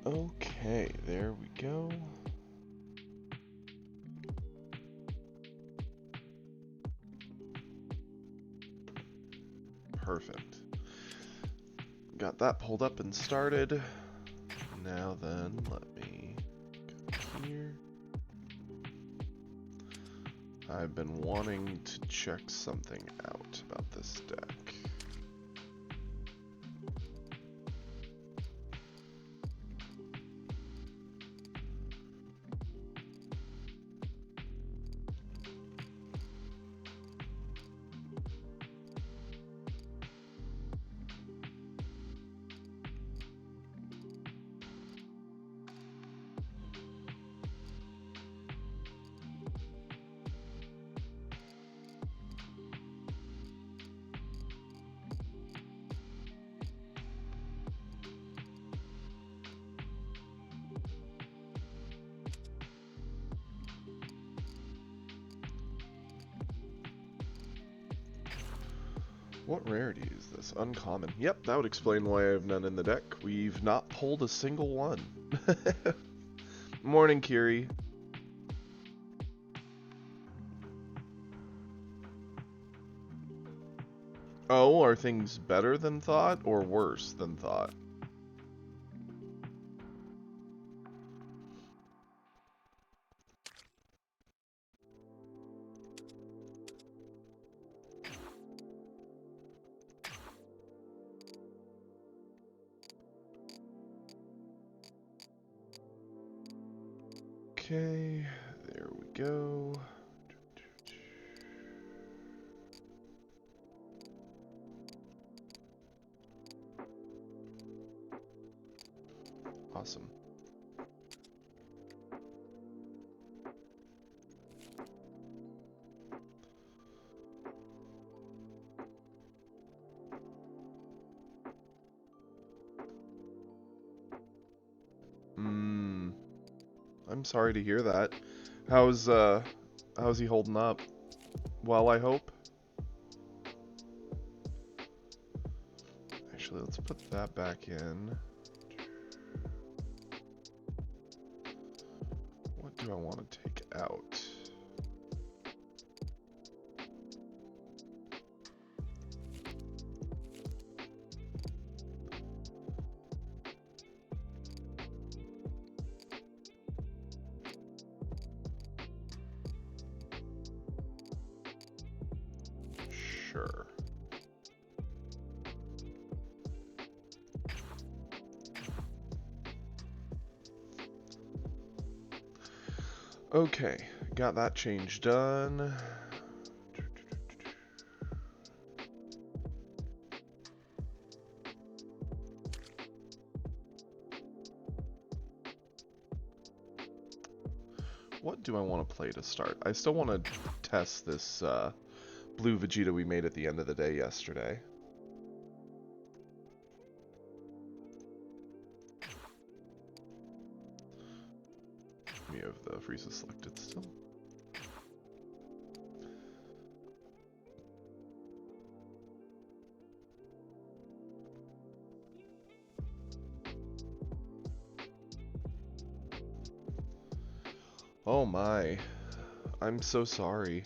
Okay, there we go. Perfect. Got that pulled up and started. Now then, let me go here. I've been wanting to check something out about this deck. What rarity is this? Uncommon. Yep, that would explain why I have none in the deck. We've not pulled a single one. Morning, Kiri. Oh, are things better than thought or worse than thought? Okay, there we go. Awesome. I'm sorry to hear that. How's he holding up? Well, I hope. Actually, let's put that back in. What do I want to take out? Sure. Okay, got that change done. What do I want to play to start? I still want to test this blue Vegeta we made at the end of the day yesterday. We have the Frieza selected still. Oh my. I'm so sorry.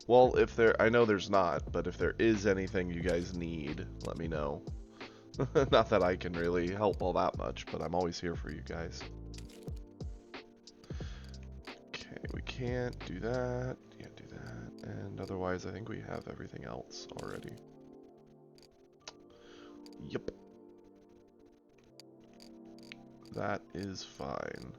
Well, if there, I know there's not, but if there is anything you guys need, let me know. Not that I can really help all that much, but I'm always here for you guys. Okay, we can't do that. Can't do that. And otherwise, I think we have everything else already. Yep. That is fine.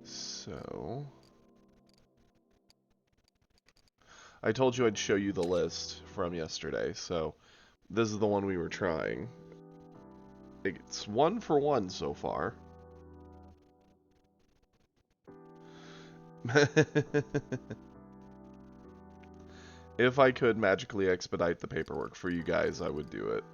So, I told you I'd show you the list from yesterday, so this is the one we were trying. It's 1 for 1 so far. If I could magically expedite the paperwork for you guys, I would do it.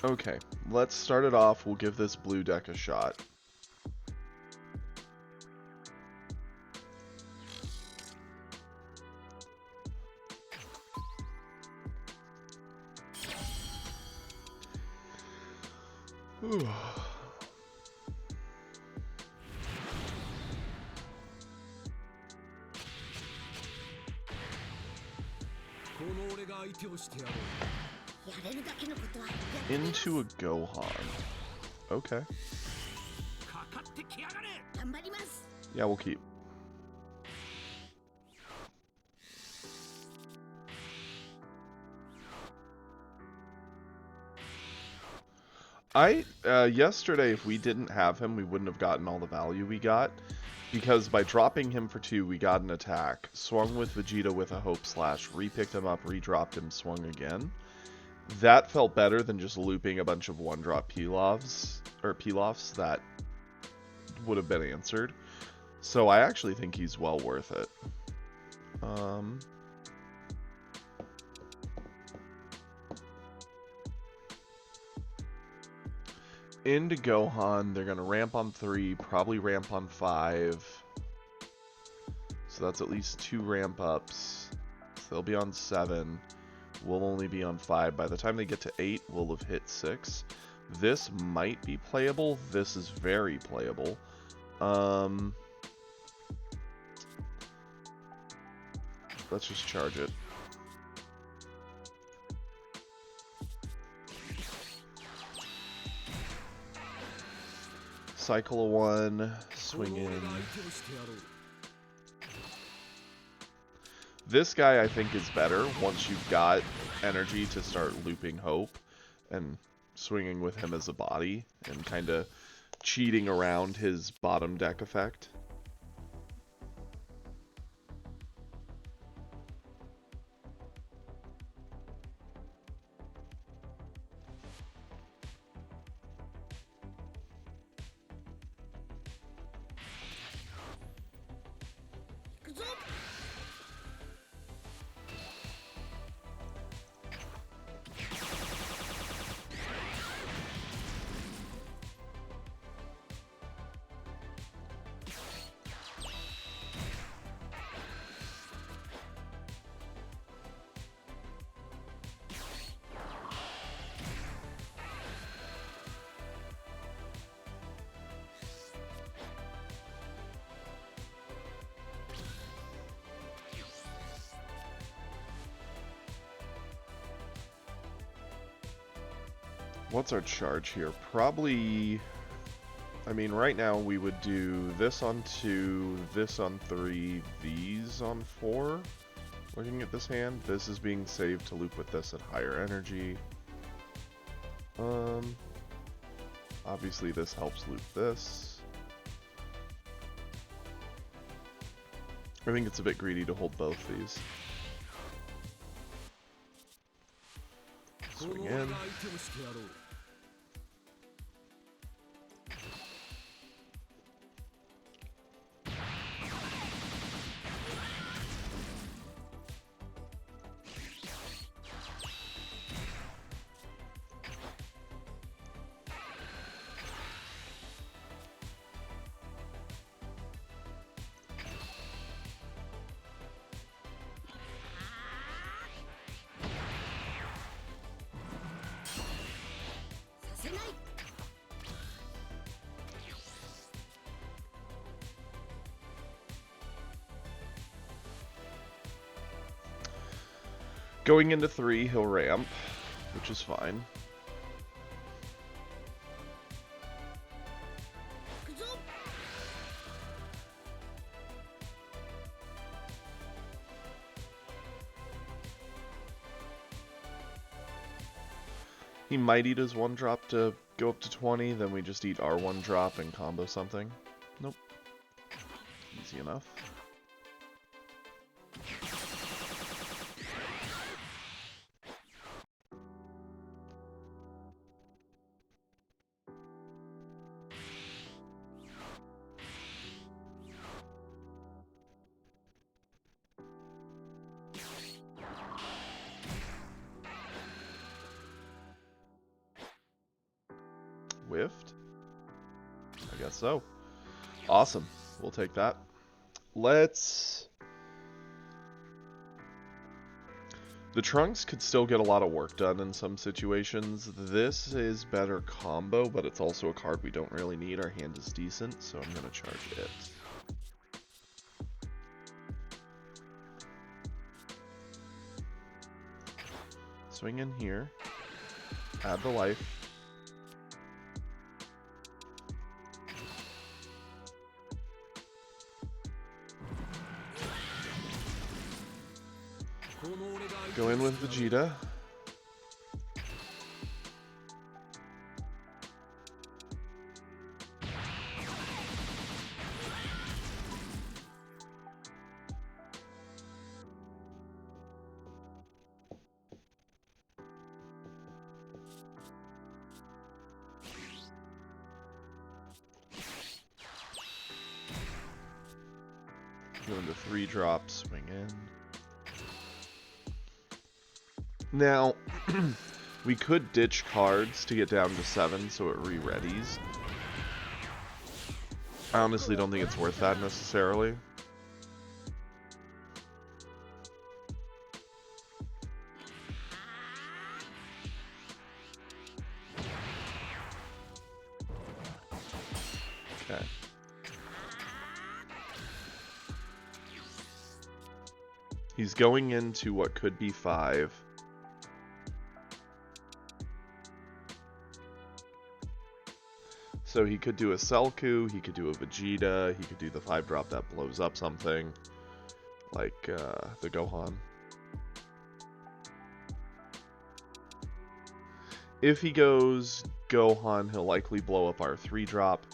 Okay, let's start it off. We'll give this blue deck a shot. Ooh. Into a Gohan. Okay. Yeah, we'll keep. Yesterday, if we didn't have him, we wouldn't have gotten all the value we got. Because by dropping him for 2, we got an attack, swung with Vegeta with a Hope Slash, re-picked him up, re-dropped him, swung again. That felt better than just looping a bunch of 1-drop Pilafs that would have been answered. So I actually think he's well worth it. Into Gohan, they're going to ramp on 3, probably ramp on 5. So that's at least 2 ramp ups. So they'll be on 7. We'll only be on 5. By the time they get to 8, we'll have hit 6. This might be playable. This is very playable. Let's just charge it. Cycle a 1, swing in. This guy, I think, is better once you've got energy to start looping Hope and swinging with him as a body and kind of cheating around his bottom deck effect. What's our charge here? Probably, I mean, right now we would do this on 2, this on 3, these on 4. Looking at this hand, this is being saved to loop with this at higher energy. Obviously this helps loop this. I think it's a bit greedy to hold both these. Swing in. Going into 3, he'll ramp, which is fine. He might eat his 1-drop to go up to 20, then we just eat our 1-drop and combo something. Nope. Easy enough. I guess so. Awesome. We'll take that. Let's... The Trunks could still get a lot of work done in some situations. This is better combo, but it's also a card we don't really need. Our hand is decent, so I'm going to charge it. Swing in here. Add the life. Go in with Vegeta. Go into 3 drops, swing in. Now, we could ditch cards to get down to 7 so it re-readies. I honestly don't think it's worth that necessarily. Okay. He's going into what could be 5. So he could do a Selku, he could do a Vegeta, he could do the 5-drop that blows up something, like the Gohan. If he goes Gohan, he'll likely blow up our 3-drop.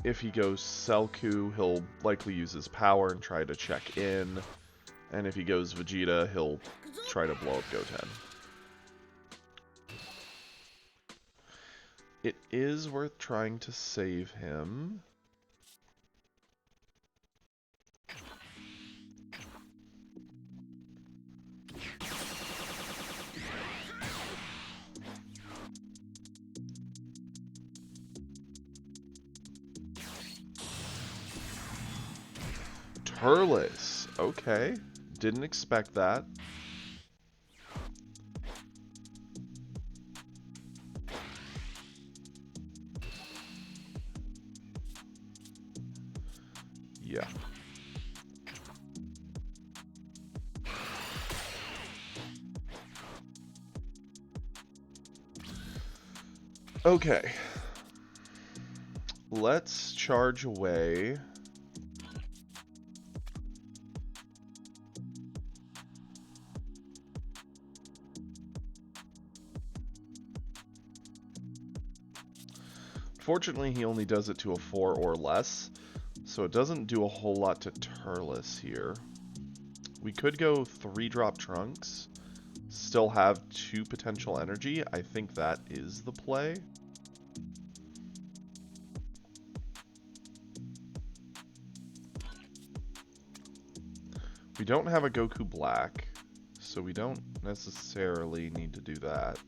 If he goes Selku, he'll likely use his power and try to check in. And if he goes Vegeta, he'll try to blow up Goten. It is worth trying to save him. Turles. Okay. Didn't expect that. Yeah. Okay. Let's charge away. Fortunately, he only does it to a 4 or less, so it doesn't do a whole lot to Turles here. We could go 3-drop Trunks, still have 2 potential energy. I think that is the play. We don't have a Goku Black, so we don't necessarily need to do that.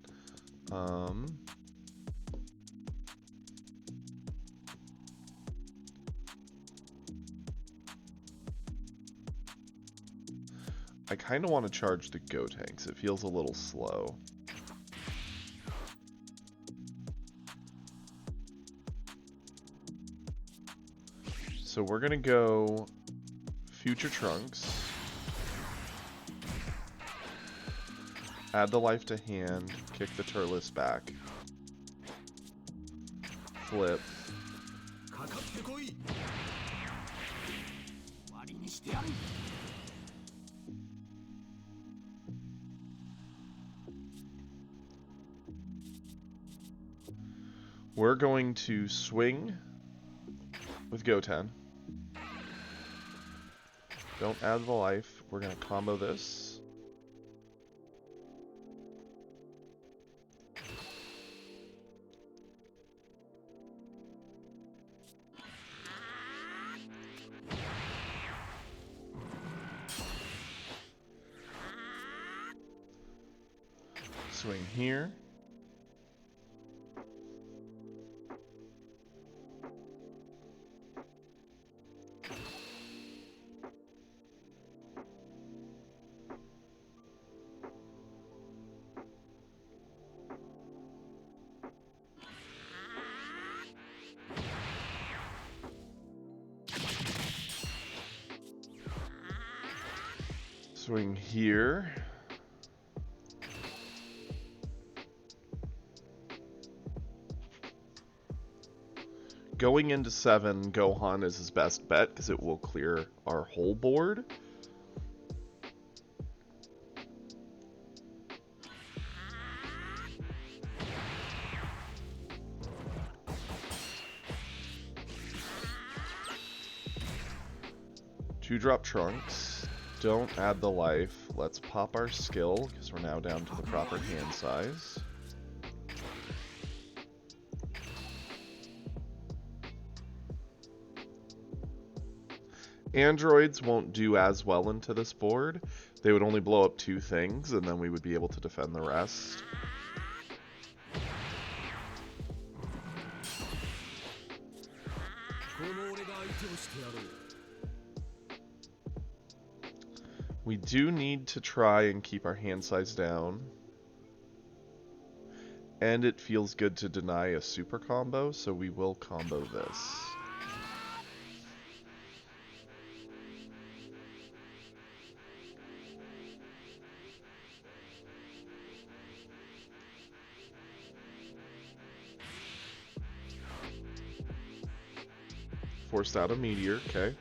I kind of want to charge the Gotenks. It feels a little slow. So we're going to go Future Trunks. Add the life to hand. Kick the Turles back. Flip. We're going to swing with Goten. Don't add the life. We're going to combo this. Swing here. Swing here. Going into 7, Gohan is his best bet because it will clear our whole board. Two-drop Trunks. Don't add the life. Let's pop our skill because we're now down to the proper hand size. Androids won't do as well into this board. They would only blow up 2 things, and then we would be able to defend the rest. We do need to try and keep our hand size down. And it feels good to deny a super combo, so we will combo this. Forced out a meteor, okay.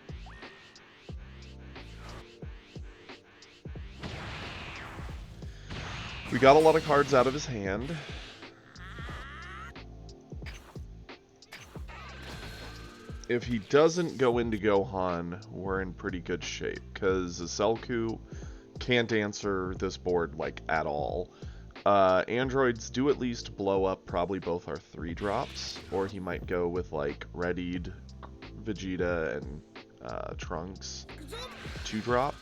We got a lot of cards out of his hand. If he doesn't go into Gohan, we're in pretty good shape, because Selku can't answer this board, like, at all. Androids do at least blow up probably both our 3-drops, or he might go with, like, readied Vegeta and Trunks 2-drop.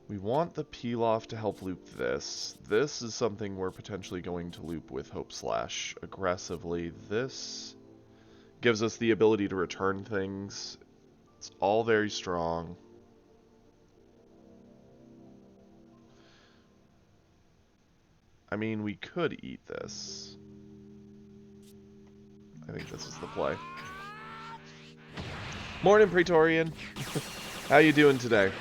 We want the Pilaf to help loop this. This is something we're potentially going to loop with Hope Slash aggressively. This gives us the ability to return things. It's all very strong. I mean, we could eat this. I think this is the play. Morning, Praetorian. How you doing today?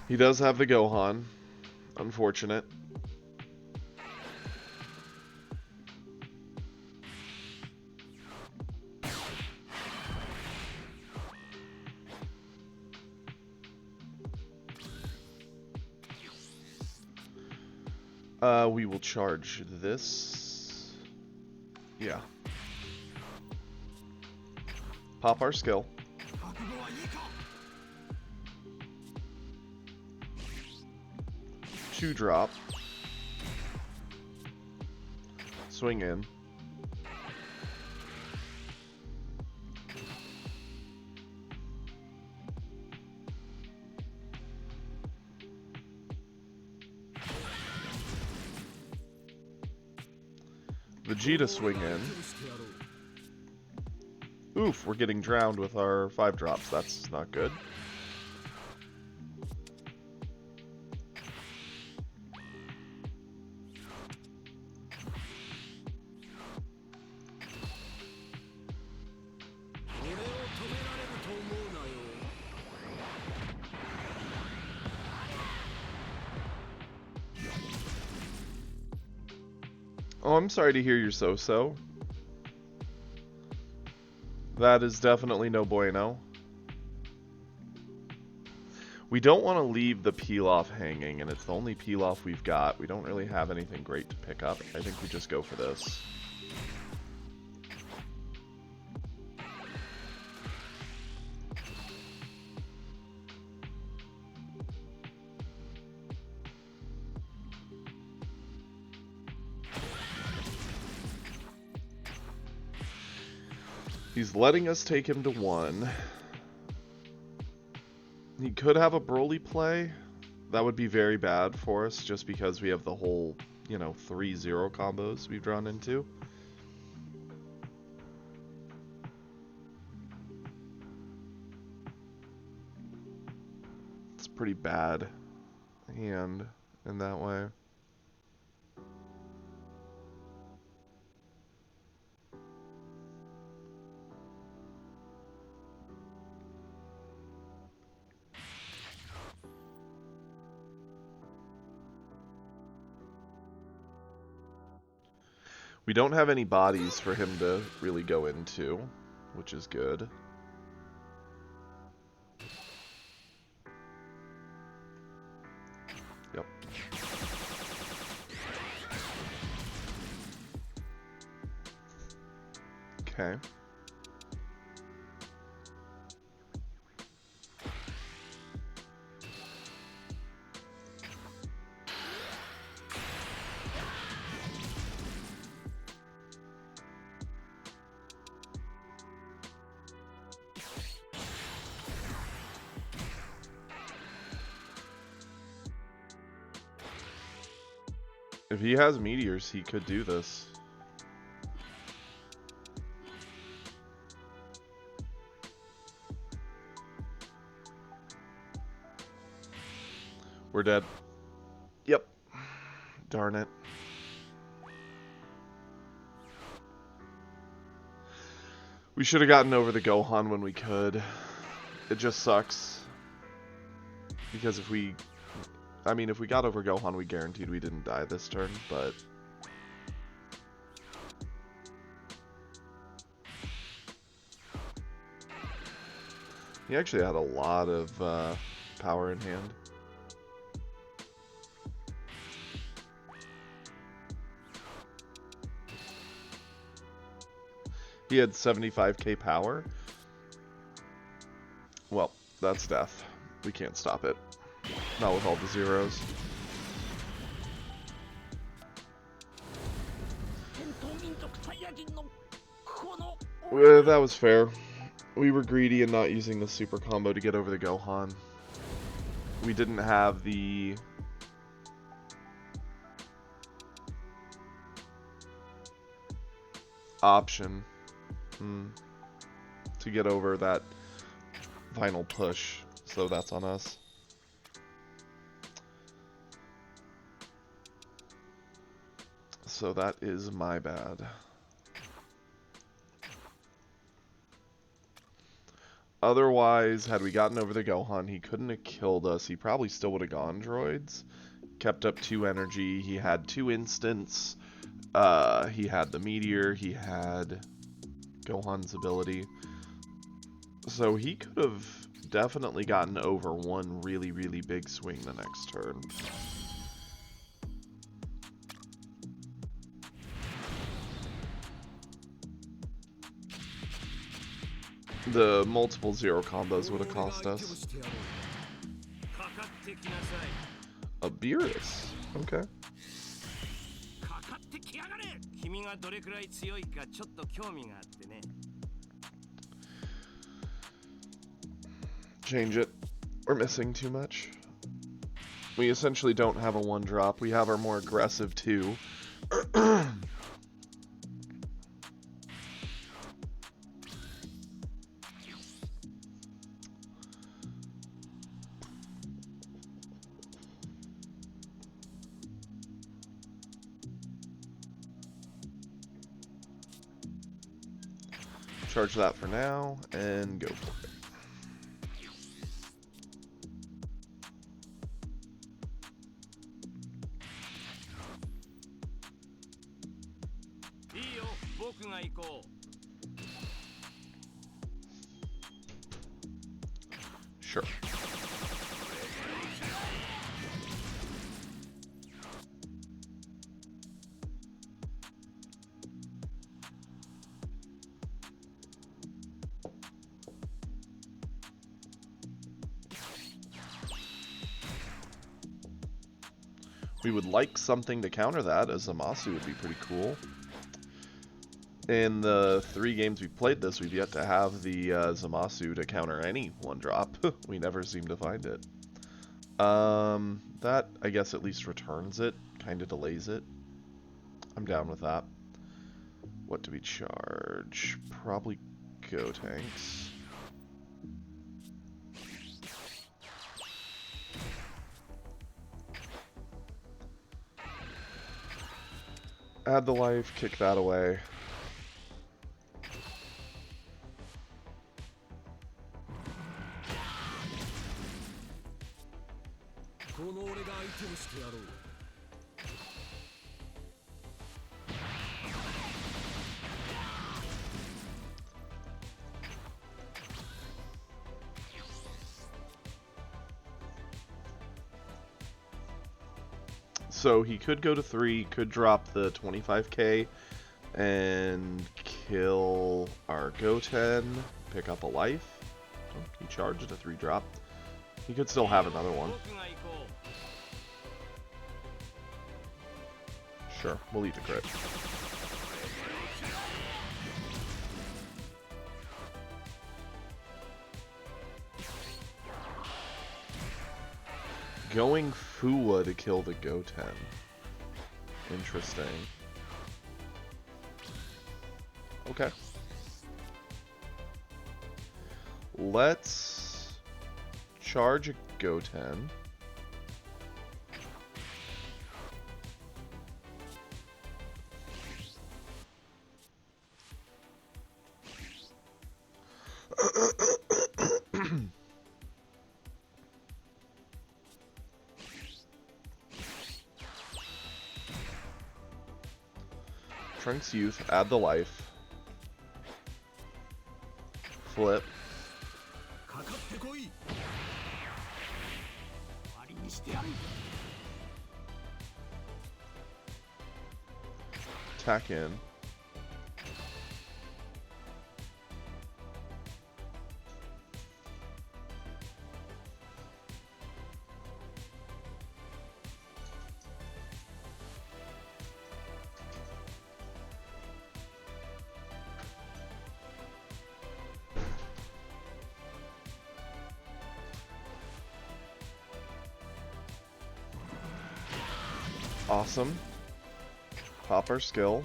He does have the Gohan. Unfortunate. We will charge this. Yeah. Pop our skill. Two-drop. Swing in. Vegeta swing in. Oof, we're getting drowned with our 5-drops. That's not good. Oh, I'm sorry to hear you're so-so. That is definitely no bueno. We don't want to leave the Pilaf hanging, and it's the only Pilaf we've got. We don't really have anything great to pick up. I think we just go for this. He's letting us take him to 1. He could have a Broly play. That would be very bad for us, just because we have the whole, you know, 3-0 combos we've drawn into. pretty bad hand in that way. We don't have any bodies for him to really go into, which is good. Yep. Okay. If he has meteors, he could do this. We're dead. Yep. Darn it. We should have gotten over the Gohan when we could. It just sucks. Because if we... I mean, if we got over Gohan, we guaranteed we didn't die this turn, but... He actually had a lot of power in hand. He had 75k power. Well, that's death. We can't stop it. Not with all the zeros. That was fair. We were greedy in not using the super combo to get over the Gohan. We didn't have the... option to get over that final push, so that's on us. So that is my bad. Otherwise, had we gotten over the Gohan, he couldn't have killed us. He probably still would have gone droids. Kept up 2 energy. He had 2 instants. He had the meteor. He had Gohan's ability. So he could have definitely gotten over one really, really big swing the next turn. The multiple zero combos would have cost us. A Beerus. Okay. Change it. We're missing too much. We essentially don't have a 1-drop. We have our more aggressive 2. Charge that for now, and go for it. Sure. We would like something to counter that, as Zamasu would be pretty cool. In the 3 games we played this, we've yet to have the Zamasu to counter any 1-drop. We never seem to find it. That, I guess, at least returns it. Kind of delays it. I'm down with that. What do we charge? Probably Gotenks. Add the life, kick that away. So he could go to 3, could drop the 25k and kill our Goten, pick up a life. Oh, he charged a 3 drop. He could still have another one. Sure, we'll eat the crit. Going Fuwa to kill the Goten. Interesting. Okay. Let's charge a Goten. Trunks Youth, add the life. Flip. Attack in. Awesome. Pop our skill.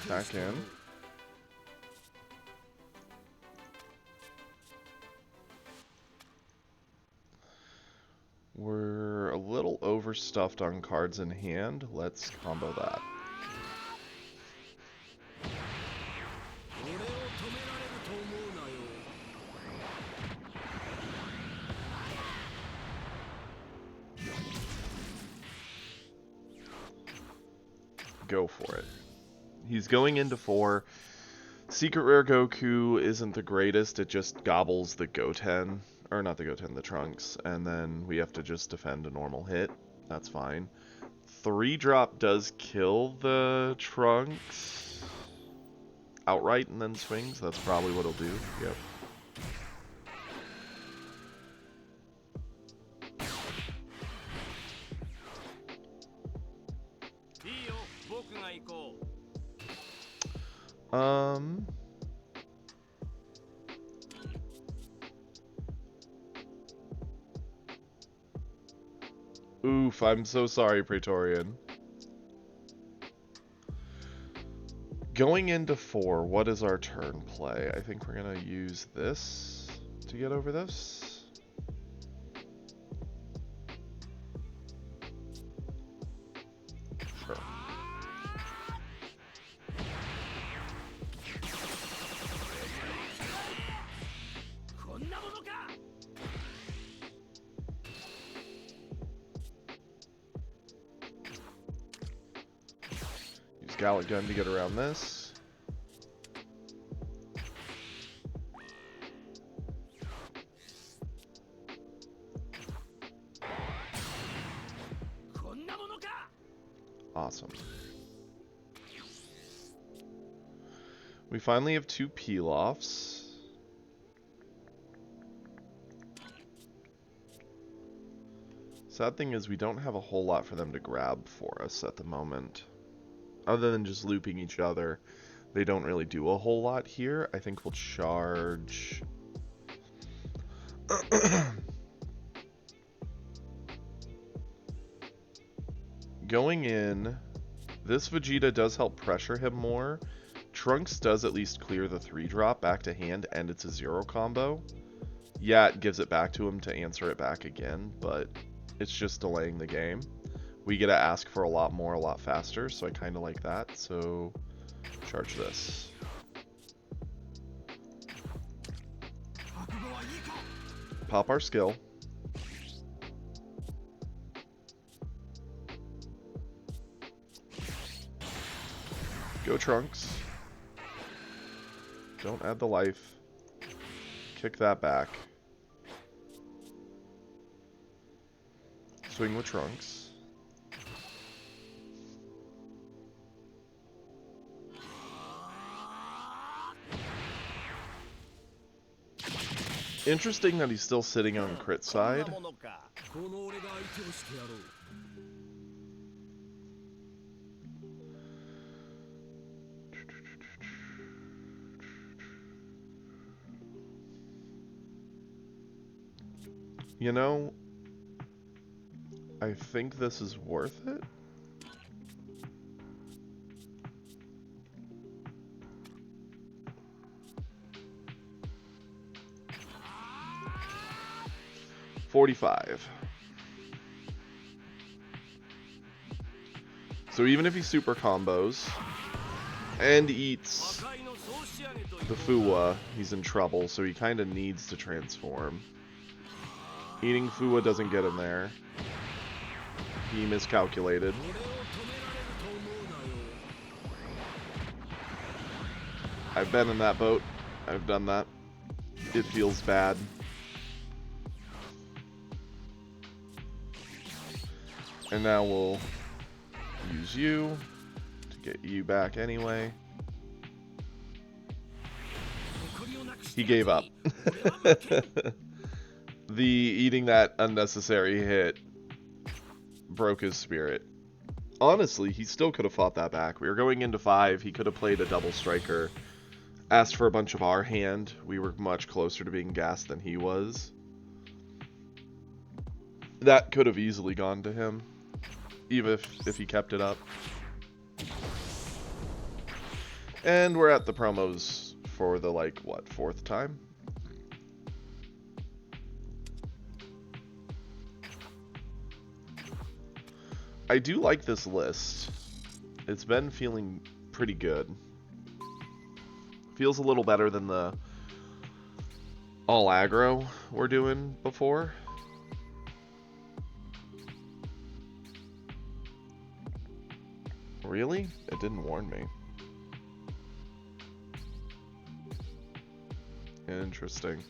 Attack in. We're a little overstuffed on cards in hand. Let's combo that. Go for it. He's going into 4. Secret Rare Goku isn't the greatest. It just gobbles the Goten. Or not the Goten, the Trunks. And then we have to just defend a normal hit. That's fine. 3-drop does kill the Trunks outright and then swings. That's probably what it'll do. Yep. Oof, I'm so sorry, Praetorian. Going into 4, what is our turn play? I think we're gonna use this to get over this. Sure. Use Gallic Gun to get around this. Awesome. We finally have 2 peel-offs. Sad thing is we don't have a whole lot for them to grab for us at the moment. Other than just looping each other, they don't really do a whole lot here. I think we'll charge... Going in, this Vegeta does help pressure him more. Trunks does at least clear the 3-drop back to hand, and it's a 0 combo. Yeah, it gives it back to him to answer it back again, but it's just delaying the game. We get to ask for a lot more, a lot faster, so I kind of like that. So, charge this. Pop our skill. Go Trunks. Don't add the life. Kick that back. Swing with Trunks. Interesting that he's still sitting on crit side. You know, I think this is worth it. $45. So even if he super combos and eats the Fuwa, he's in trouble, so he kind of needs to transform. Eating Fuwa doesn't get him there. He miscalculated. I've been in that boat. I've done that. It feels bad. And now we'll use you to get you back anyway. He gave up. The eating that unnecessary hit broke his spirit. Honestly, he still could have fought that back. We were going into 5. He could have played a double striker. Asked for a bunch of our hand. We were much closer to being gassed than he was. That could have easily gone to him. Even if he kept it up. And we're at the promos for the, like, what, 4th time? I do like this list. It's been feeling pretty good. Feels a little better than the all aggro we're doing before. Really? It didn't warn me. Interesting.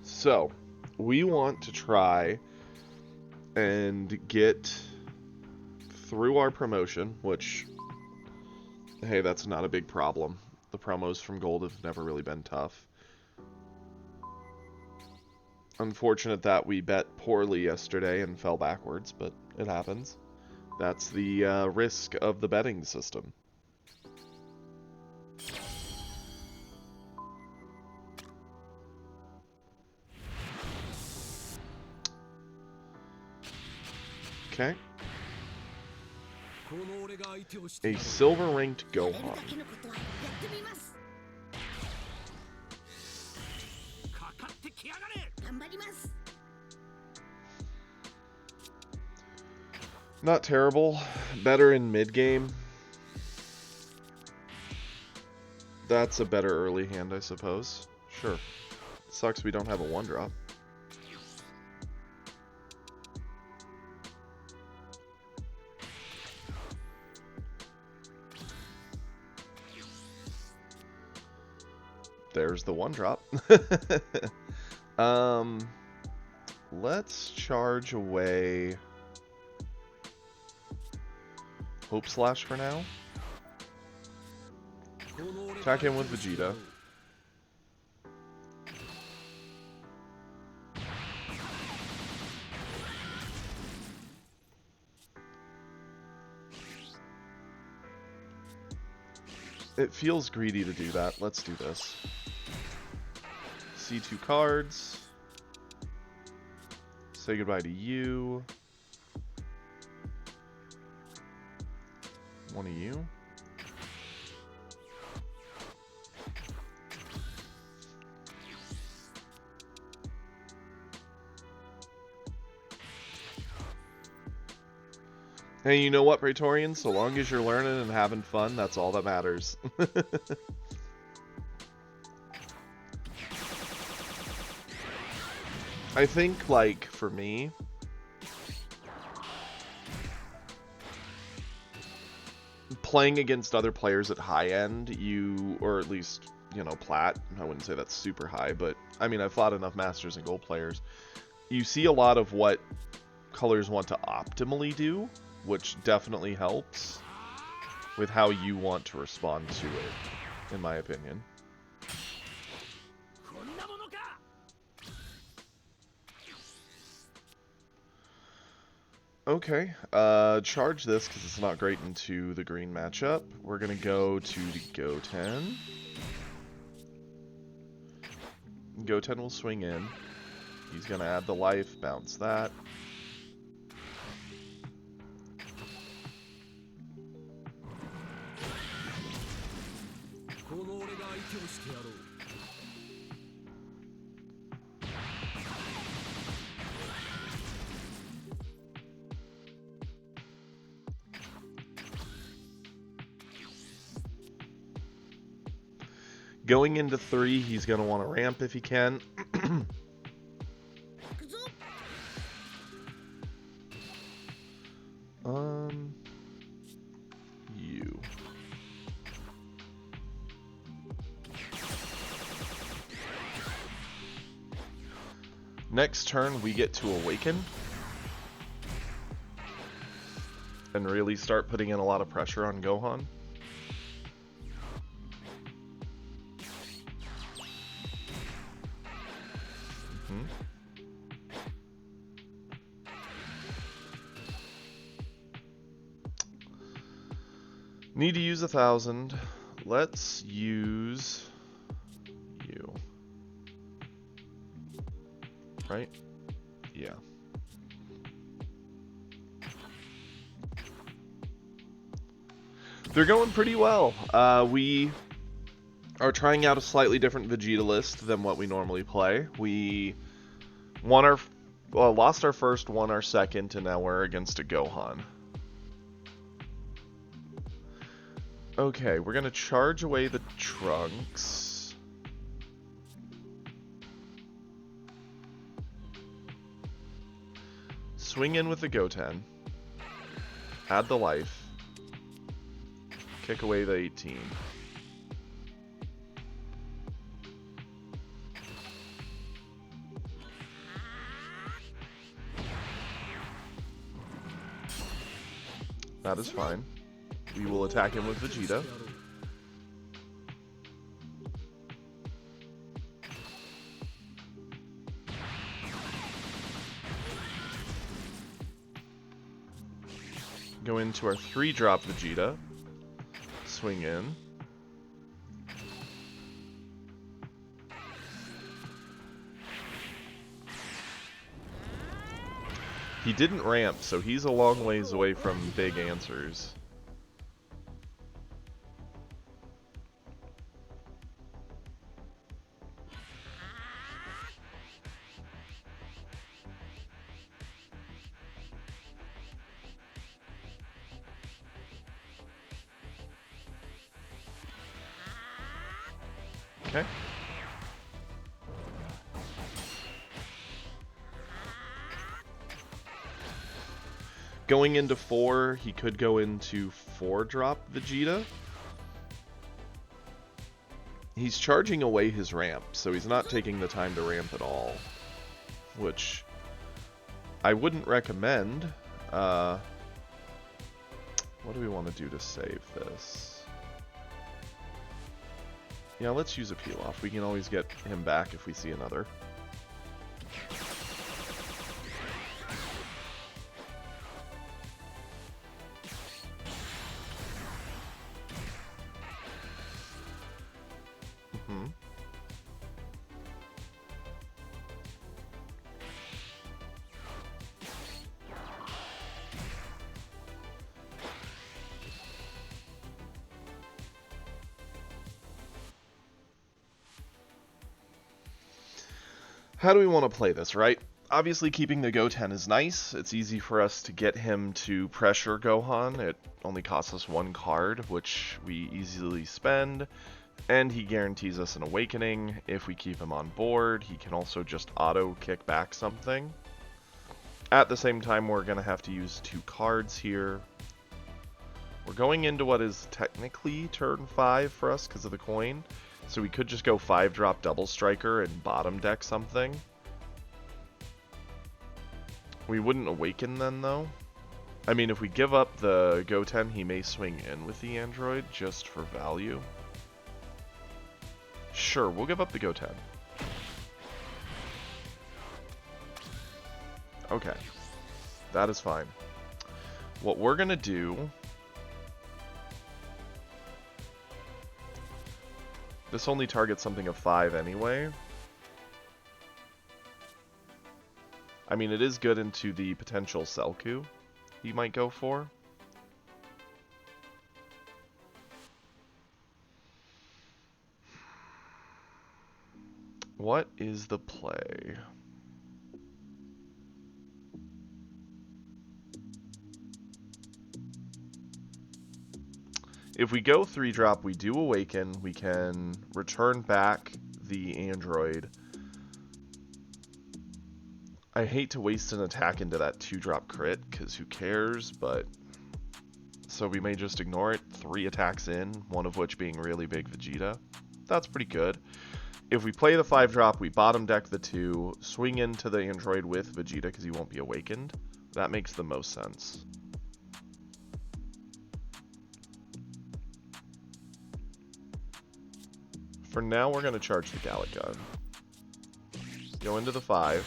So, we want to try and get through our promotion, which, hey, that's not a big problem. The promos from Gold have never really been tough. Unfortunate that we bet poorly yesterday and fell backwards, but it happens. That's the risk of the betting system. Okay. A silver ranked Gohan. Not terrible. Better in mid game. That's a better early hand, I suppose. Sure. Sucks we don't have a 1-drop. There's the 1-drop. Let's charge away Hope Slash for now. Attack him with Vegeta. It feels greedy to do that. Let's do this. see 2 cards. Say goodbye to you. One of you. Hey, you know what, Praetorian? So long as you're learning and having fun, that's all that matters. I think, like, for me, playing against other players at high end, or at least, you know, plat, I wouldn't say that's super high, but, I mean, I've fought enough masters and gold players. You see a lot of what colors want to optimally do, which definitely helps with how you want to respond to it, in my opinion. Okay, charge this because it's not great into the green matchup. We're gonna go to the Goten. Goten will swing in. He's gonna add the life, bounce that. Going into 3, he's going to want to ramp if he can. You. Next turn, we get to awaken. And really start putting in a lot of pressure on Gohan. Need to use 1,000. Let's use you. Right? Yeah. They're going pretty well. We are trying out a slightly different Vegeta list than what we normally play. We lost our first, won our second, and now we're against a Gohan. Okay, we're gonna charge away the Trunks. Swing in with the Goten. Add the life. Kick away the 18. That is fine. We will attack him with Vegeta. Go into our 3-drop Vegeta. Swing in. He didn't ramp, so he's a long ways away from big answers. Okay. Going into 4, he could go into 4-drop Vegeta. He's charging away his ramp, so he's not taking the time to ramp at all. Which I wouldn't recommend. What do we want to do to save this? Yeah, let's use a peel off. We can always get him back if we see another. How do we want to play this, right? Obviously, keeping the Goten is nice. It's easy for us to get him to pressure Gohan. It only costs us 1 card, which we easily spend. And he guarantees us an awakening. If we keep him on board, he can also just auto kick back something. At the same time, we're going to have to use 2 cards here. We're going into what is technically turn 5 for us because of the coin. So we could just go 5-drop Double Striker and bottom deck something. We wouldn't awaken then, though. I mean, if we give up the Goten, he may swing in with the android just for value. Sure, we'll give up the Goten. Okay. That is fine. What we're going to do... This only targets something of 5 anyway. I mean, it is good into the potential Selku he might go for. What is the play? If we go 3-drop, we do awaken. We can return back the android. I hate to waste an attack into that 2-drop crit, because who cares, but... So we may just ignore it. 3 attacks in, one of which being really big Vegeta. That's pretty good. If we play the 5-drop, we bottom deck the 2, swing into the android with Vegeta, because he won't be awakened. That makes the most sense. For now, we're going to charge the Gallic Gun. Go into the 5.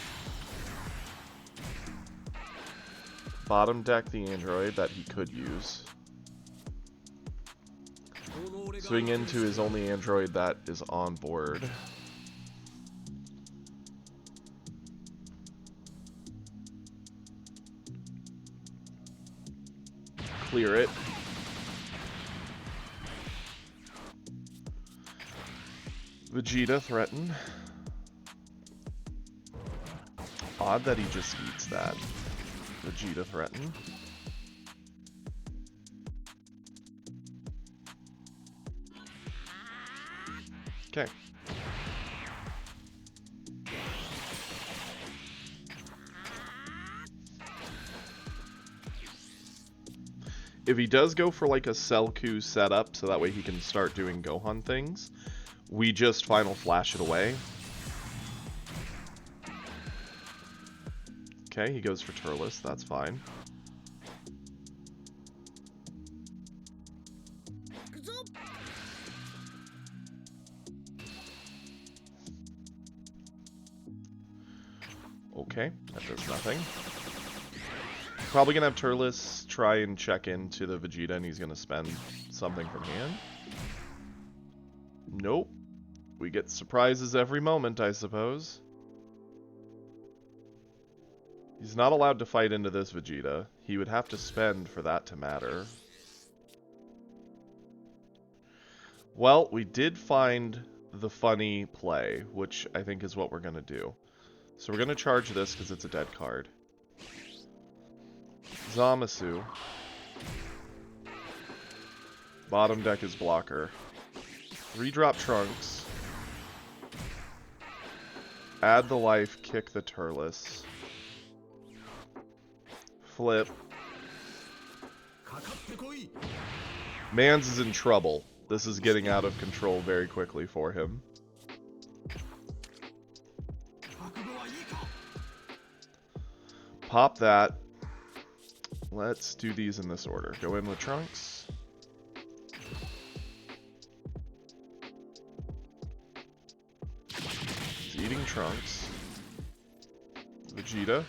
Bottom deck the android that he could use. Swing into his only android that is on board. Clear it. Vegeta threaten. Odd that he just eats that. Vegeta threaten. Okay. If he does go for like a Selku setup, so that way he can start doing Gohan things, we just Final Flash it away. Okay, he goes for Turles, that's fine. Okay, that does nothing. Probably gonna have Turles try and check into the Vegeta, and he's gonna spend something from hand. Nope. We get surprises every moment, I suppose. He's not allowed to fight into this Vegeta. He would have to spend for that to matter. Well, we did find the funny play, which I think is what we're going to do. So we're going to charge this because it's a dead card. Zamasu. Bottom deck is blocker. 3-drop Trunks. Add the life, kick the Turles. Flip. Mans is in trouble. This is getting out of control very quickly for him. Pop that. Let's do these in this order. Go in with Trunks. He's eating Trunks. Vegeta.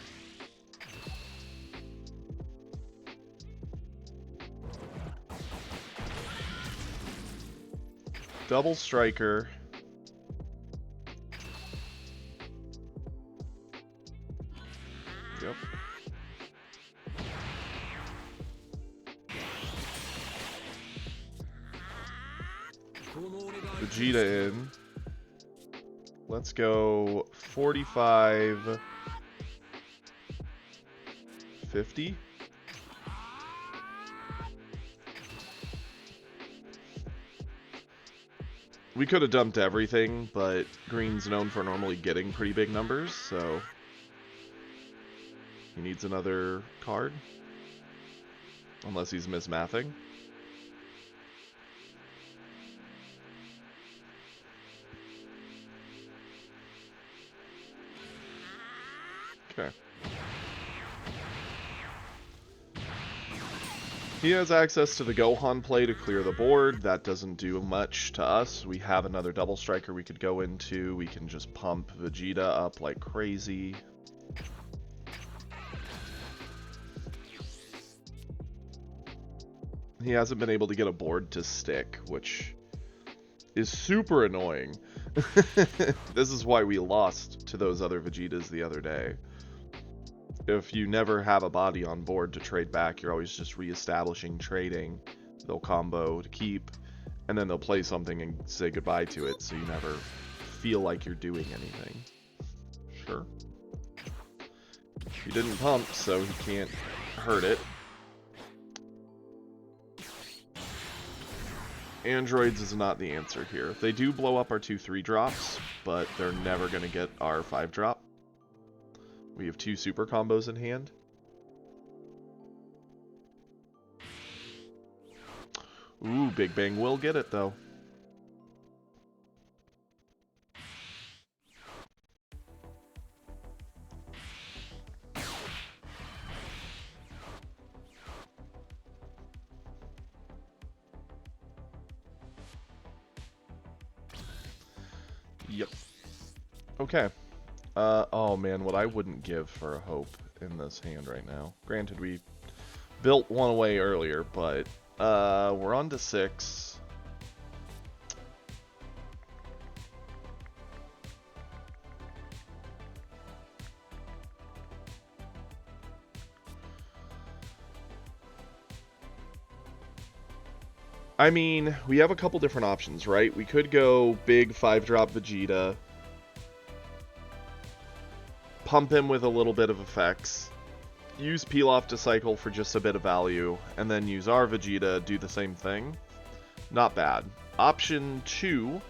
Double Striker. Yep. Vegeta in. Let's go 45, 50. We could have dumped everything, but green's known for normally getting pretty big numbers, so he needs another card. Unless he's mismathing. Okay. He has access to the Gohan play to clear the board. That doesn't do much to us. We have another double striker we could go into. We can just pump Vegeta up like crazy. He hasn't been able to get a board to stick, which is super annoying. This is why we lost to those other Vegetas the other day. If you never have a body on board to trade back, you're always just re-establishing trading. They'll combo to keep, and then they'll play something and say goodbye to it, so you never feel like you're doing anything. Sure. He didn't pump, so he can't hurt it. Androids is not the answer here. They do blow up our 2/3 drops, but they're never going to get our 5 drop. We have 2 super combos in hand. Ooh, Big Bang will get it though. Yep. Okay. Oh man, what I wouldn't give for a hope in this hand right now. Granted, we built one away earlier, but we're on to 6. I mean, we have a couple different options, right? We could go big 5-drop Vegeta, pump him with a little bit of effects, use Pilaf to cycle for just a bit of value, and then use our Vegeta, do the same thing. Not bad. Option 2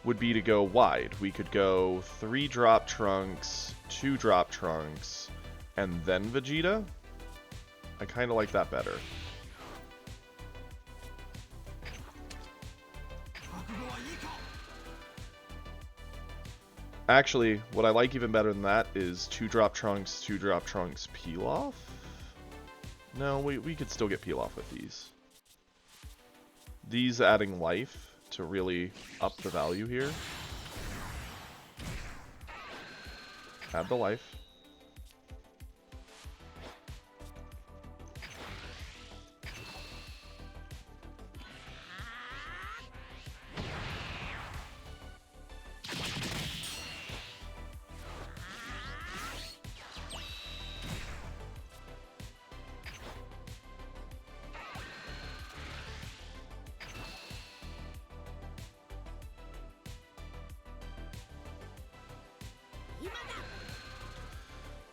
would be to go wide. We could go 3-drop Trunks, 2-drop Trunks, and then Vegeta. I kind of like that better. Actually, what I like even better than that is 2-drop Trunks, 2-drop Trunks, Pilaf? No, we could still get Pilaf with these. These adding life to really up the value here. Add the life.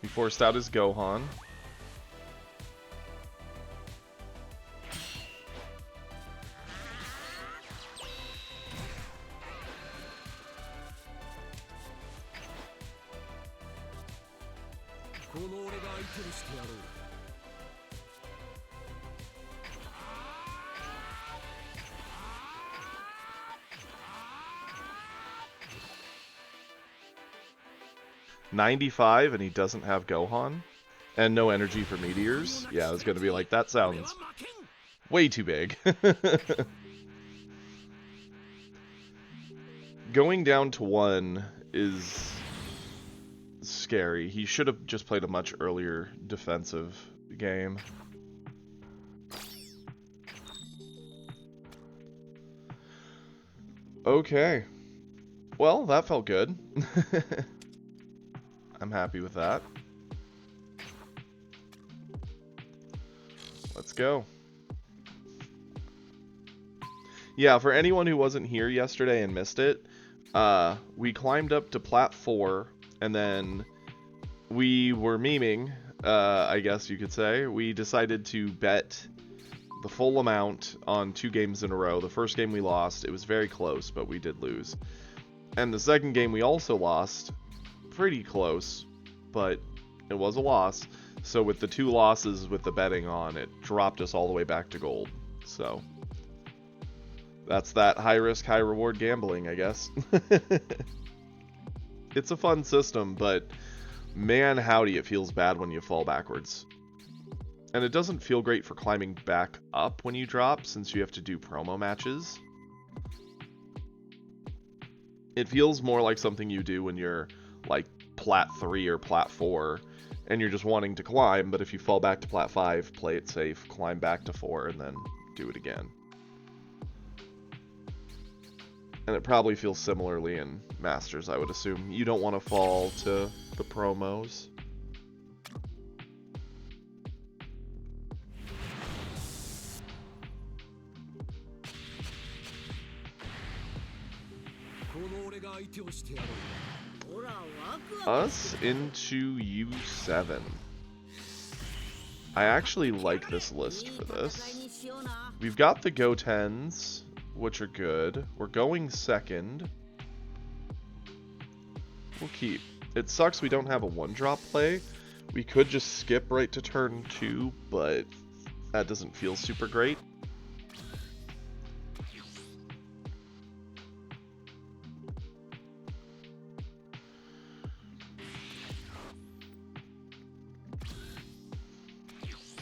He forced out his Gohan. $95 and he doesn't have Gohan and no energy for meteors. Yeah, I was gonna be like, that sounds way too big. Going down to 1 is scary. He should have just played a much earlier defensive game. Okay. Well, that felt good. I'm happy with that. Let's go. Yeah, for anyone who wasn't here yesterday and missed it, We climbed up to plat 4, and then we were memeing, I guess you could say. We decided to bet the full amount on 2 games in a row. The first game we lost. It was very close, but we did lose. And the second game we also lost. Pretty close, but it was a loss. So with the 2 losses with the betting on, it dropped us all the way back to gold. So that's that high risk, high reward gambling, I guess. It's a fun system, but man howdy, it feels bad when you fall backwards. And it doesn't feel great for climbing back up when you drop, since you have to do promo matches. It feels more like something you do when you're like plat 3 or plat 4, and you're just wanting to climb, but if you fall back to plat 5, play it safe, climb back to 4, and then do it again. And it probably feels similarly in Masters, I would assume. You don't want to fall to the promos. Us into U7. I actually like this list for this. We've got the Go-10s, which are good. We're going second. We'll keep. It sucks we don't have a 1-drop play. We could just skip right to turn 2, but that doesn't feel super great.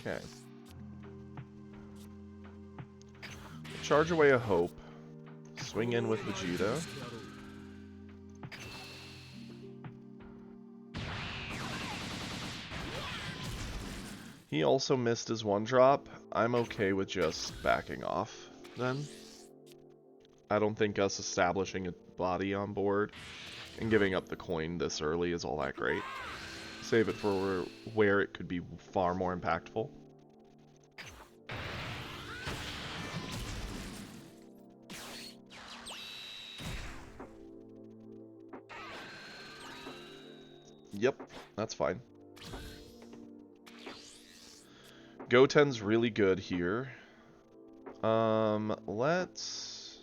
Okay. Charge away a Hope. Swing in with Vegeta. He also missed his 1-drop. I'm okay with just backing off then. I don't think us establishing a body on board and giving up the coin this early is all that great. Save it for where it could be far more impactful. Yep, that's fine. Goten's really good here. Let's...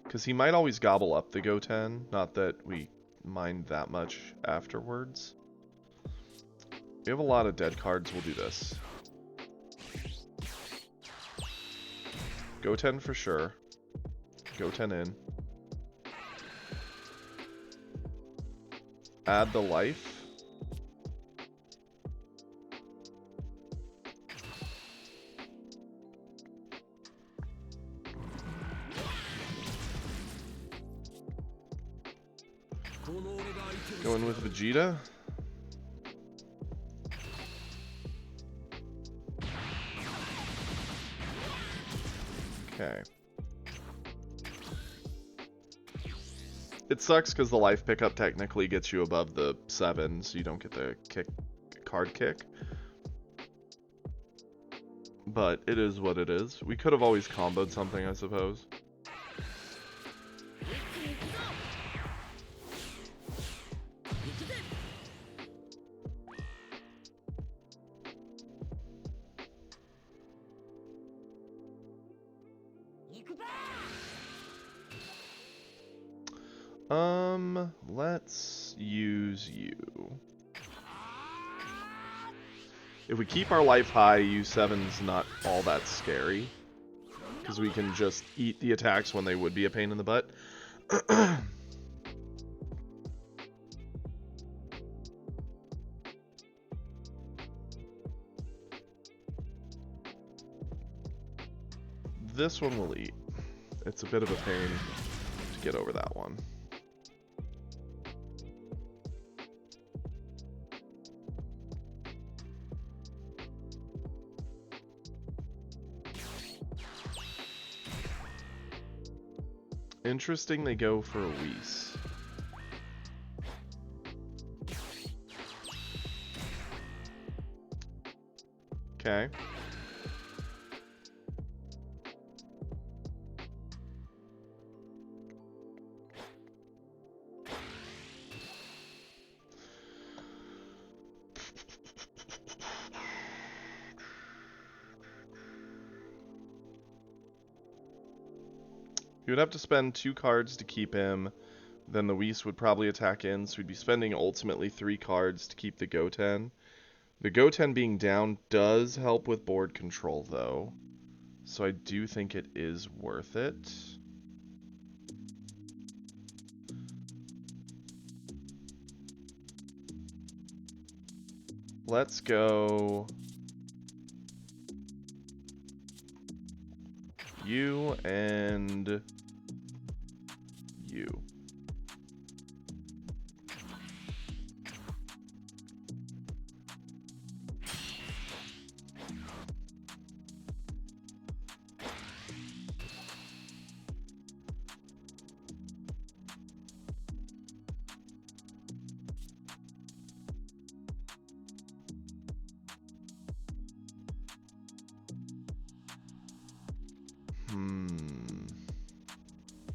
Because he might always gobble up the Goten, not that we mind that much afterwards. We have a lot of dead cards, we'll do this. Goten for sure. Goten in. Add the life. Going with Vegeta. Okay. It sucks because the life pickup technically gets you above the 7, so you don't get the card kick. But it is what it is. We could have always comboed something, I suppose. Let's use you. If we keep our life high, U7's not all that scary. Because we can just eat the attacks when they would be a pain in the butt. This one will eat. It's a bit of a pain to get over that one. Interesting they go for a Whis. Okay. He would have to spend 2 cards to keep him. Then the Whis would probably attack in, so we'd be spending ultimately 3 cards to keep the Goten. The Goten being down does help with board control, though. So I do think it is worth it. Let's go you and you.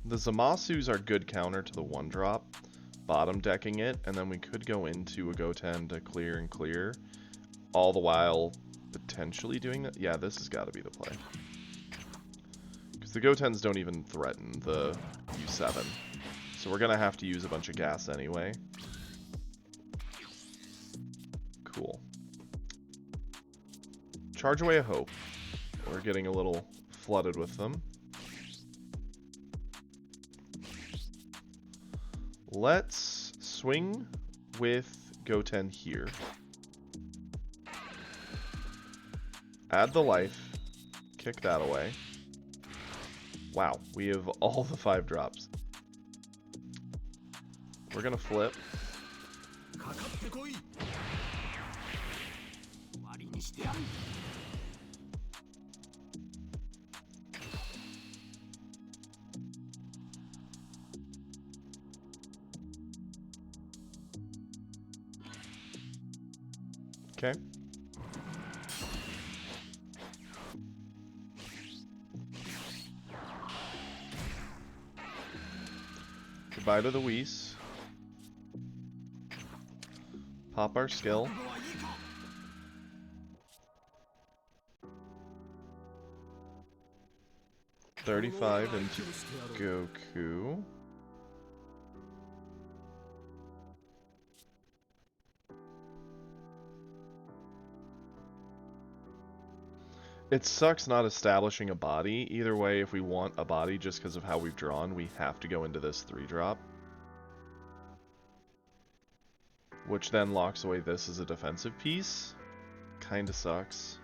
The Zamasus are good counter to the 1-drop, bottom decking it, and then we could go into a Goten to clear and clear, all the while potentially doing that. Yeah, this has got to be the play. Because the Gotens don't even threaten the U7, so we're going to have to use a bunch of gas anyway. Cool. Charge away a hope. We're getting a little flooded with them. Let's swing with Goten here. Add the life. Kick that away. Wow, we have all the 5 drops. We're gonna flip. Okay. Goodbye to the Whis. Pop our skill. $35 into Goku. It sucks not establishing a body. Either way, if we want a body just because of how we've drawn, we have to go into this 3-drop. Which then locks away this as a defensive piece. Kinda sucks.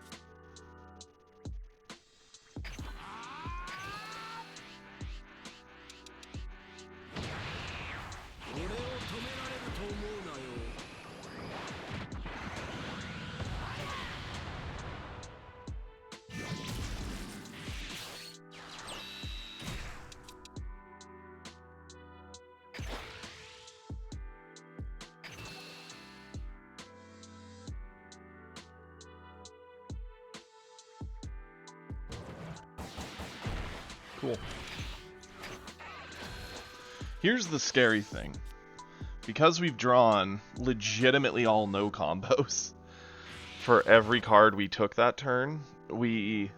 Cool. Here's the scary thing. Because we've drawn legitimately all no combos for every card we took that turn, we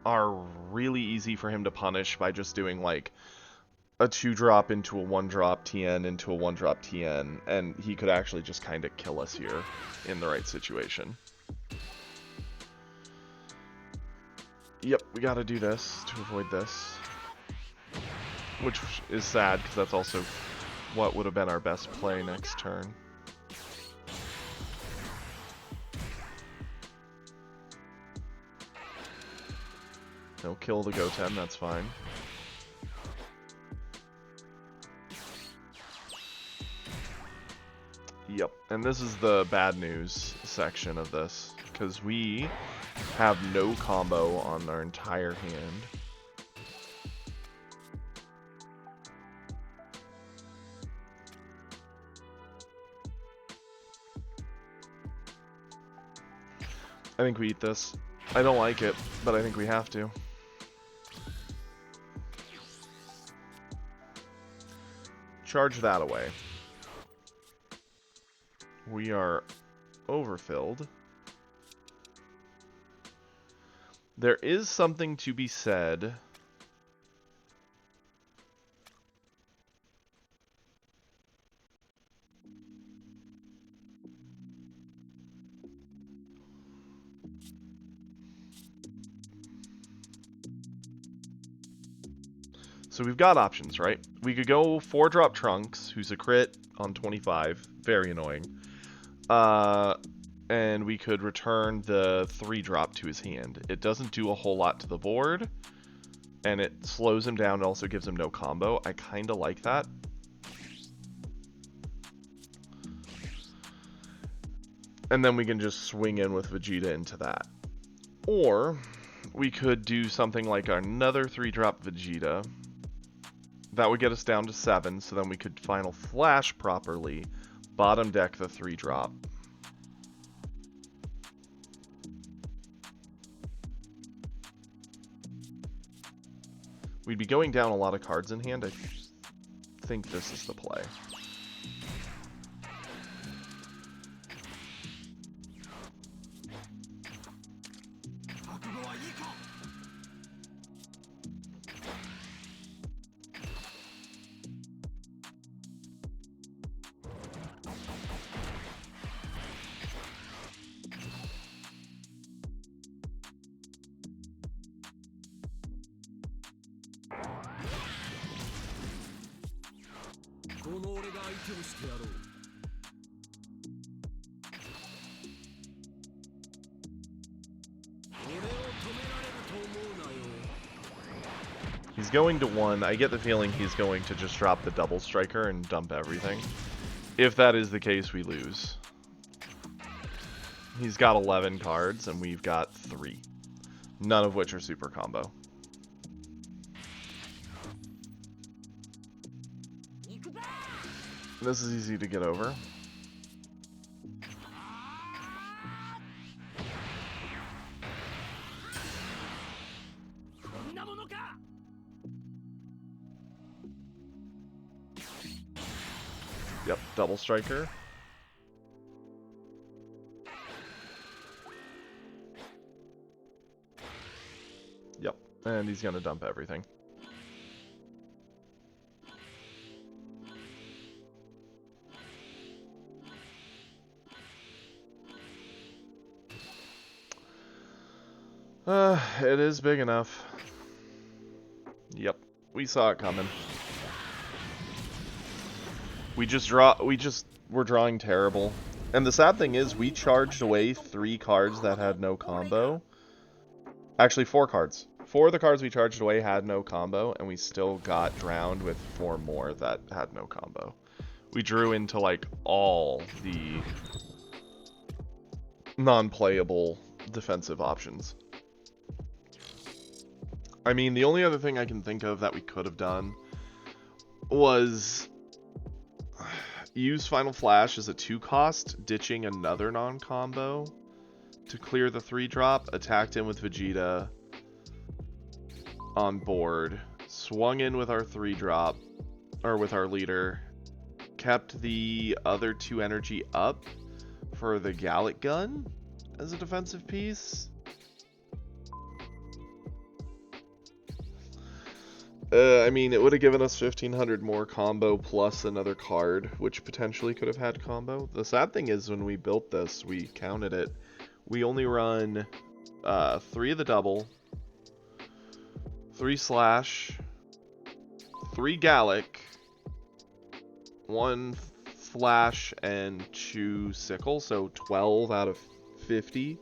are really easy for him to punish by just doing like a 2-drop into a 1-drop TN into a 1-drop TN, and he could actually just kind of kill us here in the right situation. Yep, we gotta do this to avoid this. Which is sad, because that's also what would have been our best play next turn. He'll kill the Goten, that's fine. Yep, and this is the bad news section of this, because we have no combo on our entire hand. I think we eat this. I don't like it, but I think we have to. Charge that away. We are overfilled. There is something to be said So we've got options, right? We could go 4-drop Trunks, who's a crit on 25. Very annoying. And we could return the 3-drop to his hand. It doesn't do a whole lot to the board, and it slows him down and also gives him no combo. I kind of like that. And then we can just swing in with Vegeta into that. Or we could do something like another 3-drop Vegeta. That would get us down to 7, so then we could Final Flash properly, bottom deck the 3-drop. We'd be going down a lot of cards in hand. I think this is the play. He's going to 1. I get the feeling he's going to just drop the double striker and dump everything. If that is the case, we lose. He's got 11 cards, and we've got 3. None of which are super combo. This is easy to get over. Yep, double striker. Yep, and he's gonna dump everything. It is big enough. Yep, we saw it coming. We're drawing terrible. And the sad thing is, we charged away 3 cards that had no combo. Actually, 4 cards. 4 of the cards we charged away had no combo, and we still got drowned with 4 more that had no combo. We drew into, like, all the non-playable defensive options. I mean, the only other thing I can think of that we could have done was use Final Flash as a 2-cost, ditching another non-combo to clear the 3-drop, attacked in with Vegeta on board, swung in with our 3-drop, or with our leader, kept the other 2 energy up for the Gallic Gun as a defensive piece. I mean, it would have given us 1,500 more combo plus another card, which potentially could have had combo. The sad thing is, when we built this, we counted it. We only run 3 of the double, 3 slash, 3 Gallic, 1 flash, and 2 sickle, so 12 out of 50.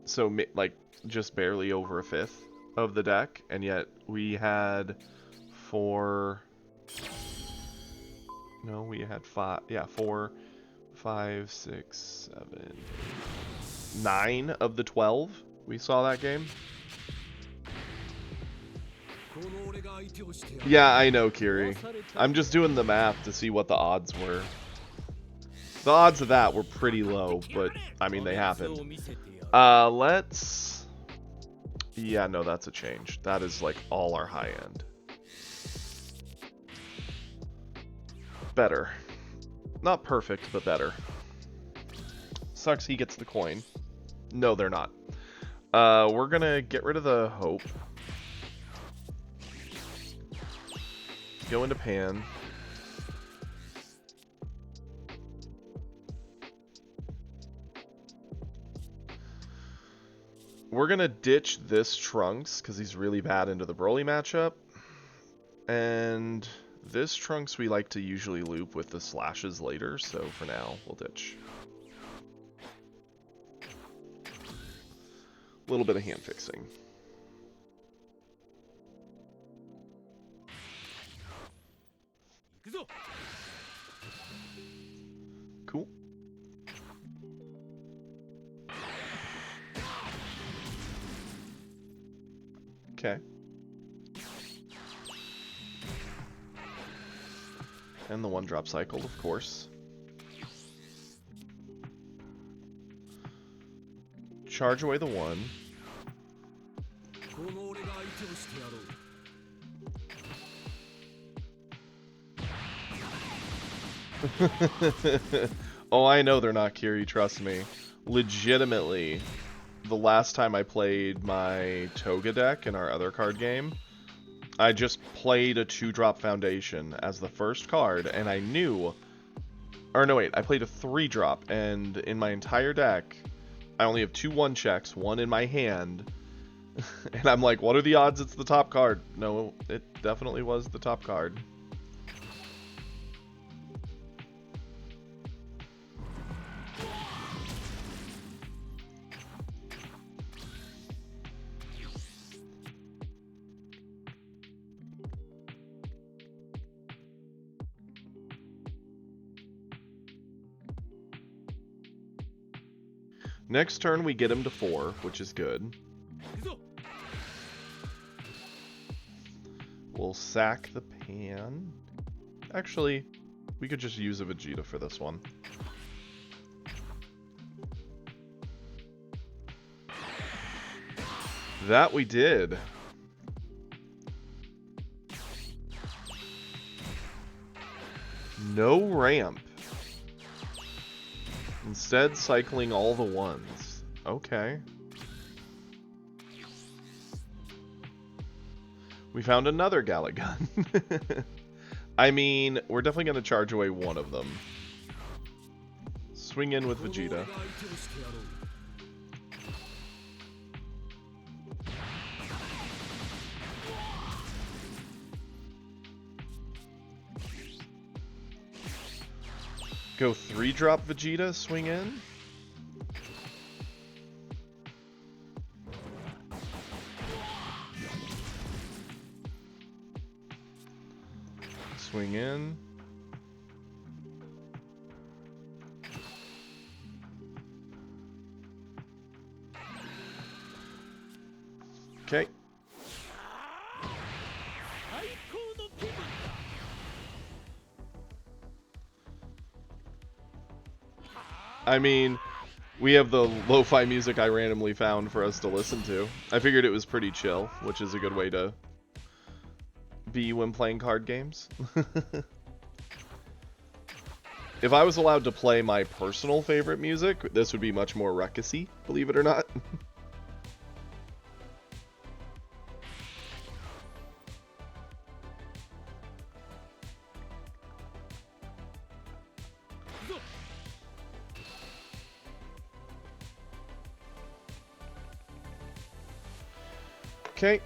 So, like, just barely over a fifth of the deck, and yet we had 4, 5, 6, 7, 9 of the 12 we saw that game. Yeah, I know, Kiri. I'm just doing the math to see what the odds were. The odds of that were pretty low, but I mean, they happened. Let's... Yeah, no, that's a change. That is like all our high end. Better. Not perfect, but better. Sucks he gets the coin. No, they're not. We're gonna get rid of the hope. Go into Pan. we're going to ditch this Trunks because he's really bad into the Broly matchup. And this Trunks we like to usually loop with the slashes later, so for now, we'll ditch. A little bit of hand fixing. Cool. Okay. And the one drop cycle, of course. Charge away the one. Oh, I know they're not Kiri, trust me. Legitimately, the last time I played my Toga deck in our other card game, I just played a 2-drop Foundation as the first card, and I knew... Or no, wait, I played a 3-drop, and in my entire deck, I only have 2 1-checks, one in my hand, and I'm like, what are the odds it's the top card? No, it definitely was the top card. Next turn we get him to 4, which is good. We'll sack the Pan. Actually, we could just use a Vegeta for this one. That we did. No ramp. Instead, cycling all the ones. Okay. We found another Galagun. I mean, we're definitely going to charge away one of them. Swing in with Vegeta. Go 3-drop Vegeta, swing in. Swing in. Okay. I mean, we have the lo-fi music I randomly found for us to listen to. I figured it was pretty chill, which is a good way to be when playing card games. If I was allowed to play my personal favorite music, this would be much more ruckusy, believe it or not. Okay,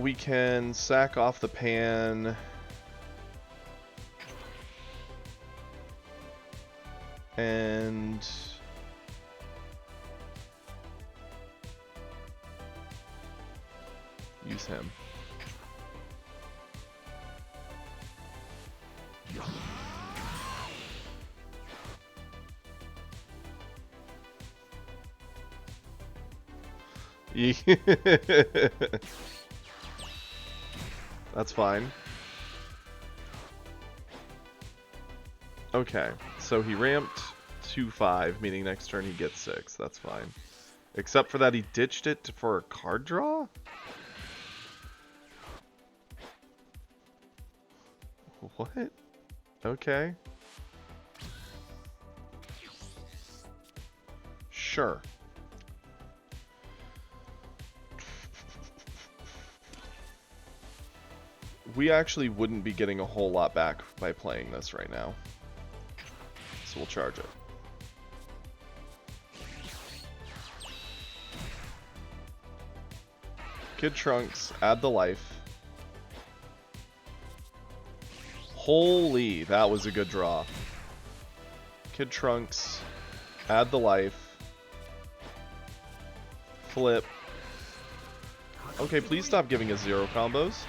we can sack off the Pan. And use him. That's fine. Okay, so he ramped to 5, meaning next turn he gets 6. That's fine. Except for that he ditched it for a card draw? What? Okay. Sure. We actually wouldn't be getting a whole lot back by playing this right now. So we'll charge it. Kid Trunks, add the life. Holy, that was a good draw. Kid Trunks, add the life. Flip. Okay, please stop giving us 0 combos.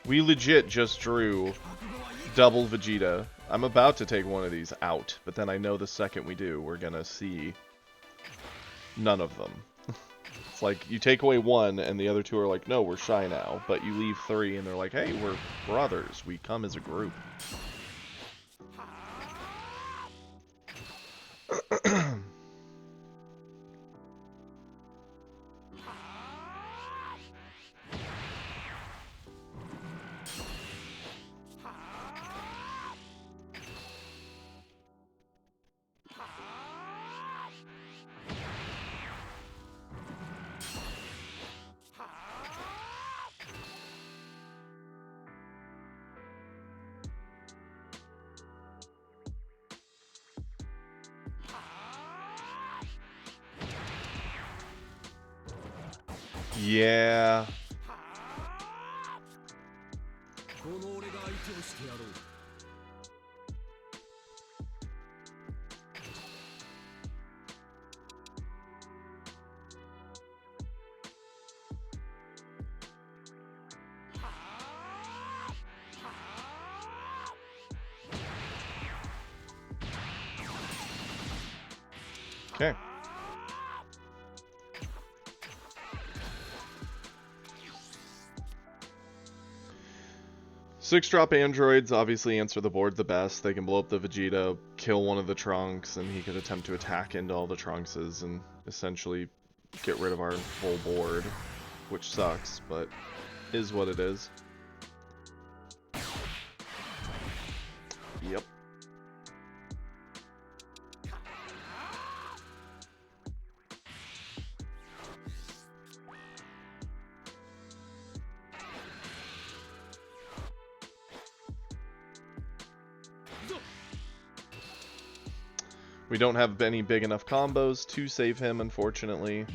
We legit just drew double Vegeta. I'm about to take one of these out, but then I know the second we do, we're gonna see none of them. It's like, you take away one, and the other two are like, no, we're shy now. But you leave 3, and they're like, hey, we're brothers. We come as a group. Yeah. Okay. Six-drop androids obviously answer the board the best. They can blow up the Vegeta, kill one of the Trunks, and he could attempt to attack into all the Trunkses and essentially get rid of our whole board, which sucks, but is what it is. Yep. We don't have any big enough combos to save him, unfortunately.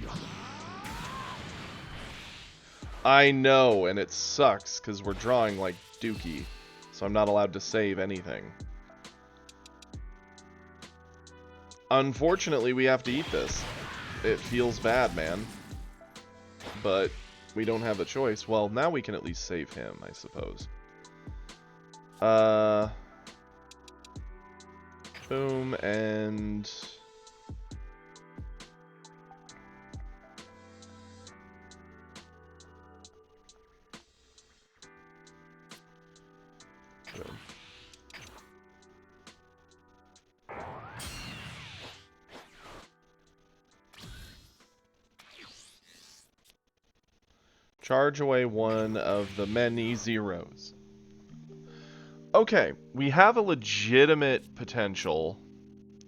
I know, and it sucks, because we're drawing like Dookie, so I'm not allowed to save anything. Unfortunately, we have to eat this. It feels bad, man. But we don't have a choice. Well, now we can at least save him, I suppose. Boom, and... boom. Charge away one of the many zeros. Okay, we have a legitimate potential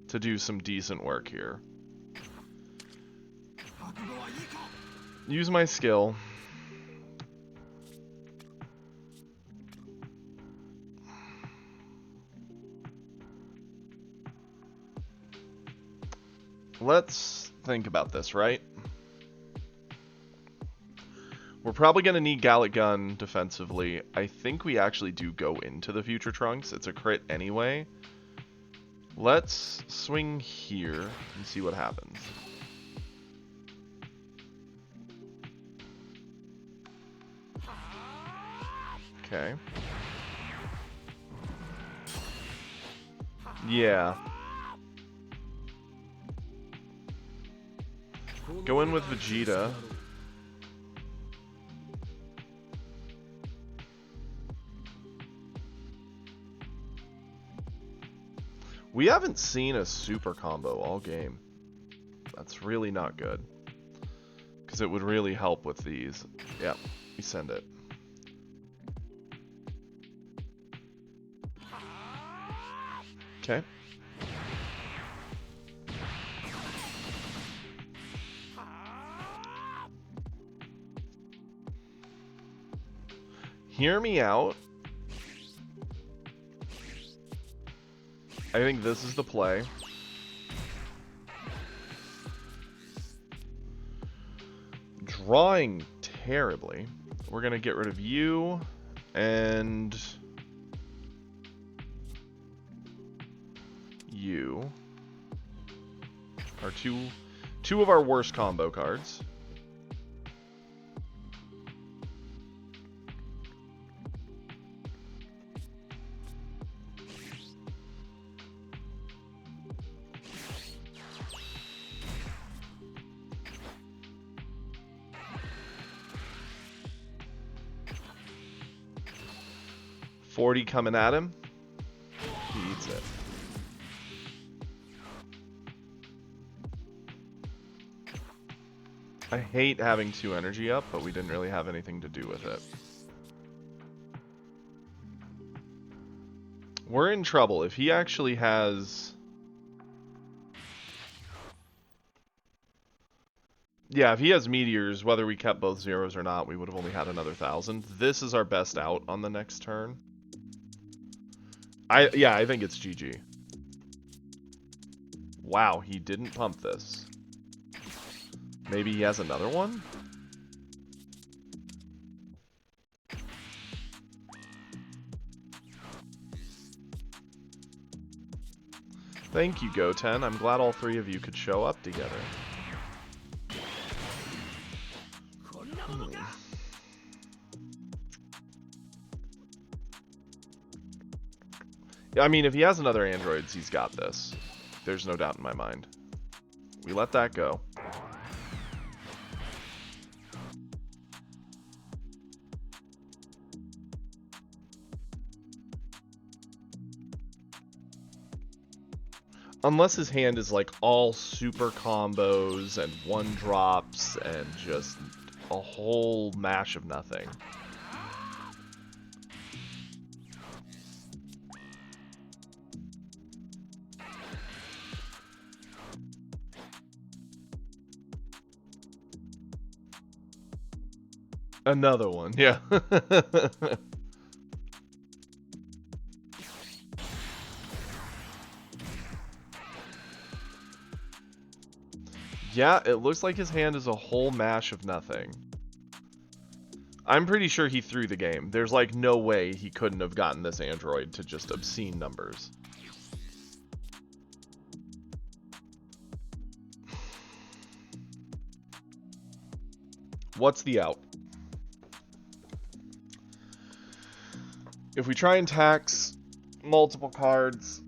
to do some decent work here. Use my skill. Let's think about this, right? We're probably going to need Gallic Gun defensively. I think we actually do go into the Future Trunks. It's a crit anyway. Let's swing here and see what happens. Okay. Yeah. Go in with Vegeta. We haven't seen a super combo all game. That's really not good. Because it would really help with these. Yeah, we send it. Okay. Hear me out. I think this is the play. drawing terribly. We're going to get rid of you and you are two of our worst combo cards. $40 coming at him. He eats it. I hate having 2 energy up, but we didn't really have anything to do with it. We're in trouble. If he actually has... Yeah, if he has meteors, whether we kept both zeros or not, we would have only had another 1,000. This is our best out on the next turn. Yeah, I think it's GG. Wow, he didn't pump this. Maybe he has another one? Thank you, Goten. I'm glad all 3 of you could show up together. I mean, if he has another androids, he's got this. There's no doubt in my mind. We let that go. Unless his hand is like all super combos and 1-drops and just a whole mash of nothing. Another one, yeah. Yeah, it looks like his hand is a whole mash of nothing. I'm pretty sure he threw the game. There's like no way he couldn't have gotten this android to just obscene numbers. What's the out? If we try and tax multiple cards,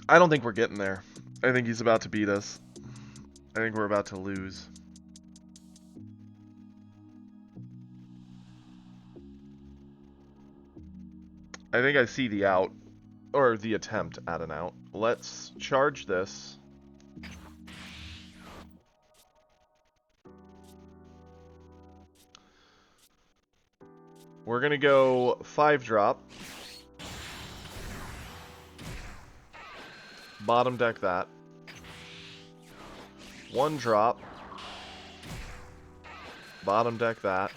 I don't think we're getting there. I think he's about to beat us. I think we're about to lose. I think I see the out, or the attempt at an out. Let's charge this. We're gonna go 5-drop. Bottom deck that. 1-drop. Bottom deck that.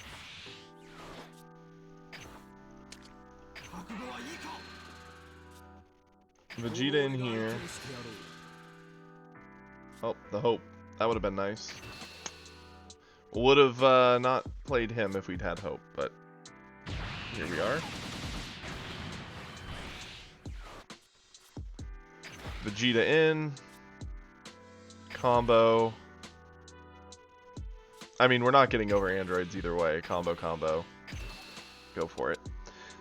Vegeta in here. Oh, the Hope. That would have been nice. Would have not played him if we'd had Hope, but here we are. Vegeta in. Combo. I mean, we're not getting over androids either way. Combo. Go for it.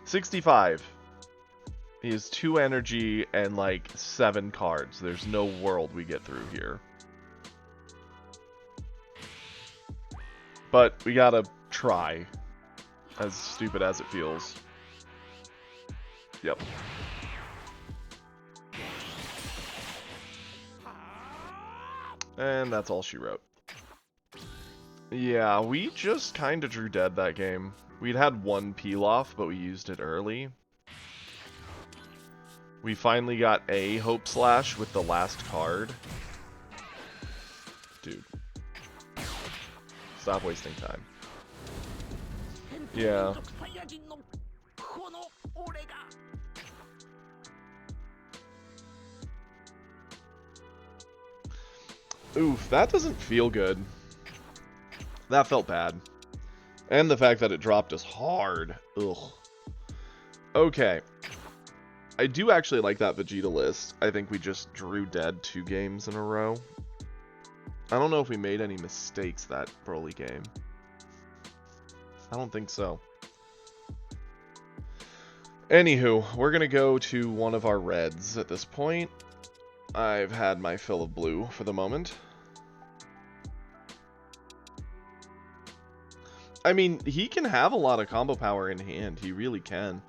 65. He has 2 energy and like 7 cards. There's no world we get through here. But we gotta try. As stupid as it feels. Yep. And that's all she wrote. Yeah, we just kind of drew dead that game. We'd had 1 peel off, but we used it early. We finally got a Hope Slash with the last card. Dude. Stop wasting time. Yeah. Oof, that doesn't feel good. That felt bad. And the fact that it dropped us hard. Ugh. Okay. I do actually like that Vegeta list. I think we just drew dead 2 games in a row. I don't know if we made any mistakes that Broly game. I don't think so. Anywho, we're going to go to one of our reds at this point. I've had my fill of blue for the moment. I mean, he can have a lot of combo power in hand. He really can.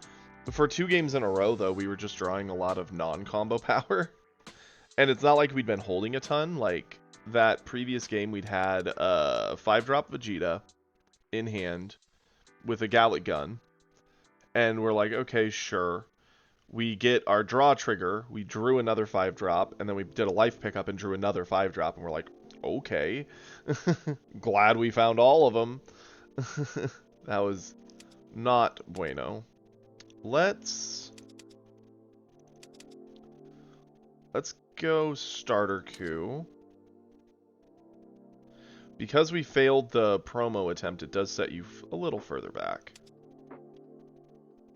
For 2 games in a row, though, we were just drawing a lot of non-combo power. And it's not like we'd been holding a ton. Like, that previous game, we'd had a 5-drop Vegeta in hand with a Gallic Gun. And we're like, okay, sure. We get our draw trigger, we drew another 5-drop, and then we did a life pickup and drew another 5-drop, and we're like, okay. Glad we found all of them. That was not bueno. Let's go starter coup. Because we failed the promo attempt, it does set you a little further back,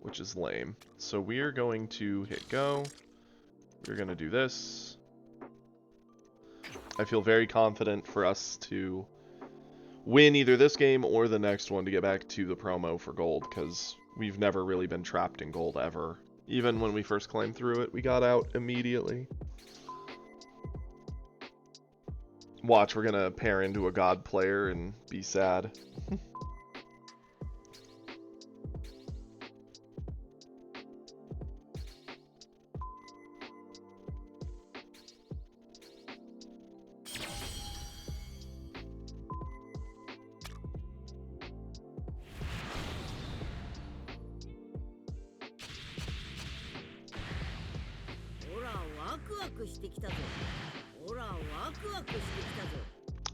which is lame. So we are going to hit go. We're going to do this. I feel very confident for us to win either this game or the next one to get back to the promo for gold, because we've never really been trapped in gold ever. Even when we first claimed through it, we got out immediately. Watch, we're gonna pair into a god player and be sad.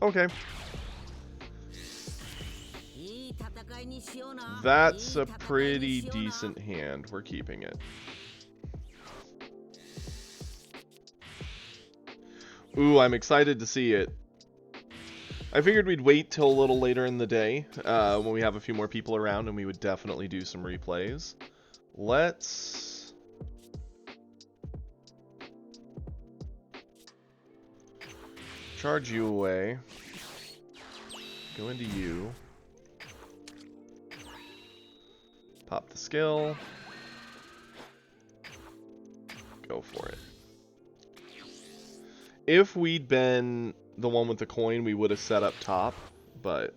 Okay. That's a pretty decent hand. We're keeping it. Ooh, I'm excited to see it. I figured we'd wait till a little later in the day, when we have a few more people around, and we would definitely do some replays. Let's... charge you away. Go into you. Pop the skill. Go for it. If we'd been the one with the coin, we would have set up top, but...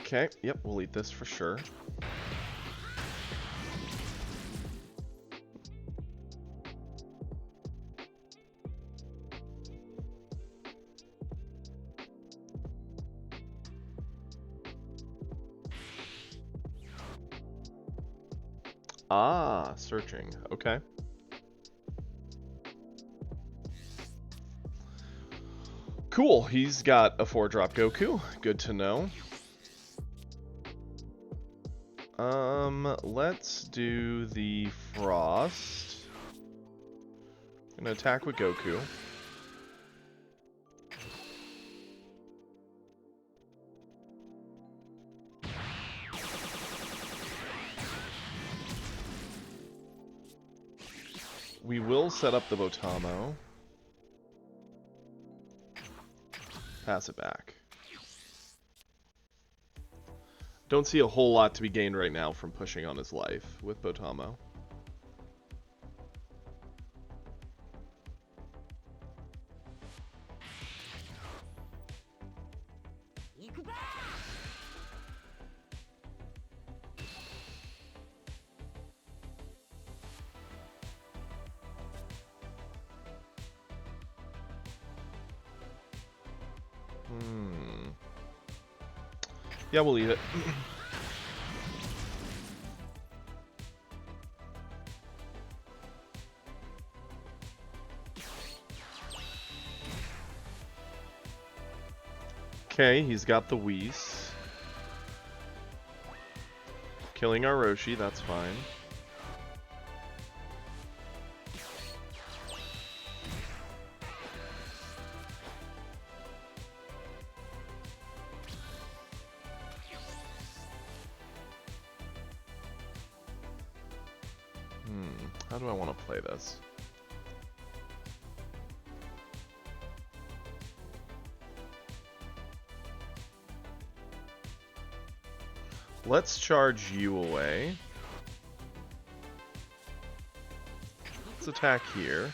Okay, yep, we'll eat this for sure. Ah, searching. Okay. Cool. He's got a 4-drop Goku. Good to know. Let's do the Frost. Gonna attack with Goku. We will set up the Botamo. Pass it back. Don't see a whole lot to be gained right now from pushing on his life with Botamo. Yeah, we'll eat it. Okay, he's got the Whis. Killing our Roshi, that's fine. How do I want to play this? Let's charge you away. Let's attack here.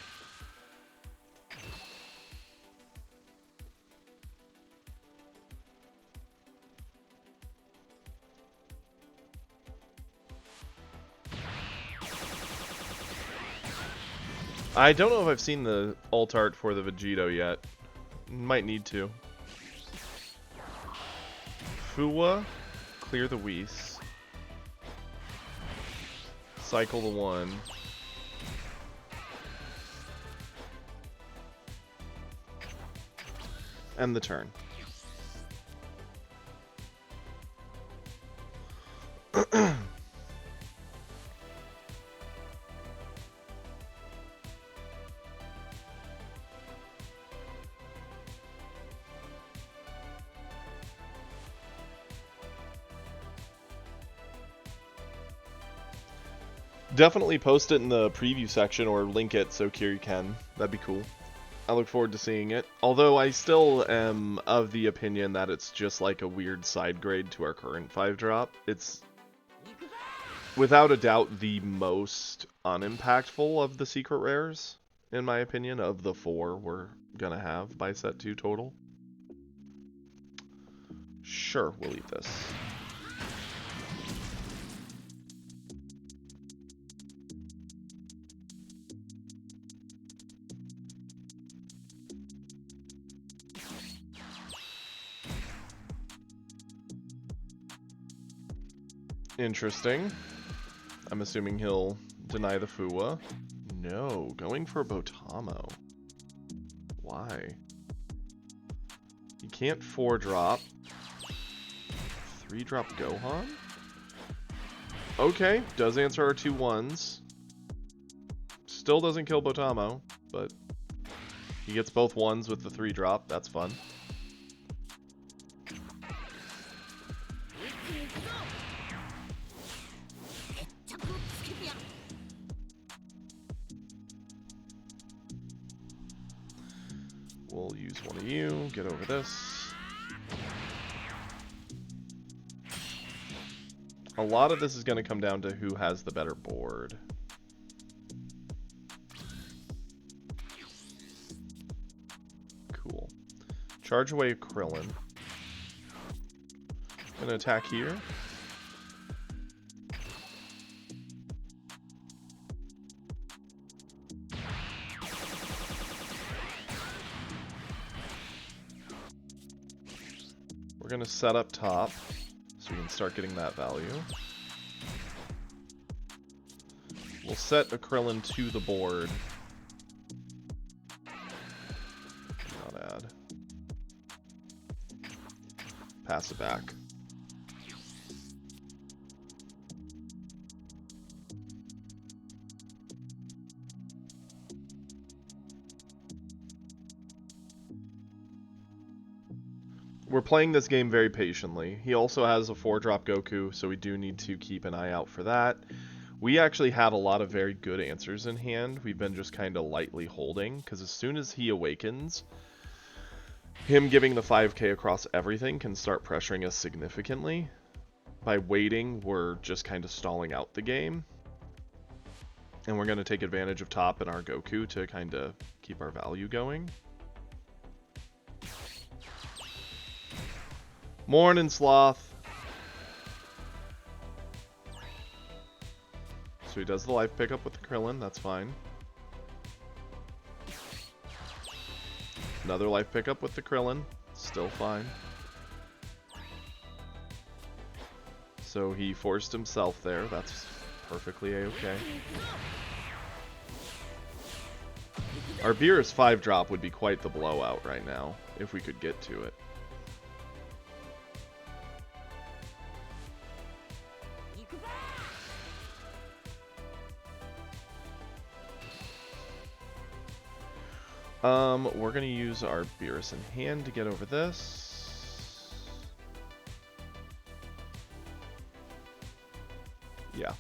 I don't know if I've seen the alt art for the Vegito yet. Might need to. Fuwa, clear the Whis. Cycle the 1. End the turn. Definitely post it in the preview section or link it so Kiri can. That'd be cool. I look forward to seeing it. Although I still am of the opinion that it's just like a weird side grade to our current 5-drop. It's without a doubt the most unimpactful of the secret rares, in my opinion, of the 4 we're gonna have by set 2 total. Sure, we'll eat this. Interesting. I'm assuming he'll deny the Fuwa. No, going for Botamo. Why? You can't 4-drop. 3-drop Gohan? Okay, does answer our 2 1s. Still doesn't kill Botamo, but he gets both 1s with the 3-drop. That's fun. We'll use one of you, get over this. A lot of this is going to come down to who has the better board. Cool. Charge away Krillin. Gonna attack here. We're gonna set up top so we can start getting that value. We'll set a Krillin to the board. Not add. Pass it back. We're playing this game very patiently. He also has a 4-drop Goku, so we do need to keep an eye out for that. We actually had a lot of very good answers in hand. We've been just kind of lightly holding, because as soon as he awakens, him giving the 5k across everything can start pressuring us significantly. By waiting, we're just kind of stalling out the game. And we're going to take advantage of top and our Goku to kind of keep our value going. Morning, Sloth. So he does the life pickup with the Krillin, that's fine. Another life pickup with the Krillin, still fine. So he forced himself there, that's perfectly a-okay. Our Beerus 5-drop would be quite the blowout right now, if we could get to it. We're gonna use our Beerus in hand to get over this. Yeah.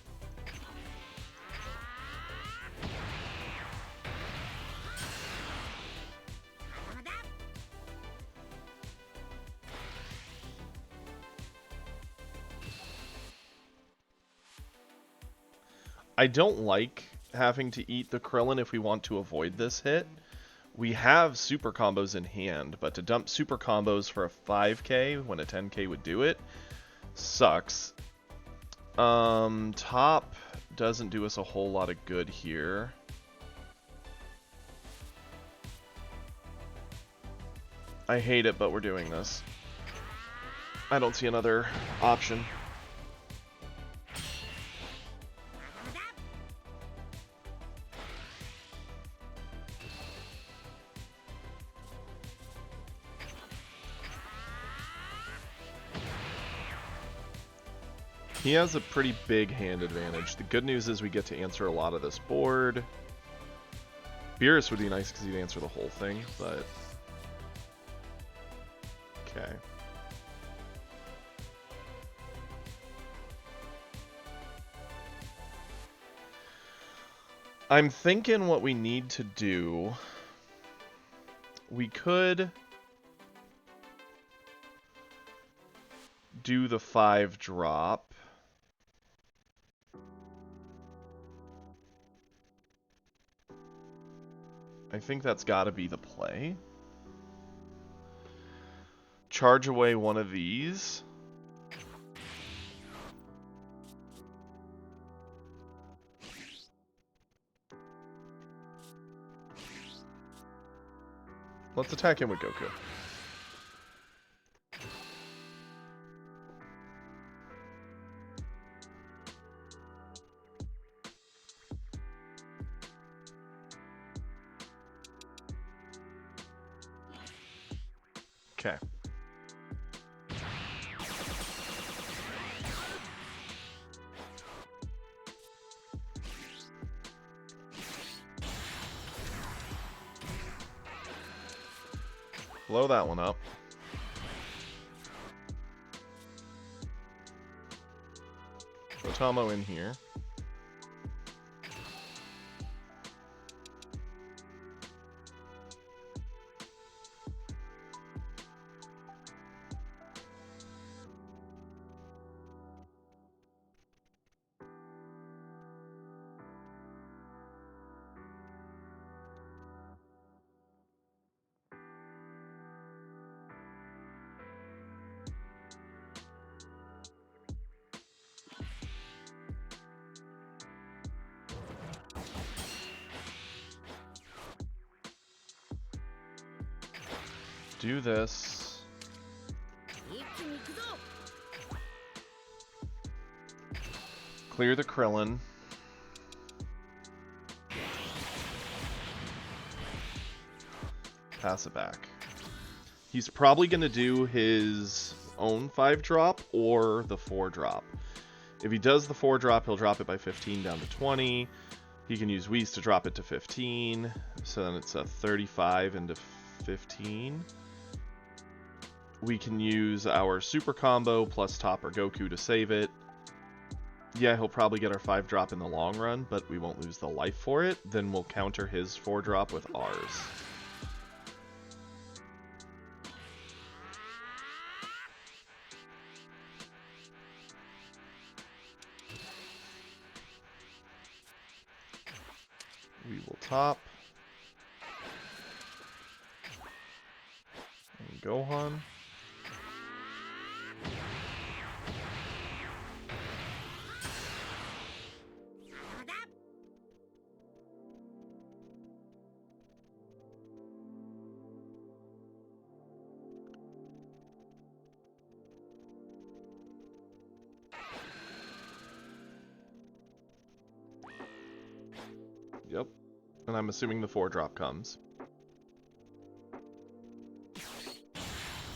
I don't like having to eat the Krillin if we want to avoid this hit. We have super combos in hand, but to dump super combos for a 5k when a 10k would do it sucks. Top doesn't do us a whole lot of good here. I hate it, but we're doing this. I don't see another option. He has a pretty big hand advantage. The good news is we get to answer a lot of this board. Beerus would be nice because he'd answer the whole thing, but... Okay. I'm thinking what we need to do... We could... do the 5 drop. I think that's got to be the play. Charge away one of these. Let's attack him with Goku. Okay. Blow that one up. Put Tomo in here. Do this. Clear the Krillin. Pass it back. He's probably going to do his own 5 drop or the 4 drop. If he does the 4 drop, he'll drop it by 15 down to 20. He can use Whis to drop it to 15. So then it's a 35 into 15. We can use our super combo plus Top or Goku to save it. Yeah, he'll probably get our 5 drop in the long run, but we won't lose the life for it. Then we'll counter his 4 drop with ours. We will top. And Gohan. Yep. And I'm assuming the 4 drop comes.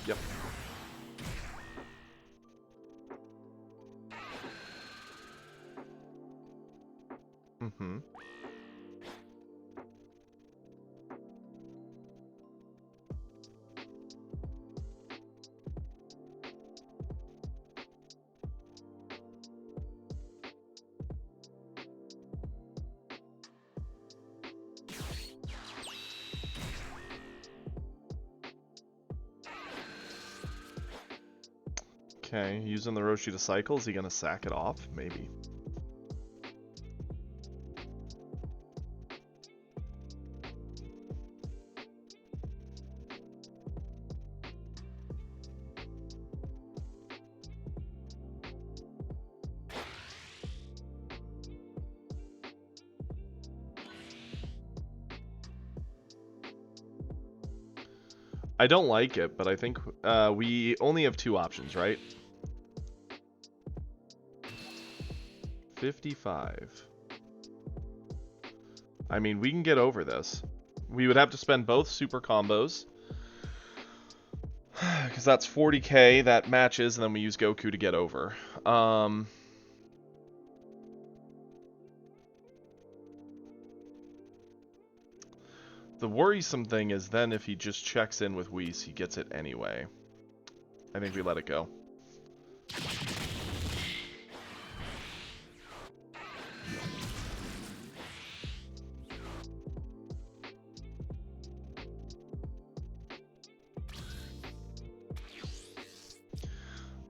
Yep. Mm-hmm. Okay, using the Roshi to cycle, is he gonna sack it off? Maybe. I don't like it, but I think we only have two options, right? 55. I mean, we can get over this. We would have to spend both super combos. Because that's 40k, that matches, and then we use Goku to get over. The worrisome thing is then if he just checks in with Whis, he gets it anyway. I think we let it go.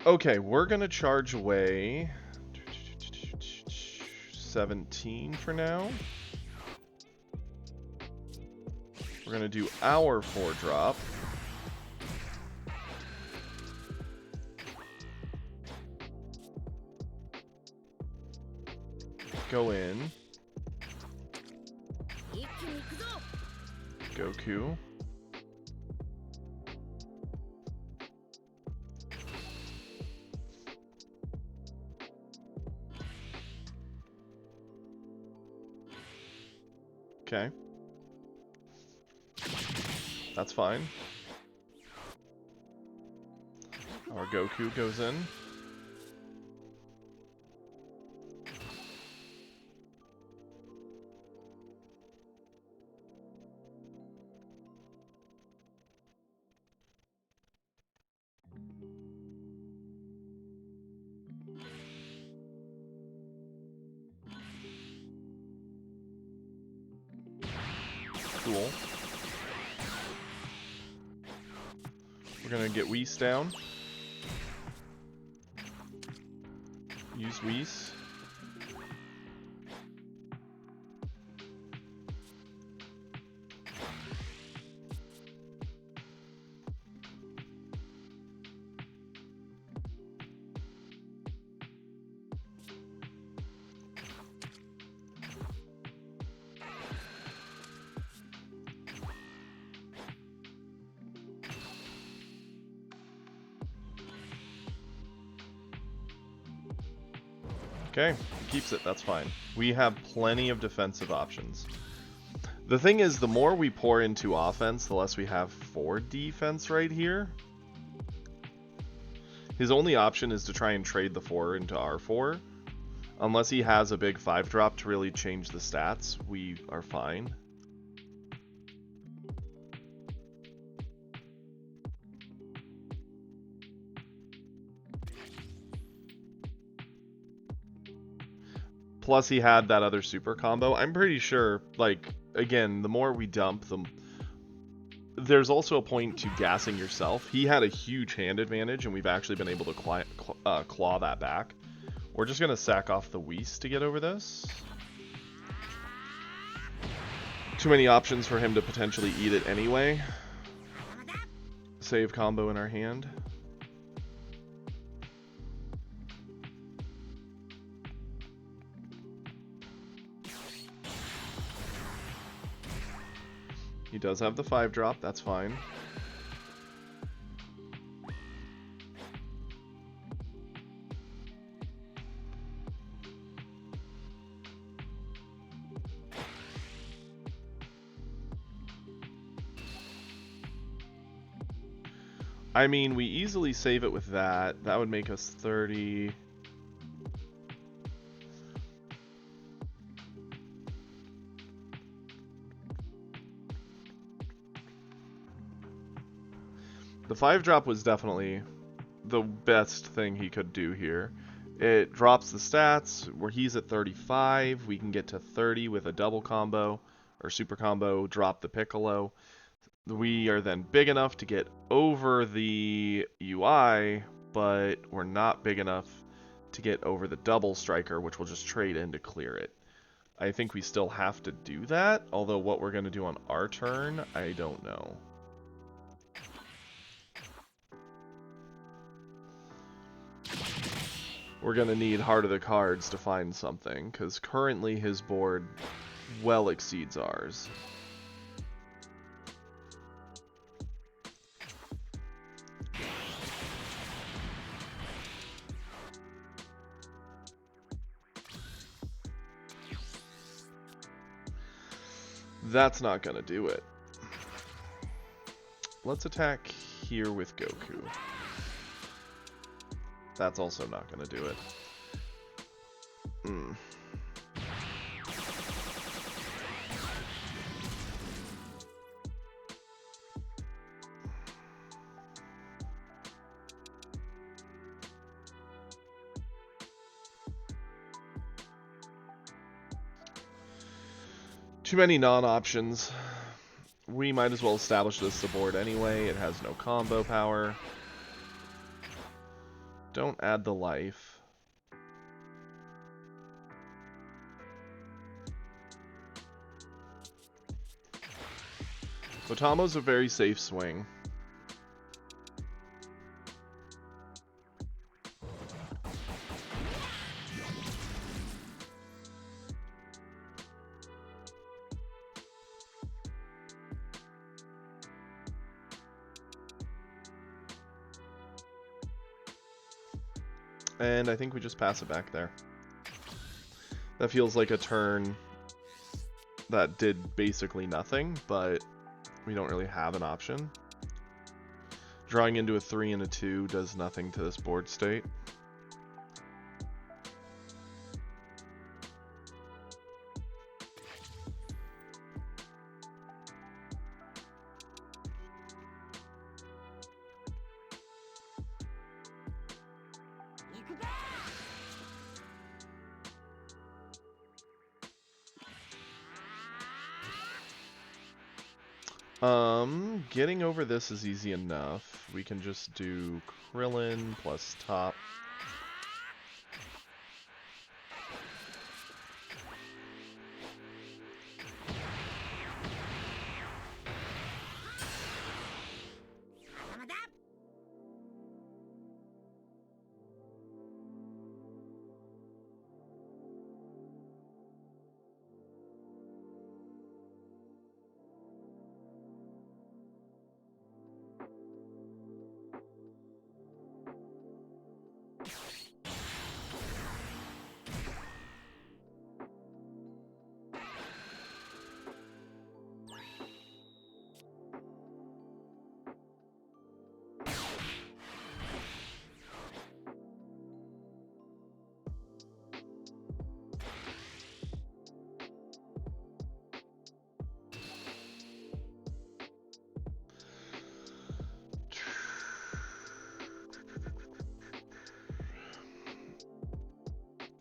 Okay, we're gonna charge away 17 for now. We're gonna do our 4-drop. Go in. Goku. Okay. That's fine. Our Goku goes in. Cool. We're gonna get Whis down. Use Whis. Okay, keeps it, that's fine. We have plenty of defensive options. The thing is, the more we pour into offense, the less we have for defense right here. His only option is to try and trade the 4 into our 4. Unless he has a big 5-drop to really change the stats, we are fine. Plus he had that other super combo. I'm pretty sure, like, again, the more we dump, there's also a point to gassing yourself. He had a huge hand advantage, and we've actually been able to claw that back. We're just going to sack off the Whis to get over this. Too many options for him to potentially eat it anyway. Save combo in our hand. He does have the 5-drop, that's fine. I mean, we easily save it with that. That would make us 30. The 5-drop was definitely the best thing he could do here. It drops the stats, where he's at 35, we can get to 30 with a double combo, or super combo, drop the Piccolo. We are then big enough to get over the UI, but we're not big enough to get over the double striker, which we'll just trade in to clear it. I think we still have to do that, although what we're going to do on our turn, I don't know. We're going to need Heart of the Cards to find something, because currently his board well exceeds ours. That's not gonna do it. Let's attack here with Goku. That's also not gonna do it. Too many non-options. We might as well establish this the board anyway. It has no combo power. Don't add the life. Otamo's a very safe swing. And I think we just pass it back there. That feels like a turn that did basically nothing, but we don't really have an option. Drawing into a 3 and a 2 does nothing to this board state. Getting over this is easy enough. We can just do Krillin plus top.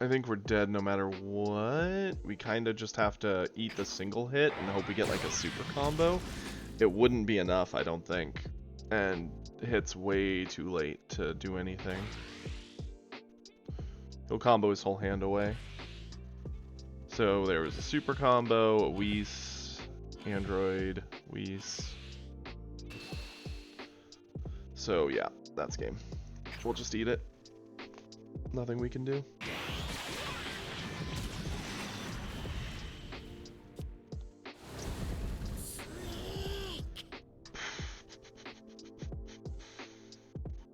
I think we're dead no matter what. We kind of just have to eat the single hit and hope we get like a super combo. It wouldn't be enough, I don't think. And hit's way too late to do anything. He'll combo his whole hand away. So there was a super combo, a Whis, Android, Whis. So yeah, that's game. We'll just eat it. Nothing we can do.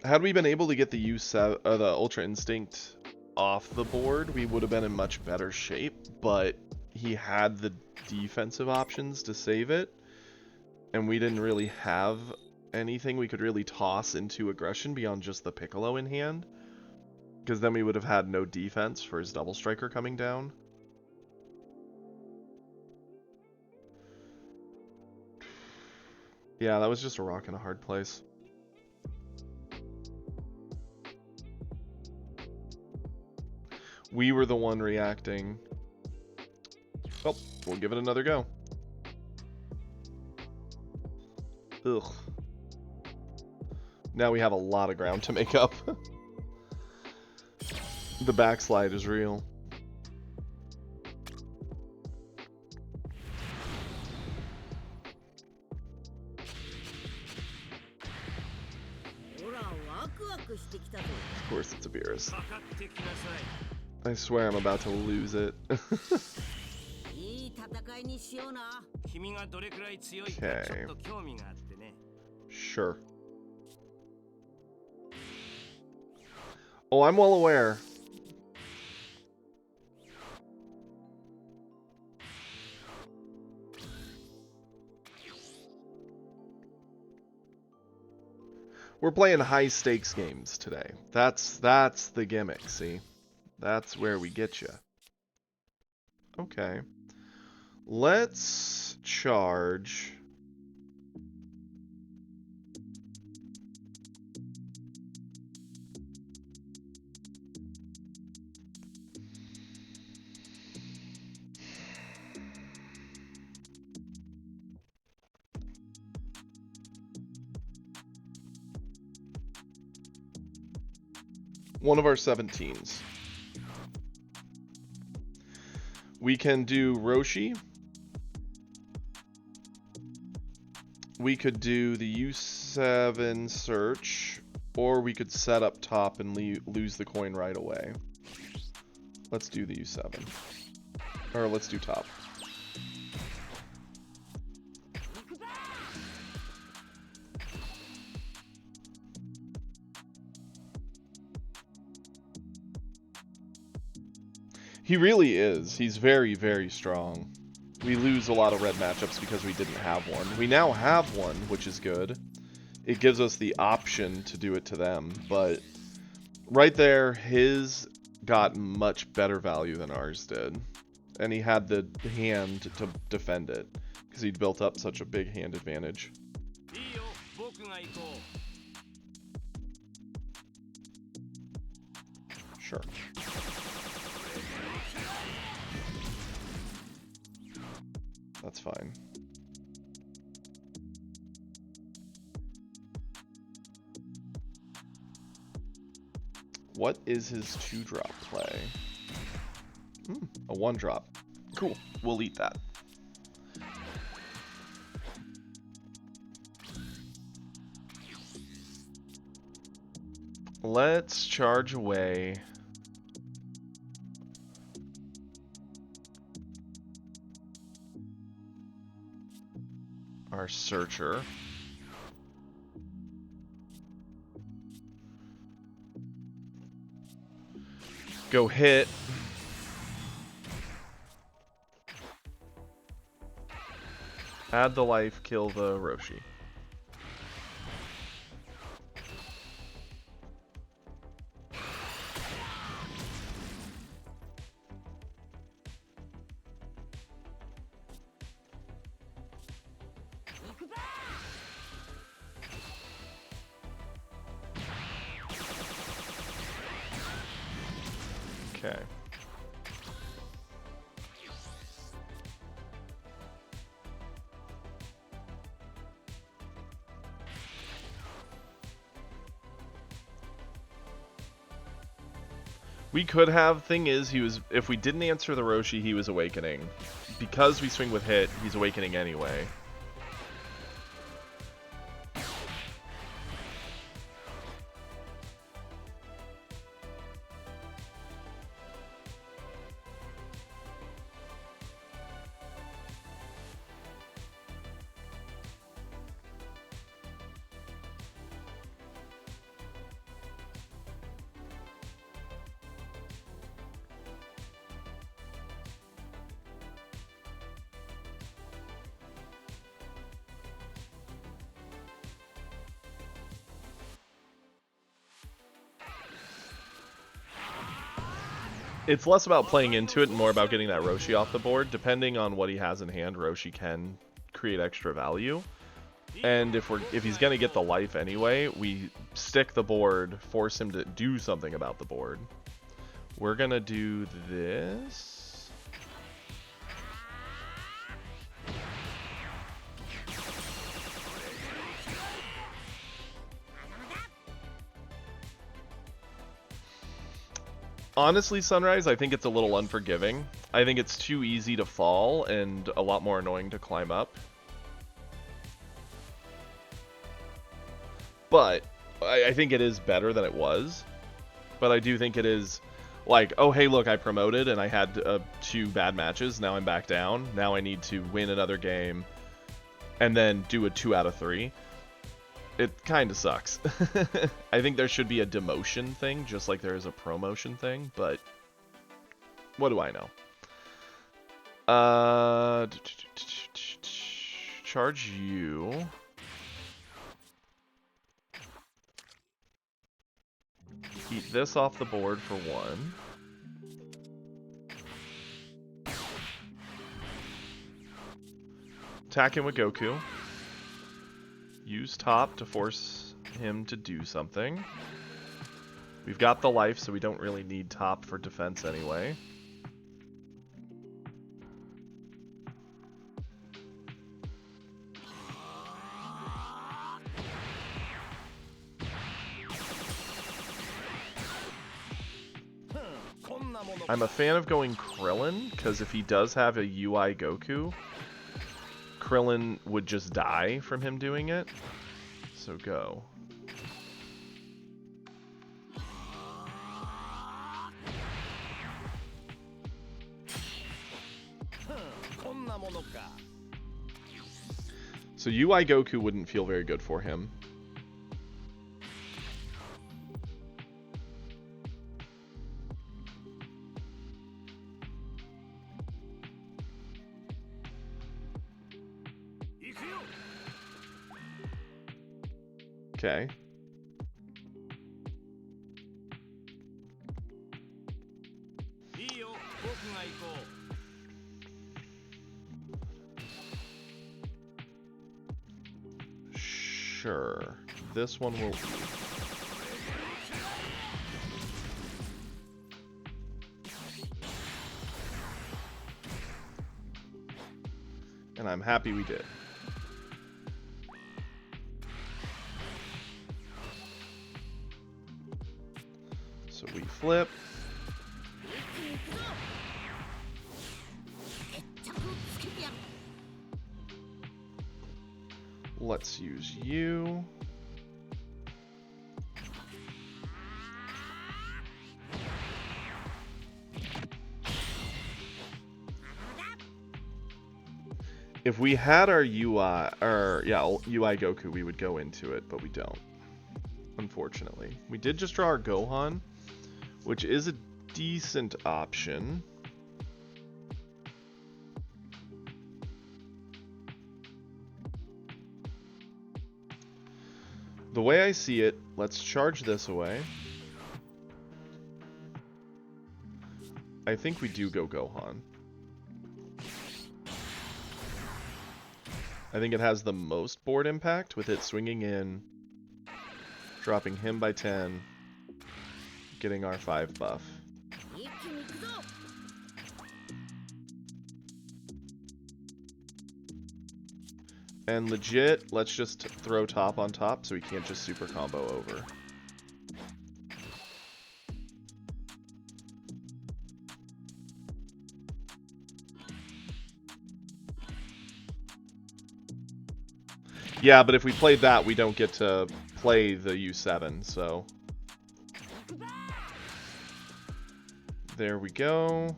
Had we been able to get the the Ultra Instinct off the board, we would have been in much better shape, but he had the defensive options to save it, and we didn't really have anything we could really toss into aggression beyond just the Piccolo in hand, because then we would have had no defense for his Double Striker coming down. Yeah, that was just a rock in a hard place. We were the one reacting. Well, we'll give it another go. Ugh. Now we have a lot of ground to make up. The backslide is real. Of course it's a Beerus. I swear I'm about to lose it. Okay. Sure. Oh, I'm well aware. We're playing high stakes games today. That's the gimmick, see? That's where we get you. Okay. Let's charge. One of our 17s. We can do Roshi. We could do the U7 search, or we could set up top and lose the coin right away. Let's do the U7. Or let's do top. He really is. He's very, very strong. We lose a lot of red matchups because we didn't have one. We now have one, which is good. It gives us the option to do it to them, but right there, his got much better value than ours did. And he had the hand to defend it, because he'd built up such a big hand advantage. Sure. That's fine. What is his 2-drop play? A 1-drop. Cool. We'll eat that. Let's charge away. Our searcher. Go hit. Add the life, kill the Roshi. Okay. We could have. Thing is, if we didn't answer the Roshi, he was awakening. Because we swing with hit, he's awakening anyway. It's less about playing into it and more about getting that Roshi off the board. Depending on what he has in hand, Roshi can create extra value. And if he's gonna get the life anyway, we stick the board, force him to do something about the board. We're gonna do this. Honestly, Sunrise, I think it's a little unforgiving. I think it's too easy to fall and a lot more annoying to climb up. But I think it is better than it was. But I do think it is like, oh, hey, look, I promoted and I had 2 bad matches. Now I'm back down. Now I need to win another game and then do a 2 out of 3. It kind of sucks. I think there should be a demotion thing, just like there is a promotion thing, but what do I know? Charge you. Eat this off the board for 1. Attack him with Goku. Use top to force him to do something. We've got the life, so we don't really need top for defense anyway. I'm a fan of going Krillin, because if he does have a UI Goku, Krillin would just die from him doing it. So go. So UI Goku wouldn't feel very good for him. Okay. Sure. This one will... And I'm happy we did. So we flip. Let's use you. If we had our UI Goku, we would go into it, but we don't. Unfortunately. We did just draw our Gohan, which is a decent option. The way I see it, let's charge this away. I think we do go Gohan. I think it has the most board impact with it swinging in, dropping him by 10, getting our 5 buff. And legit, let's just throw top on top so he can't just super combo over. Yeah, but if we played that, we don't get to play the U7, so... There we go.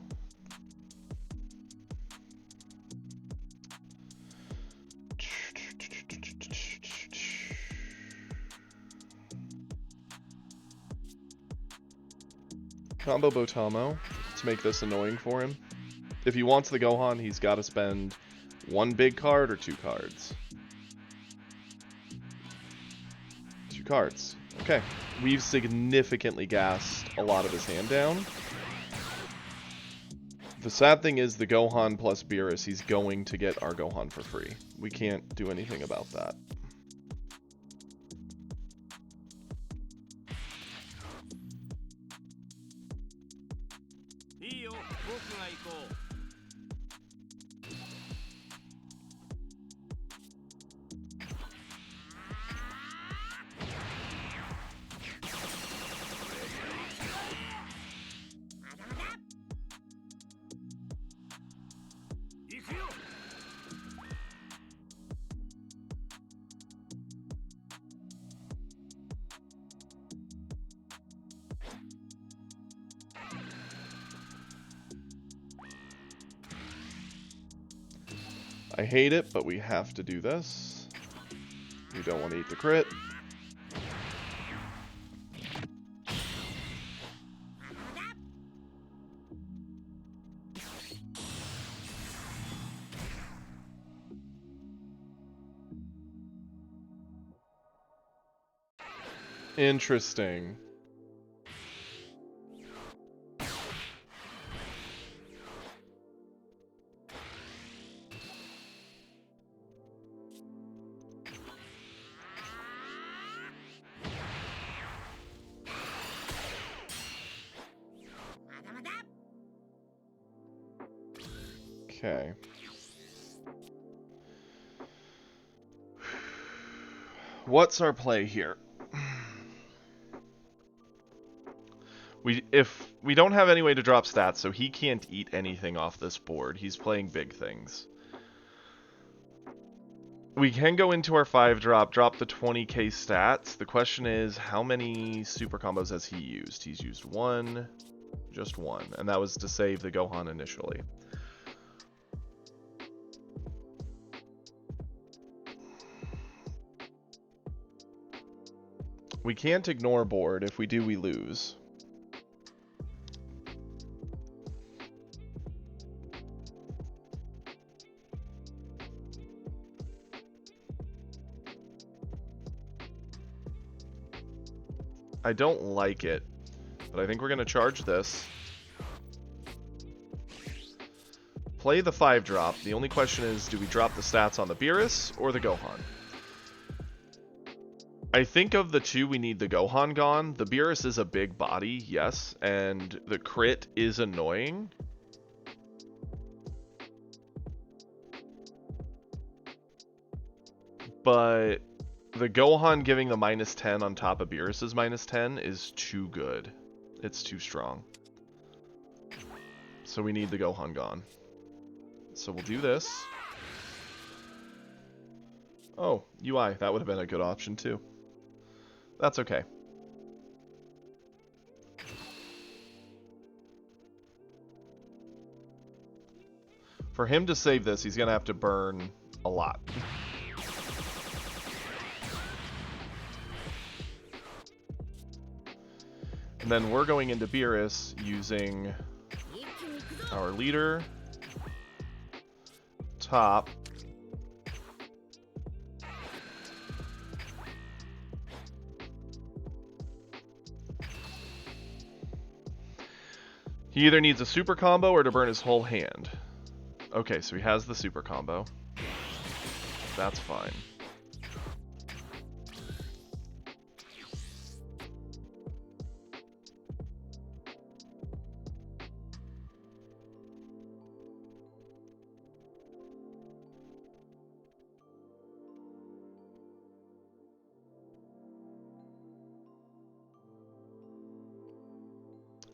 Combo Botamo to make this annoying for him. If he wants the Gohan, he's got to spend 1 big card or 2 cards. 2 cards. Okay. We've significantly gassed a lot of his hand down. The sad thing is the Gohan plus Beerus, he's going to get our Gohan for free. We can't do anything about that. I hate it, but we have to do this. We don't want to eat the crit. Interesting. Okay. What's our play here? If we don't have any way to drop stats, so he can't eat anything off this board. He's playing big things. We can go into our 5-drop, drop the 20k stats. The question is, how many super combos has he used? He's used one, just one, and that was to save the Gohan initially. We can't ignore board. If we do, we lose. I don't like it, but I think we're going to charge this. Play the 5-drop. The only question is, do we drop the stats on the Beerus or the Gohan? I think of the two, we need the Gohan gone. The Beerus is a big body, yes, and the crit is annoying. But the Gohan giving the -10 on top of Beerus's -10 is too good. It's too strong. So we need the Gohan gone. So we'll do this. Oh, UI. That would have been a good option too. That's okay. For him to save this, he's going to have to burn a lot. And then we're going into Beerus using our leader, top, he either needs a super combo or to burn his whole hand. Okay, so he has the super combo. That's fine.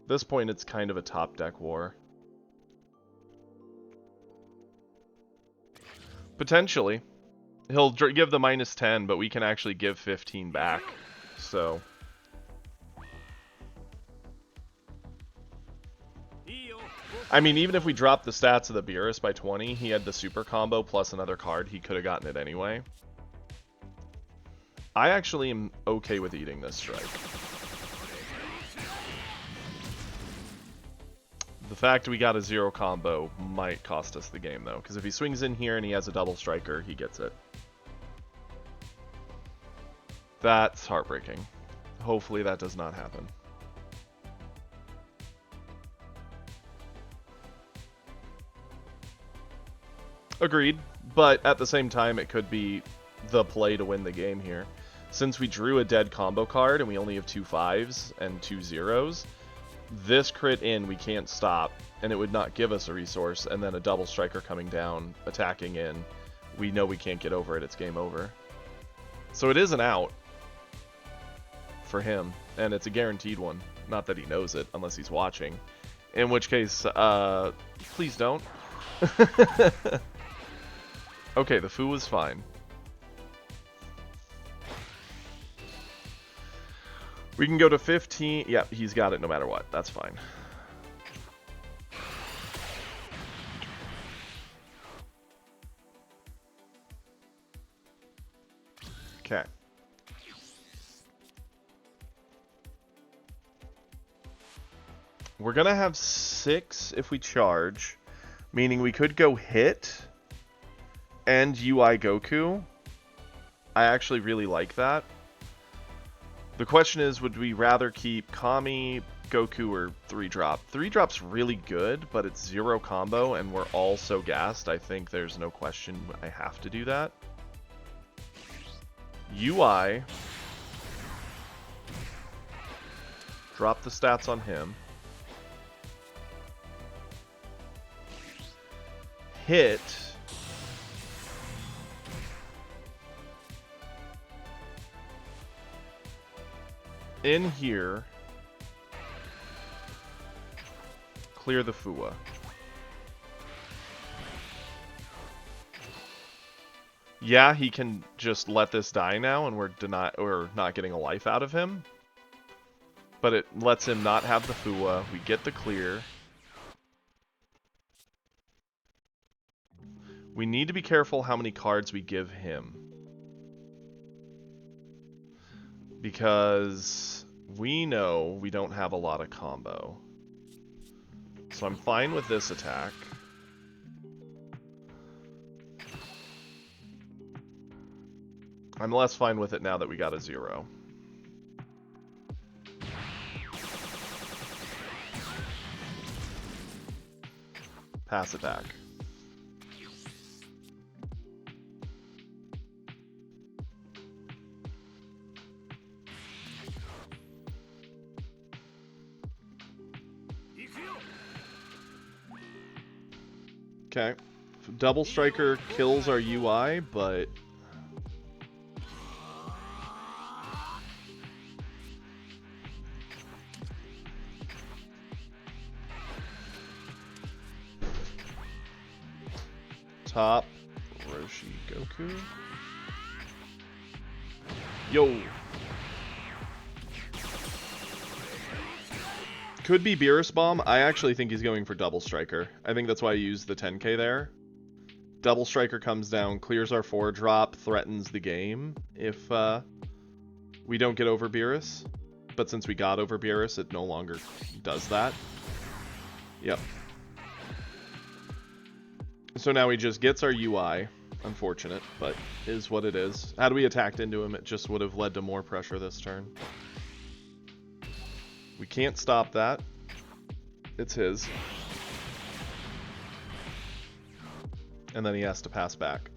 At this point, it's kind of a top deck war. Potentially. He'll give the -10, but we can actually give 15 back. So. I mean, even if we dropped the stats of the Beerus by 20, he had the super combo plus another card. He could have gotten it anyway. I actually am okay with eating this strike. The fact we got a 0 combo might cost us the game, though, because if he swings in here and he has a double striker, he gets it. That's heartbreaking. Hopefully that does not happen. Agreed, but at the same time, it could be the play to win the game here. Since we drew a dead combo card and we only have 2 5s and 2 0s, this crit in we can't stop, and it would not give us a resource, and then a double striker coming down, attacking in, we know we can't get over it, it's game over. So it is an out for him, and it's a guaranteed one. Not that he knows it, unless he's watching. In which case, please don't. Okay, the Fu was fine. We can go to 15. Yeah, he's got it no matter what. That's fine. Okay. We're going to have 6 if we charge, meaning we could go hit and UI Goku. I actually really like that. The question is, would we rather keep Kami, Goku, or 3-drop? 3-drop's really good, but it's 0 combo, and we're all so gassed, I think there's no question I have to do that. UI. Drop the stats on him. hit... in here, clear the Fua. Yeah, he can just let this die now, and we're not getting a life out of him. But it lets him not have the Fua. We get the clear. We need to be careful how many cards we give him. Because we know we don't have a lot of combo. So I'm fine with this attack. I'm less fine with it now that we got a 0. Pass it back. Okay. Double Striker kills our UI, but... top Roshi Goku. Yo! Could be Beerus Bomb. I actually think he's going for Double Striker. I think that's why I used the 10k there. Double Striker comes down, clears our 4-drop, threatens the game if we don't get over Beerus. But since we got over Beerus, it no longer does that. Yep. So now he just gets our UI. Unfortunate, but is what it is. Had we attacked into him, it just would have led to more pressure this turn. We can't stop that. It's his. And then he has to pass back.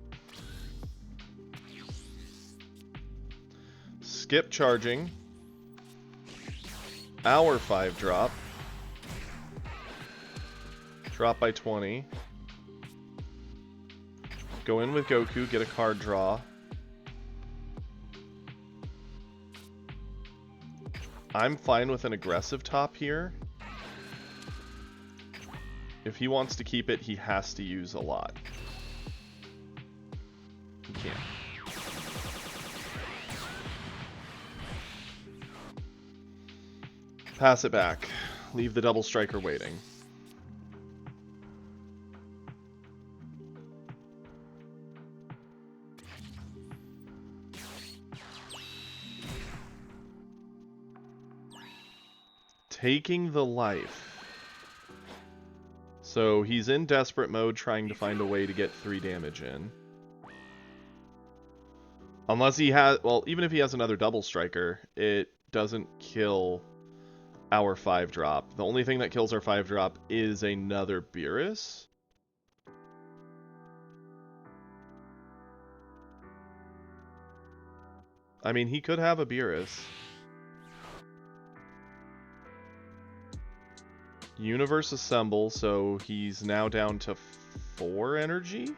Skip charging. Our 5-drop. Drop by 20. Go in with Goku, get a card draw. I'm fine with an aggressive top here. If he wants to keep it, he has to use a lot. He can't. Pass it back. Leave the Double Striker waiting. Taking the life. So he's in desperate mode trying to find a way to get 3 damage in. Unless he has, well, even if he has another Double Striker, it doesn't kill our 5-drop. The only thing that kills our 5-drop is another Beerus. I mean, he could have a Beerus. Universe Assemble, so he's now down to 4 energy.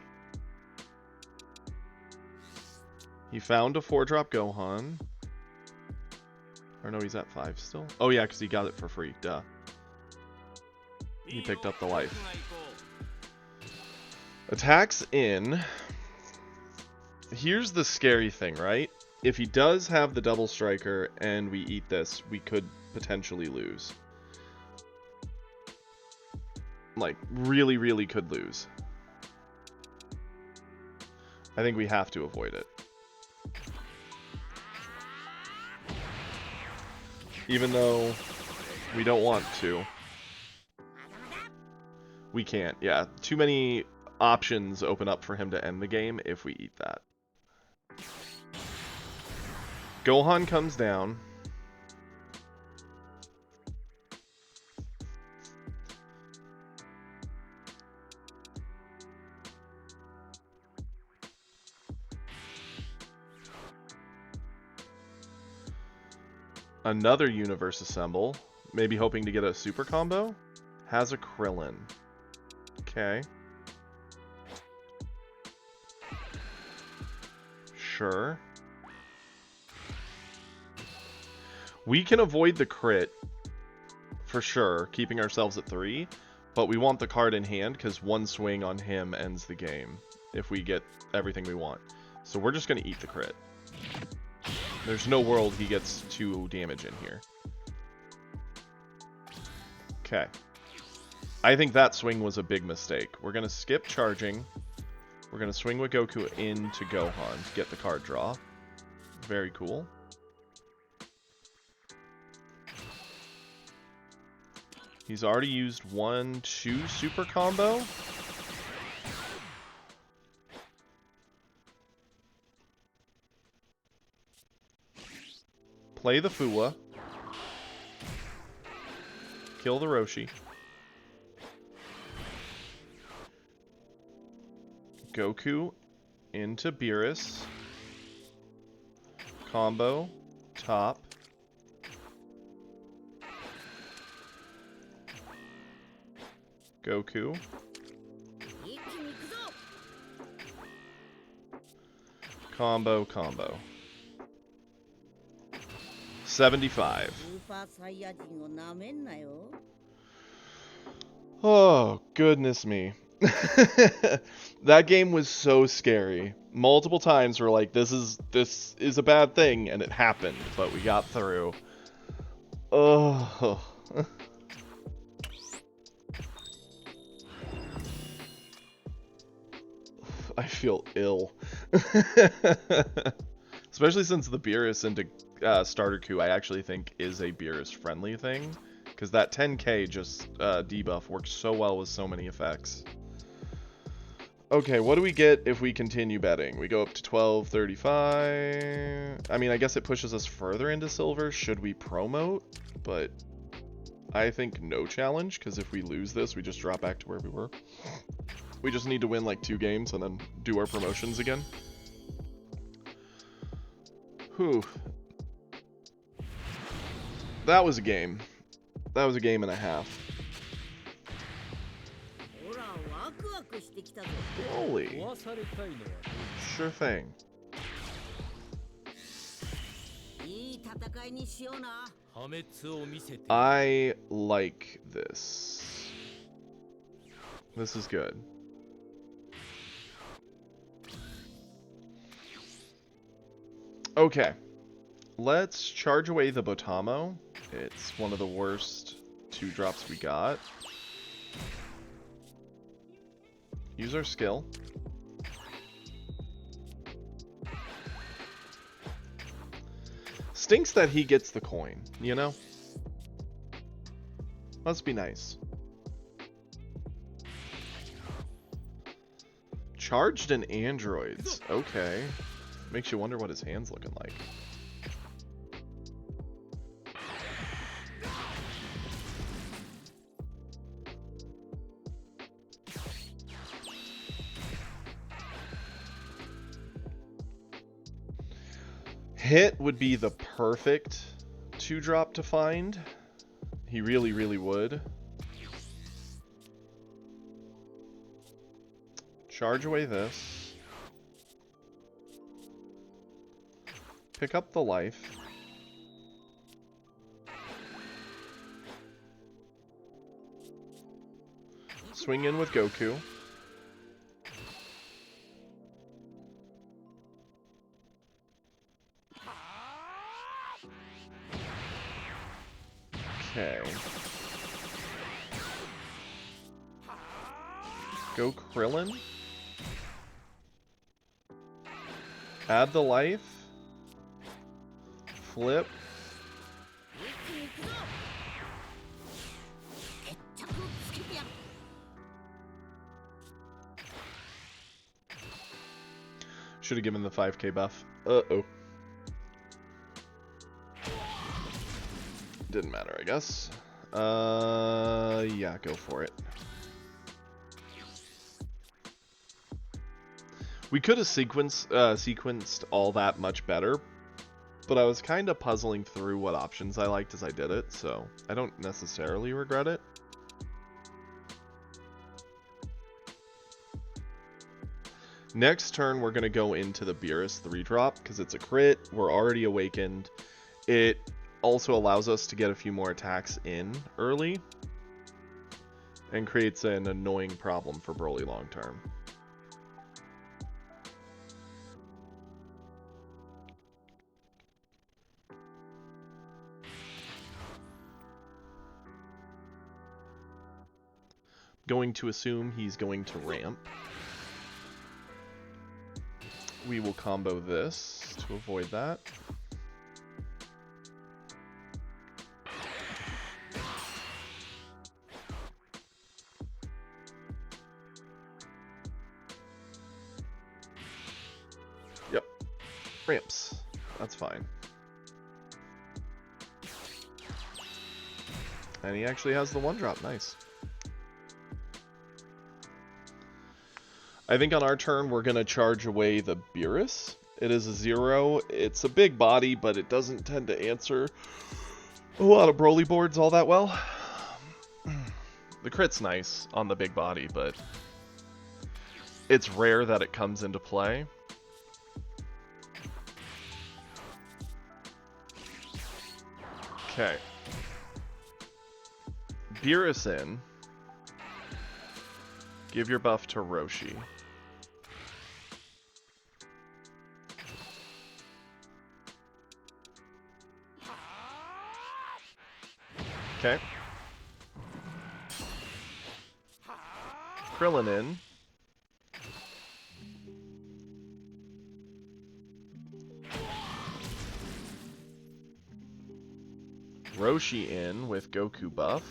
He found a 4-drop Gohan. Or no, he's at 5 still. Oh yeah, because he got it for free, duh. He picked up the life. Attacks in. Here's the scary thing, right? If he does have the Double Striker and we eat this, we could potentially lose. Like, really, really could lose. I think we have to avoid it. Even though we don't want to. We can't, yeah. Too many options open up for him to end the game if we eat that. Gohan comes down. Another Universe Assemble. Maybe hoping to get a super combo. Has a Krillin. Okay. sure. We can avoid the crit, for sure, keeping ourselves at 3, but we want the card in hand, because one swing on him ends the game, if we get everything we want. So we're just going to eat the crit. There's no world he gets 2 damage in here. Okay. I think that swing was a big mistake. We're going to skip charging. We're going to swing with Goku into Gohan to get the card draw. Very cool. He's already used 1-2 super combo. Play the Fuwa. Kill the Roshi. Goku into Beerus. Combo. Top. Goku. Combo, combo. 75. Oh, goodness me. That game was so scary. Multiple times we're like, this is a bad thing, and it happened, but we got through. Oh. I feel ill. Especially since the Beerus into starter coup I actually think is a Beerus friendly thing. Because that 10k just debuff works so well with so many effects. Okay, what do we get if we continue betting? We go up to 1235. I mean, I guess it pushes us further into silver. Should we promote? But I think no challenge, because if we lose this, we just drop back to where we were. We just need to win like 2 games and then do our promotions again. Whew. That was a game. That was a game and a half. Holy. Sure thing. I like this. This is good. Okay. Let's charge away the Botamo. It's one of the worst 2-drops we got. Use our skill. Stinks that he gets the coin, you know? Must be nice. Charged and androids. Okay. Makes you wonder what his hand's looking like. Hit would be the perfect 2-drop to find. He really, really would. Charge away this. Pick up the life. Swing in with Goku. Okay. Go Krillin. Add the life. Flip. Should have given the 5k buff. Uh-oh. Didn't matter, I guess. Yeah, go for it. We could have sequenced all that much better, but I was kind of puzzling through what options I liked as I did it, so I don't necessarily regret it. Next turn, we're going to go into the Beerus 3-drop, because it's a crit, we're already awakened. It also allows us to get a few more attacks in early, and creates an annoying problem for Broly long term. Going to assume he's going to ramp. We will combo this to avoid that. Yep. Ramps. That's fine. And he actually has the 1-drop. Nice. I think on our turn, we're going to charge away the Beerus. It is a 0. It's a big body, but it doesn't tend to answer a lot of Broly boards all that well. The crit's nice on the big body, but it's rare that it comes into play. Okay. Beerus in. Give your buff to Roshi. Okay. Krillin in. Roshi in with Goku buff.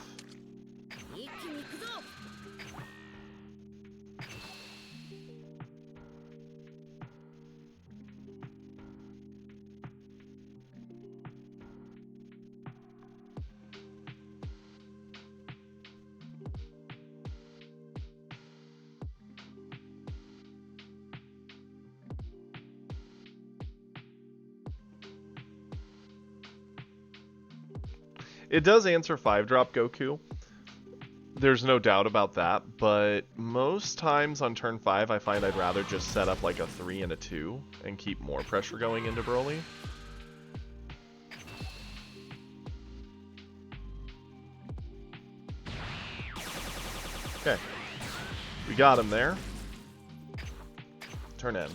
It does answer 5-drop Goku. There's no doubt about that, but most times on turn 5 I find I'd rather just set up like a 3 and a 2 and keep more pressure going into Broly. Okay. We got him there. Turn end.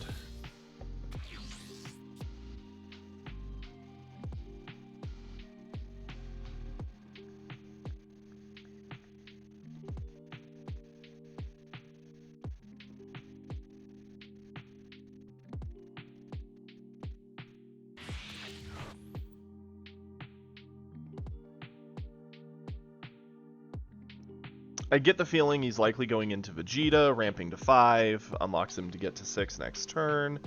I get the feeling he's likely going into Vegeta, ramping to 5, unlocks him to get to 6 next turn.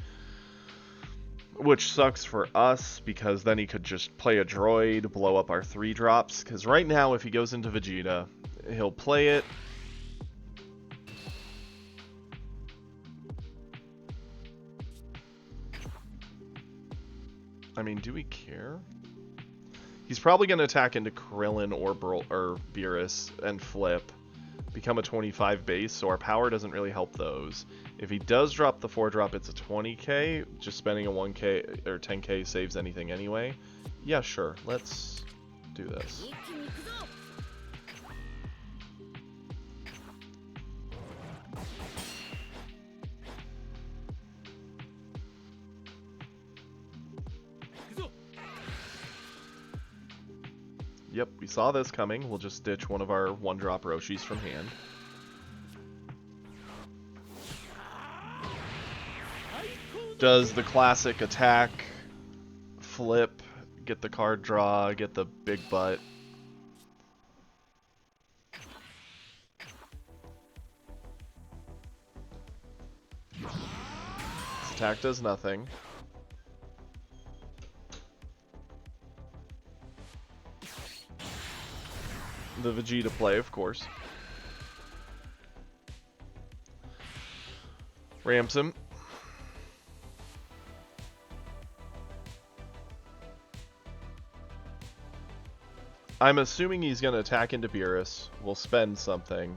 Which sucks for us, because then he could just play a droid, blow up our 3-drops. Because right now, if he goes into Vegeta, he'll play it. I mean, do we care? He's probably going to attack into Krillin or Beerus and flip. Become a 25 base, so our power doesn't really help those. If he does drop the 4-drop, it's a 20k. Just spending a 1k or 10k saves anything anyway. Yeah, sure. Let's do this. Yep, we saw this coming. We'll just ditch one of our 1-drop Roshis from hand. Does the classic attack, flip, get the card draw, get the big butt. This attack does nothing. The Vegeta play, of course. Ramps him. I'm assuming he's going to attack into Beerus. We'll spend something.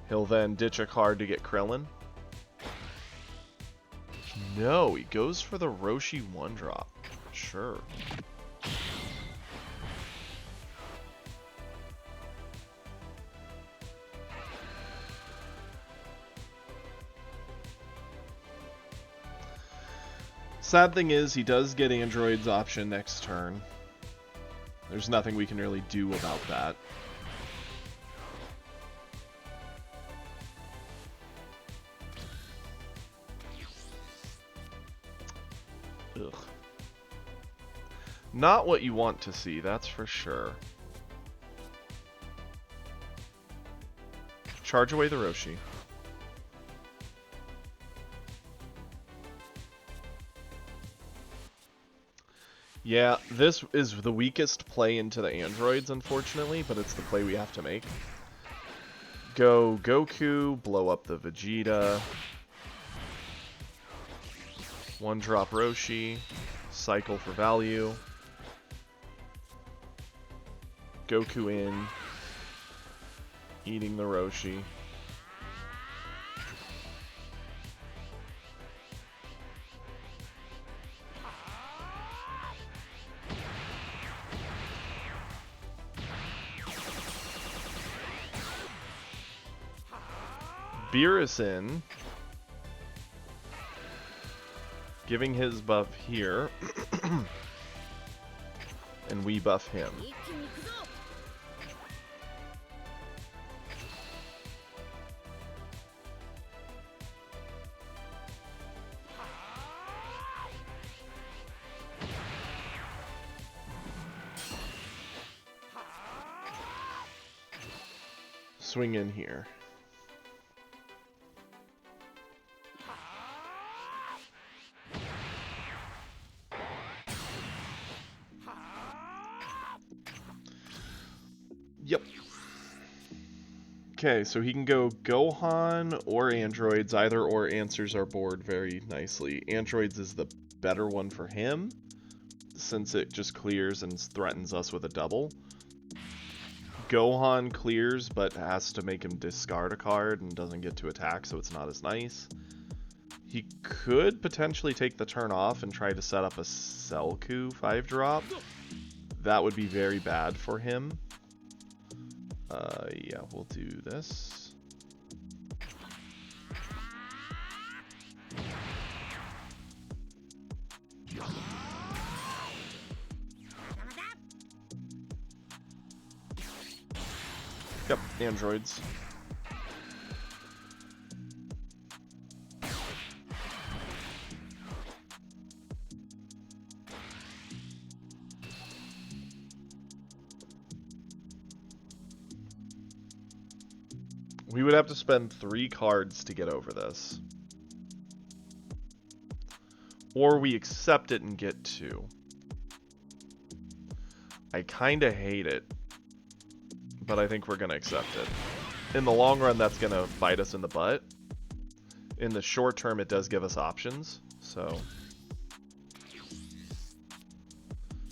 He'll then ditch a card to get Krillin. No, he goes for the Roshi 1-drop. Sure. Sad thing is, he does get Android's option next turn. There's nothing we can really do about that. Ugh. Not what you want to see, that's for sure. Charge away the Roshi. Yeah, this is the weakest play into the androids, unfortunately, but it's the play we have to make. Go Goku, blow up the Vegeta. 1-drop Roshi, cycle for value. Goku in, eating the Roshi. Beerus in, giving his buff here, and we buff him. Swing in here. Yep. Okay, so he can go Gohan or Androids. Either or answers our board very nicely. Androids is the better one for him, since it just clears and threatens us with a double. Gohan clears, but has to make him discard a card and doesn't get to attack, so it's not as nice. He could potentially take the turn off and try to set up a Selku 5-drop. That would be very bad for him. Yeah, we'll do this. Yep, androids. We would have to spend 3 cards to get over this. Or we accept it and get 2. I kinda hate it, but I think we're gonna accept it. In the long run, that's gonna bite us in the butt. In the short term, it does give us options, so...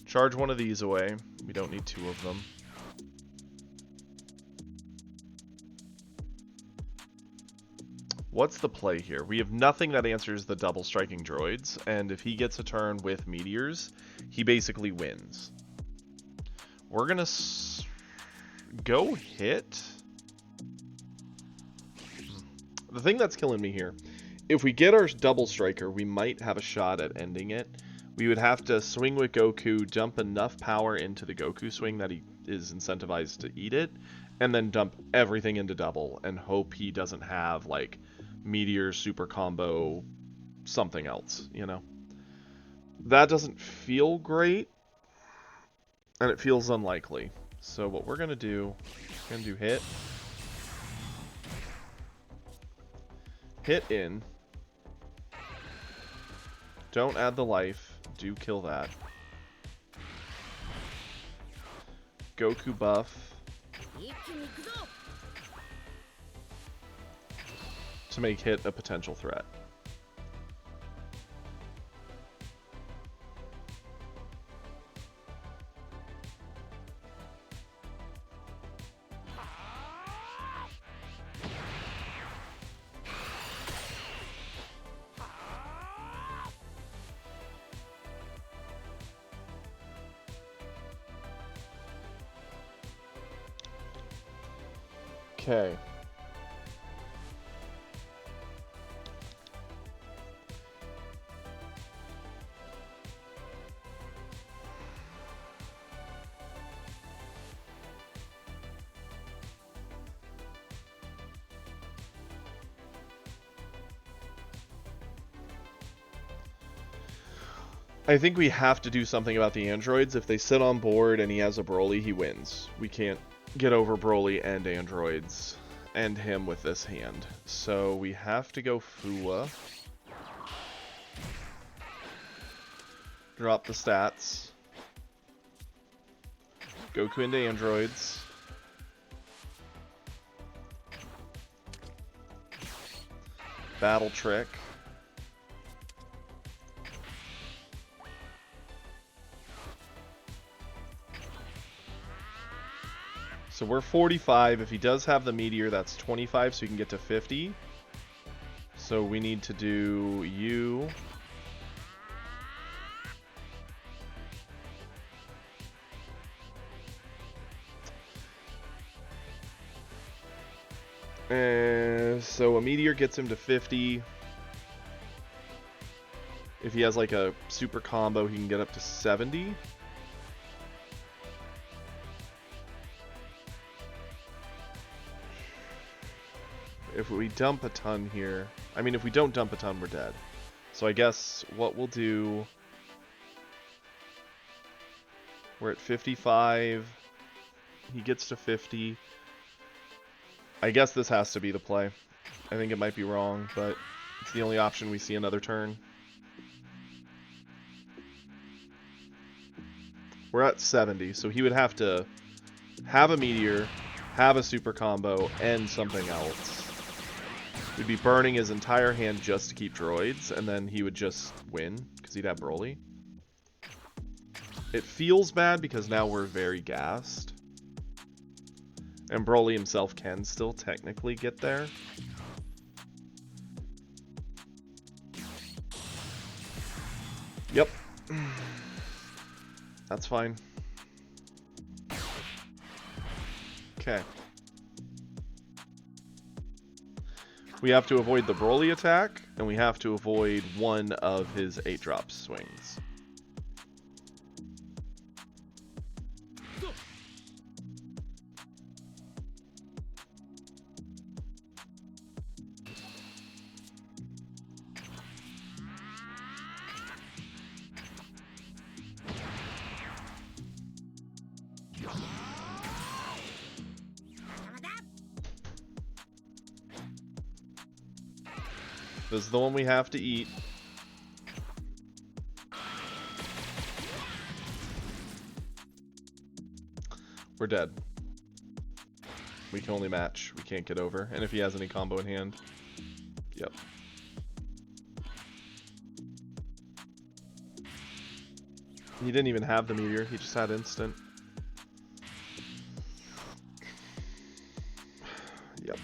Charge one of these away. We don't need 2 of them. What's the play here? We have nothing that answers the double striking droids, and if he gets a turn with meteors, he basically wins. We're gonna go hit. The thing that's killing me here, if we get our double striker, we might have a shot at ending it. We would have to swing with Goku, dump enough power into the Goku swing that he is incentivized to eat it, and then dump everything into double and hope he doesn't have, like, Meteor, Super Combo, something else, you know? That doesn't feel great, and it feels unlikely. So what we're gonna do, hit. Hit in. Don't add the life. Do kill that. Goku buff. To make hit a potential threat. Okay. I think we have to do something about the androids. If they sit on board and he has a Broly, he wins. We can't get over Broly and androids and him with this hand. So we have to go Fua. Drop the stats. Goku into androids. Battle Trick. So we're 45. If he does have the meteor, that's 25, so he can get to 50. So we need to do you. So a meteor gets him to 50. If he has like a super combo, he can get up to 70. If we dump a ton here, I mean, if we don't dump a ton, we're dead. So I guess what we'll do, we're at 55, he gets to 50. I guess this has to be the play. I think it might be wrong, but it's the only option we see another turn. We're at 70, so he would have to have a meteor, have a super combo, and something else. We'd be burning his entire hand just to keep droids, and then he would just win, because he'd have Broly. It feels bad because now we're very gassed. And Broly himself can still technically get there. Yep. That's fine. Okay. We have to avoid the Broly attack, and we have to avoid one of his 8-drop swings. This is the one we have to eat. We're dead. We can only match. We can't get over. And if he has any combo in hand. Yep. He didn't even have the meteor. He just had instant. Yep.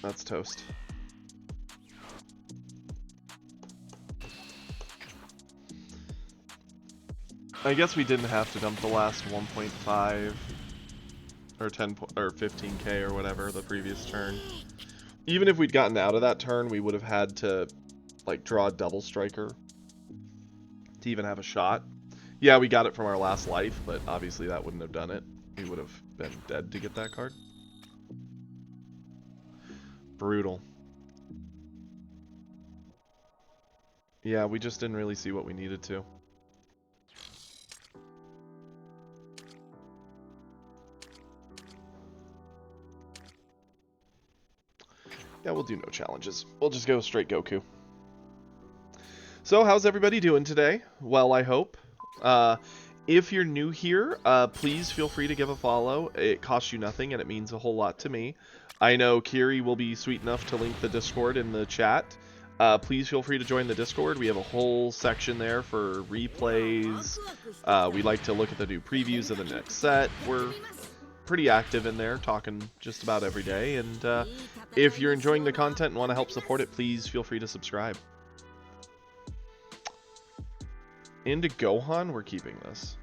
That's toast. I guess we didn't have to dump the last 1.5 or 10 or 15k or whatever the previous turn. Even if we'd gotten out of that turn, we would have had to like draw a double striker to even have a shot. Yeah, we got it from our last life, but obviously that wouldn't have done it. We would have been dead to get that card. Brutal. Yeah, we just didn't really see what we needed to. Yeah, we'll do no challenges. We'll just go straight Goku. So, how's everybody doing today? Well, I hope. If you're new here, please feel free to give a follow. It costs you nothing, and it means a whole lot to me. I know Kiri will be sweet enough to link the Discord in the chat. Please feel free to join the Discord. We have a whole section there for replays. We like to look at the new previews of the next set. We're pretty active in there, talking just about every day, and if you're enjoying the content and want to help support it, please feel free to subscribe. Into Gohan, we're keeping this.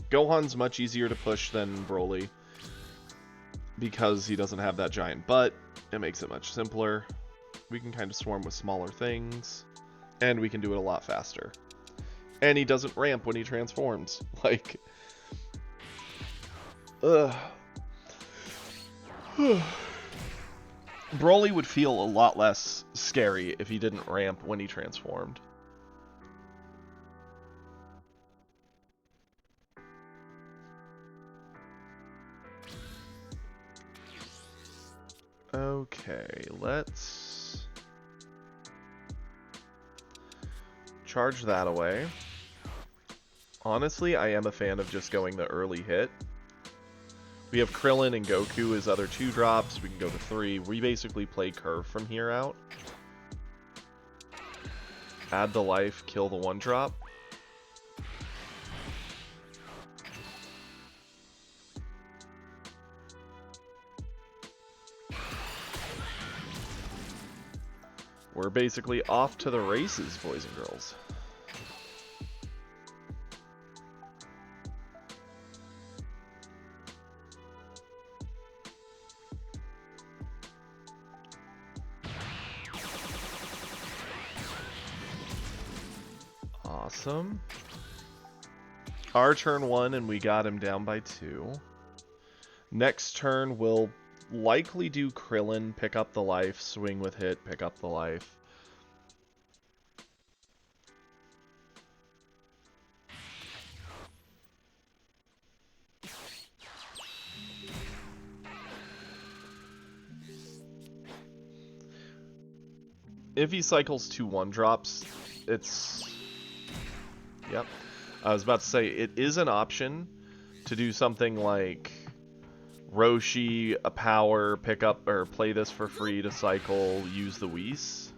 Gohan's much easier to push than Broly. because he doesn't have that giant butt, it makes it much simpler. We can kind of swarm with smaller things, and we can do it a lot faster. And he doesn't ramp when he transforms. Like, ugh. Broly would feel a lot less scary if he didn't ramp when he transformed. Okay, let's charge that away. Honestly, I am a fan of just going the early hit. We have Krillin and Goku as other 2-drops. We can go to 3. We basically play curve from here out. Add the life, kill the 1-drop. We're basically off to the races, boys and girls. Awesome. Our turn 1, and we got him down by 2. Next turn, we'll likely do Krillin, pick up the life, swing with hit, pick up the life. If he cycles 2 1-drops, it's... Yep. I was about to say, it is an option to do something like Roshi, a power, pick up, or play this for free to cycle, use the Whis.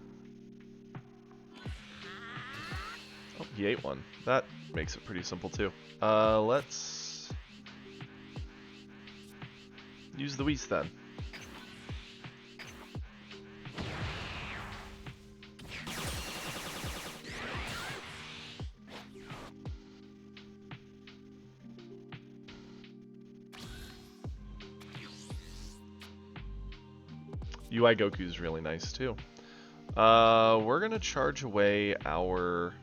Oh, he ate one. That makes it pretty simple too. Let's use the Whis then. UI Goku is really nice too. We're gonna charge away our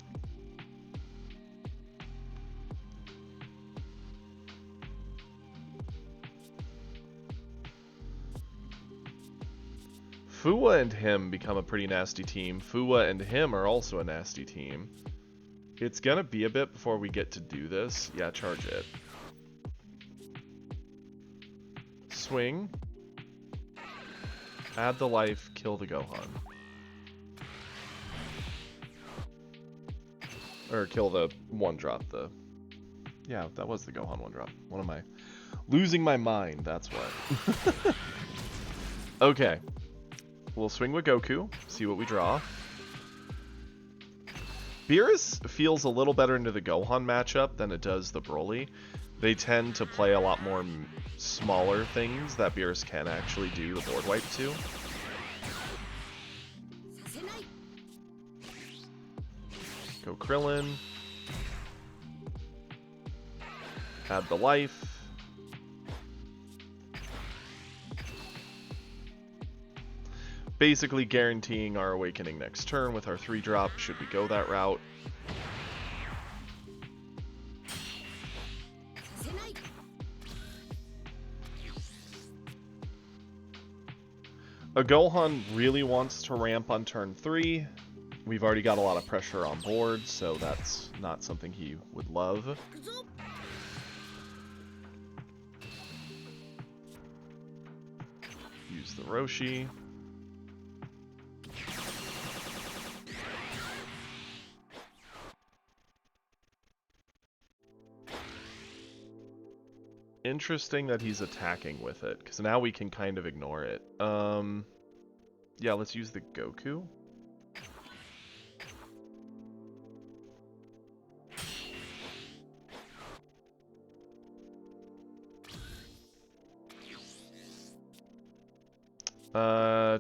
Fuwa and him become a pretty nasty team. Fuwa and him are also a nasty team. It's gonna be a bit before we get to do this. Yeah, charge it. Swing. Add the life, kill the Gohan. Or kill the 1-drop, Yeah, that was the Gohan 1-drop. What am I? Losing my mind, that's what. Okay. We'll swing with Goku, see what we draw. Beerus feels a little better into the Gohan matchup than it does the Broly. They tend to play a lot more smaller things that Beerus can actually do the board wipe to. Go Krillin. Add the life. Basically guaranteeing our awakening next turn with our 3-drop, should we go that route. A Gohan really wants to ramp on turn 3. We've already got a lot of pressure on board, so that's not something he would love. Use the Roshi. Interesting that he's attacking with it, because now we can kind of ignore it. Yeah, let's use the Goku.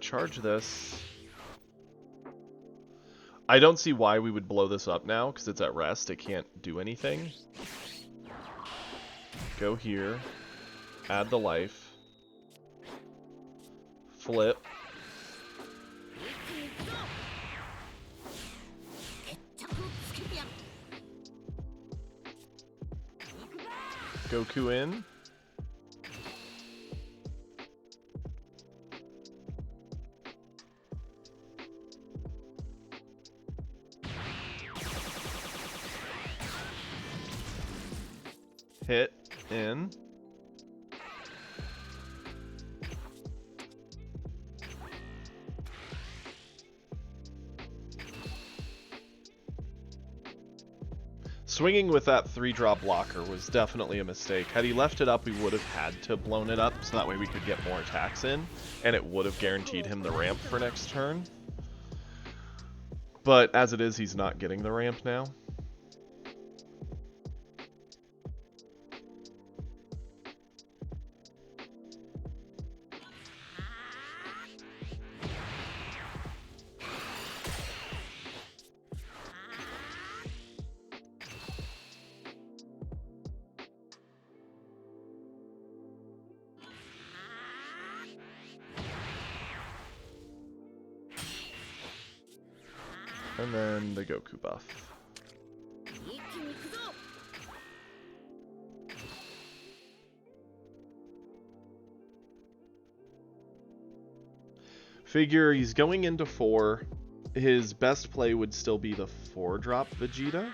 Charge this. I don't see why we would blow this up now, because it's at rest. It can't do anything. Go here. Add the life. Flip. Goku in. Hit in. Swinging with that 3-drop blocker was definitely a mistake. Had he left it up, we would have had to blown it up, so that way we could get more attacks in, and it would have guaranteed him the ramp for next turn. But as it is, he's not getting the ramp now. And then the Goku buff. Figure he's going into 4. His best play would still be the 4-drop Vegeta.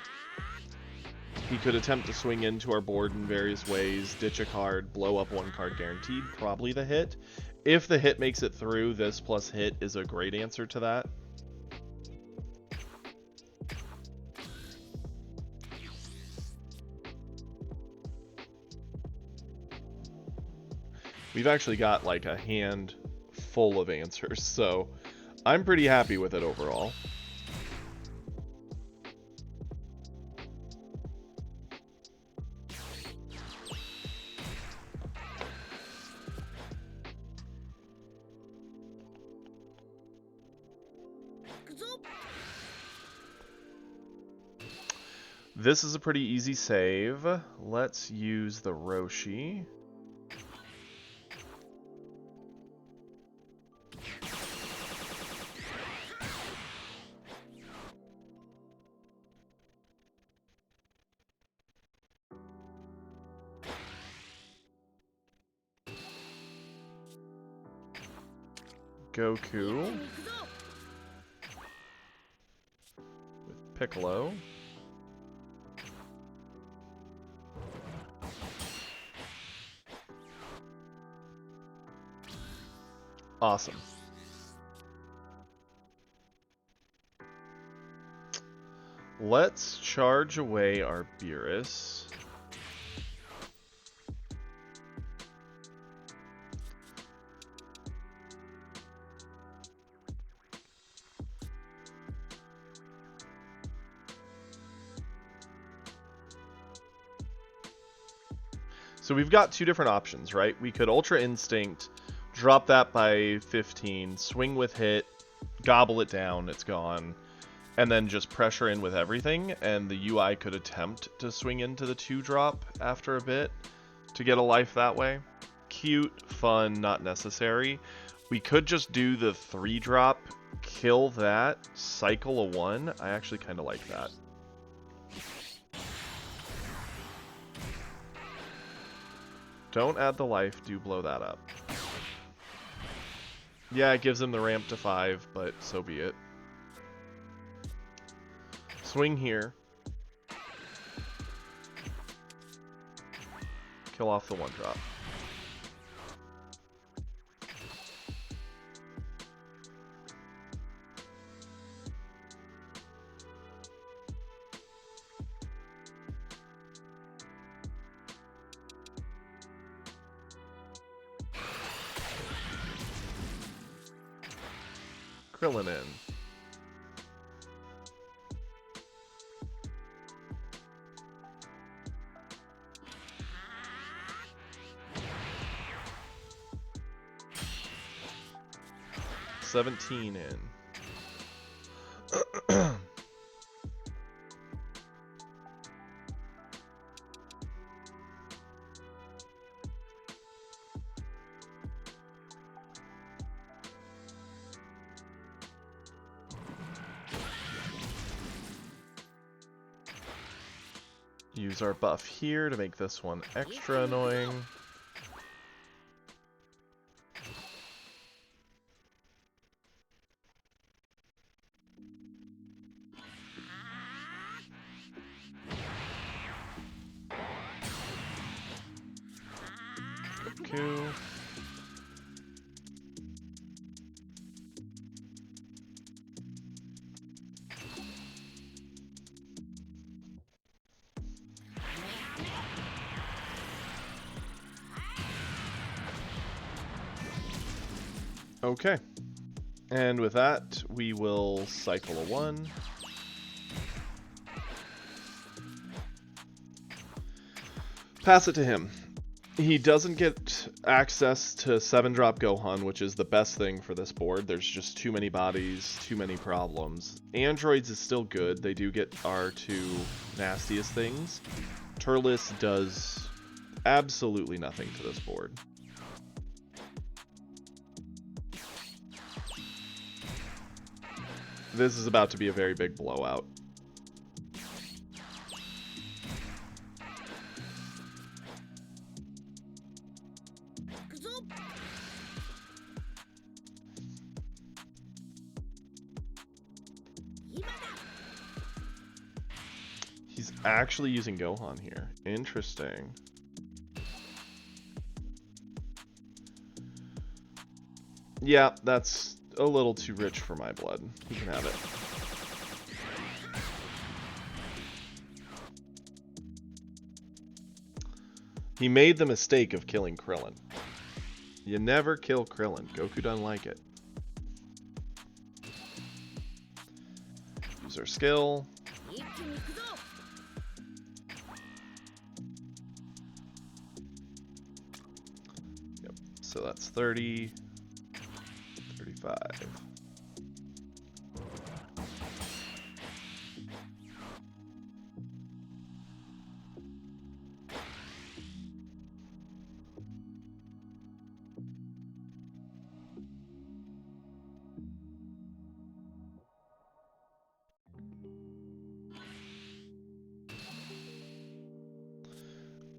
He could attempt to swing into our board in various ways, ditch a card, blow up 1 card guaranteed, probably the hit. If the hit makes it through, this plus hit is a great answer to that. We've actually got like a hand full of answers, so I'm pretty happy with it overall. This is a pretty easy save. Let's use the Roshi. Goku with Piccolo. Awesome. Let's charge away our Beerus. So we've got 2 different options, right? We could Ultra Instinct, drop that by 15, swing with hit, gobble it down, it's gone, and then just pressure in with everything, and the UI could attempt to swing into the 2-drop after a bit to get a life that way. Cute, fun, not necessary. We could just do the 3-drop, kill that, cycle a 1. I actually kind of like that. Don't add the life, do blow that up. Yeah, it gives him the ramp to 5, but so be it. Swing here. Kill off the 1-drop. Krillin in. $17 in. Use our buff here to make this one extra annoying. Goku. Okay. And with that, we will cycle a 1. Pass it to him. He doesn't get access to 7-drop Gohan, which is the best thing for this board. There's just too many bodies, too many problems. Androids is still good. They do get our 2 nastiest things. Turles does absolutely nothing to this board. This is about to be a very big blowout. He's actually using Gohan here. Interesting. Yeah, that's a little too rich for my blood. He can have it. He made the mistake of killing Krillin. You never kill Krillin. Goku doesn't like it. Use our skill. Yep, so that's 30. 35.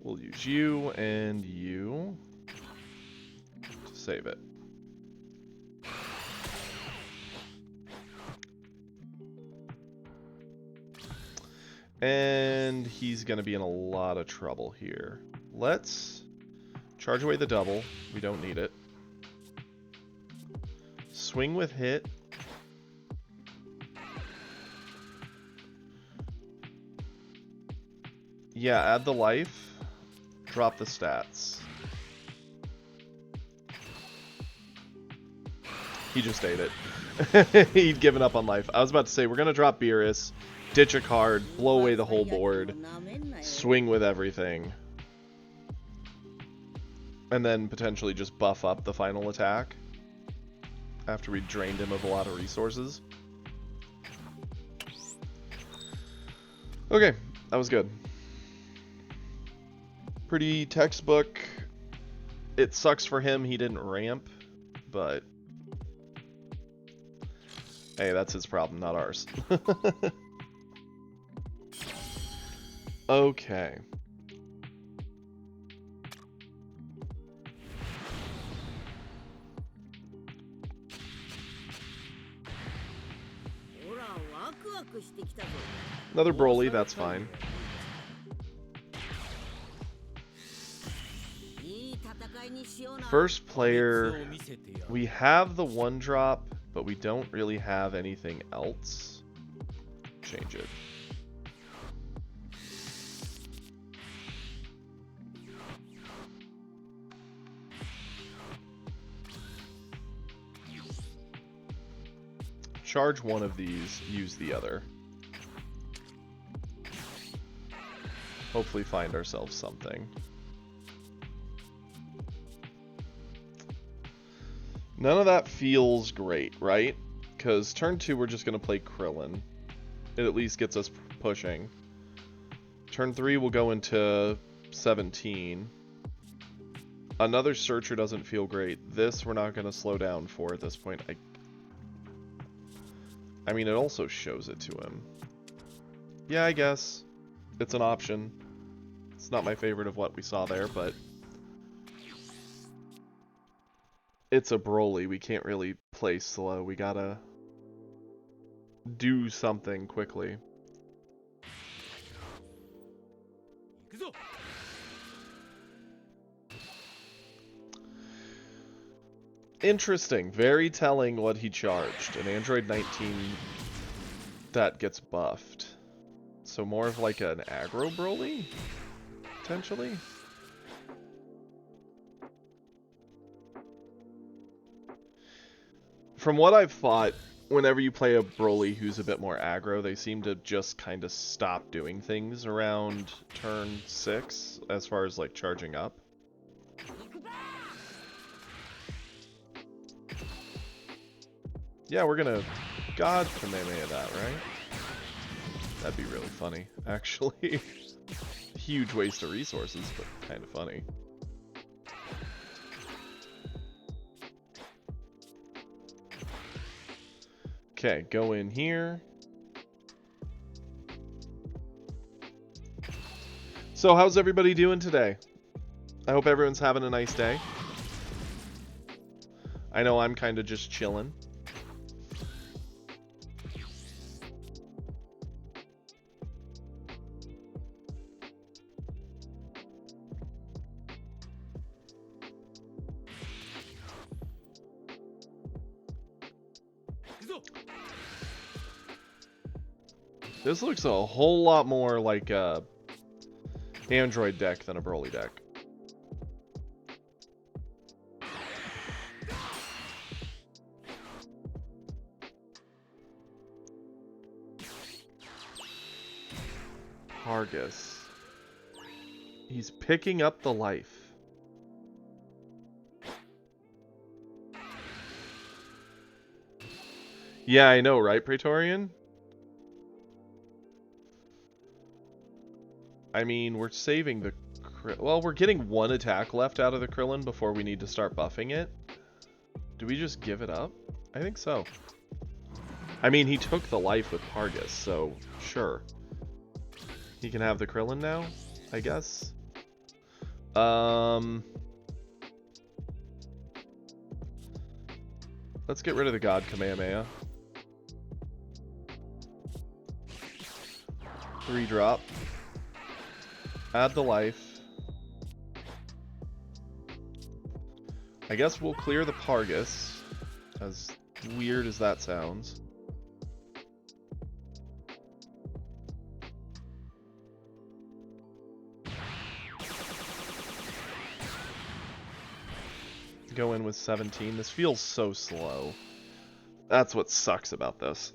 We'll use you and you to save it. And he's going to be in a lot of trouble here. Let's charge away the double. We don't need it. Swing with hit. Yeah, add the life. Drop the stats. He just ate it. He'd given up on life. I was about to say, we're going to drop Beerus, ditch a card, blow away the whole board, swing with everything, and then potentially just buff up the final attack after we drained him of a lot of resources. Okay, that was good. Pretty textbook. It sucks for him he didn't ramp, but hey, that's his problem, not ours. Okay. Another Broly, that's fine. First player, we have the 1-drop, but we don't really have anything else. Change it. Charge one of these, use the other. Hopefully find ourselves something. None of that feels great, right? Because turn 2 we're just going to play Krillin. It at least gets us pushing. Turn 3 we'll go into 17. Another Searcher doesn't feel great. This we're not going to slow down for at this point. I mean, it also shows it to him. Yeah, I guess. It's an option. It's not my favorite of what we saw there, but it's a Broly. We can't really play slow. We gotta do something quickly. Interesting. Very telling what he charged. An Android 19 that gets buffed. So more of like an aggro Broly? Potentially? From what I've thought, whenever you play a Broly who's a bit more aggro, they seem to just kind of stop doing things around turn 6 as far as like charging up. Yeah, we're gonna God Kamehameha that, right? That'd be really funny, actually. Huge waste of resources, but kind of funny. Okay, go in here. So how's everybody doing today? I hope everyone's having a nice day. I know I'm kind of just chilling. This looks a whole lot more like a Android deck than a Broly deck. Hargus. He's picking up the life. Yeah, I know, right, Praetorian? I mean, we're saving the... Well, we're getting one attack left out of the Krillin before we need to start buffing it. Do we just give it up? I think so. I mean, he took the life with Hargus, so sure. He can have the Krillin now, I guess. Let's get rid of the God Kamehameha. 3-drop. Add the life. I guess we'll clear the Pargus, as weird as that sounds. Go in with 17. This feels so slow. That's what sucks about this.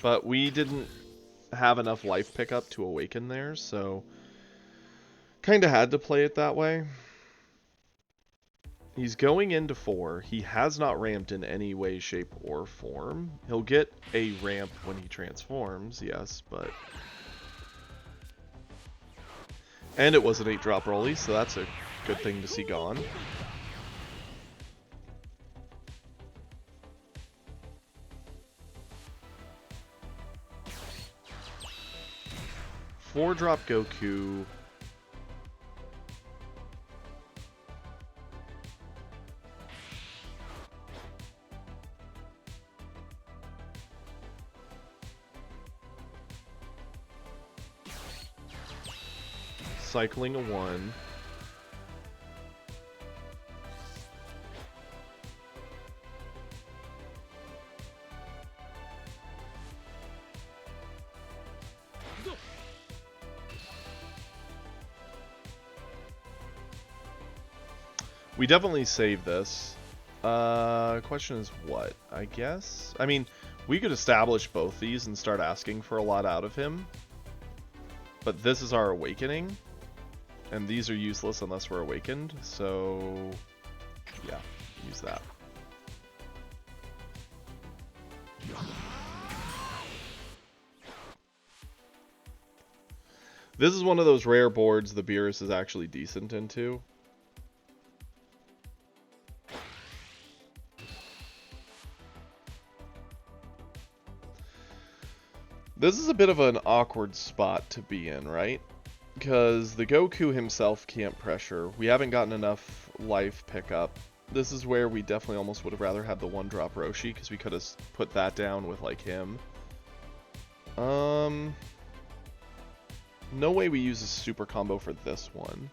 But we didn't have enough life pickup to awaken there, so kind of had to play it that way. He's going into 4. He has not ramped in any way, shape, or form. He'll get a ramp when he transforms, yes, but... And it was an 8-drop Broly, so that's a good thing to see gone. Four-drop Goku. Cycling a 1. We definitely save this. Question is what? I guess? I mean, we could establish both these and start asking for a lot out of him. But this is our awakening. And these are useless unless we're awakened. So, yeah, use that. This is one of those rare boards the Beerus is actually decent into. This is a bit of an awkward spot to be in, right? Because the Goku himself can't pressure. We haven't gotten enough life pickup. This is where we definitely almost would have rather had the one-drop Roshi, because we could have put that down with, like, him. No way we use a super combo for this one.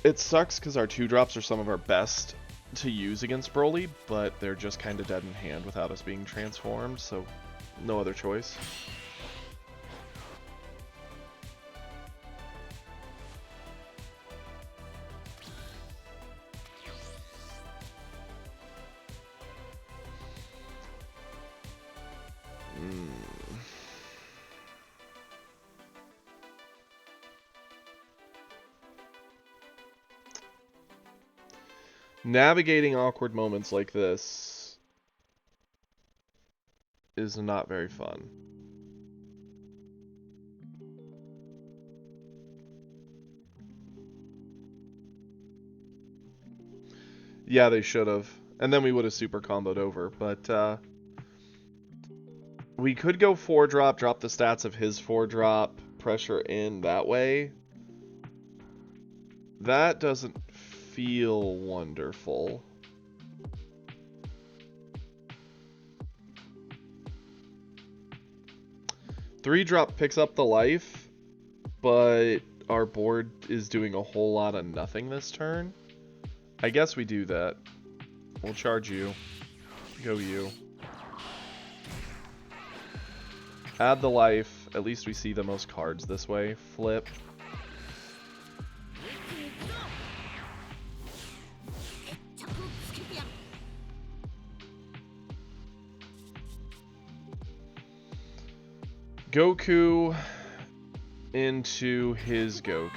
It sucks because our 2-drops are some of our best to use against Broly, but they're just kind of dead in hand without us being transformed, so no other choice. Navigating awkward moments like this is not very fun. Yeah, they should have. And then we would have super comboed over, but we could go 4-drop, drop the stats of his 4-drop, pressure in that way. That doesn't feel wonderful. Three-drop picks up the life, but our board is doing a whole lot of nothing this turn. I guess we do that. We'll charge you. Go you. Add the life. At least we see the most cards this way. Flip. Goku into his Goku.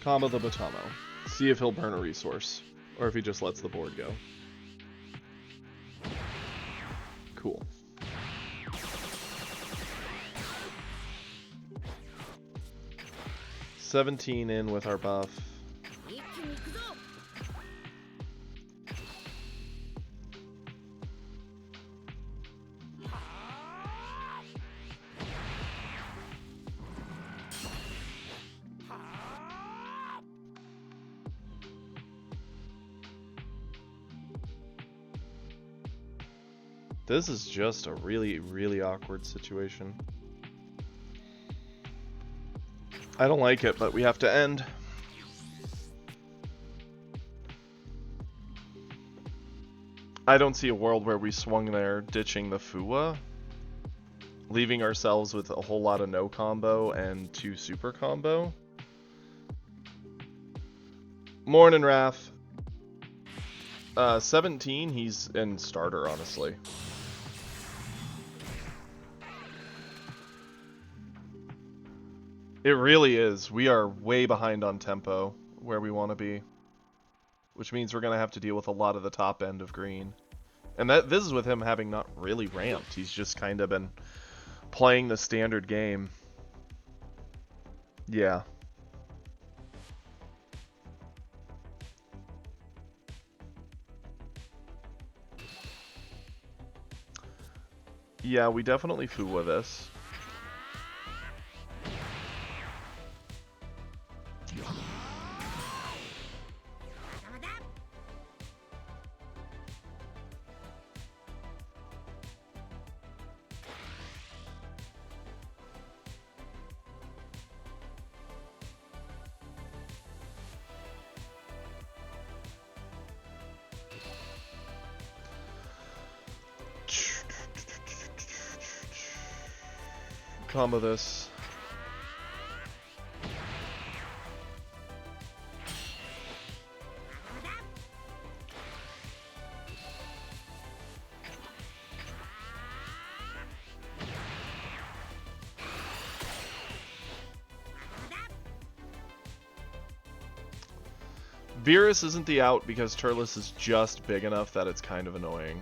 Combo the Batamo. See if he'll burn a resource, or if he just lets the board go. Cool. $17 in with our buff. This is just a really, really awkward situation. I don't like it, but we have to end. I don't see a world where we swung there ditching the Fuwa, leaving ourselves with a whole lot of no combo and 2 super combo. Morning, Raph. 17, he's in starter, honestly. It really is. We are way behind on tempo where we want to be, which means we're going to have to deal with a lot of the top end of green. And this is with him having not really ramped. He's just kind of been playing the standard game. Yeah. Yeah, we definitely Fuwa this. Combo this. Beerus isn't the out because Turles is just big enough that it's kind of annoying.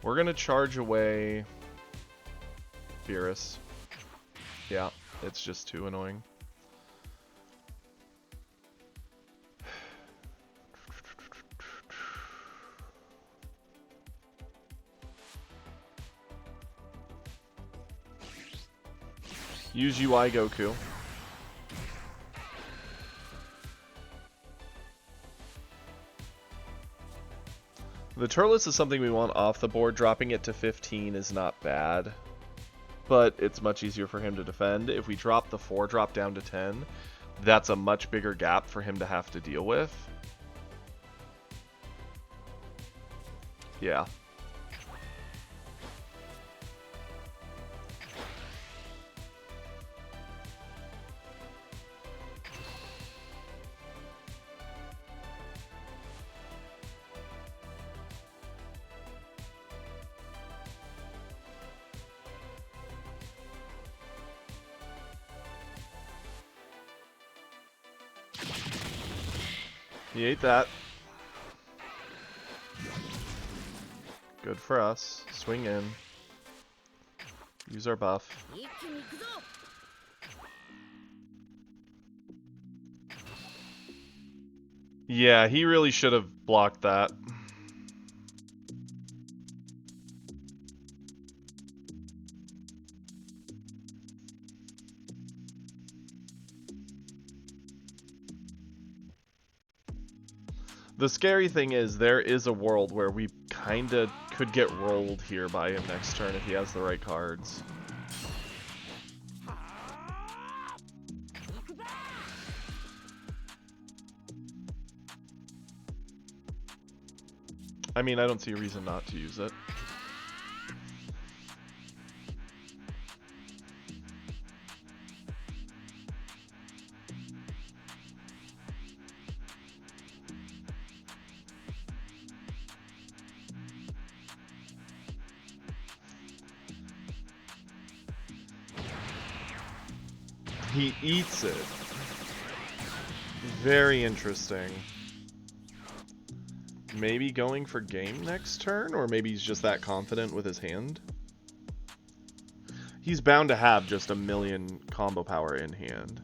We're gonna charge away Beerus. Yeah, it's just too annoying. Use UI Goku. The Turles is something we want off the board. Dropping it to 15 is not bad, but it's much easier for him to defend. If we drop the 4-drop down to 10, that's a much bigger gap for him to have to deal with. Yeah. He ate that. Good for us. Swing in. Use our buff. Yeah, he really should have blocked that. The scary thing is, there is a world where we kinda could get rolled here by him next turn if he has the right cards. I mean, I don't see a reason not to use it. He eats it. Very interesting. Maybe going for game next turn, or maybe he's just that confident with his hand. He's bound to have just a million combo power in hand.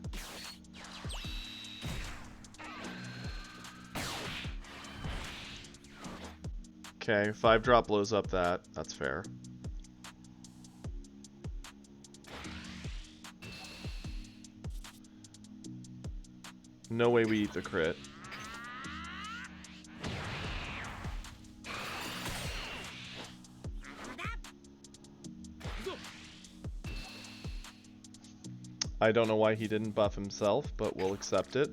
Okay, 5-drop blows up that. That's fair. No way we eat the crit. I don't know why he didn't buff himself, but we'll accept it.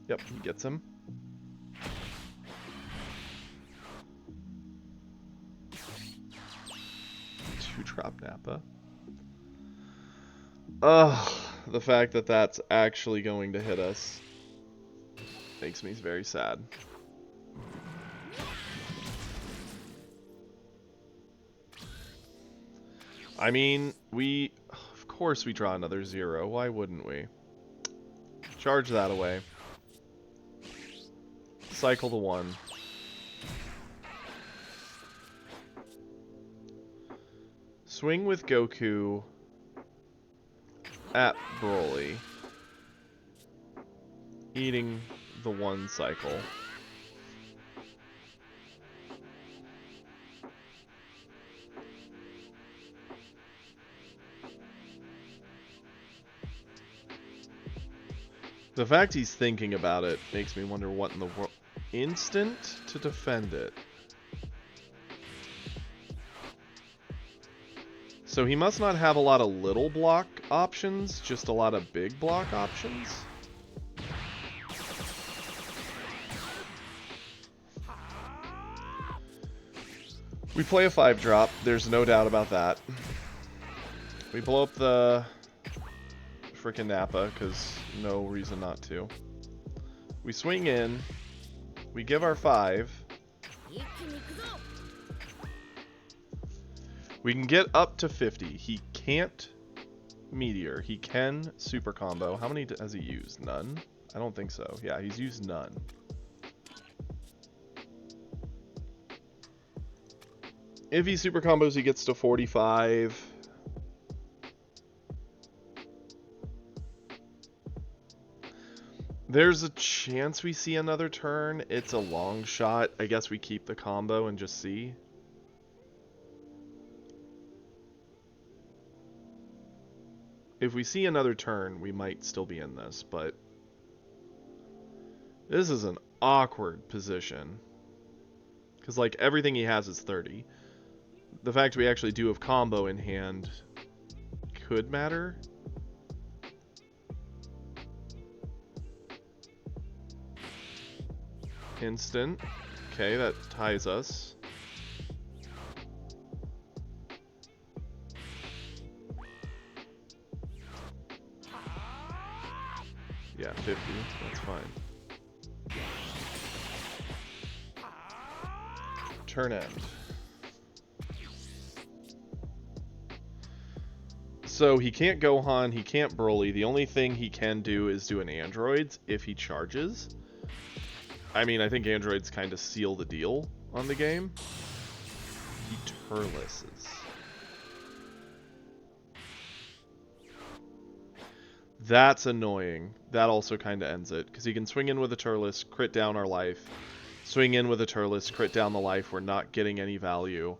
Yep, he gets him. Two-drop Nappa. Ugh, the fact that that's actually going to hit us makes me very sad. I mean, of course we draw another 0. Why wouldn't we? Charge that away. Cycle to 1. Swing with Goku at Broly. Eating the 1 cycle. The fact he's thinking about it makes me wonder what in the world. Instant to defend it. So he must not have a lot of little block options, just a lot of big block options. We play a 5-drop, there's no doubt about that. We blow up the frickin' Nappa, because no reason not to. We swing in. We give our 5. We can get up to 50. He can't Meteor. He can Super Combo. How many has he used? None? I don't think so. Yeah, he's used none. If he Super Combos, he gets to 45. There's a chance we see another turn. It's a long shot. I guess we keep the combo and just see. If we see another turn, we might still be in this, but this is an awkward position. Because, like, everything he has is 30. The fact we actually do have combo in hand could matter. Instant. Okay, that ties us. Yeah, 50. That's fine. Turn end. So he can't Gohan, he can't Broly. The only thing he can do is do an Androids if he charges. I mean, I think Androids kind of seal the deal on the game. He Turlesses. That's annoying. That also kind of ends it, because he can swing in with a Turles, crit down our life, swing in with a Turles, crit down the life, we're not getting any value,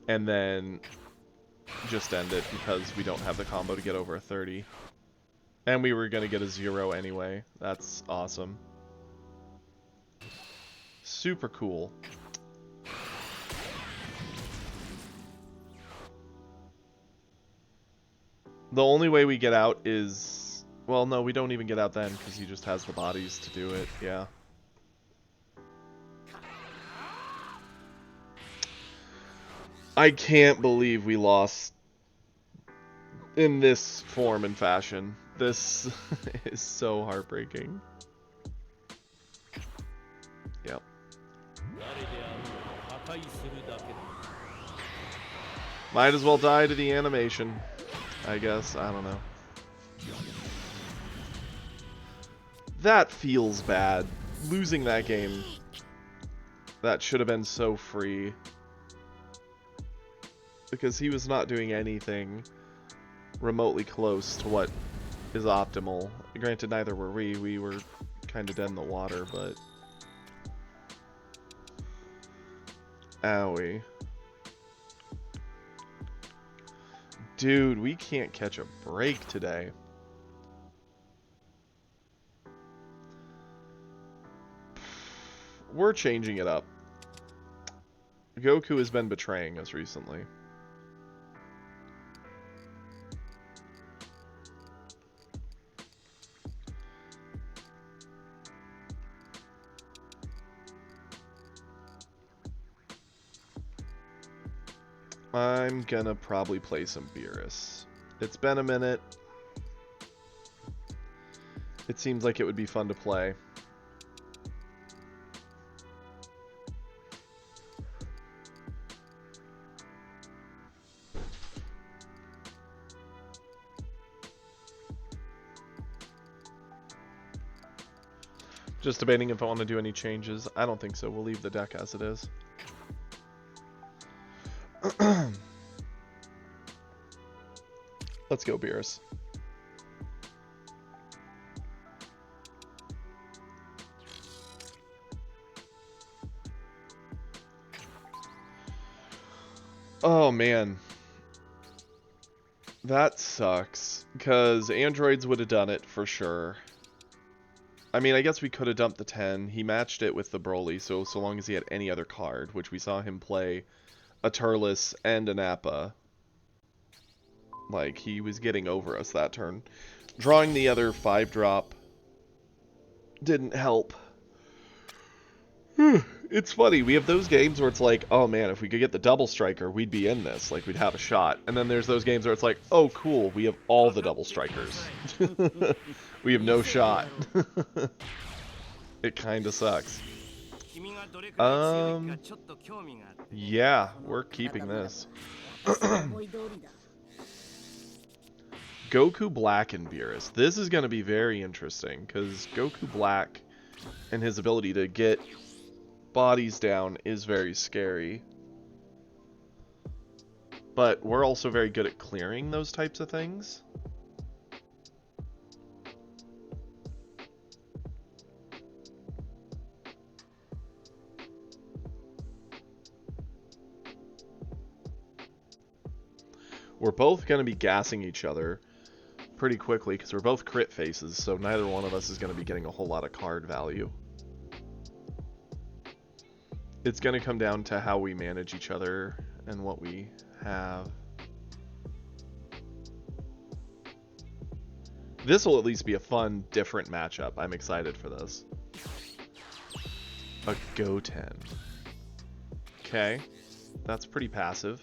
and then just end it because we don't have the combo to get over a 30. And we were going to get a 0 anyway. That's awesome. Super cool. The only way we get out is... Well, no, we don't even get out then, because he just has the bodies to do it, yeah. I can't believe we lost in this form and fashion. This is so heartbreaking. Yep. Might as well die to the animation, I guess. I don't know. That feels bad. Losing that game. That should have been so free. Because he was not doing anything remotely close to what is optimal. Granted, neither were we. We were kind of dead in the water, but... Owie. Dude, we can't catch a break today. We're changing it up. Goku has been betraying us recently. I'm gonna probably play some Beerus. It's been a minute. It seems like it would be fun to play. Just debating if I want to do any changes. I don't think so. We'll leave the deck as it is. Let's go, Beerus. Oh, man. That sucks. Because androids would have done it for sure. I mean, I guess we could have dumped the 10. He matched it with the Broly, so long as he had any other card, which we saw him play a Turles and an Appa. Like, he was getting over us that turn. Drawing the other 5-drop didn't help. It's funny, we have those games where it's like, oh man, if we could get the double striker, we'd be in this. Like, we'd have a shot. And then there's those games where it's like, oh cool, we have all the double strikers. We have no shot. It kinda sucks. Yeah, we're keeping this. Goku Black and Beerus. This is going to be very interesting, because Goku Black and his ability to get bodies down is very scary. But we're also very good at clearing those types of things. We're both going to be gassing each other pretty quickly because we're both crit faces, so neither one of us is going to be getting a whole lot of card value. It's going to come down to how we manage each other and what we have. This will at least be a fun, different matchup. I'm excited for this. A Goten. Okay, that's pretty passive.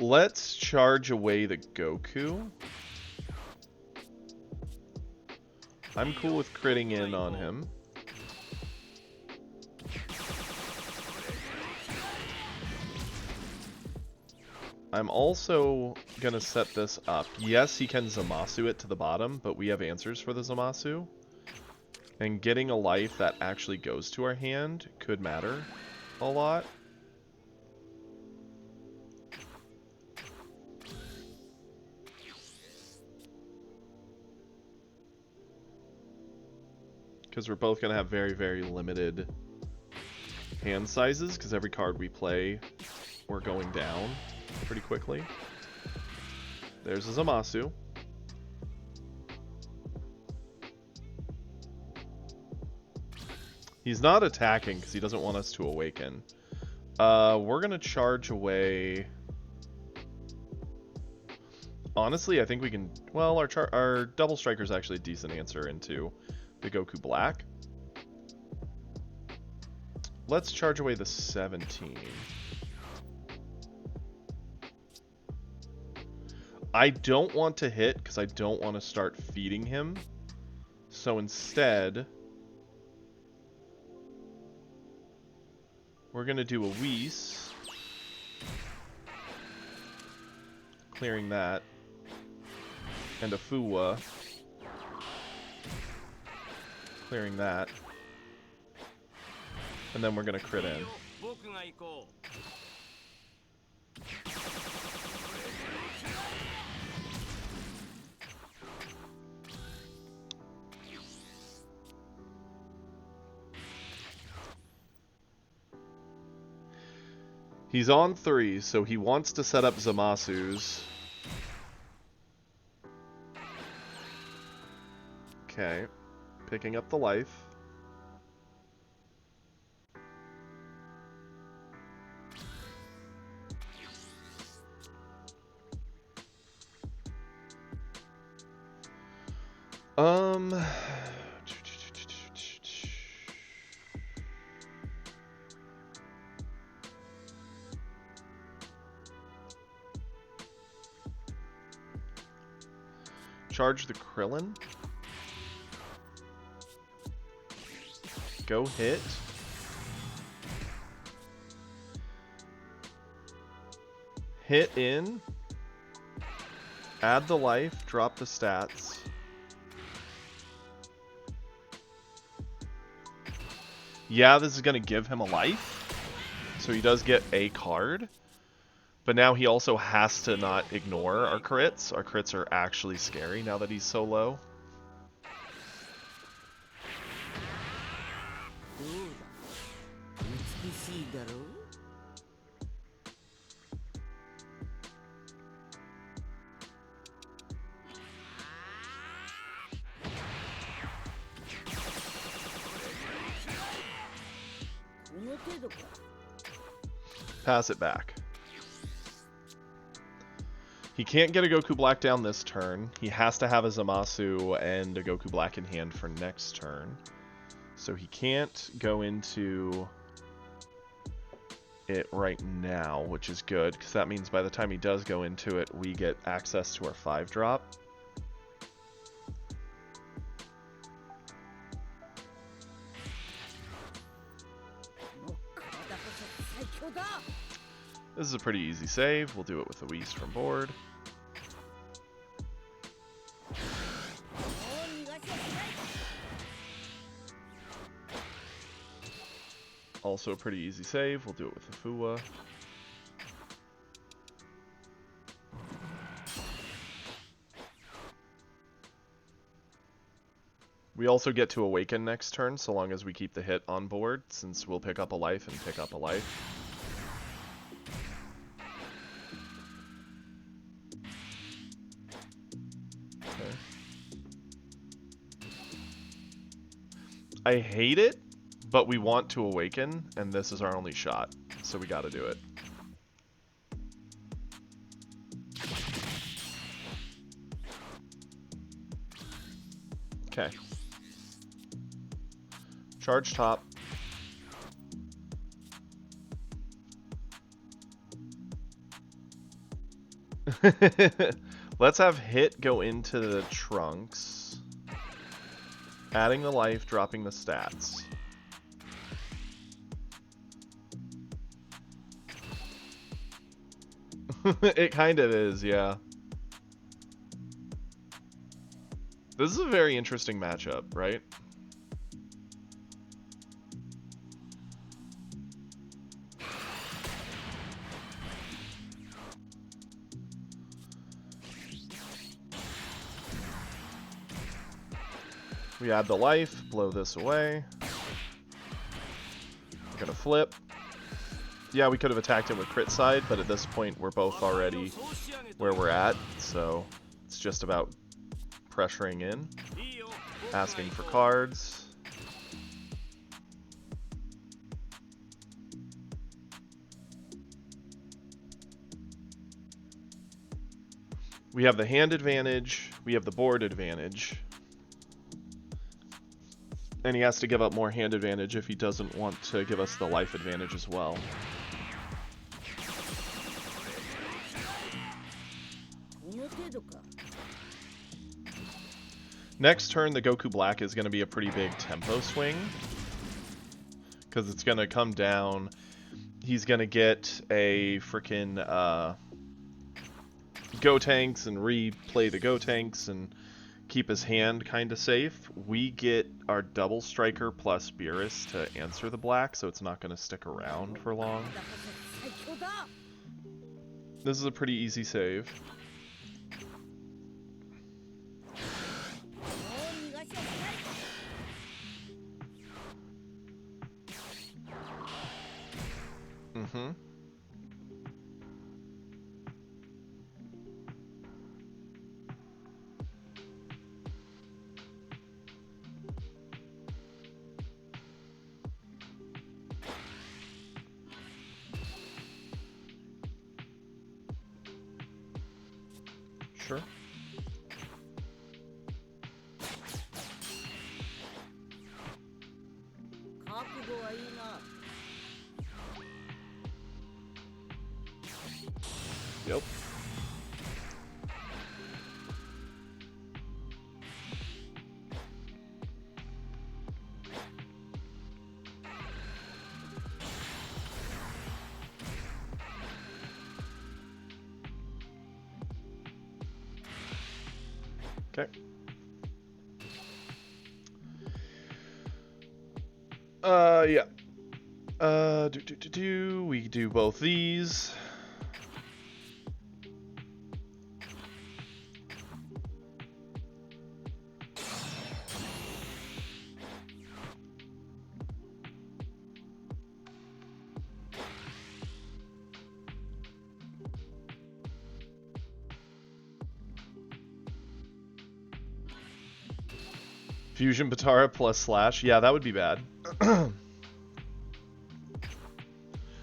Let's charge away the Goku. I'm cool with critting in on him. I'm also going to set this up. Yes, he can Zamasu it to the bottom, but we have answers for the Zamasu. And getting a life that actually goes to our hand could matter a lot. Because we're both going to have very, very limited hand sizes, because every card we play, we're going down pretty quickly. There's a Zamasu. He's not attacking because he doesn't want us to awaken. We're going to charge away... Honestly, I think we can... Well, our Double Striker is actually a decent answer into the Goku Black. Let's charge away the 17. I don't want to hit because I don't want to start feeding him. So instead, we're going to do a Whis. Clearing that. And a Fuwa. Clearing that. And then we're going to crit in. He's on 3, so he wants to set up Zamasu's. Okay. Picking up the life. Charge the Krillin. Go hit. Hit in. Add the life, drop the stats. Yeah, this is going to give him a life. So he does get a card. But now he also has to not ignore our crits. Our crits are actually scary now that he's so low. Pass it back. He can't get a Goku Black down this turn. He has to have a Zamasu and a Goku Black in hand for next turn. So he can't go into it right now, which is good, because that means by the time he does go into it, we get access to our 5-drop. This is a pretty easy save. We'll do it with the Whis from board. Also a pretty easy save. We'll do it with the Fuwa. We also get to awaken next turn, so long as we keep the hit on board, since we'll pick up a life and pick up a life. Okay. I hate it, but we want to awaken, and this is our only shot, so we gotta do it. Okay. Charge top. Let's have hit go into the trunks. Adding the life, dropping the stats. It kind of is, yeah. This is a very interesting matchup, right? We add the life, blow this away. We're gonna flip. Yeah, we could have attacked it with crit side, but at this point we're both already where we're at, so it's just about pressuring in, asking for cards. We have the hand advantage, we have the board advantage. And he has to give up more hand advantage if he doesn't want to give us the life advantage as well. Next turn, the Goku Black is going to be a pretty big tempo swing. Because it's going to come down. He's going to get a freaking Gotenks and replay the Gotenks and keep his hand kind of safe. We get our double striker plus Beerus to answer the black, so it's not going to stick around for long. This is a pretty easy save. Mm-hmm. Sure. Yep. Okay. Yeah. We do both these. Fusion Batara plus Slash. Yeah, that would be bad.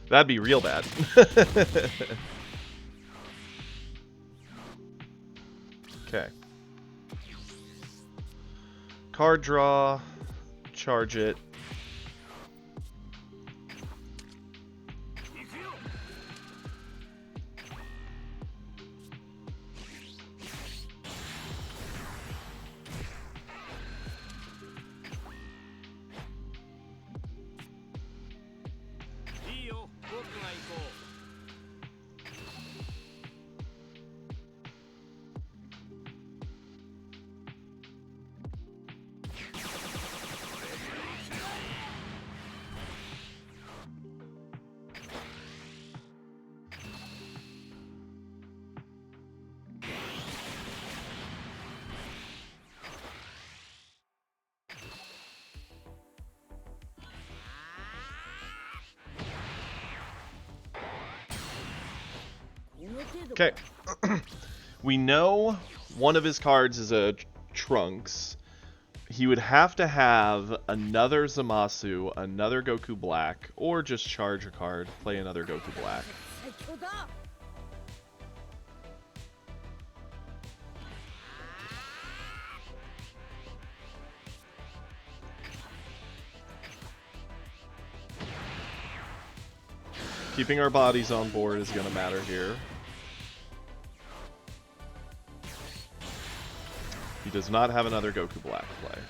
That'd be real bad. Okay. Card draw. Charge it. Okay. We know one of his cards is a Trunks. He would have to have another Zamasu, another Goku Black, or just charge a card, play another Goku Black. Keeping our bodies on board is going to matter here. He does not have another Goku Black play.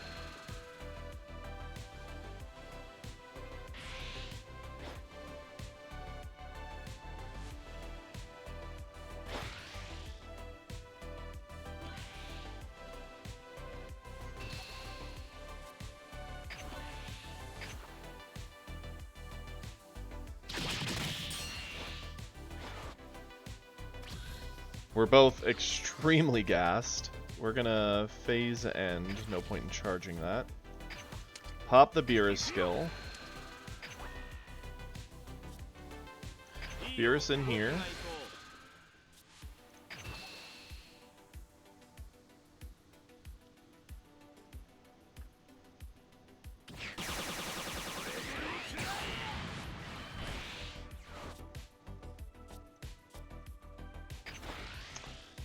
We're both extremely gassed. We're gonna phase end, no point in charging that. Pop the Beerus skill. Beerus in here.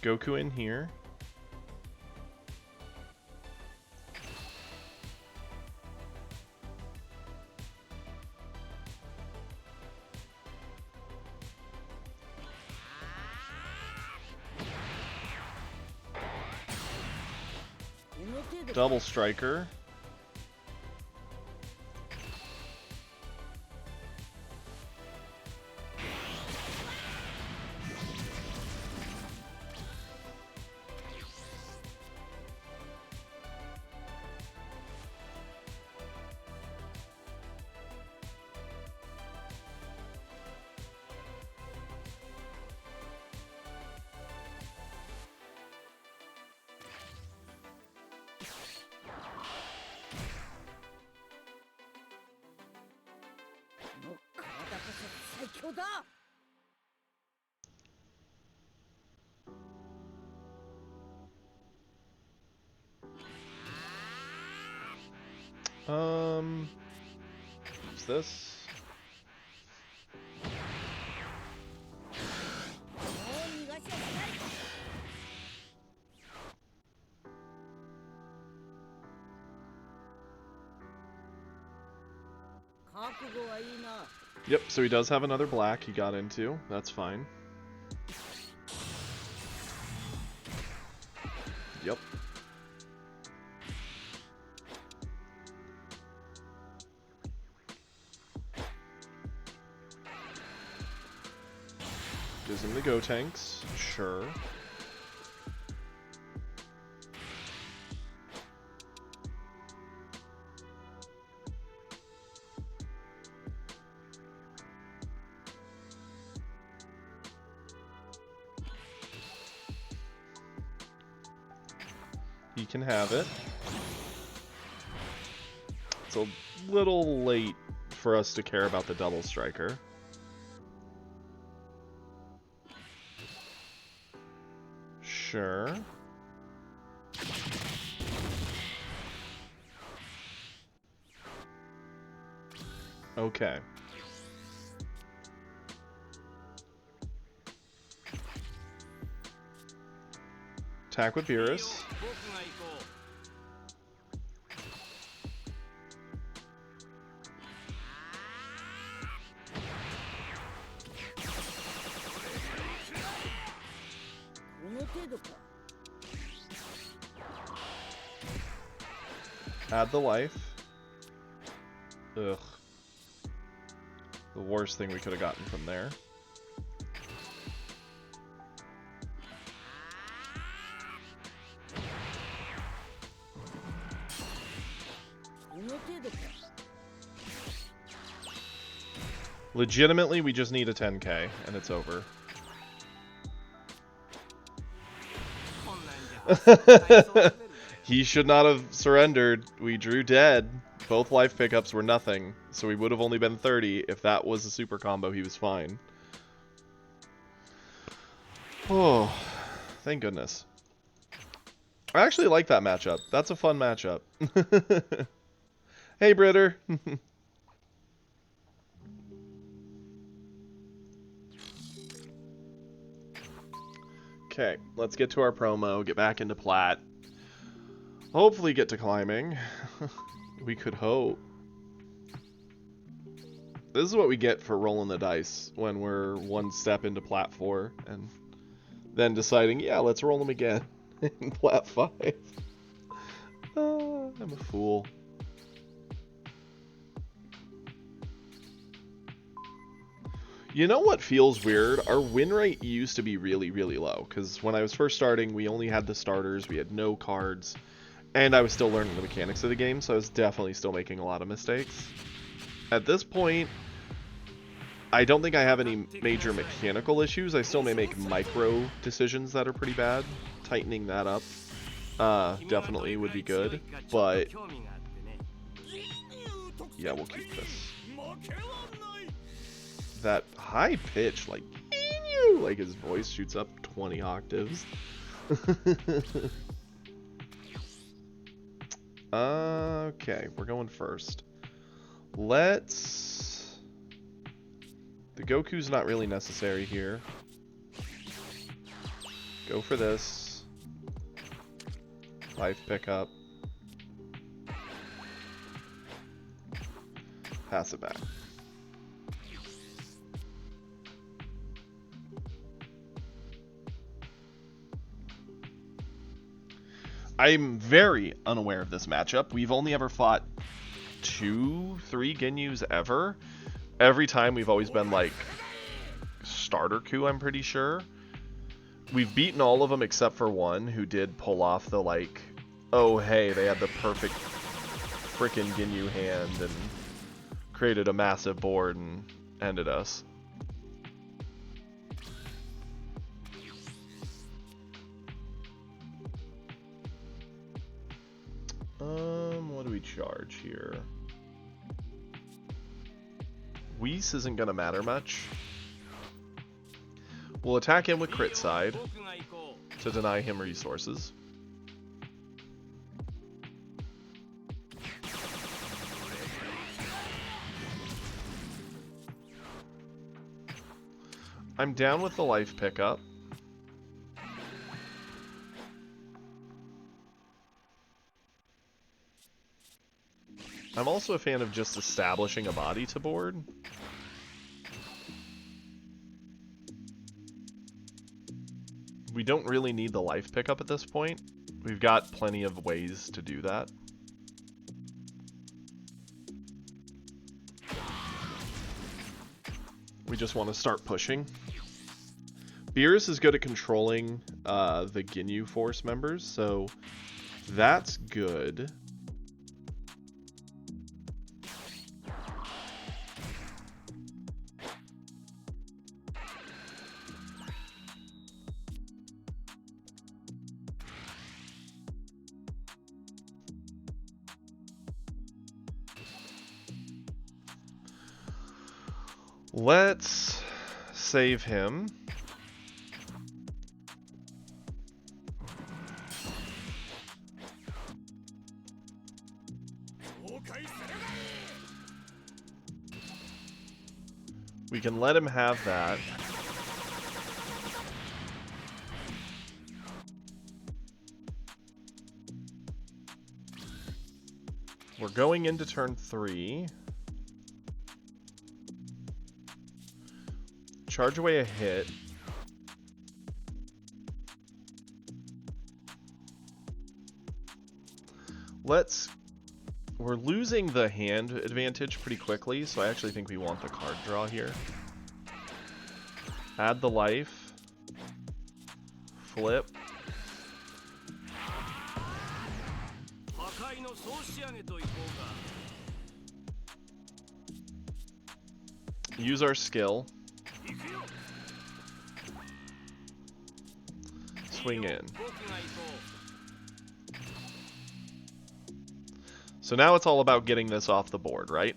Goku in here. Double Striker. What's this? Yep, so he does have another black he got into. That's fine. Yep. Gives him the Go Tanks, sure. He can have it. It's a little late for us to care about the Double Striker. Sure. Okay. Attack with Beerus. Add the life. Ugh. The worst thing we could have gotten from there. Legitimately, we just need a 10k, and it's over. He should not have surrendered. We drew dead. Both life pickups were nothing, so we would have only been 30. If that was a super combo, he was fine. Oh, thank goodness. I actually like that matchup. That's a fun matchup. Hey, Britter. Okay, let's get to our promo, get back into plat. Hopefully get to climbing. We could hope. This is what we get for rolling the dice when we're one step into plat 4 and then deciding, yeah, let's roll them again in plat 5. I'm a fool. You know what feels weird? Our win rate used to be really, really low, because when I was first starting, we only had the starters, we had no cards, and I was still learning the mechanics of the game, so I was definitely still making a lot of mistakes. At this point, I don't think I have any major mechanical issues. I still may make micro decisions that are pretty bad. Tightening that up definitely would be good, but yeah, we'll keep this. That high pitch, like his voice shoots up 20 octaves. Okay, we're going first. Let's... The Goku's not really necessary here. Go for this. Life pickup. Pass it back. I'm very unaware of this matchup. We've only ever fought 2-3 Ginyus ever. Every time we've always been like starter coup, I'm pretty sure. We've beaten all of them except for one who did pull off the like, oh hey, they had the perfect frickin' Ginyu hand and created a massive board and ended us. What do we charge here? Whis isn't gonna matter much. We'll attack him with crit side to deny him resources. I'm down with the life pickup. I'm also a fan of just establishing a body to board. We don't really need the life pickup at this point. We've got plenty of ways to do that. We just want to start pushing. Beerus is good at controlling the Ginyu Force members, so that's good. Let's save him. We can let him have that. We're going into turn 3. Charge away a hit. We're losing the hand advantage pretty quickly, so I actually think we want the card draw here. Add the life. Flip. Use our skill. Swing in. So now it's all about getting this off the board, right?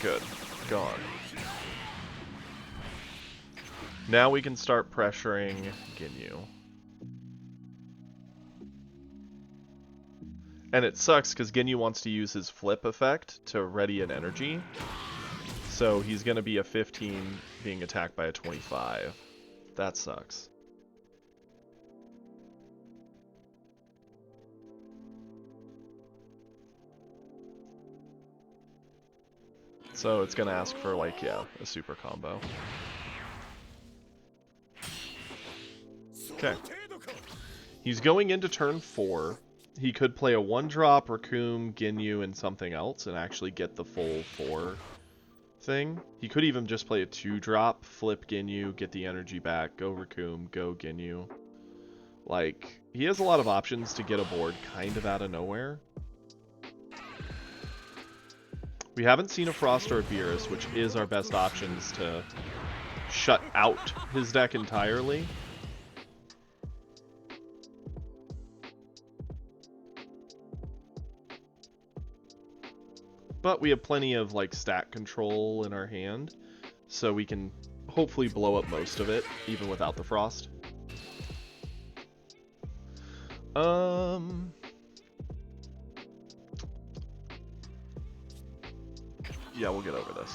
Good. Gone. Now we can start pressuring Ginyu. And it sucks because Ginyu wants to use his flip effect to ready an energy. So he's going to be a 15 being attacked by a 25. That sucks. So it's going to ask for, like, yeah, a super combo. Okay. He's going into turn 4. He could play a 1-drop, Raccoon, Ginyu, and something else and actually get the full 4 thing. He could even just play a 2-drop, flip Ginyu, get the energy back, go Raccoon, go Ginyu. Like, he has a lot of options to get a board kind of out of nowhere. We haven't seen a Frost or a Beerus, which is our best options to shut out his deck entirely. But we have plenty of, like, stat control in our hand, so we can hopefully blow up most of it, even without the Frost. Yeah, we'll get over this.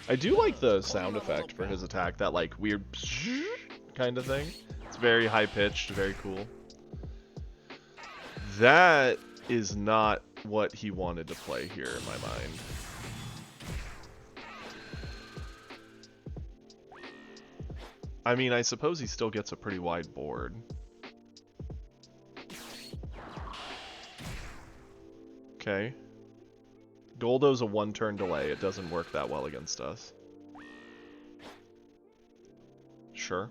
I do like the sound effect for his attack, that, like, weird kind of thing. It's very high-pitched, very cool. That is not what he wanted to play here in my mind. I mean, I suppose he still gets a pretty wide board. Okay. Goldo's a 1-turn delay. It doesn't work that well against us. Sure.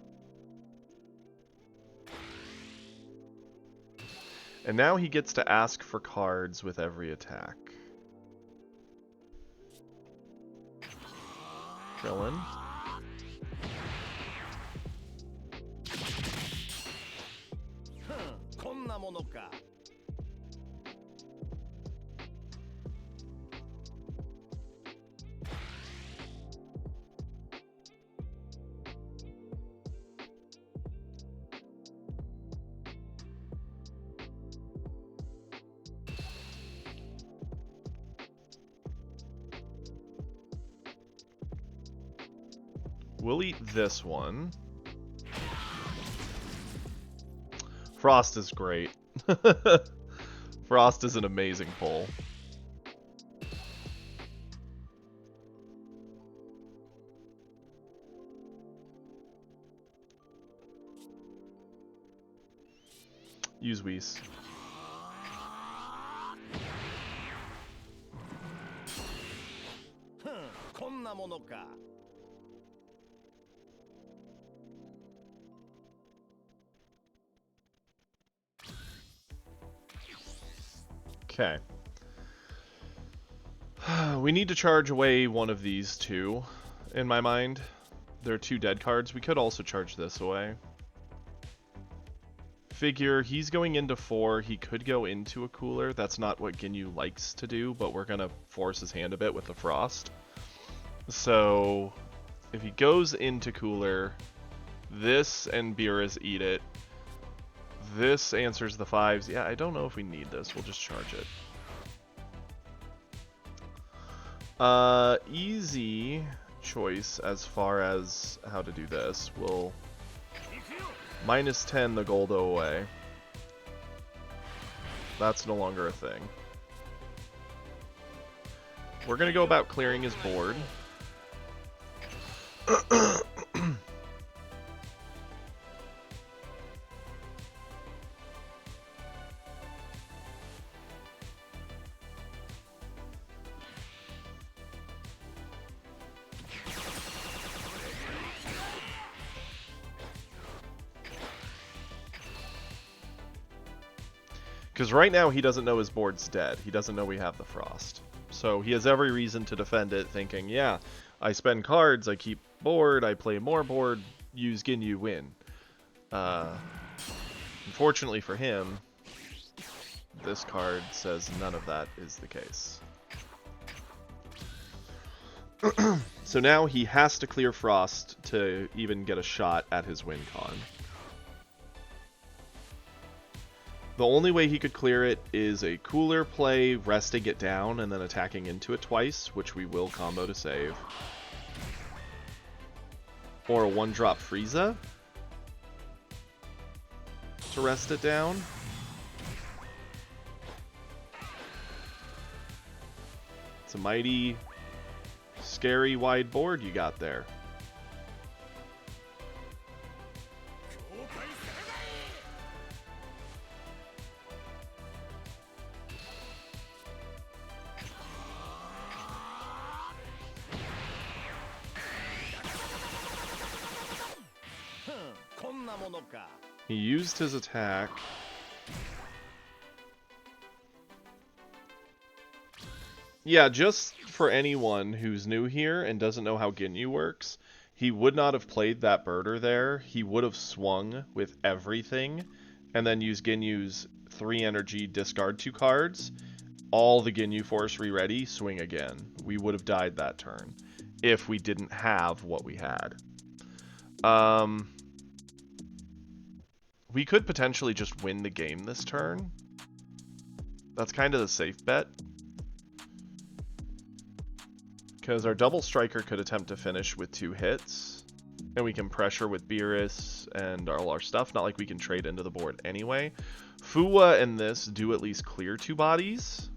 And now he gets to ask for cards with every attack. Krillin. We'll eat this one. Frost is great. Frost is an amazing pull. Use Whis. Okay. We need to charge away one of these two, in my mind. There are 2 dead cards. We could also charge this away. Figure he's going into 4. He could go into a cooler. That's not what Ginyu likes to do, but we're going to force his hand a bit with the Frost. So, if he goes into cooler, this and Beerus eat it. This answers the 5s. Yeah, I don't know if we need this. We'll just charge it. Easy choice as far as how to do this. We'll -10 the Goldo away. That's no longer a thing. We're gonna go about clearing his board. Because right now he doesn't know his board's dead. He doesn't know we have the Frost. So he has every reason to defend it, thinking, yeah, I spend cards, I keep board, I play more board, use Ginyu, win. Unfortunately for him, this card says none of that is the case. So now he has to clear Frost to even get a shot at his win con. The only way he could clear it is a cooler play, resting it down, and then attacking into it twice, which we will combo to save. Or a 1-drop Frieza to rest it down. It's a mighty, scary wide board you got there. He used his attack. Yeah, just for anyone who's new here and doesn't know how Ginyu works, he would not have played that birder there. He would have swung with everything and then used Ginyu's 3 energy, discard 2 cards. All the Ginyu Force re-ready, swing again. We would have died that turn if we didn't have what we had. We could potentially just win the game this turn. That's kind of the safe bet. Because our double striker could attempt to finish with 2 hits. And we can pressure with Beerus and all our stuff. Not like we can trade into the board anyway. Fuwa and this do at least clear 2 bodies.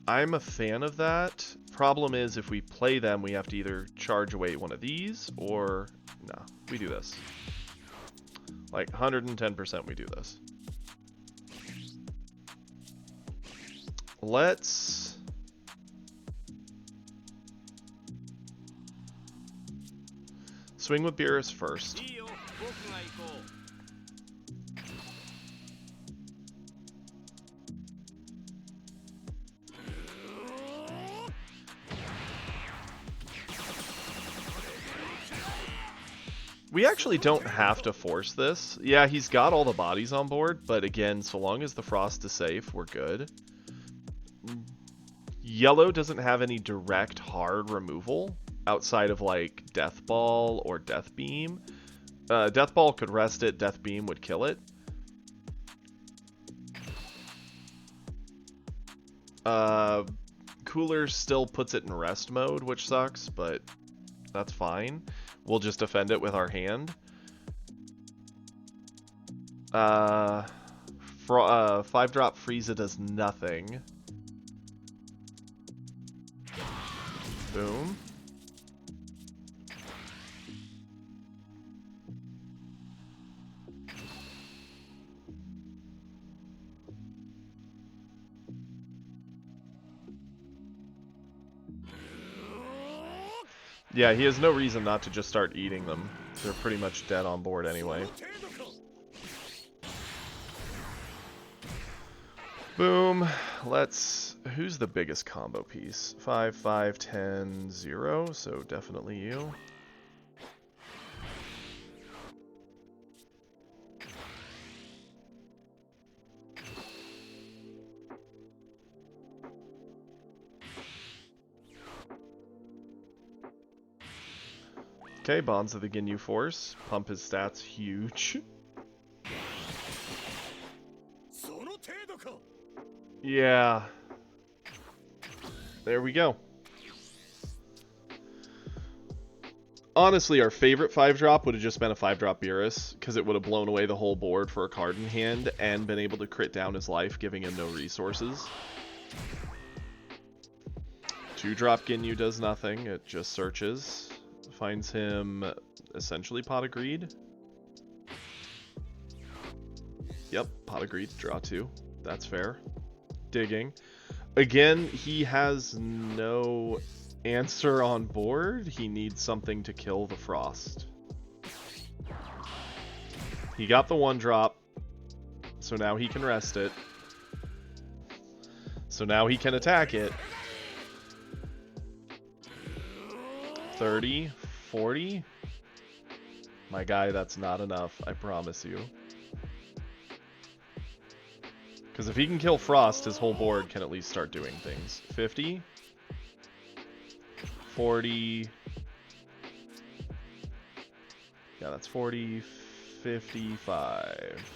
I'm a fan of that. Problem is, if we play them, we have to either charge away one of these, or... no, we do this. Like, 110% we do this. Let's... swing with Beerus first. We actually don't have to force this. Yeah, he's got all the bodies on board, but again, so long as the Frost is safe, we're good. Yellow doesn't have any direct hard removal outside of like Death Ball or Death Beam. Death Ball could rest it, Death Beam would kill it. Cooler still puts it in rest mode, which sucks, but that's fine. We'll just defend it with our hand. 5-drop Frieza does nothing. Boom. Yeah, he has no reason not to just start eating them. They're pretty much dead on board anyway. Boom. Let's... who's the biggest combo piece? 5, 5, 10, 0. So definitely you. Okay, Bonds of the Ginyu Force. Pump his stats huge. Yeah. There we go. Honestly, our favorite 5-drop would have just been a 5-drop Beerus, because it would have blown away the whole board for a card in hand and been able to crit down his life, giving him no resources. 2-drop Ginyu does nothing, it just searches. Finds him essentially Pot of Greed. Yep, Pot of Greed, draw 2. That's fair. Digging. Again, he has no answer on board. He needs something to kill the Frost. He got the 1-drop, so now he can rest it. So now he can attack it. 30, 40. My guy, that's not enough, I promise you. Because if he can kill Frost, his whole board can at least start doing things. 50. 40. Yeah, that's 40, 55.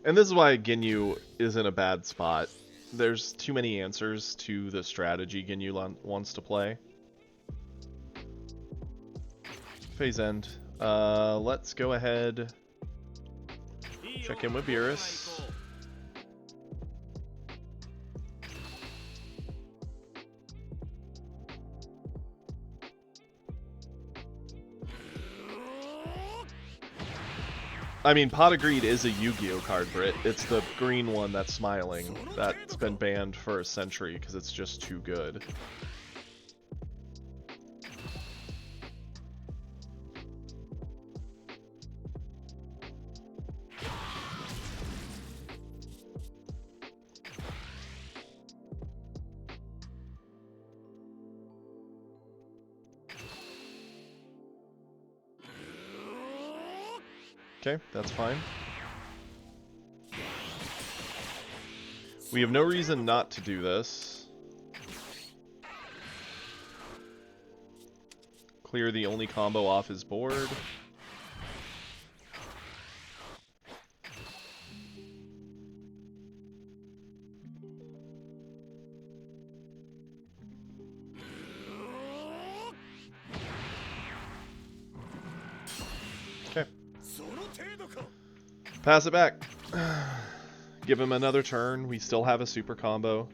And this is why Ginyu is in a bad spot. There's too many answers to the strategy Ginyu wants to play. Phase end. Let's go ahead. Check in with Beerus. I mean, Pot of Greed is a Yu-Gi-Oh card, Brit. It's the green one that's smiling. That's been banned for a century because it's just too good. Okay, that's fine. We have no reason not to do this. Clear the only combo off his board. Okay. Pass it back. Give him another turn. We still have a super combo.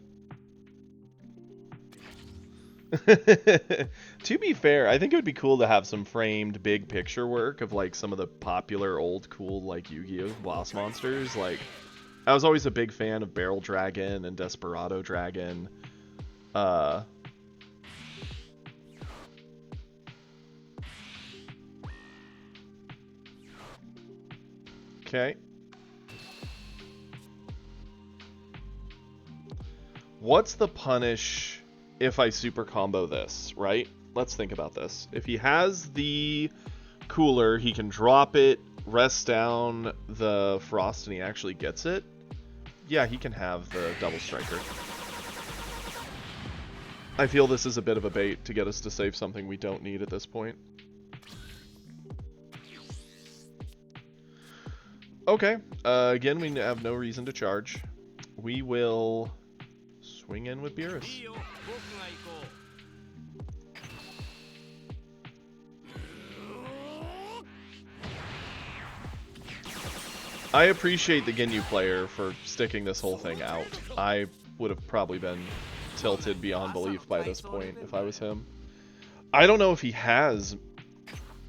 To be fair, I think it would be cool to have some framed big picture work of like some of the popular old cool like Yu-Gi-Oh boss monsters. Like, I was always a big fan of Barrel Dragon and Desperado Dragon. Okay. What's the punish if I super combo this, right? Let's think about this. If he has the cooler, he can drop it, rest down the Frost, and he actually gets it. Yeah, he can have the double striker. I feel this is a bit of a bait to get us to save something we don't need at this point. Okay, again, we have no reason to charge. We will swing in with Beerus. I appreciate the Ginyu player for sticking this whole thing out. I would have probably been tilted beyond belief by this point if I was him. I don't know if he has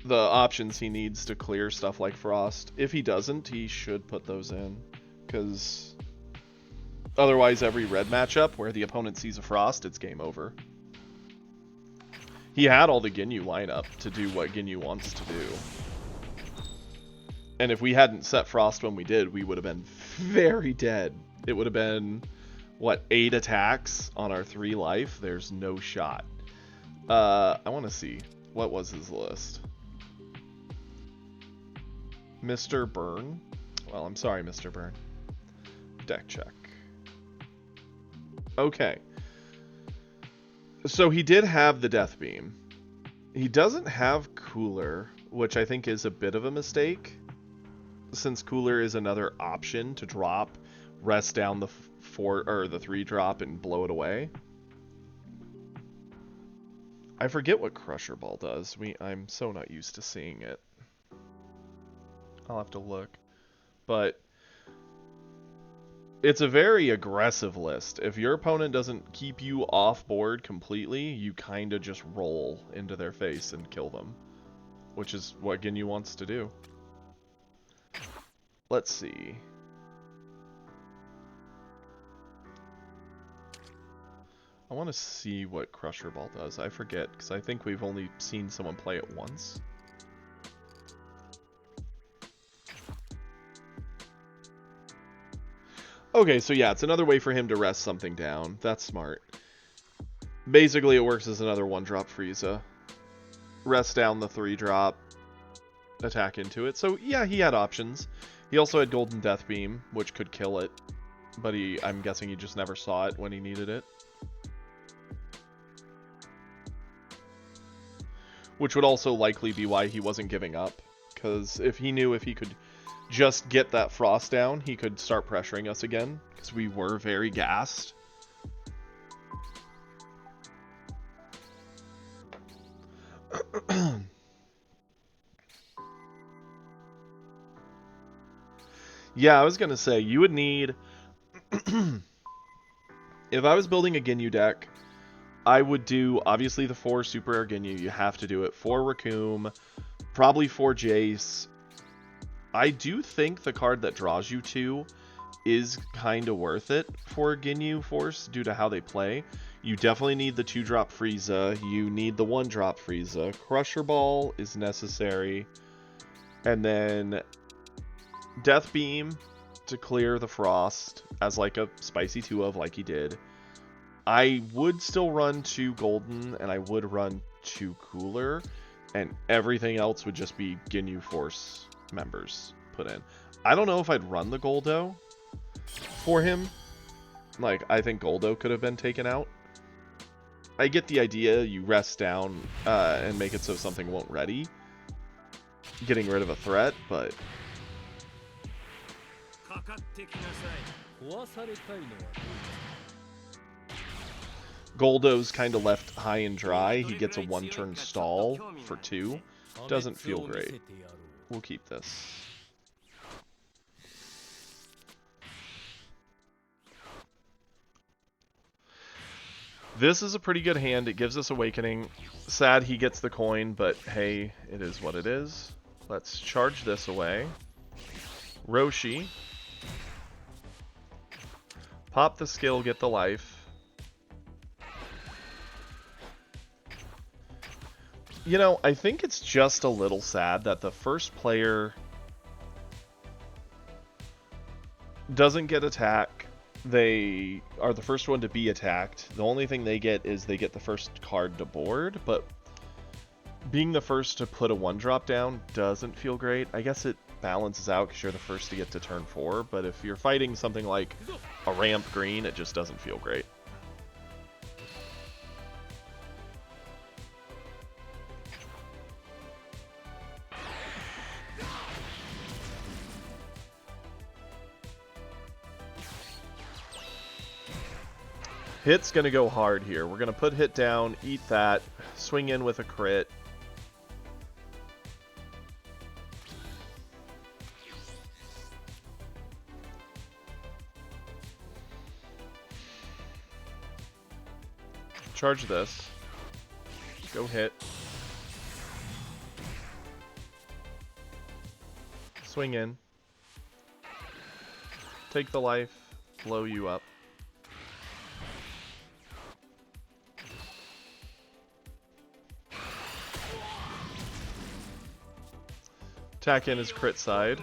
the options he needs to clear stuff like Frost. If he doesn't, he should put those in, because otherwise every red matchup where the opponent sees a Frost, it's game over. He had all the Ginyu lineup to do what Ginyu wants to do. And if we hadn't set Frost when we did, we would have been very dead. It would have been, what, 8 attacks on our 3 life? There's no shot. I want to see. What was his list? Mr. Burn? Well, I'm sorry, Mr. Burn. Deck check. Okay. So he did have the Death Beam. He doesn't have Cooler, which I think is a bit of a mistake, since Cooler is another option to drop, rest down the 3 drop and blow it away. I forget what Crusher Ball does. I'm so not used to seeing it. I'll have to look. But it's a very aggressive list. If your opponent doesn't keep you off board completely, you kind of just roll into their face and kill them, which is what Ginyu wants to do. Let's see. I want to see what Crusher Ball does. I forget, because I think we've only seen someone play it once. Okay, so yeah, it's another way for him to rest something down. That's smart. Basically, it works as another 1-drop Frieza. Rest down the 3-drop. attack into it. So yeah, he had options. He also had Golden Death Beam, which could kill it, but I'm guessing he just never saw it when he needed it. Which would also likely be why he wasn't giving up, because if he knew if he could just get that frost down, he could start pressuring us again, because we were very gassed. Yeah, I was gonna say, you would need... If I was building a Ginyu deck, I would do, obviously, the 4 Super Rare Ginyu. You have to do it. 4 Raccoon, probably 4 Jace. I do think the card that draws you 2 is kind of worth it for Ginyu Force due to how they play. You definitely need the 2-drop Frieza. You need the 1-drop Frieza. Crusher Ball is necessary. And then Death Beam to clear the Frost as like a spicy 2 of like he did. I would still run 2 Golden, and I would run 2 Cooler, and everything else would just be Ginyu Force members put in. I don't know if I'd run the Goldo for him. Like, I think Goldo could have been taken out. I get the idea, you rest down and make it so something won't ready. Getting rid of a threat, but... Goldo's kind of left high and dry. He gets a 1-turn stall for 2. Doesn't feel great. We'll keep this. This is a pretty good hand. It gives us Awakening. Sad he gets the coin, but hey, it is what it is. Let's charge this away. Roshi. Pop the skill, get the life. You know, I think it's just a little sad that the first player doesn't get attack. They are the first one to be attacked. The only thing they get is they get the first card to board, but being the first to put a 1-drop down doesn't feel great. I guess it balances out because you're the first to get to turn 4, but if you're fighting something like a ramp green, it just doesn't feel great. Hit's going to go hard here. We're going to put hit down, eat that, swing in with a crit. Charge this. Go hit. Swing in. Take the life. Blow you up. Attack in his crit side.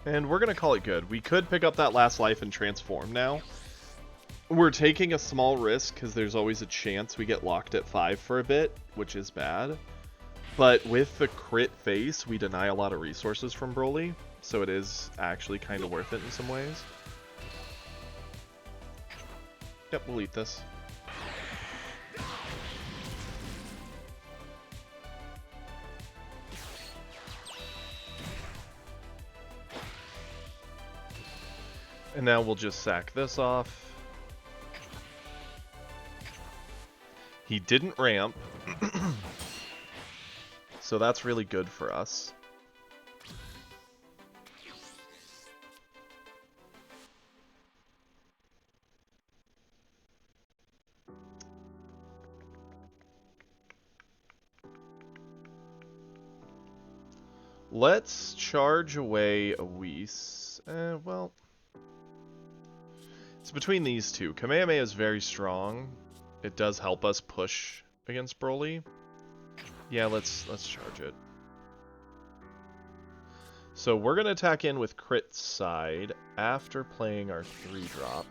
And we're going to call it good. We could pick up that last life and transform now. We're taking a small risk because there's always a chance we get locked at 5 for a bit, which is bad. But with the crit face, we deny a lot of resources from Broly, so it is actually kind of worth it in some ways. Yep, we'll eat this. And now we'll just sack this off. He didn't ramp. So that's really good for us. Let's charge away a Whis. Well, it's between these two. Kamehameha is very strong. It does help us push against Broly. Yeah, let's charge it. So we're going to attack in with crit side after playing our 3-drop.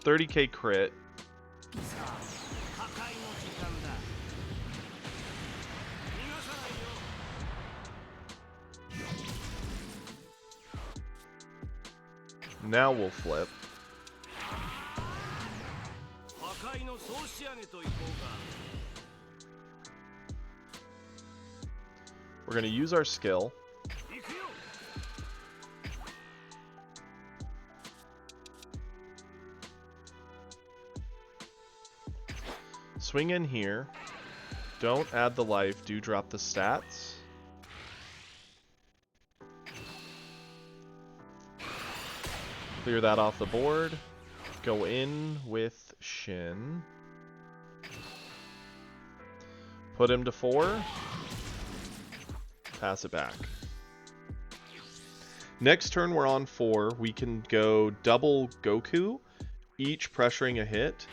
30k crit. Now we'll flip. We're going to use our skill. Swing in here. Don't add the life, do drop the stats. Clear that off the board. Go in with Shin. Put him to 4. Pass it back. Next turn we're on 4. We can go double Goku, each pressuring a hit.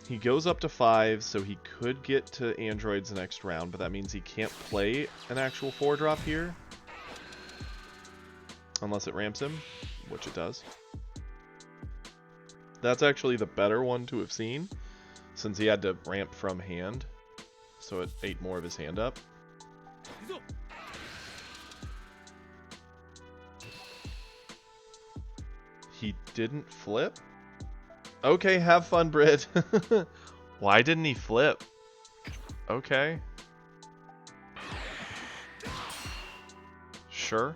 He goes up to 5, so he could get to androids next round, but that means he can't play an actual 4-drop here. Unless it ramps him, which it does. That's actually the better one to have seen, since he had to ramp from hand, so it ate more of his hand up. He didn't flip? Okay, have fun, Brit. Why didn't he flip? Okay. Sure.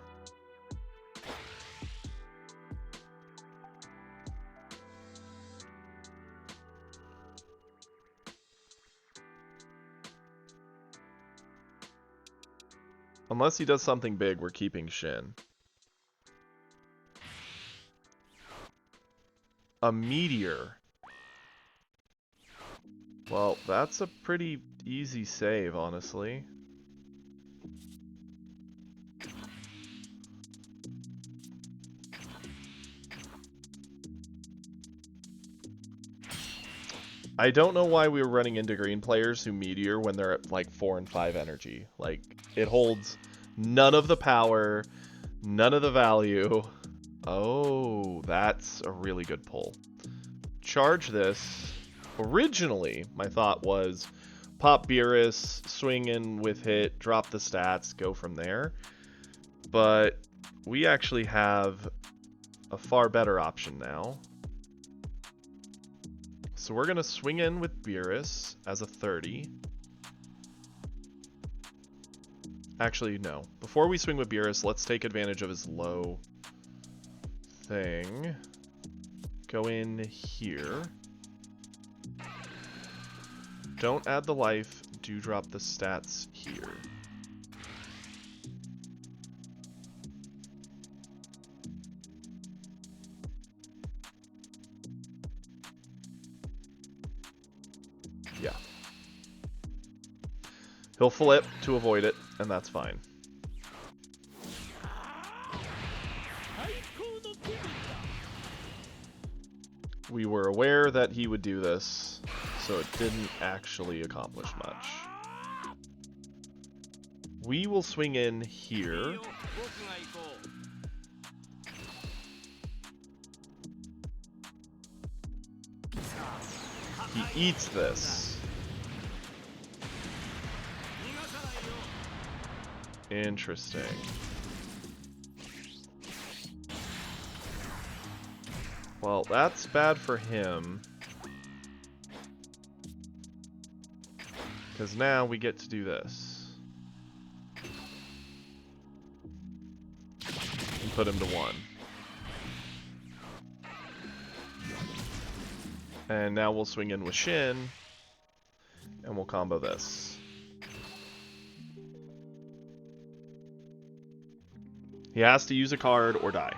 Unless he does something big, we're keeping Shin. A meteor. Well, that's a pretty easy save, honestly. I don't know why we were running into green players who meteor when they're at like 4 and 5 energy. Like, it holds none of the power, none of the value. Oh, that's a really good pull. Charge this. Originally, my thought was pop Beerus, swing in with hit, drop the stats, go from there. But we actually have a far better option now. So we're going to swing in with Beerus as a 30. Actually, no. Before we swing with Beerus, let's take advantage of his low thing. Go in here. Don't add the life. Do drop the stats here. Yeah. He'll flip to avoid it, and that's fine. We were aware that he would do this, so it didn't actually accomplish much. We will swing in here. He eats this. Interesting. Well, that's bad for him. Because now we get to do this. And put him to 1. And now we'll swing in with Shin. And we'll combo this. He has to use a card or die.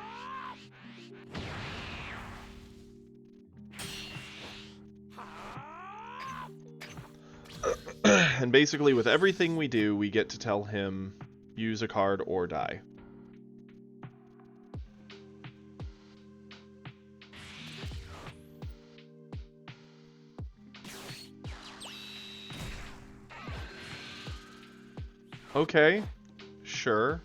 And basically with everything we do, we get to tell him, use a card or die. Okay. Sure.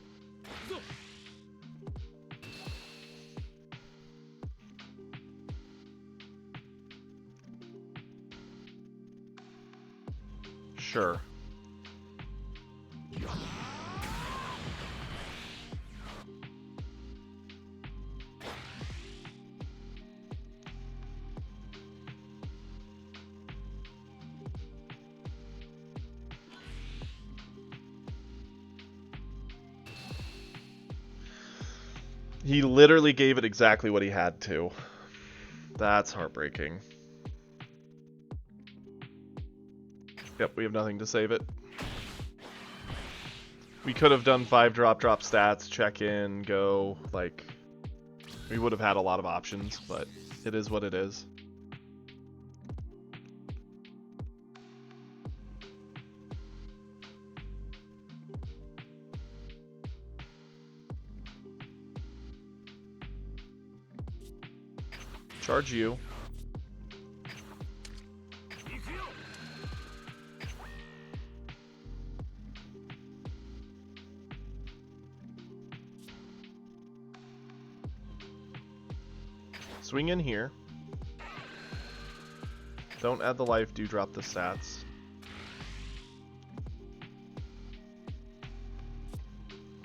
Sure. He literally gave it exactly what he had to. That's heartbreaking. Yep, we have nothing to save it. We could have done 5 drop stats, check in, go, like... We would have had a lot of options, but it is what it is. Charge you. Swing in here. Don't add the life, do drop the stats.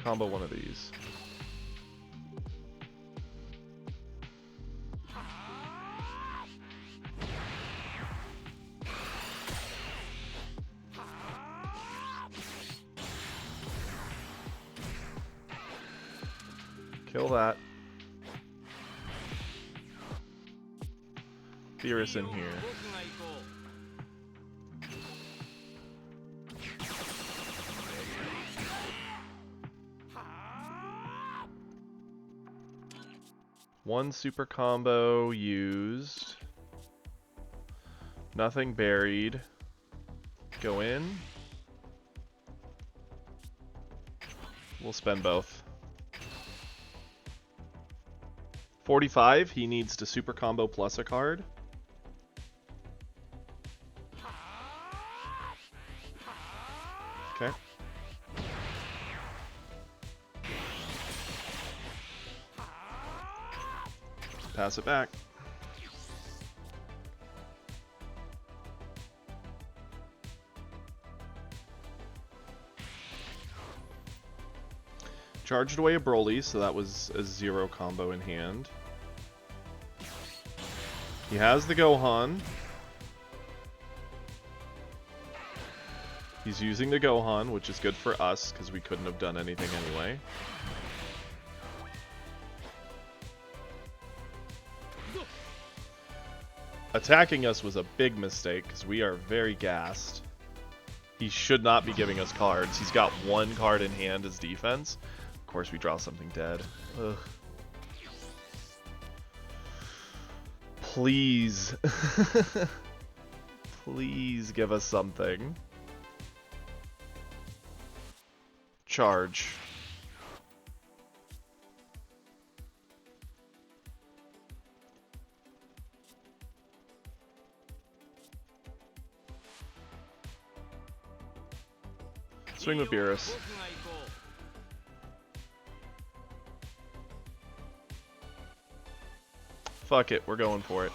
Combo one of these. Kill that. Beerus in here. One super combo used. Nothing buried. Go in. We'll spend both. 45, he needs to super combo plus a card. Okay. Pass it back. Charged away a Broly, so that was a 0 combo in hand. He has the Gohan. He's using the Gohan, which is good for us, because we couldn't have done anything anyway. Attacking us was a big mistake, because we are very gassed. He should not be giving us cards. He's got 1 card in hand as defense. Of course, we draw something dead. Ugh. Please. Please give us something. Charge. Swing with Beerus. Fuck it, we're going for it.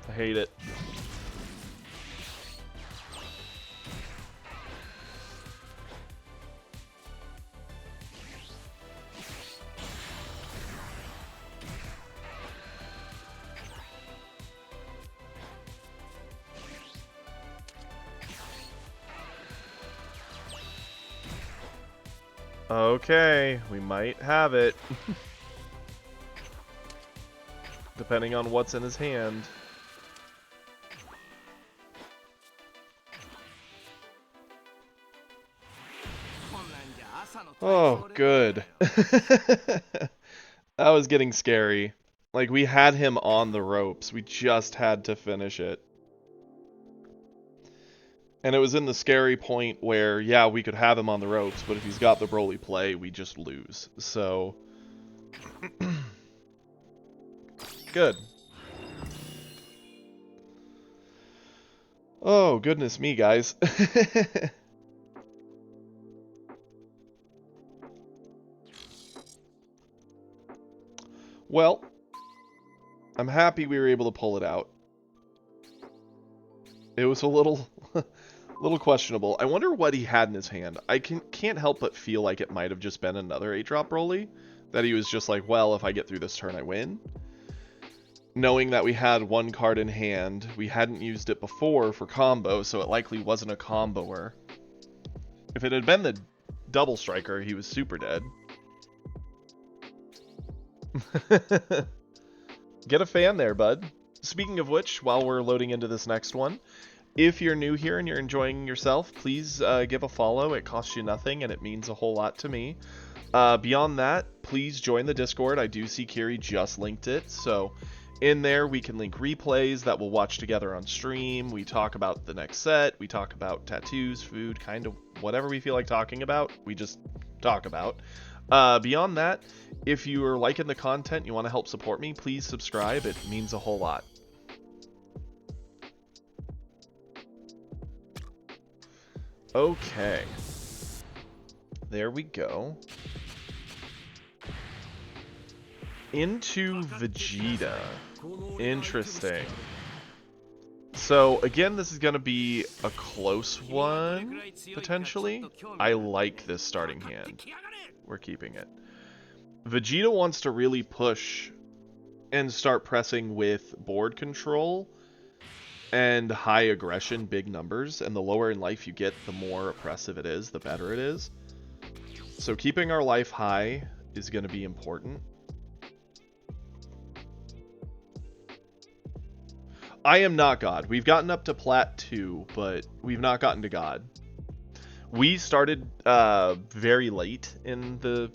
I hate it. Okay, we might have it. Depending on what's in his hand. Oh, good. That was getting scary. Like, we had him on the ropes. We just had to finish it. And it was in the scary point where, yeah, we could have him on the ropes, but if he's got the Broly play, we just lose. So, good. Oh, goodness me, guys. Well, I'm happy we were able to pull it out. It was a little little questionable. I wonder what he had in his hand. I can't help but feel like it might have just been another 8-drop Broly. That he was just like, well, if I get through this turn, I win. Knowing that we had one card in hand, we hadn't used it before for combo, so it likely wasn't a comboer. If it had been the double striker, he was super dead. Get a fan there, bud. Speaking of which, while we're loading into this next one, if you're new here and you're enjoying yourself, please give a follow. It costs you nothing and it means a whole lot to me. Beyond that, please join the Discord. I do see Kiri just linked it, so in there we can link replays that we'll watch together on stream. We talk about the next set, we talk about tattoos, food, kind of whatever we feel like talking about, we just talk about. Beyond that, if you are liking the content, you want to help support me, please subscribe. It means a whole lot. Okay. There we go. Into Vegeta. Interesting. So, again, this is going to be a close one, potentially. I like this starting hand. We're keeping it. Vegeta wants to really push and start pressing with board control and high aggression, big numbers, and the lower in life you get, the more oppressive it is, the better it is. So keeping our life high is going to be important. I am not God. We've gotten up to Plat 2, but we've not gotten to God. We started very late in the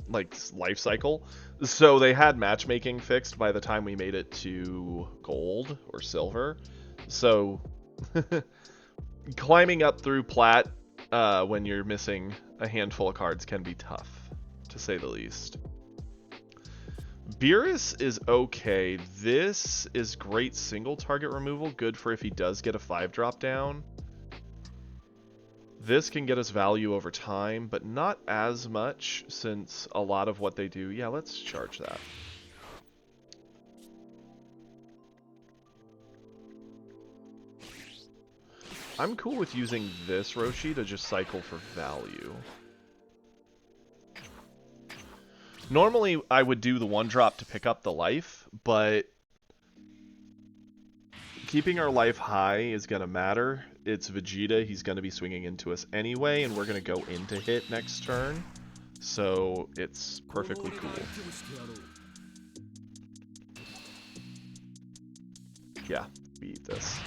life cycle, so they had matchmaking fixed by the time we made it to gold or silver. So climbing up through Plat when you're missing a handful of cards can be tough, to say the least. Beerus is okay. This is great single target removal, good for if he does get a 5-drop down. This can get us value over time, but not as much since a lot of what they do... Yeah, let's charge that. I'm cool with using this Roshi to just cycle for value. Normally, I would do the 1-drop to pick up the life, but keeping our life high is going to matter. It's Vegeta, he's going to be swinging into us anyway, and we're going to go into hit next turn, so it's perfectly cool. Yeah, we eat this.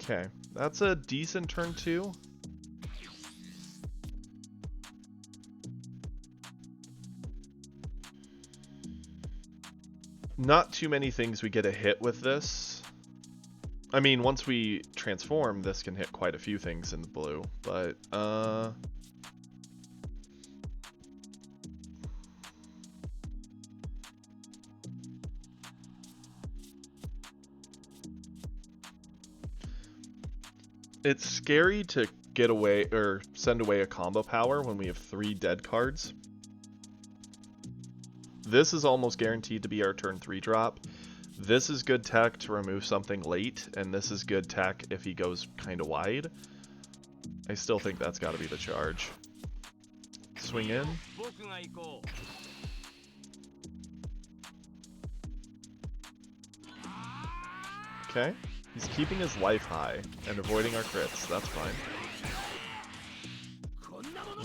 Okay, that's a decent turn 2. Not too many things we get a hit with this. I mean, once we transform, this can hit quite a few things in the blue, but, it's scary to get away, or send away a combo power when we have 3 dead cards. This is almost guaranteed to be our turn 3 drop. This is good tech to remove something late, and this is good tech if he goes kind of wide. I still think that's got to be the charge. Swing in. Okay. He's keeping his life high and avoiding our crits. That's fine.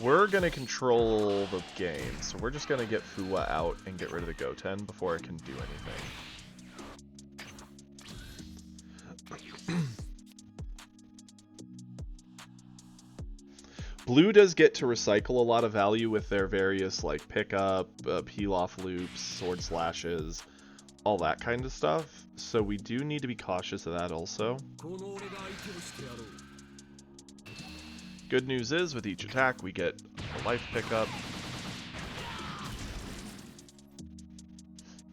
We're going to control the game, so we're just going to get Fuwa out and get rid of the Goten before it can do anything. Blue does get to recycle a lot of value with their various like pickup, peel-off loops, sword slashes, all that kind of stuff, so we do need to be cautious of that also. Good news is, with each attack, we get a life pickup.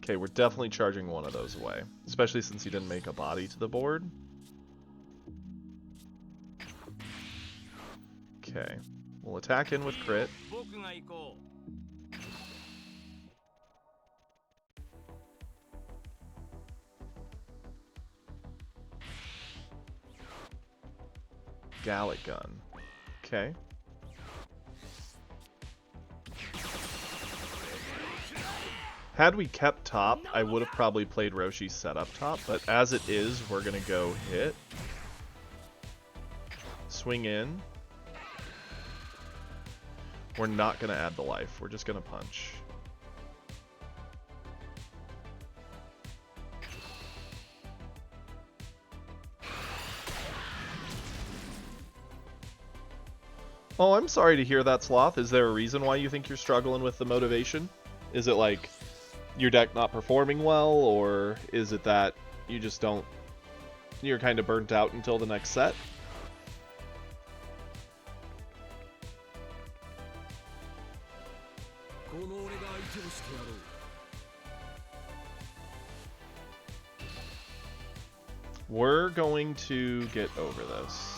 Okay, we're definitely charging one of those away, especially since he didn't make a body to the board. Okay, we'll attack in with crit. Gallic Gun. Okay. Had we kept top, I would have probably played Roshi set up top, but as it is, we're going to go hit. Swing in. We're not going to add the life. We're just going to punch. Oh, I'm sorry to hear that, Sloth. Is there a reason why you think you're struggling with the motivation? Is it like your deck not performing well, or is it that you just don't... You're kind of burnt out until the next set? We're going to get over this.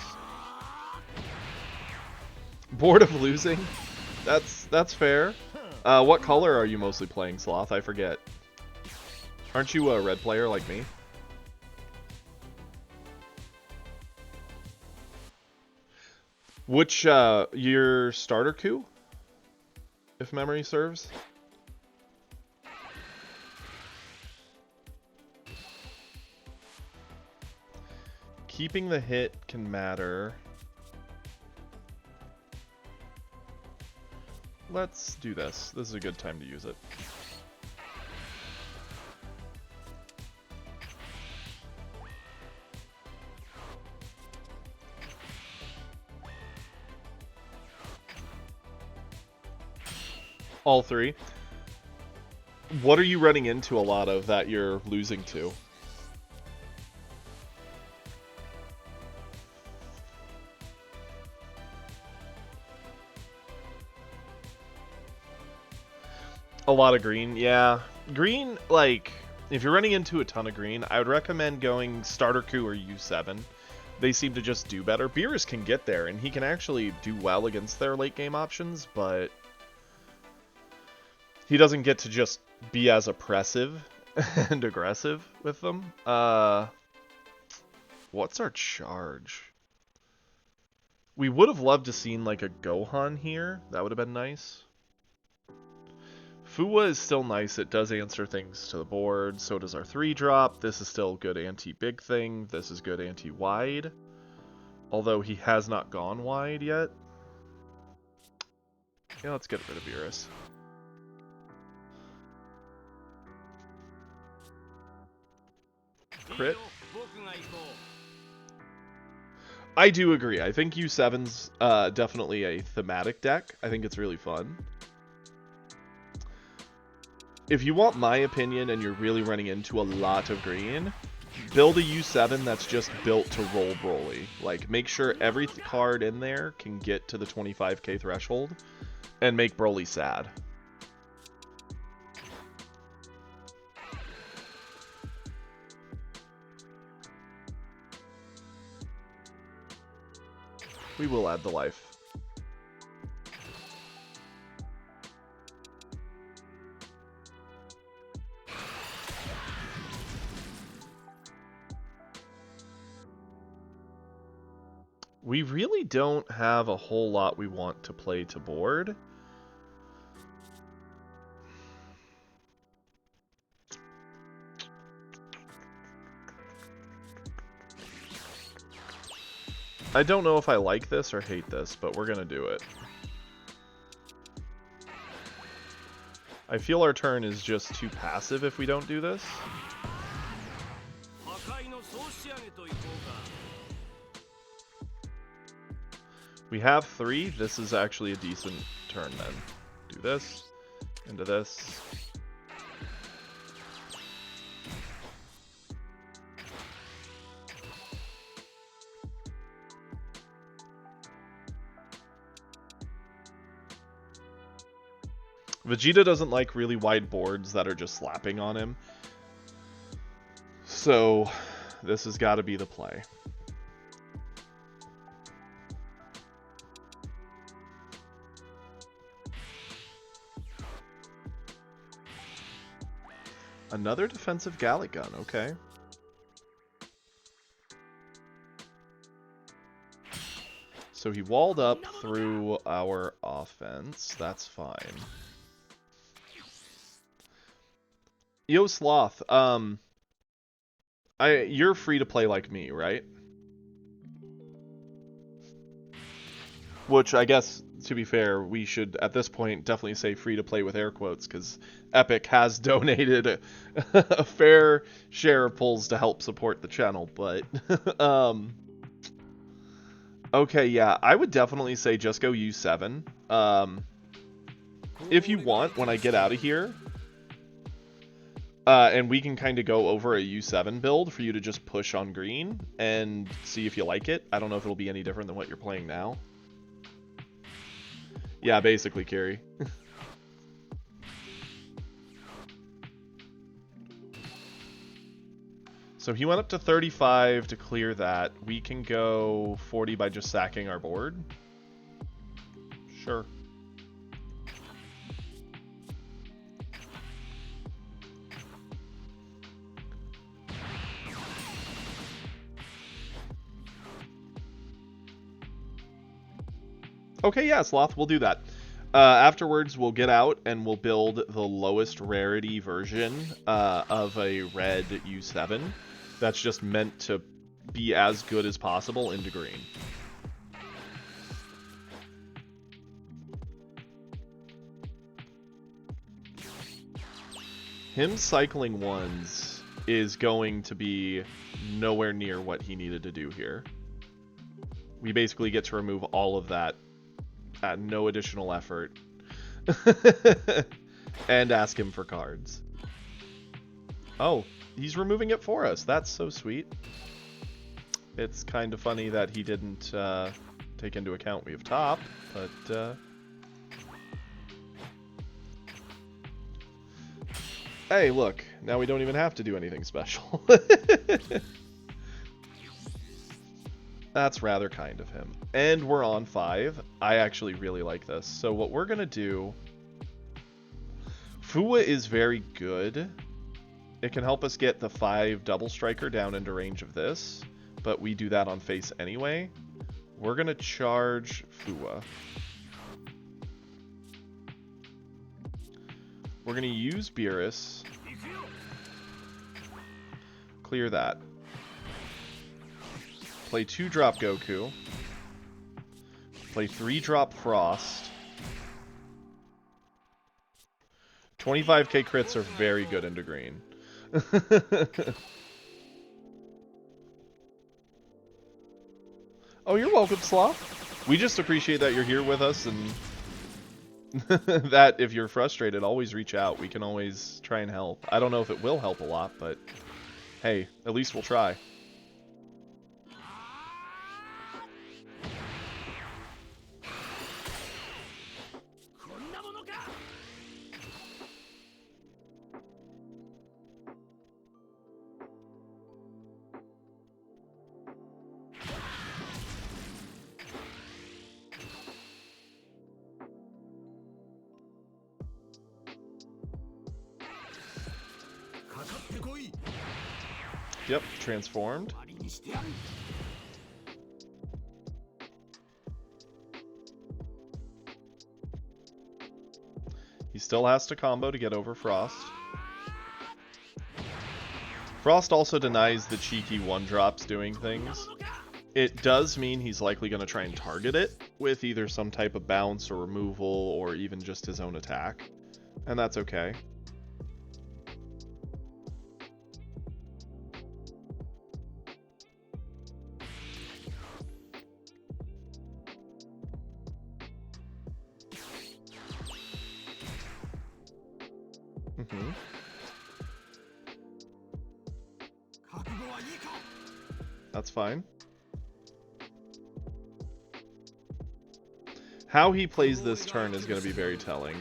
Bored of losing? That's fair. What color are you mostly playing, Sloth? I forget. Aren't you a red player like me? Which, your starter coup? If memory serves? Keeping the hit can matter. Let's do this. This is a good time to use it. All three. What are you running into a lot of that you're losing to? A lot of green, yeah. Green, like, if you're running into a ton of green, I would recommend going Starter Coup or U7. They seem to just do better. Beerus can get there, and he can actually do well against their late game options, but he doesn't get to just be as oppressive and aggressive with them. What's our charge? We would have loved to seen like a Gohan here. That would have been nice. Fuwa is still nice. It does answer things to the board. So does our 3-drop. This is still good anti-big thing. This is good anti-wide. Although he has not gone wide yet. Yeah, let's get rid of Beerus. Crit. I do agree. I think U7's definitely a thematic deck. I think it's really fun. If you want my opinion and you're really running into a lot of green, build a U7 that's just built to roll Broly. Like, make sure every card in there can get to the 25k threshold and make Broly sad. We will add the life. We really don't have a whole lot we want to play to board. I don't know if I like this or hate this, but we're gonna do it. I feel our turn is just too passive if we don't do this. We have 3. This is actually a decent turn then. Do this, into this. Vegeta doesn't like really wide boards that are just slapping on him. So this has got to be the play. Another defensive Gallic Gun, okay. So he walled up through our offense. That's fine. Yo, Sloth, you're free to play like me, right? Which I guess, to be fair, we should at this point definitely say free to play with air quotes, because Epic has donated a fair share of pulls to help support the channel, but okay, yeah, I would definitely say just go U7. If you want, when I get out of here, and we can kind of go over a U7 build for you to just push on green and see if you like it. I don't know if it'll be any different than what you're playing now. Yeah, basically, Carrie. So he went up to 35 to clear that. We can go 40 by just sacking our board. Sure. Okay, yeah, Sloth, we'll do that. Afterwards, we'll get out and we'll build the lowest rarity version of a red U7 that's just meant to be as good as possible into green. Him cycling ones is going to be nowhere near what he needed to do here. We basically get to remove all of that at no additional effort. And ask him for cards. Oh, he's removing it for us. That's so sweet. It's kind of funny that he didn't take into account we have top, but hey, look, now we don't even have to do anything special. That's rather kind of him. And we're on 5. I actually really like this. So what we're going to do... Fua is very good. It can help us get the 5 double striker down into range of this. But we do that on face anyway. We're going to charge Fua. We're going to use Beerus. Clear that. Play 2-drop Goku. Play 3-drop Frost. 25k crits are very good into green. Oh, you're welcome, Sloth. We just appreciate that you're here with us, and that if you're frustrated, always reach out. We can always try and help. I don't know if it will help a lot, but hey, at least we'll try. Yep, transformed. He still has to combo to get over Frost. Frost also denies the cheeky 1-drops doing things. It does mean he's likely going to try and target it with either some type of bounce or removal or even just his own attack. And that's okay. That's fine. How he plays this turn is going to be very telling.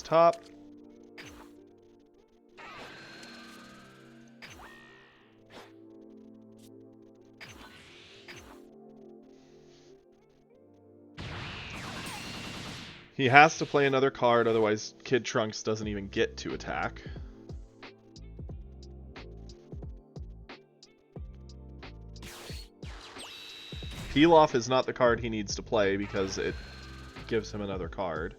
top. He has to play another card, otherwise Kid Trunks doesn't even get to attack. Pilaf is not the card he needs to play because it gives him another card.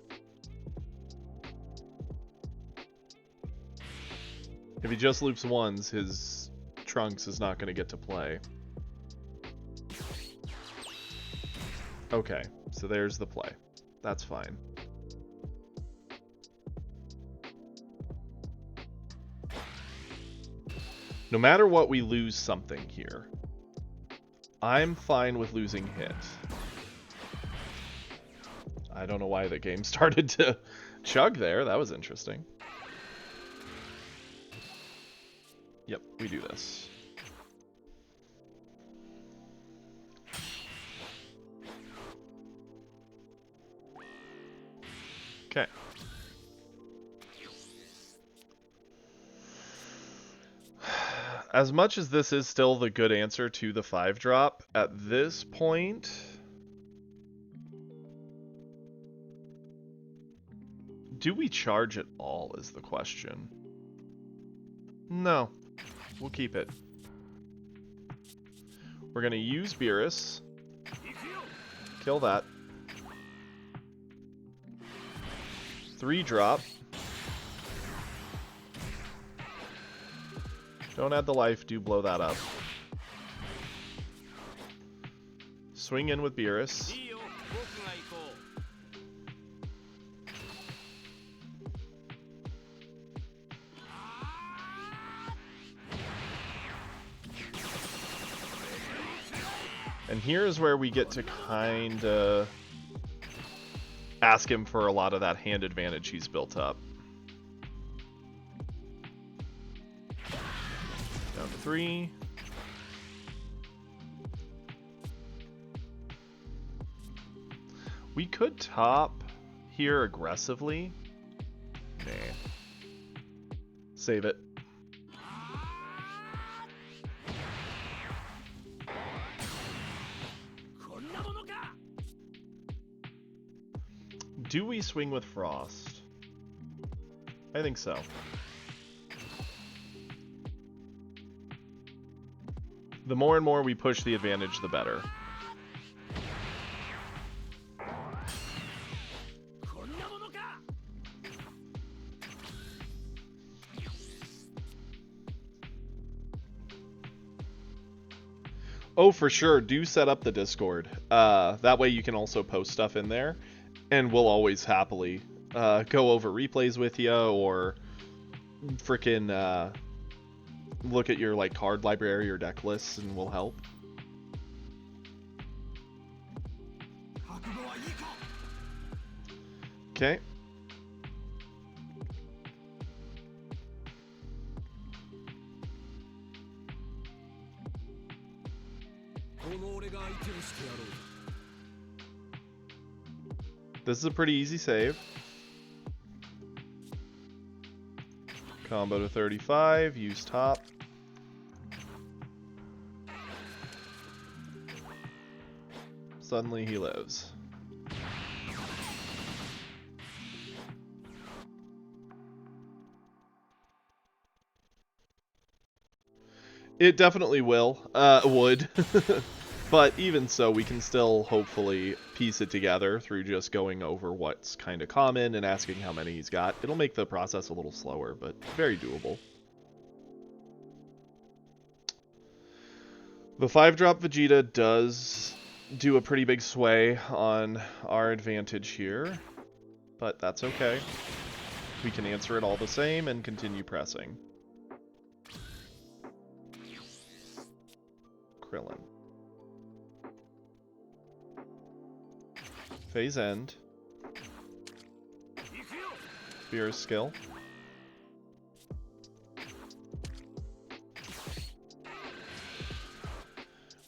If he just loops ones, his Trunks is not going to get to play. Okay, so there's the play. That's fine. No matter what, we lose something here. I'm fine with losing hit. I don't know why the game started to chug there. That was interesting. Yep, we do this. Okay. As much as this is still the good answer to the 5-drop, at this point, do we charge at all is the question. No, we'll keep it. We're going to use Beerus. Kill that. 3-drop. Don't add the life, do blow that up. Swing in with Beerus. And here's where we get to kinda ask him for a lot of that hand advantage he's built up. Down to 3. We could top here aggressively. Nah. Save it. Do we swing with Frost? I think so. The more and more we push the advantage, the better. Oh, for sure. Do set up the Discord. That way you can also post stuff in there. And we'll always happily go over replays with you, or frickin' look at your like card library or deck lists, and we'll help. Okay. This is a pretty easy save. Combo to 35, use top. Suddenly he lives. It definitely will. Would. But even so, we can still hopefully piece it together through just going over what's kind of common and asking how many he's got. It'll make the process a little slower, but very doable. The 5-drop Vegeta does do a pretty big sway on our advantage here, but that's okay. We can answer it all the same and continue pressing. Krillin. Phase end. Beerus skill.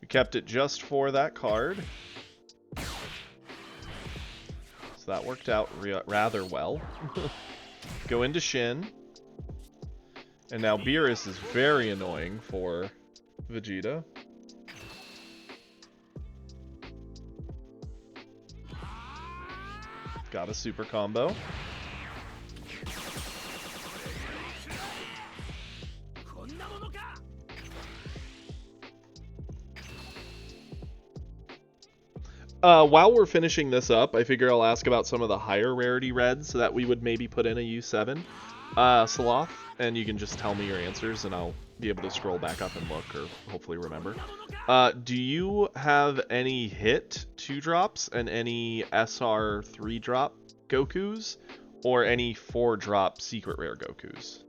We kept it just for that card. So that worked out rather well. Go into Shin. And now Beerus is very annoying for Vegeta. Got a super combo. While we're finishing this up, I figure I'll ask about some of the higher rarity reds so that we would maybe put in a U7 Sloth, and you can just tell me your answers and I'll be able to scroll back up and look, or hopefully remember. Do you have any hit 2-drops and any SR 3-drop Gokus, or any 4-drop secret rare Gokus?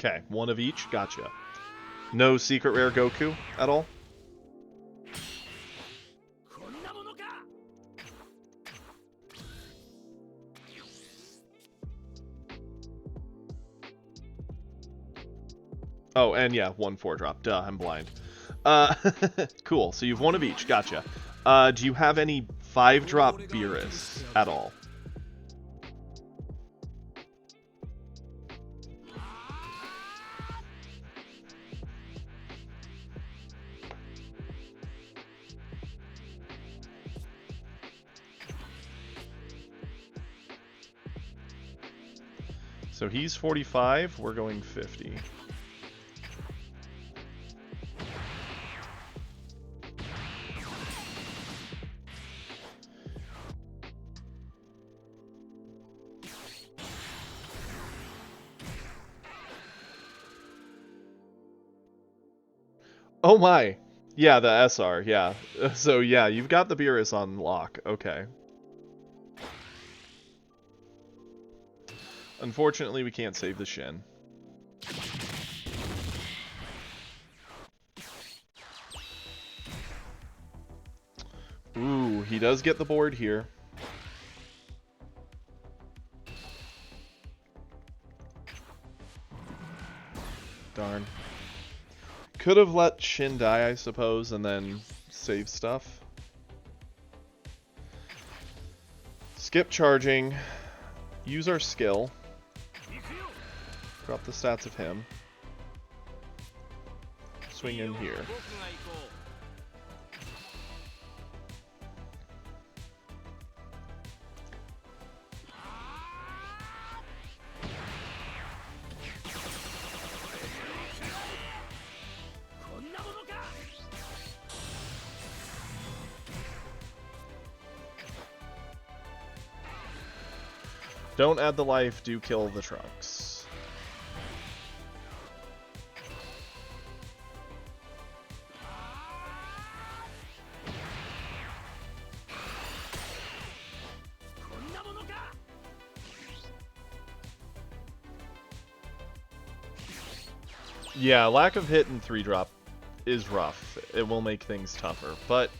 Okay, one of each. Gotcha. No secret rare Goku at all? Oh, and yeah, 1 4-drop. Duh, I'm blind. Cool. So you've one of each. Gotcha. Do you have any 5-drop Beerus at all? So he's 45, we're going 50. Oh my! Yeah, the SR, yeah. So yeah, you've got the Beerus on lock. Okay. Unfortunately, we can't save the Shin. Ooh, he does get the board here. Darn. Could have let Shin die, I suppose, and then save stuff. Skip charging. Use our skill. Drop the stats of him. Swing in here. Don't add the life, do kill the Trunks. Yeah, lack of hit and 3-drop is rough. It will make things tougher, but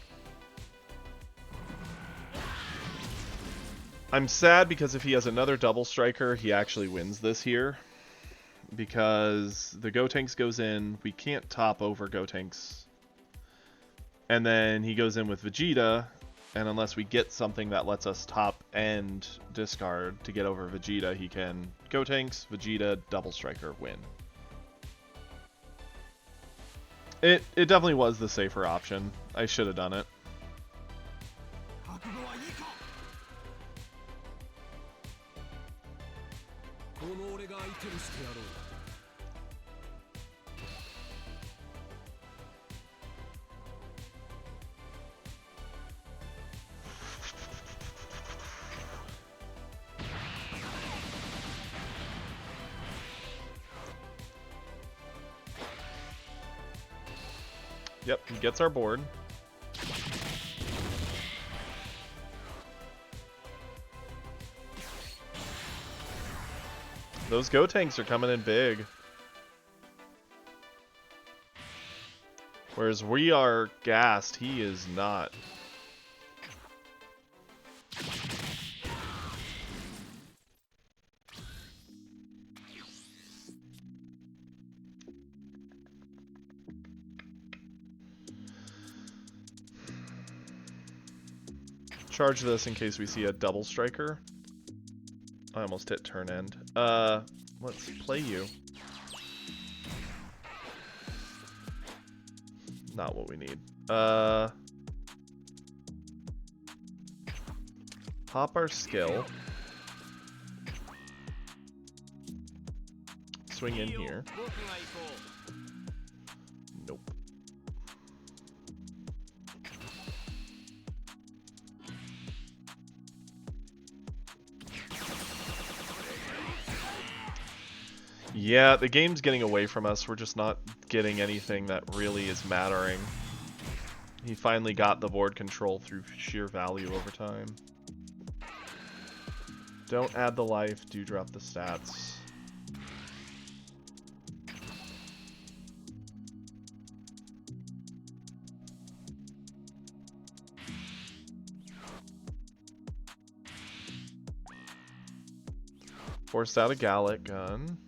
I'm sad because if he has another double striker, he actually wins this here. Because the Gotenks goes in, we can't top over Gotenks. And then he goes in with Vegeta, and unless we get something that lets us top and discard to get over Vegeta, he can Gotenks, Vegeta, double striker, win. It definitely was the safer option. I should have done it. Yep, he gets our board. Those Gotenks are coming in big. Whereas we are gassed, he is not. Charge this in case we see a double striker. I almost hit turn end. Let's play you. Not what we need. Pop our skill. Swing in here. Nope. Yeah, the game's getting away from us. We're just not getting anything that really is mattering. He finally got the board control through sheer value over time. Don't add the life, do drop the stats. Forced out a Gallic gun.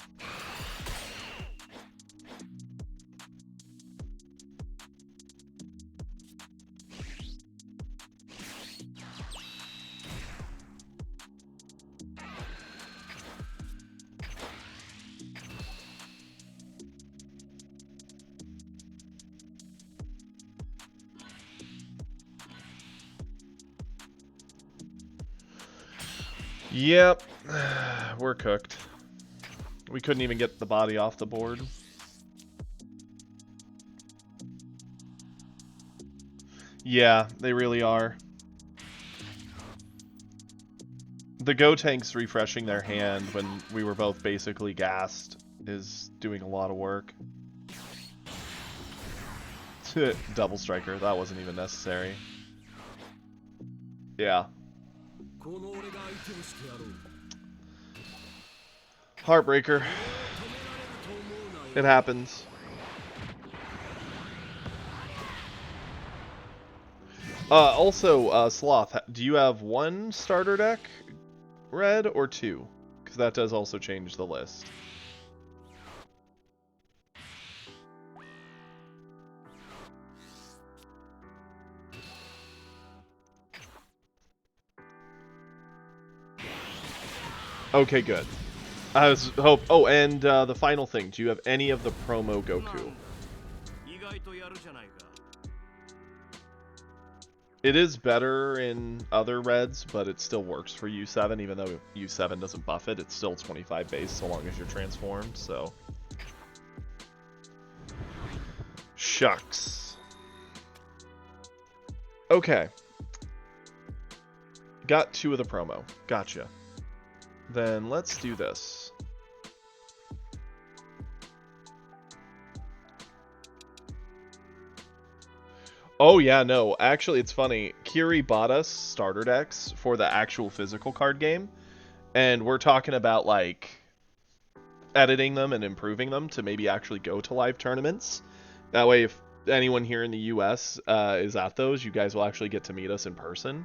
Yep, we're cooked. We couldn't even get the body off the board. Yeah, they really are. The Gotenks refreshing their hand when we were both basically gassed is doing a lot of work. Double striker, that wasn't even necessary. Yeah. Heartbreaker. It happens. Also, Sloth, do you have one starter deck, Red, or two? Because that does also change the list. Okay, good. I was hope. Oh, and the final thing. Do you have any of the promo Goku? It is better in other reds, but it still works for U7, even though U7 doesn't buff it. It's still 25 base so long as you're transformed, so. Shucks. Okay. Got two of the promo. Gotcha. Then let's do this. Oh yeah, no, actually it's funny. Kiri bought us starter decks for the actual physical card game, and we're talking about like editing them and improving them to maybe actually go to live tournaments. That way if anyone here in the US is at those, you guys will actually get to meet us in person.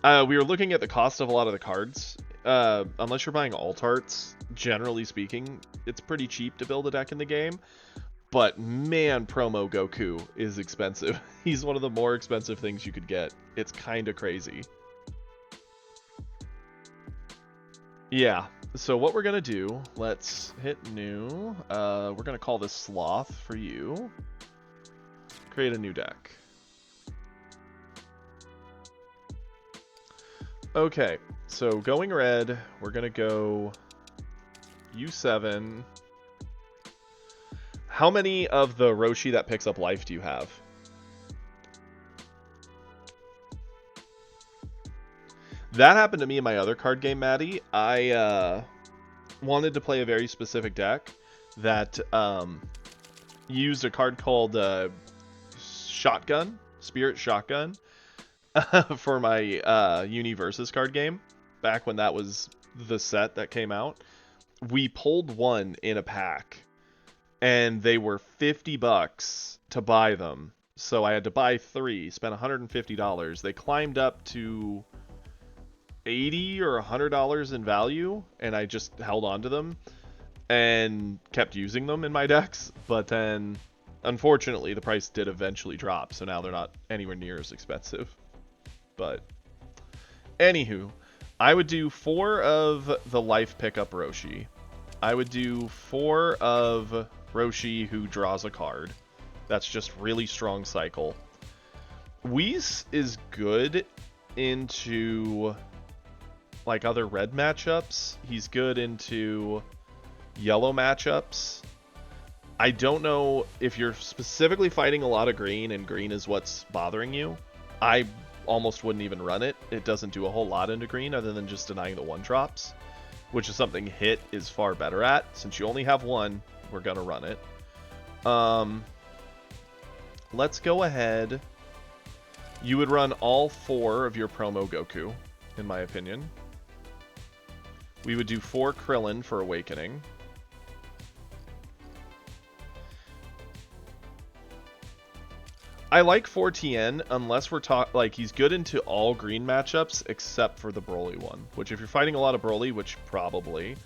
We were looking at the cost of a lot of the cards. Unless you're buying alt arts, generally speaking, it's pretty cheap to build a deck in the game. But man, promo Goku is expensive. He's one of the more expensive things you could get. It's kind of crazy. Yeah, so what we're going to do, let's hit new. We're going to call this Sloth for you. Create a new deck. Okay, so going red, we're going to go U7. How many of the Roshi that picks up life do you have? That happened to me in my other card game, Maddie. I wanted to play a very specific deck that used a card called Shotgun, Spirit Shotgun, for my Universus card game, back when that was the set that came out. We pulled one in a pack, and they were $50 to buy them. So I had to buy three, spent $150. They climbed up to $80 or $100 in value, and I just held on to them and kept using them in my decks. But then Unfortunately, the price did eventually drop, so now they're not anywhere near as expensive. But, anywho, I would do 4 of the life pickup Roshi. I would do 4 of Roshi who draws a card. That's just really strong cycle. Whis is good into like other red matchups. He's good into yellow matchups. I don't know if you're specifically fighting a lot of green and green is what's bothering you. I almost wouldn't even run it. It doesn't do a whole lot into green other than just denying the 1-drops, which is something Hit is far better at. Since you only have 1, we're gonna run it. Let's go ahead. You would run all 4 of your promo Goku, in my opinion. We would do 4 Krillin for Awakening. I like 4 Tien unless we're like he's good into all green matchups except for the Broly one. Which if you're fighting a lot of Broly, which probably,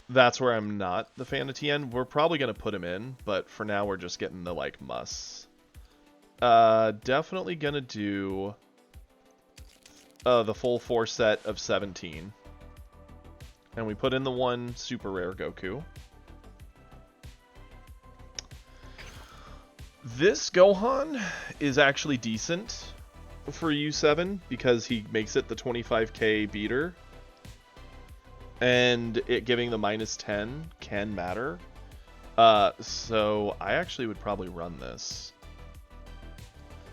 that's where I'm not the fan of Tien. We're probably gonna put him in, but for now we're just getting the like musts. Definitely gonna do the full 4 set of 17. And we put in the 1 super rare Goku. This Gohan is actually decent for U7 because he makes it the 25k beater. And it giving the -10 can matter. So I actually would probably run this.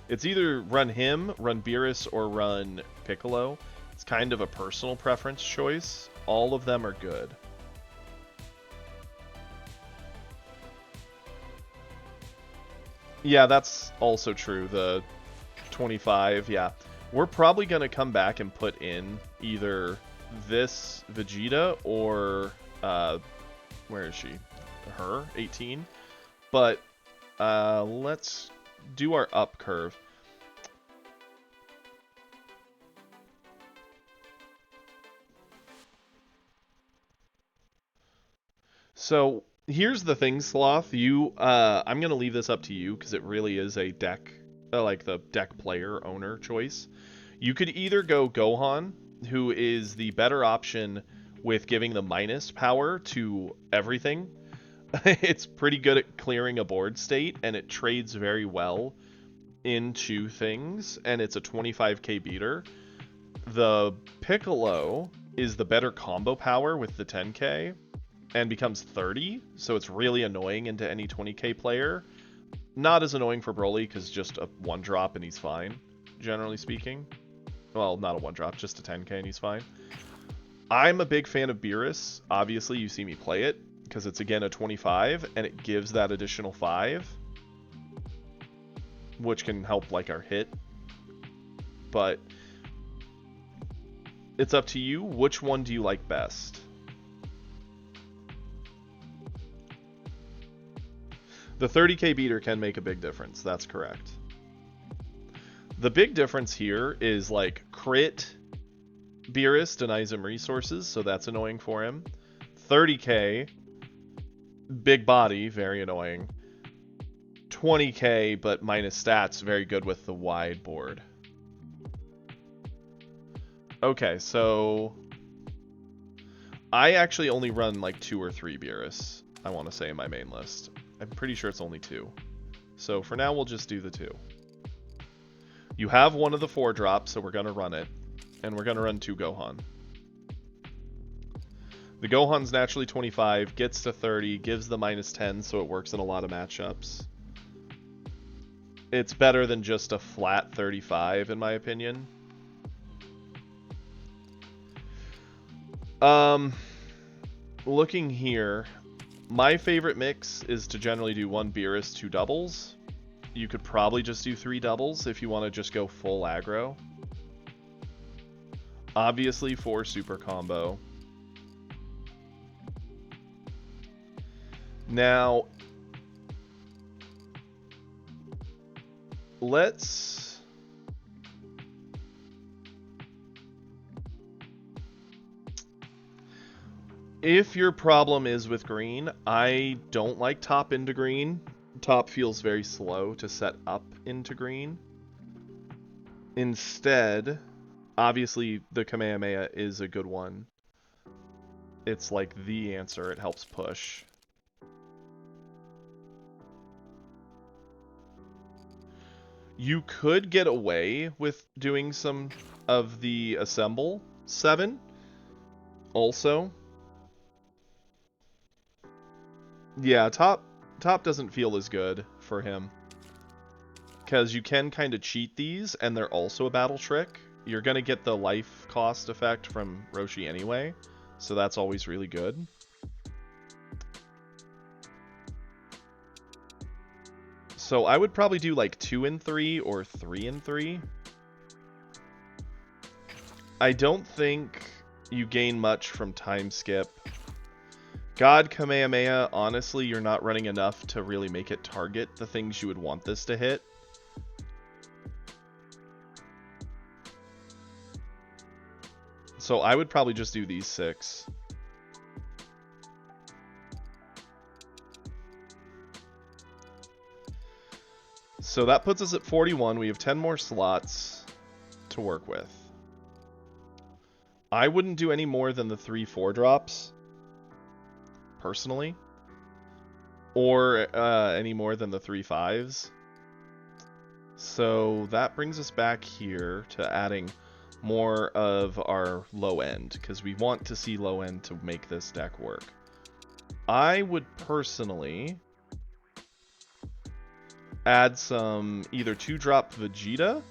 It's either run him, run Beerus, or run Piccolo. It's kind of a personal preference choice. All of them are good. Yeah, that's also true. The 25, yeah. We're probably going to come back and put in either this Vegeta or, where is she? Her, 18. But, let's do our up curve. So here's the thing, Sloth. I'm gonna leave this up to you because it really is a deck, like the deck player owner choice. You could either go Gohan, who is the better option with giving the minus power to everything. It's pretty good at clearing a board state, and it trades very well into things, and it's a 25k beater. The Piccolo is the better combo power with the 10k, and becomes 30, so it's really annoying into any 20k player. Not as annoying for Broly, because just a 1-drop and he's fine, generally speaking. Well, not a 1-drop, just a 10k and he's fine. I'm a big fan of Beerus. Obviously, you see me play it, because it's again a 25, and it gives that additional 5, which can help like our hit. But it's up to you. Which one do you like best? The 30k beater can make a big difference. That's correct. The big difference here is like crit Beerus denies him resources, so that's annoying for him. 30k, big body, very annoying. 20k, but minus stats, very good with the wide board. Okay, so I actually only run like 2 or 3 Beerus, I want to say, in my main list. I'm pretty sure it's only 2. So for now, we'll just do the 2. You have one of the 4 drops, so we're going to run it. And we're going to run 2 Gohan. The Gohan's naturally 25, gets to 30, gives the -10, so it works in a lot of matchups. It's better than just a flat 35, in my opinion. Looking here, my favorite mix is to generally do 1 Beerus, 2 doubles. You could probably just do 3 doubles if you want to just go full aggro. Obviously 4 super combo. Now, let's... If your problem is with green, I don't like top into green. top feels very slow to set up into green. Instead, obviously the Kamehameha is a good one. It's like the answer. It helps push. You could get away with doing some of the Assemble 7 also. Yeah, top doesn't feel as good for him. Because you can kind of cheat these, and they're also a battle trick. You're going to get the life cost effect from Roshi anyway, so that's always really good. So I would probably do like 2 and 3 or 3 and 3. I don't think you gain much from time skip. God Kamehameha, honestly, you're not running enough to really make it target the things you would want this to hit. So I would probably just do these 6. So that puts us at 41. We have 10 more slots to work with. I wouldn't do any more than the 3 4-drops, personally. Or any more than the 3 5s. So that brings us back here to adding more of our low end, because we want to see low end to make this deck work. I would personally add some either 2-drop Vegeta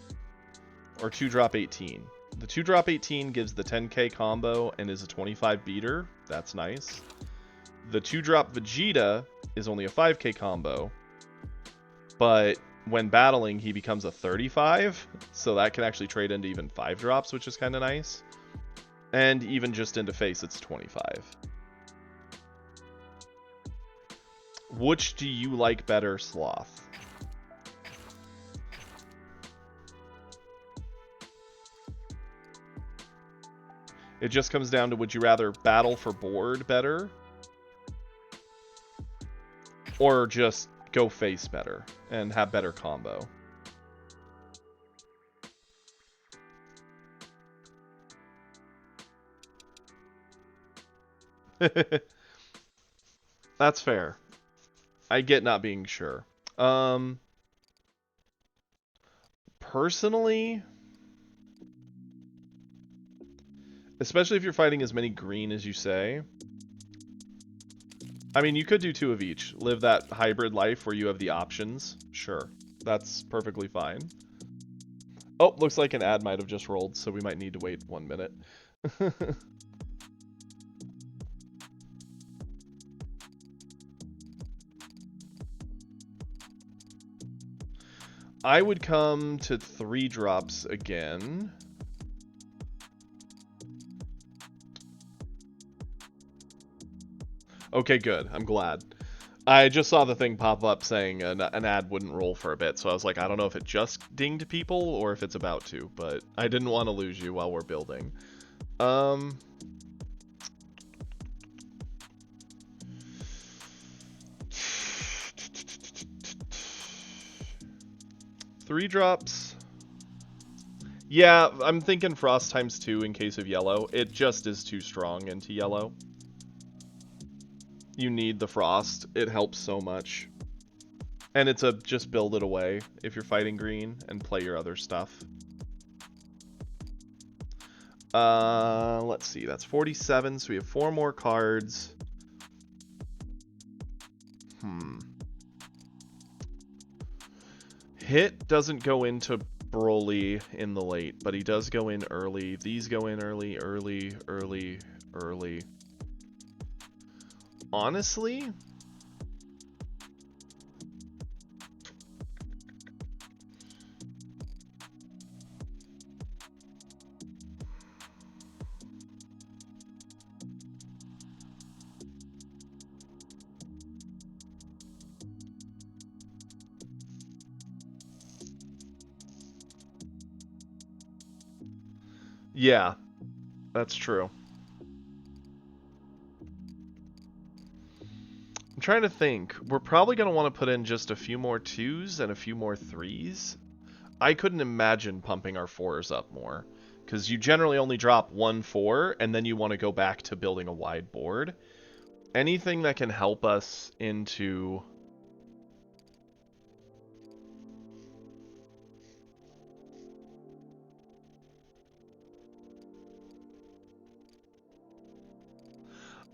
or 2-drop 18. The 2-drop 18 gives the 10k combo and is a 25 beater. That's nice. The 2-drop Vegeta is only a 5k combo, but when battling, he becomes a 35, so that can actually trade into even 5 drops, which is kind of nice. And even just into face, it's 25. Which do you like better, Sloth? It just comes down to, would you rather battle for board better? Or just go face better and have better combo? That's fair. I get not being sure. Personally, especially if you're fighting as many green as you say, I mean, you could do 2 of each. Live that hybrid life where you have the options. Sure. That's perfectly fine. Oh, looks like an ad might have just rolled, so we might need to wait 1 minute. I would come to 3 drops again. Okay, good. I'm glad. I just saw the thing pop up saying an ad wouldn't roll for a bit, so I was like, I don't know if it just dinged people or if it's about to, but I didn't want to lose you while we're building. 3 drops. Yeah, I'm thinking Frost times 2 in case of yellow. It just is too strong into yellow. You need the Frost. It helps so much. And it's a just build it away if you're fighting green and play your other stuff. Let's see. That's 47, so we have 4 more cards. Hit doesn't go into Broly in the late, but he does go in early. These go in early, early, early, early. Honestly, yeah, that's true. I'm trying to think. We're probably going to want to put in just a few more 2s and a few more 3s. I couldn't imagine pumping our 4s up more, because you generally only drop 1 4, and then you want to go back to building a wide board. Anything that can help us into...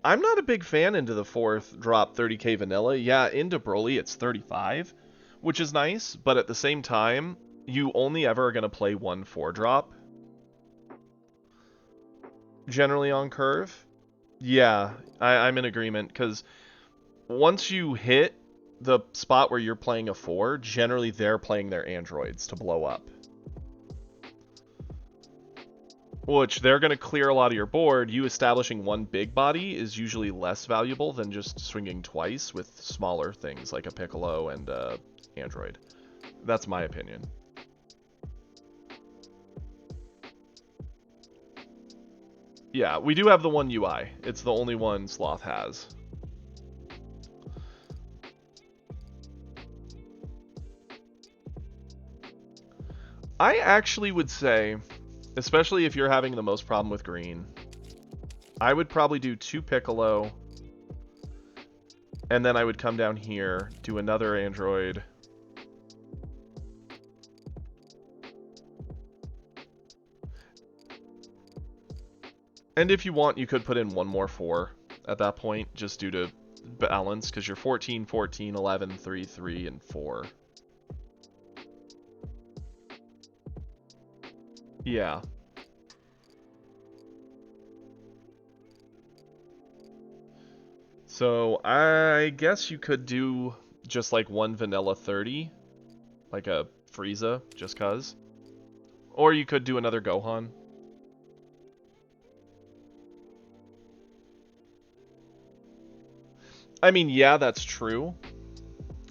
I'm not a big fan into the 4th drop 30k vanilla. Yeah, into Broly it's 35, which is nice, but at the same time, you only ever are going to play 1 4 drop. Generally on curve. Yeah, I'm in agreement, because once you hit the spot where you're playing a 4, generally they're playing their androids to blow up. Which, they're going to clear a lot of your board. You establishing one big body is usually less valuable than just swinging twice with smaller things like a Piccolo and android. That's my opinion. Yeah, we do have the one UI. It's the only one Sloth has. I actually would say, especially if you're having the most problem with green, I would probably do 2 Piccolo, and then I would come down here, do another android. And if you want, you could put in 1 more 4 at that point, just due to balance, because you're 14, 14, 11, 3, 3, and 4. Yeah. So I guess you could do just like 1 vanilla 30, like a Frieza, just cuz. Or you could do another Gohan. I mean, yeah, that's true.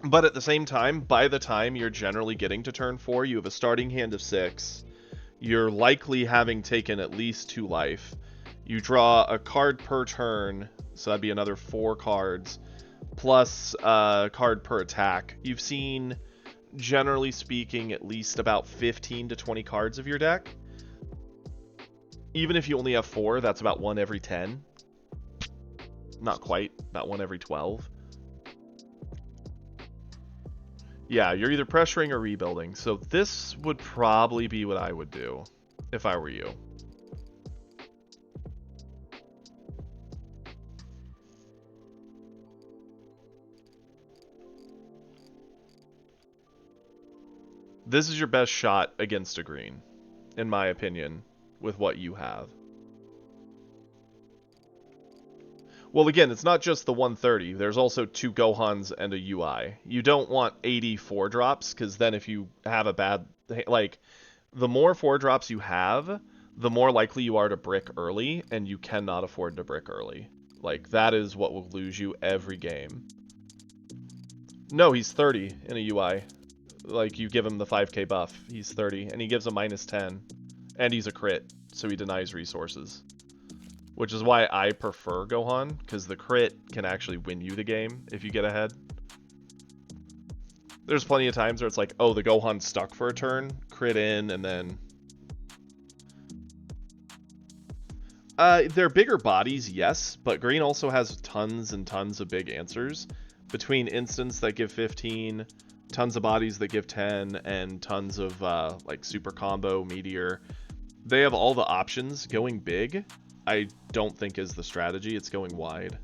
But at the same time, by the time you're generally getting to turn 4, you have a starting hand of 6. You're likely having taken at least 2 life. You draw a card per turn, so that'd be another 4 cards, plus a card per attack. You've seen, generally speaking, at least about 15 to 20 cards of your deck. Even if you only have 4, that's about 1 every 10. Not quite, about 1 every 12. Yeah, you're either pressuring or rebuilding, so this would probably be what I would do if I were you. This is your best shot against a green, in my opinion, with what you have. Well, again, it's not just the 130. There's also 2 Gohans and a UI. You don't want 84 drops, because then if you have a bad... Like, the more 4 drops you have, the more likely you are to brick early, and you cannot afford to brick early. Like, that is what will lose you every game. No, he's 30 in a UI. Like, you give him the 5k buff, he's 30, and he gives a -10. And he's a crit, so he denies resources. Which is why I prefer Gohan, because the crit can actually win you the game if you get ahead. There's plenty of times where it's like, oh, the Gohan's stuck for a turn, crit in, and then... they're bigger bodies, yes, but green also has tons and tons of big answers. Between instants that give 15, tons of bodies that give 10, and tons of, like, super combo, meteor. They have all the options. Going big, I don't think is the strategy. It's going wide.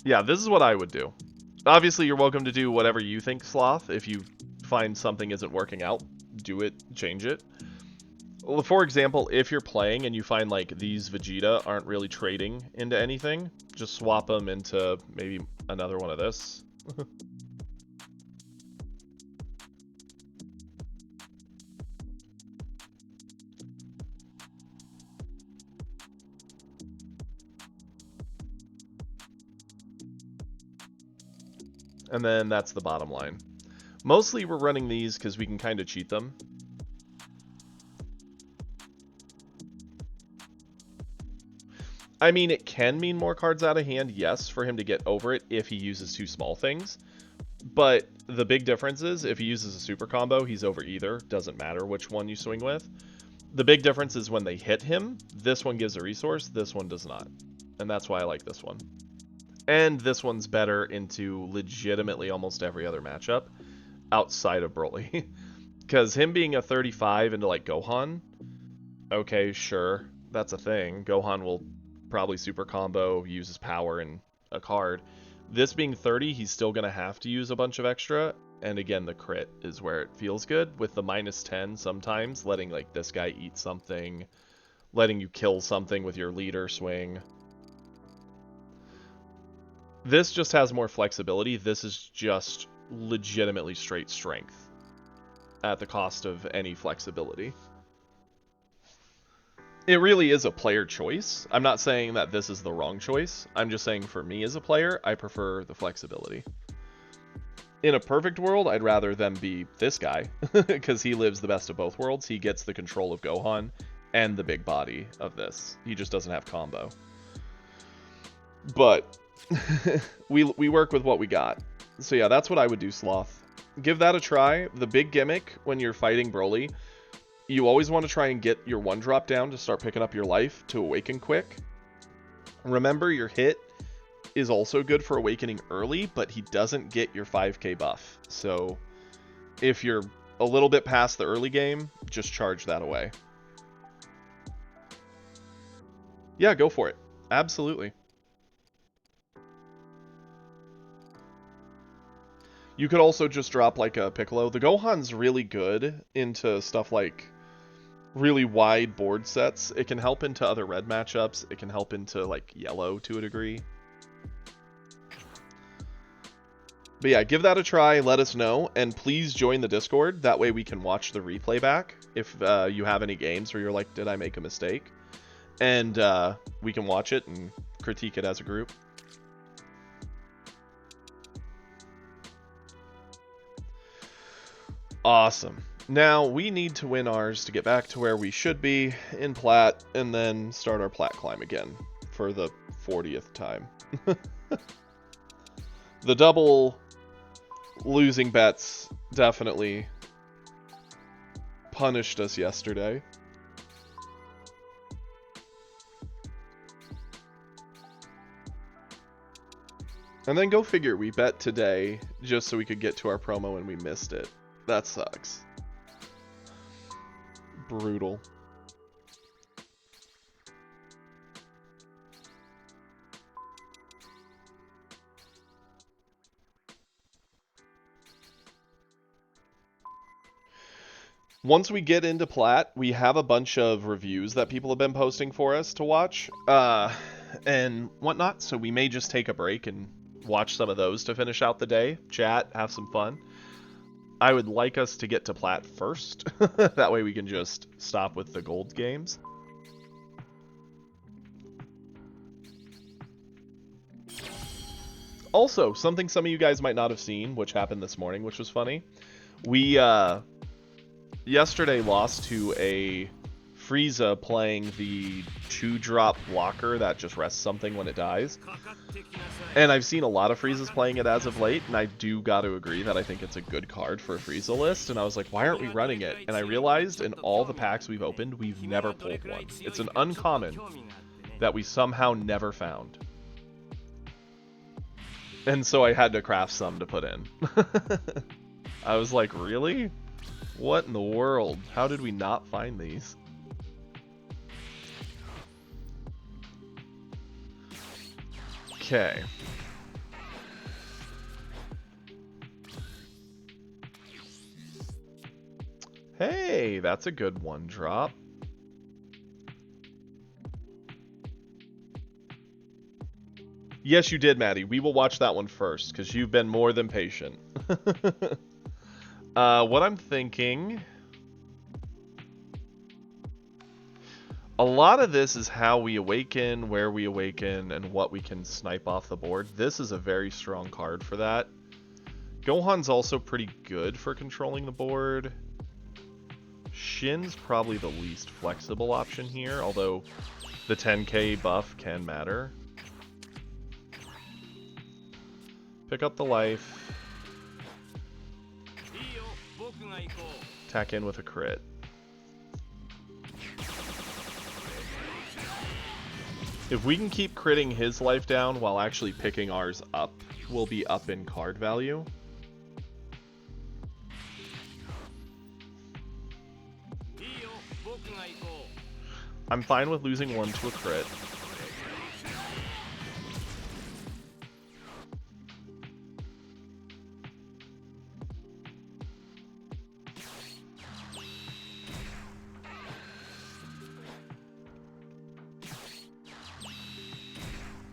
Yeah, this is what I would do. Obviously, you're welcome to do whatever you think, Sloth. If you find something isn't working out, do it, change it. Well, for example, if you're playing and you find, like, these Vegeta aren't really trading into anything, just swap them into maybe another one of this. And then that's the bottom line. Mostly we're running these because we can kind of cheat them. I mean, it can mean more cards out of hand, yes, for him to get over it if he uses 2 small things. But the big difference is if he uses a super combo, he's over either. Doesn't matter which one you swing with. The big difference is when they hit him, this one gives a resource, this one does not. And that's why I like this one. And this one's better into legitimately almost every other matchup outside of Broly. Because him being a 35 into like Gohan, okay, sure, that's a thing. Gohan will probably super combo, uses power and a card. This being 30, he's still going to have to use a bunch of extra. And again, the crit is where it feels good. With the -10 sometimes, letting like this guy eat something, letting you kill something with your leader swing. This just has more flexibility. This is just legitimately straight strength at the cost of any flexibility. It really is a player choice. I'm not saying that this is the wrong choice. I'm just saying for me as a player, I prefer the flexibility. In a perfect world, I'd rather them be this guy, because he lives the best of both worlds. He gets the control of Gohan and the big body of this. He just doesn't have combo. But we work with what we got. So yeah, that's what I would do, Sloth. Give that a try. The big gimmick when you're fighting Broly, you always want to try and get your 1-drop down to start picking up your life to awaken quick. Remember, your hit is also good for awakening early, but he doesn't get your 5k buff. So if you're a little bit past the early game, just charge that away. Yeah, go for it. Absolutely. You could also just drop like a Piccolo. The Gohan's really good into stuff like really wide board sets. It can help into other red matchups. It can help into like yellow to a degree. But yeah, give that a try. Let us know. And please join the Discord. That way we can watch the replay back if you have any games where you're like, did I make a mistake? And we can watch it and critique it as a group. Awesome. Now we need to win ours to get back to where we should be in Plat, and then start our Plat climb again for the 40th time. The double losing bets definitely punished us yesterday. And then go figure, we bet today just so we could get to our promo and we missed it. That sucks. Brutal. Once we get into Plat, we have a bunch of reviews that people have been posting for us to watch, and whatnot, so we may just take a break and watch some of those to finish out the day, chat, have some fun. I would like us to get to Plat first, that way we can just stop with the gold games. Also, something some of you guys might not have seen, which happened this morning, which was funny. We, yesterday lost to a Frieza playing the 2-drop blocker that just rests something when it dies. And I've seen a lot of Friezas playing it as of late, and I do got to agree that I think it's a good card for a Frieza list. And I was like, why aren't we running it? And I realized in all the packs we've opened, we've never pulled one. It's an uncommon that we somehow never found. And so I had to craft some to put in. I was like, really? What in the world? How did we not find these? Okay. Hey, that's a good 1-drop. Yes, you did, Maddie. We will watch that one first, because you've been more than patient. What I'm thinking... A lot of this is how we awaken, where we awaken, and what we can snipe off the board. This is a very strong card for that. Gohan's also pretty good for controlling the board. Shin's probably the least flexible option here, although the 10k buff can matter. Pick up the life. Tack in with a crit. If we can keep critting his life down while actually picking ours up, we'll be up in card value. I'm fine with losing one to a crit.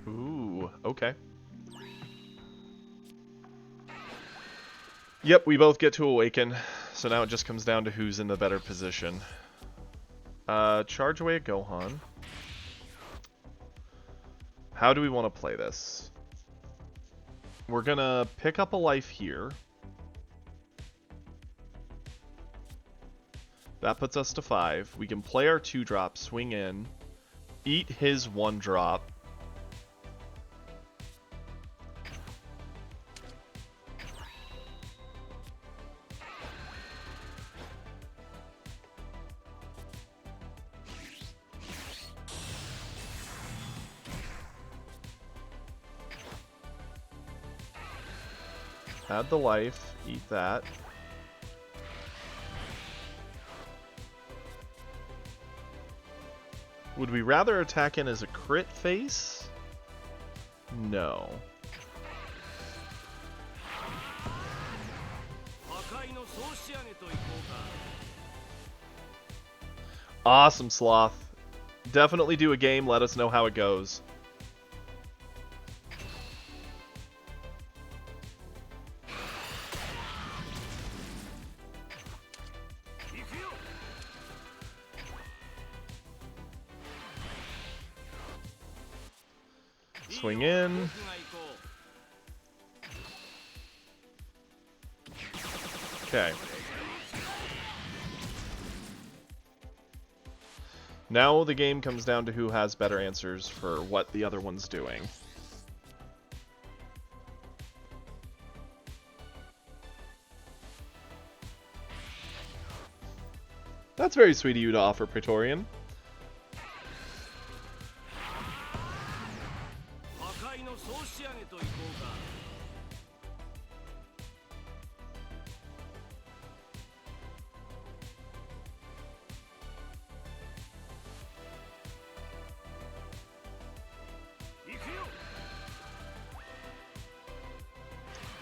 Ooh, okay. Yep, we both get to awaken, so now it just comes down to who's in the better position. Charge away at Gohan. How do we want to play this? We're gonna pick up a life here. That puts us to 5. We can play our 2-drop, swing in, eat his 1-drop. Add the life, eat that. Would we rather attack in as a crit face? No. Awesome, Sloth. Definitely do a game, let us know how it goes. Swing in. Okay. Now the game comes down to who has better answers for what the other one's doing. That's very sweet of you to offer, Praetorian.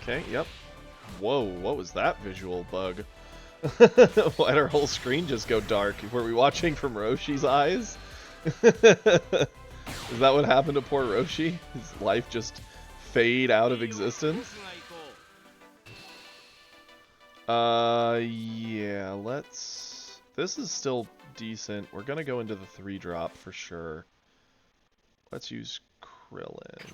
Okay, yep. Whoa, what was that visual bug? Why'd our whole screen just go dark? Were we watching from Roshi's eyes? Is that what happened to poor Roshi? His life just fade out of existence? Yeah, let's... This is still decent. We're gonna go into the 3-drop for sure. Let's use Krillin.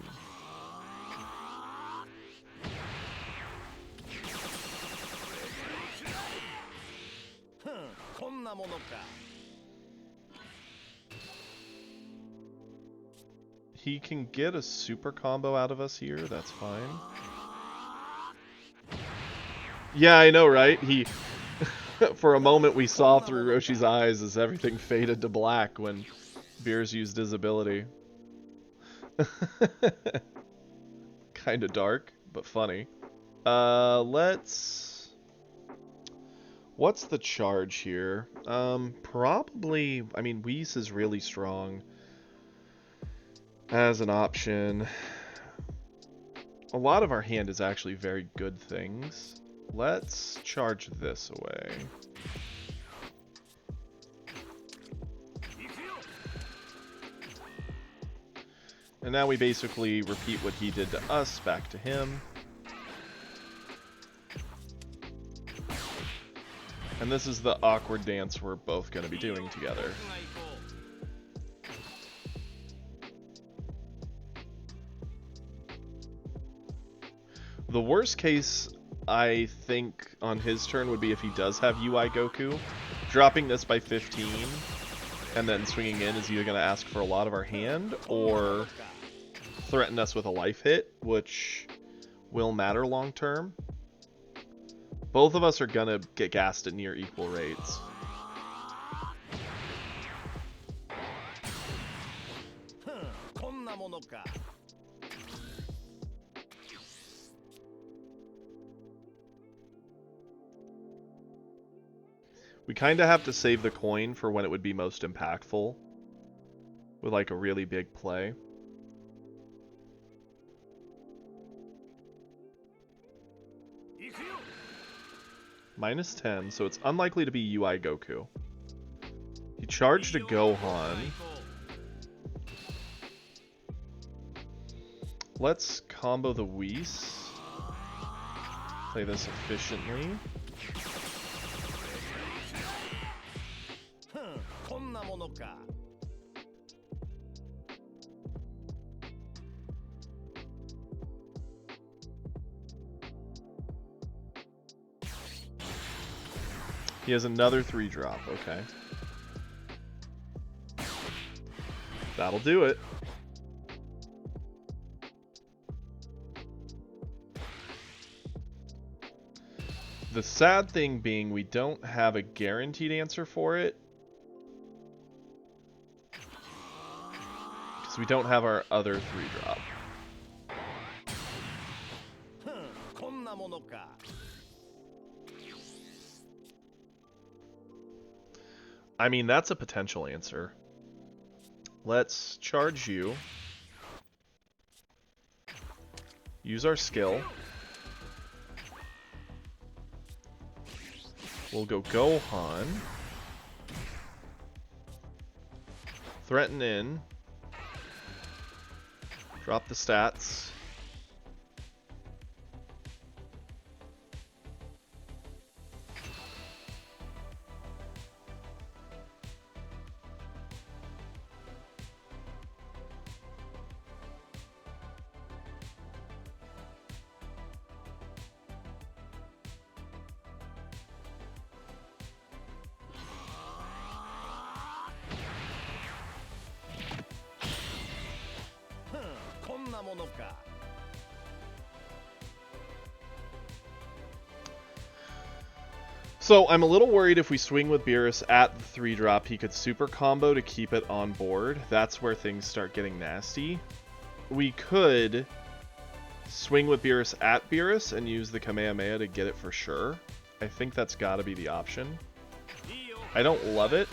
He can get a super combo out of us here, that's fine. Yeah, I know, right? He... For a moment we saw through Roshi's eyes as everything faded to black when Beerus used his ability. Kinda dark, but funny. Let's... What's the charge here? Probably... I mean, Whis is really strong as an option. A lot of our hand is actually very good things. Let's charge this away. And now we basically repeat what he did to us back to him. And this is the awkward dance we're both going to be doing together. The worst case I think on his turn would be if he does have UI Goku. Dropping this by 15 and then swinging in is either going to ask for a lot of our hand or threaten us with a life hit, which will matter long term. Both of us are going to get gassed at near equal rates. We kind of have to save the coin for when it would be most impactful with like a really big play. Minus 10, so it's unlikely to be UI Goku. He charged a Gohan. Let's combo the Whis. Play this efficiently. He has another 3-drop, okay. That'll do it. The sad thing being we don't have a guaranteed answer for it. Because we don't have our other 3-drop. I mean, that's a potential answer. Let's charge you. Use our skill. We'll go Gohan. Threaten in. Drop the stats. So I'm a little worried if we swing with Beerus at the 3-drop, he could super combo to keep it on board. That's where things start getting nasty. We could swing with Beerus at Beerus and use the Kamehameha to get it for sure. I think that's got to be the option. I don't love it,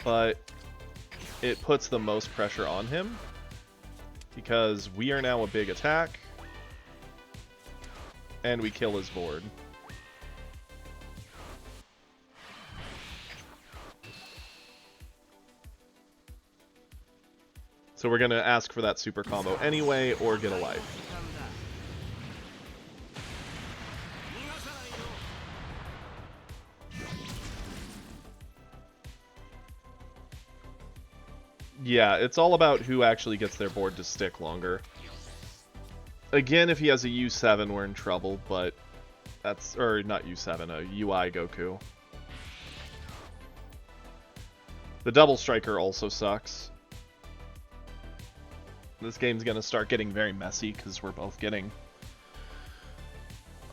but it puts the most pressure on him because we are now a big attack and we kill his board. So we're going to ask for that super combo anyway, or get a life. Yeah, it's all about who actually gets their board to stick longer. Again, if he has a U7, we're in trouble, but that's... Or, not U7, a UI Goku. The double striker also sucks. This game's gonna start getting very messy because we're both getting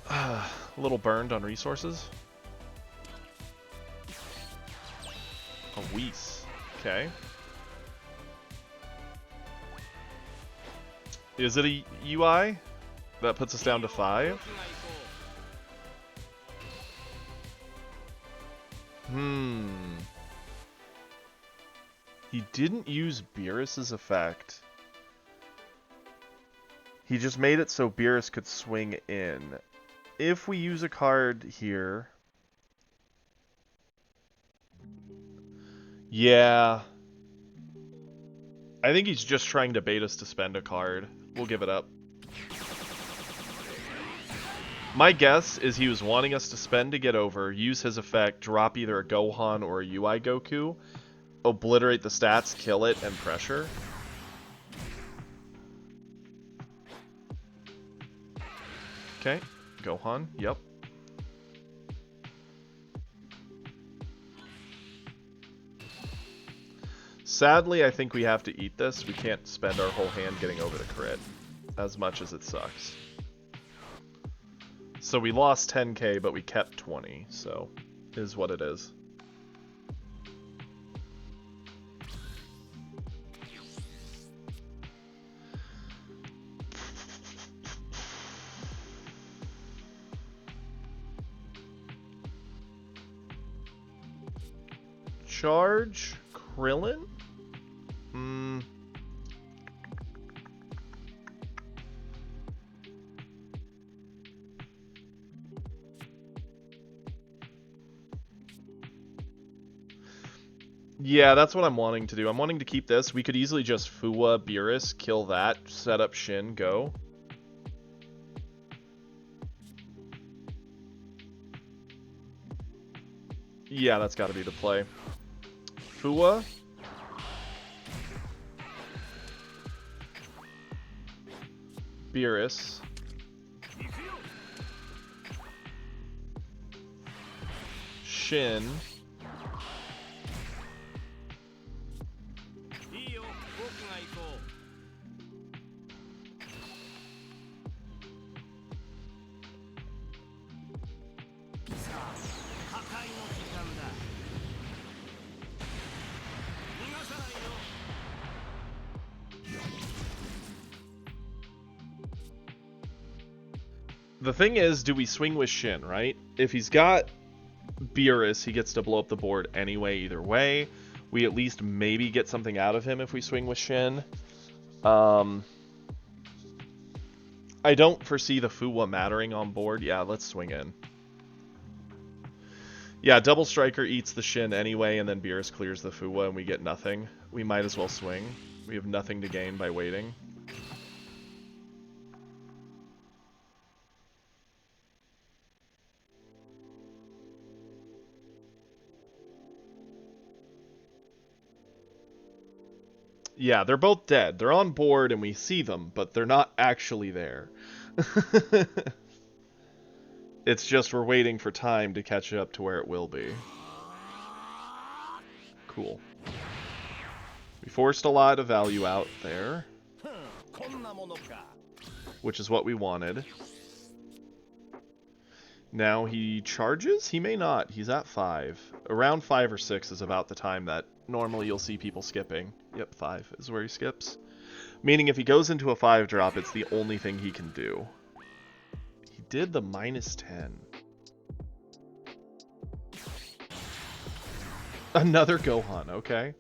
a little burned on resources. A Whis. Okay. Is it a UI? That puts us down to 5. He didn't use Beerus's effect. He just made it so Beerus could swing in. If we use a card here... Yeah. I think he's just trying to bait us to spend a card. We'll give it up. My guess is he was wanting us to spend to get over, use his effect, drop either a Gohan or a UI Goku, obliterate the stats, kill it, and pressure. Okay, Gohan. Yep. Sadly, I think we have to eat this. We can't spend our whole hand getting over the crit, as much as it sucks. So we lost 10k, but we kept 20, so is what it is. Charge Krillin? Yeah, that's what I'm wanting to do. I'm wanting to keep this. We could easily just Fuwa, Beerus, kill that, set up Shin, go. Yeah, that's got to be the play. Fuwa. Beerus. Shin. The thing is, do we swing with Shin, right? If he's got Beerus, he gets to blow up the board anyway, either way. We at least maybe get something out of him if we swing with Shin. I don't foresee the Fuwa mattering on board. Yeah, let's swing in. Yeah, Double Striker eats the Shin anyway, and then Beerus clears the Fuwa, and we get nothing. We might as well swing. We have nothing to gain by waiting. Yeah, they're both dead. They're on board and we see them, but they're not actually there. It's just we're waiting for time to catch up to where it will be. Cool. We forced a lot of value out there, which is what we wanted. Now he charges? He may not. He's at 5. Around 5 or 6 is about the time that normally you'll see people skipping. Yep, 5 is where he skips. Meaning if he goes into a 5 drop, it's the only thing he can do. He did the -10. Another Gohan, okay.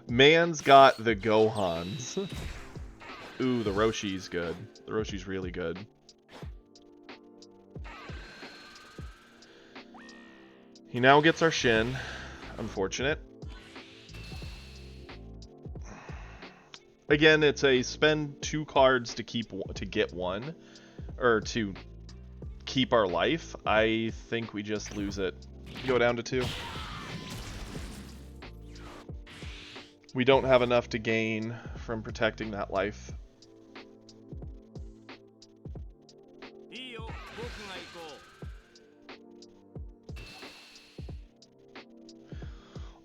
Man's got the Gohans. Ooh, the Roshi's good. The Roshi's really good. He now gets our Shin. Unfortunate. Again, it's a spend 2 cards to get 1, or to keep our life. I think we just lose it. Go down to 2. We don't have enough to gain from protecting that life.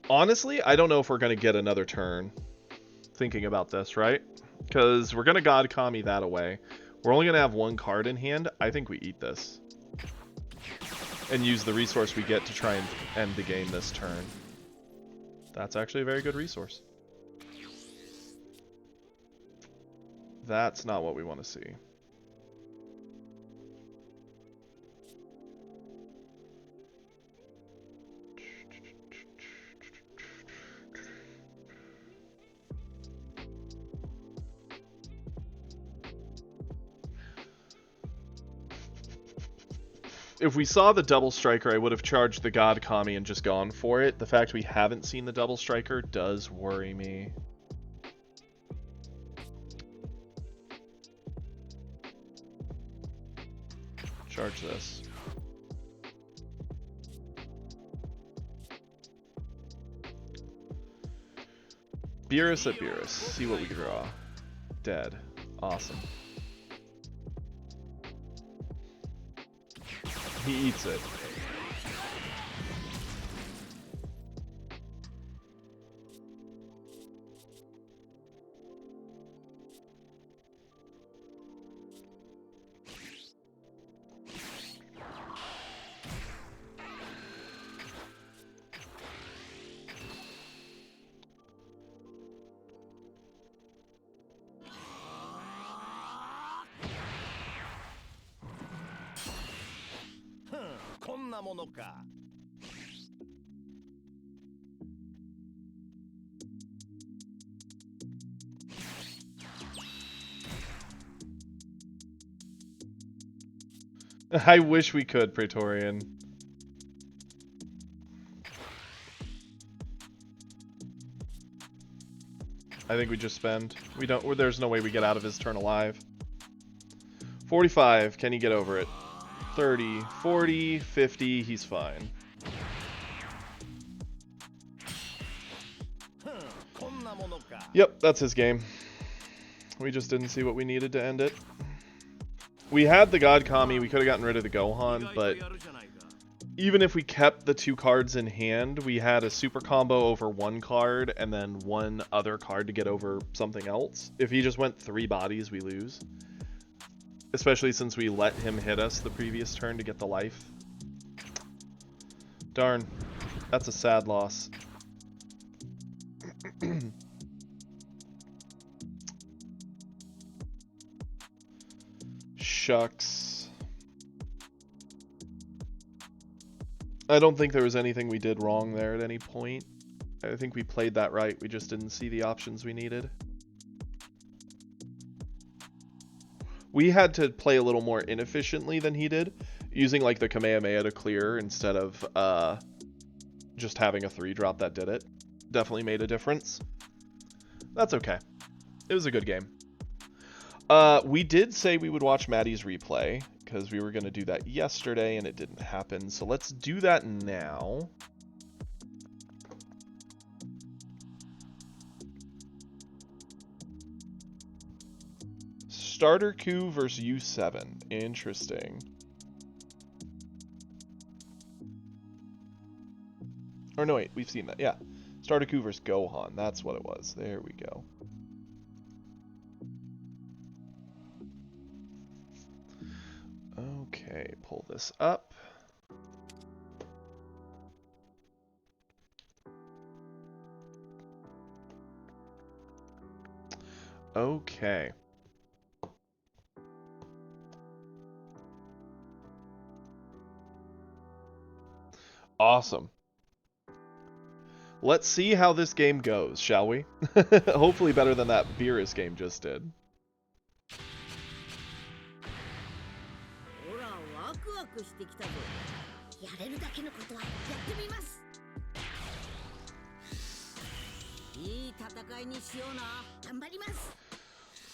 Honestly, I don't know if we're going to get another turn thinking about this, right? Because we're going to God Kami that away. We're only going to have 1 card in hand. I think we eat this. And use the resource we get to try and end the game this turn. That's actually a very good resource. That's not what we want to see. If we saw the Double Striker, I would have charged the God Kami and just gone for it. The fact we haven't seen the Double Striker does worry me. Charge this. Beerus at Beerus. See what we draw. Dead. Awesome. He eats it. I wish we could, Praetorian. I think we just spend. We don't. There's no way we get out of his turn alive. 45. Can he get over it? 30, 40, 50. He's fine. Yep, that's his game. We just didn't see what we needed to end it. We had the God Kami, we could have gotten rid of the Gohan, but even if we kept the 2 cards in hand, we had a super combo over 1 card and then 1 other card to get over something else. If he just went 3 bodies, we lose. Especially since we let him hit us the previous turn to get the life. Darn. That's a sad loss. Shucks. I don't think there was anything we did wrong there at any point. I think we played that right. We just didn't see the options we needed. We had to play a little more inefficiently than he did, using like the Kamehameha to clear instead of just having a 3-drop that did it. Definitely made a difference. That's okay. It was a good game. We did say we would watch Maddie's replay, because we were going to do that yesterday and it didn't happen. So let's do that now. Starter Coup versus U7. Interesting. Or no, wait, we've seen that. Yeah. Starter Coup versus Gohan. That's what it was. There we go. Okay, pull this up. Okay. Awesome. Let's see how this game goes, shall we? Hopefully better than that Beerus game just did.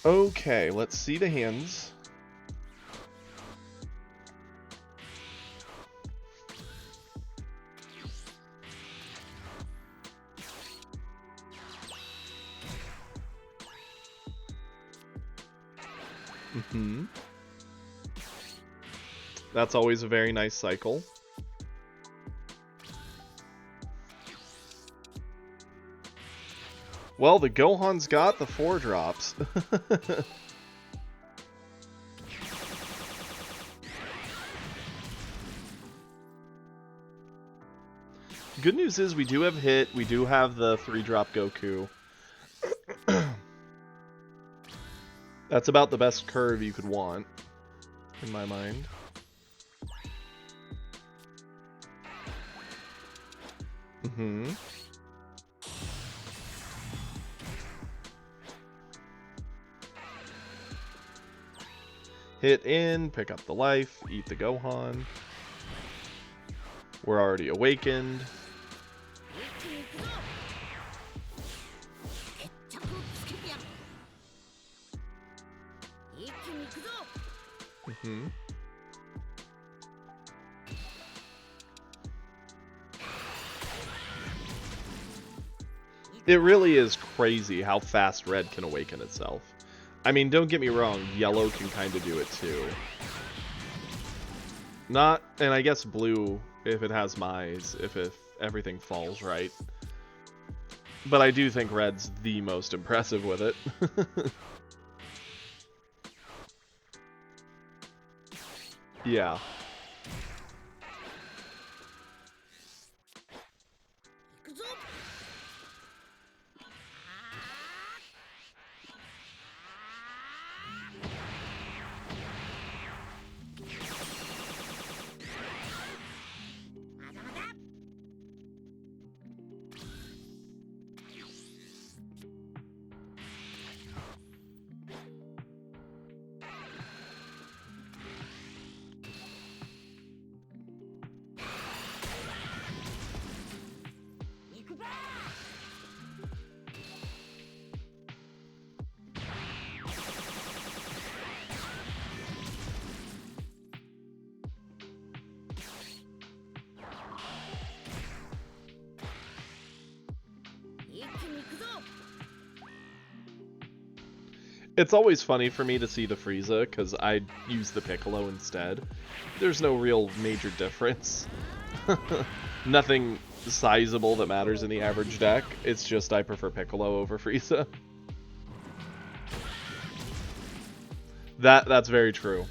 Okay, let's see the hands. That's always a very nice cycle. Well, the Gohan's got the 4 drops. Good news is we do have hit. We do have the 3-drop Goku. That's about the best curve you could want, in my mind. Hit in, pick up the life, eat the Gohan. We're already awakened. It really is crazy how fast Red can awaken itself. I mean, don't get me wrong, Yellow can kind of do it too. Not, and I guess blue if it has Mize, if everything falls right. But I do think red's the most impressive with it. Yeah. It's always funny for me to see the Frieza, because I use the Piccolo instead. There's no real major difference. Nothing sizable that matters in the average deck. It's just I prefer Piccolo over Frieza. That's very true.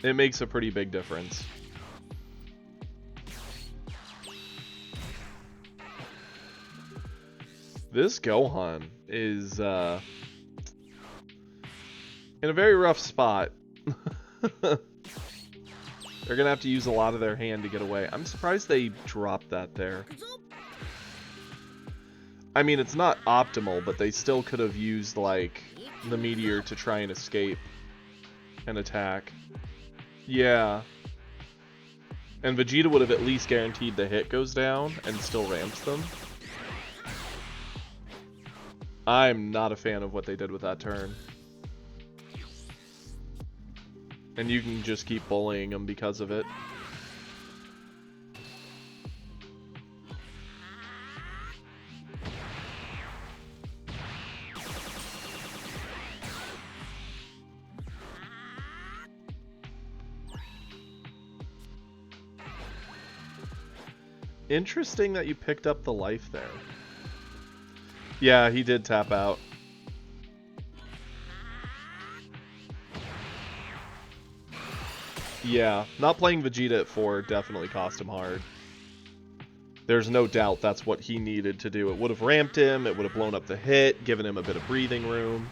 It makes a pretty big difference. This Gohan is in a very rough spot. They're gonna have to use a lot of their hand to get away. I'm surprised they dropped that there. I mean, it's not optimal, but they still could have used, like, the meteor to try and escape and attack. Yeah. And Vegeta would have at least guaranteed the hit goes down and still ramps them. I'm not a fan of what they did with that turn. And you can just keep bullying them because of it. Interesting that you picked up the life there. Yeah, he did tap out. Yeah, not playing Vegeta at 4 definitely cost him hard. There's no doubt that's what he needed to do. It would have ramped him, it would have blown up the hit, given him a bit of breathing room.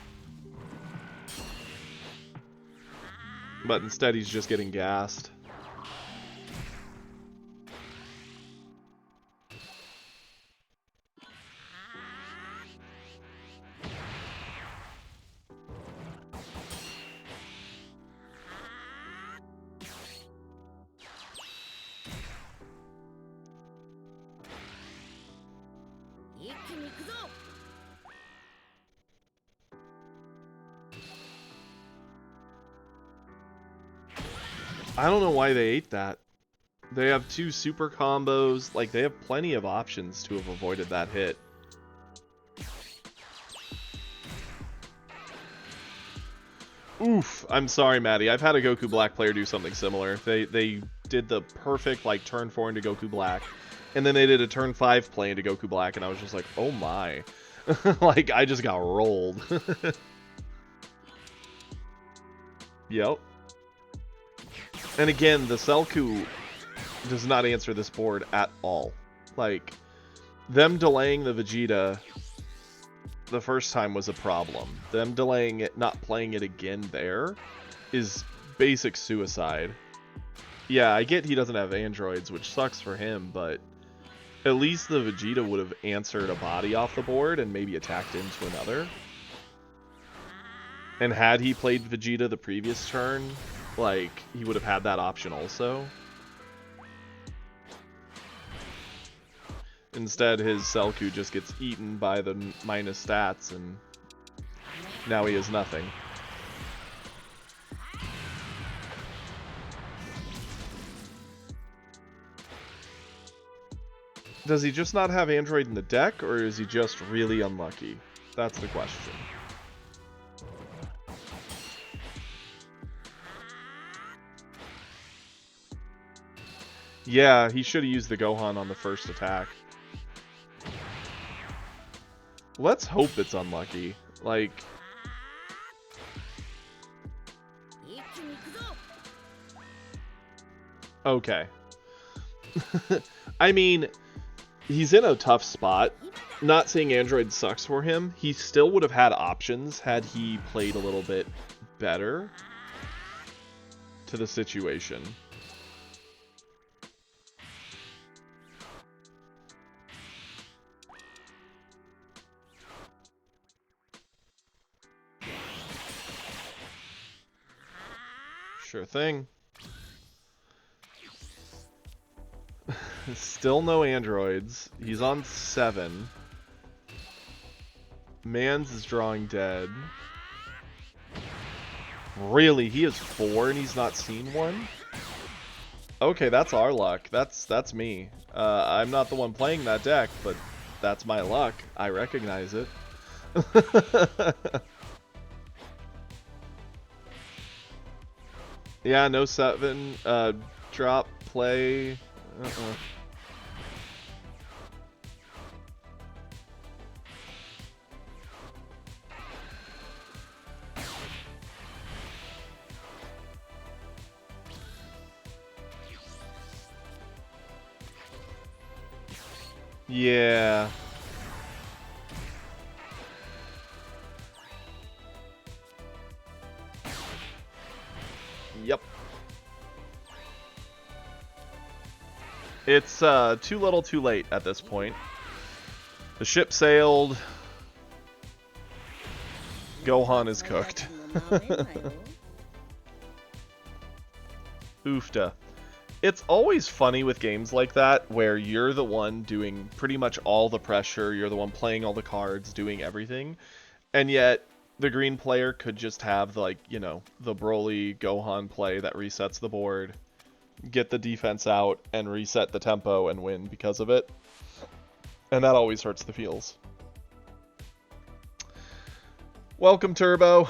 But instead he's just getting gassed. I don't know why they ate that. They have 2 super combos. Like, they have plenty of options to have avoided that hit. Oof. I'm sorry, Maddie. I've had a Goku Black player do something similar. They did the perfect, like, turn 4 into Goku Black. And then they did a turn 5 play into Goku Black, and I was just like, oh my. Like, I just got rolled. Yep. And again, the Selku does not answer this board at all. Like, them delaying the Vegeta the first time was a problem. Them delaying it, not playing it again there, is basic suicide. Yeah, I get he doesn't have androids, which sucks for him, but at least the Vegeta would have answered a body off the board and maybe attacked into another. And had he played Vegeta the previous turn, like, he would have had that option also. Instead, his Selku just gets eaten by the minus stats, and now he has nothing. Does he just not have Android in the deck, or is he just really unlucky? That's the question. Yeah, he should have used the Gohan on the first attack. Let's hope it's unlucky. Like... Okay. I mean, he's in a tough spot. Not saying Android sucks for him. He still would have had options had he played a little bit better to the situation. Sure thing. Still no androids. He's on 7. Mans is drawing dead. Really? He has 4 and he's not seen one? Okay, that's our luck. That's me. I'm not the one playing that deck, but that's my luck. I recognize it. Yeah, no 7. Drop, play. Yeah. Yep. It's too little too late at this point. The ship sailed. Gohan is cooked. Oofta. It's always funny with games like that where you're the one doing pretty much all the pressure, you're the one playing all the cards, doing everything, and yet the green player could just have, like, you know, the Broly Gohan play that resets the board, get the defense out, and reset the tempo and win because of it. And that always hurts the feels. Welcome, Turbo.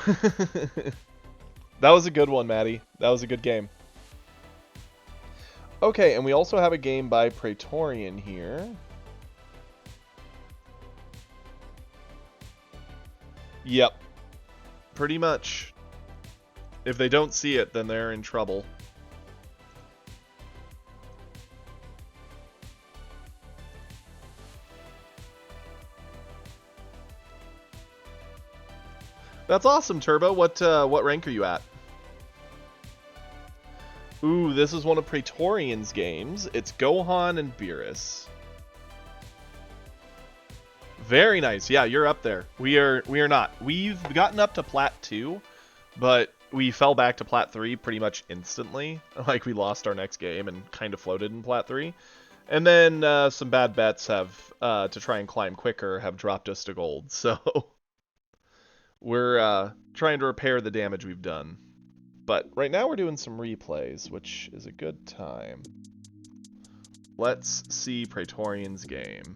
That was a good one, Maddie. That was a good game. Okay, and we also have a game by Praetorian here. Yep. Pretty much. If they don't see it, then they're in trouble. That's awesome, Turbo. What rank are you at? Ooh, this is one of Praetorian's games. It's Gohan and Beerus. Very nice. Yeah, you're up there. We are not. We've gotten up to Plat 2, but we fell back to Plat 3 pretty much instantly. Like, we lost our next game and kind of floated in Plat 3. And then some bad bets have, to try and climb quicker, have dropped us to gold. So we're trying to repair the damage we've done. But right now we're doing some replays, which is a good time. Let's see Praetorian's game.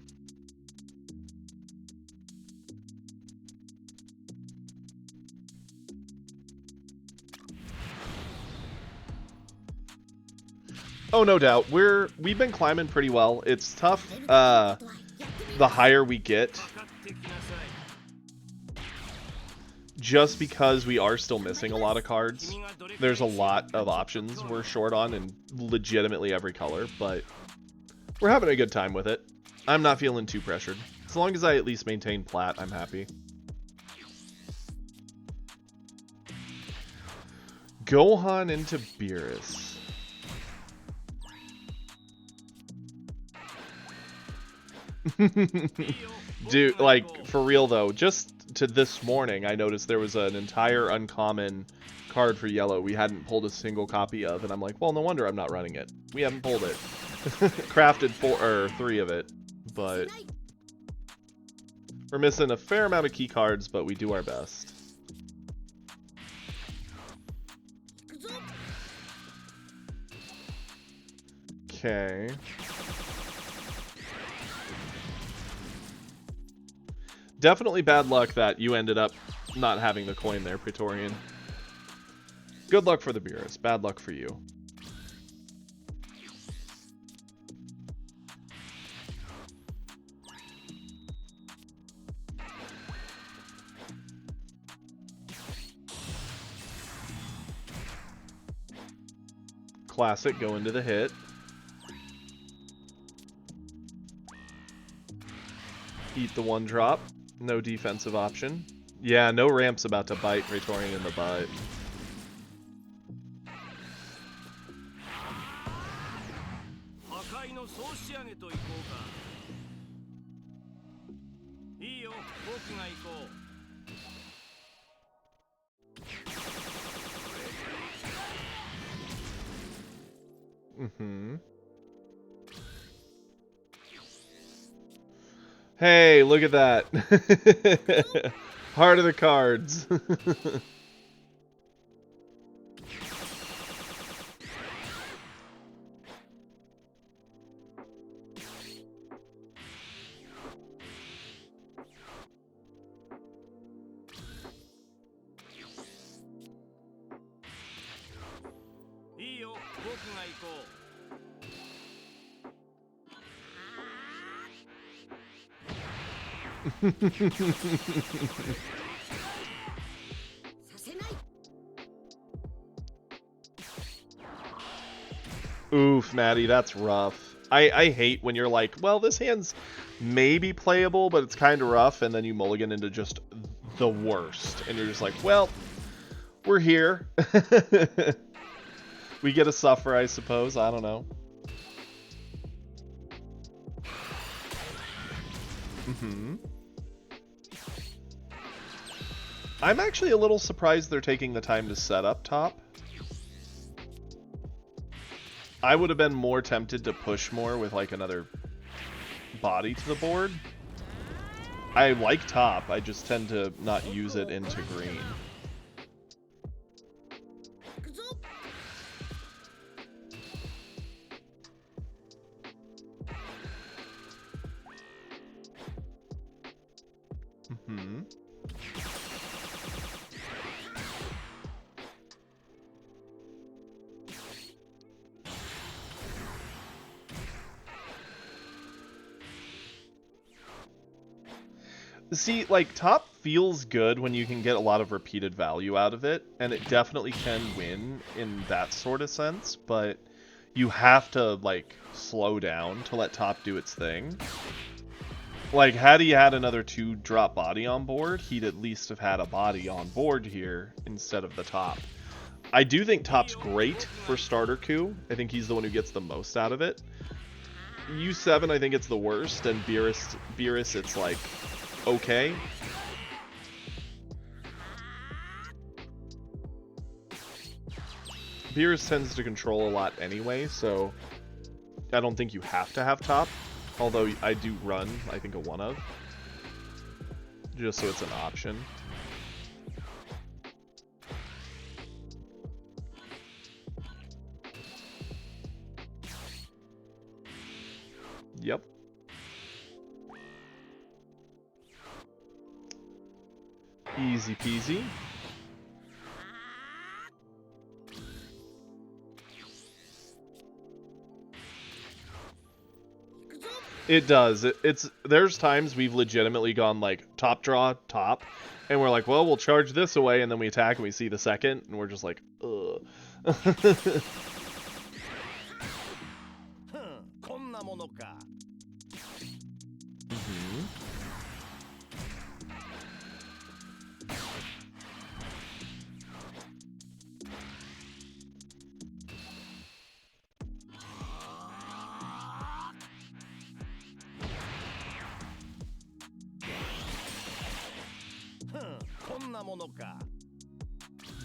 Oh, no doubt. We've been climbing pretty well. It's tough the higher we get, just because we are still missing a lot of cards. There's a lot of options we're short on in legitimately every color, but we're having a good time with it. I'm not feeling too pressured. As long as I at least maintain Plat, I'm happy. Gohan into Beerus. Dude, like, for real though, just to this morning, I noticed there was an entire uncommon card for yellow we hadn't pulled a single copy of, and I'm like, well, no wonder I'm not running it. We haven't pulled it. Crafted 3 of it, but we're missing a fair amount of key cards, but we do our best. Okay. Definitely bad luck that you ended up not having the coin there, Praetorian. Good luck for the Beerus. Bad luck for you. Classic, go into the hit. Eat the 1-drop. No defensive option. Yeah, no ramp's about to bite Praetorian in the butt. Mm-hmm. Hey, look at that. Heart of the cards. Oof, Maddie, that's rough. I hate when you're like, well, this hand's maybe playable, but it's kind of rough, and then you mulligan into just the worst. And you're just like, well, we're here. We get a suffer, I suppose. I don't know. Mm-hmm. I'm actually a little surprised they're taking the time to set up top. I would have been more tempted to push more with like another body to the board. I like top, I just tend to not use it into green. Mm-hmm. See, like, top feels good when you can get a lot of repeated value out of it, and it definitely can win in that sort of sense, but you have to, like, slow down to let top do its thing. Like, had he had another 2-drop body on board, he'd at least have had a body on board here instead of the top. I do think top's great for starter coup. I think he's the one who gets the most out of it. U7, I think it's the worst, and Beerus, it's like, okay. Beerus tends to control a lot anyway, so I don't think you have to have top. Although I do run, I think, a 1-of. Just so it's an option. Yep. Easy peasy. It does. There's times we've legitimately gone like top draw, top, and we're like, well, we'll charge this away, and then we attack and we see the second, and we're just like, ugh.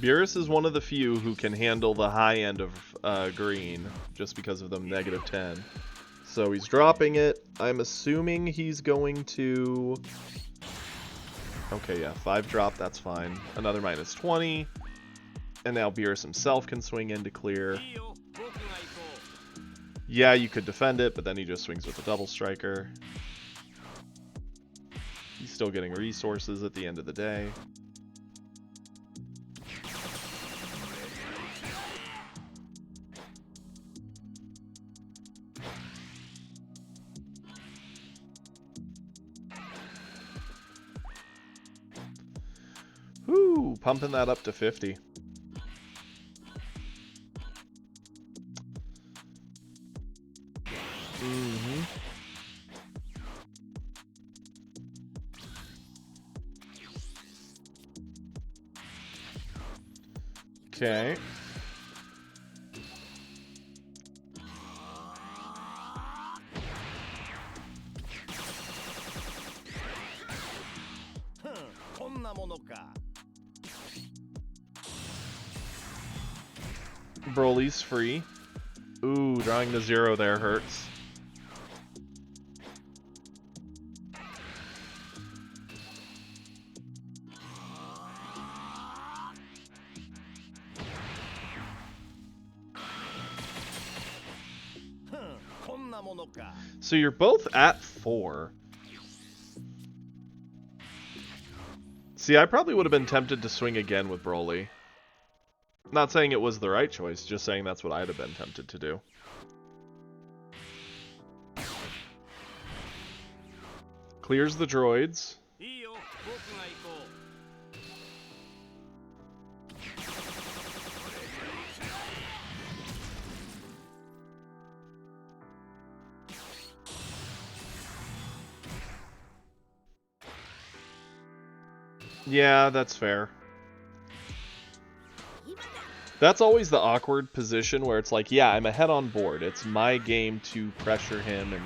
Beerus is one of the few who can handle the high end of green, just because of the -10. So he's dropping it. I'm assuming he's going to... Okay, yeah, 5-drop, that's fine. Another -20. And now Beerus himself can swing in to clear. Yeah, you could defend it, but then he just swings with a double striker. He's still getting resources at the end of the day. Whoo, pumping that up to 50. Mm-hmm. Okay. Broly's free. Ooh, drawing the 0 there hurts. So you're both at 4. See, I probably would have been tempted to swing again with Broly. Not saying it was the right choice, just saying that's what I'd have been tempted to do. Clears the droids. Yeah, that's fair. That's always the awkward position where it's like, yeah, I'm ahead on board. It's my game to pressure him and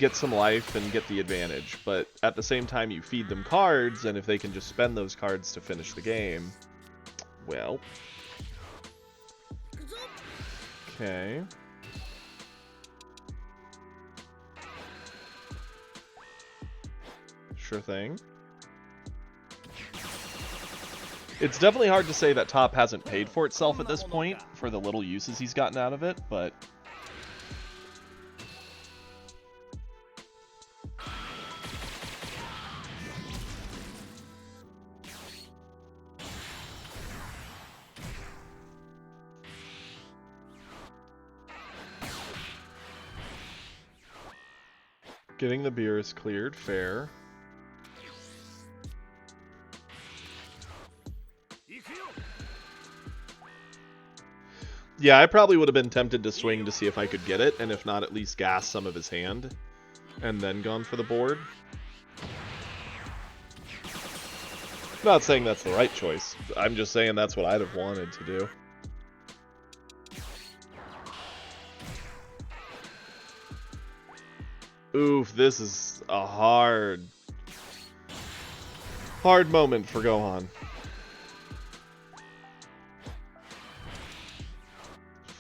get some life and get the advantage. But at the same time, you feed them cards, and if they can just spend those cards to finish the game, well. Okay. Sure thing. It's definitely hard to say that Top hasn't paid for itself at this point, for the little uses he's gotten out of it, but... Getting the beer is cleared, fair. Yeah, I probably would have been tempted to swing to see if I could get it, and if not, at least gas some of his hand, and then gone for the board. Not saying that's the right choice. I'm just saying that's what I'd have wanted to do. Oof, this is a hard moment for Gohan.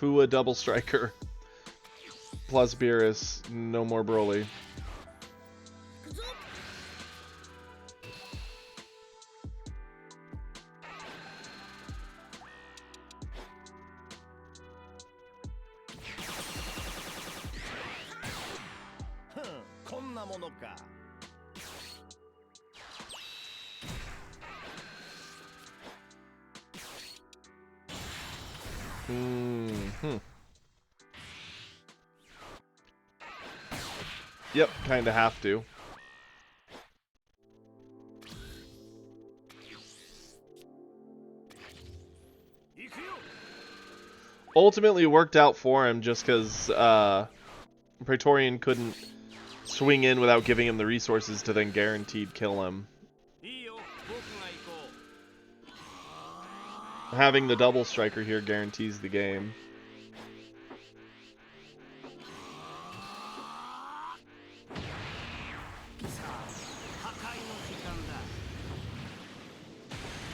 Fua double striker. Plus Beerus, no more Broly. Yep, kinda have to. Ultimately it worked out for him just because Praetorian couldn't swing in without giving him the resources to then guaranteed kill him. Having the double striker here guarantees the game.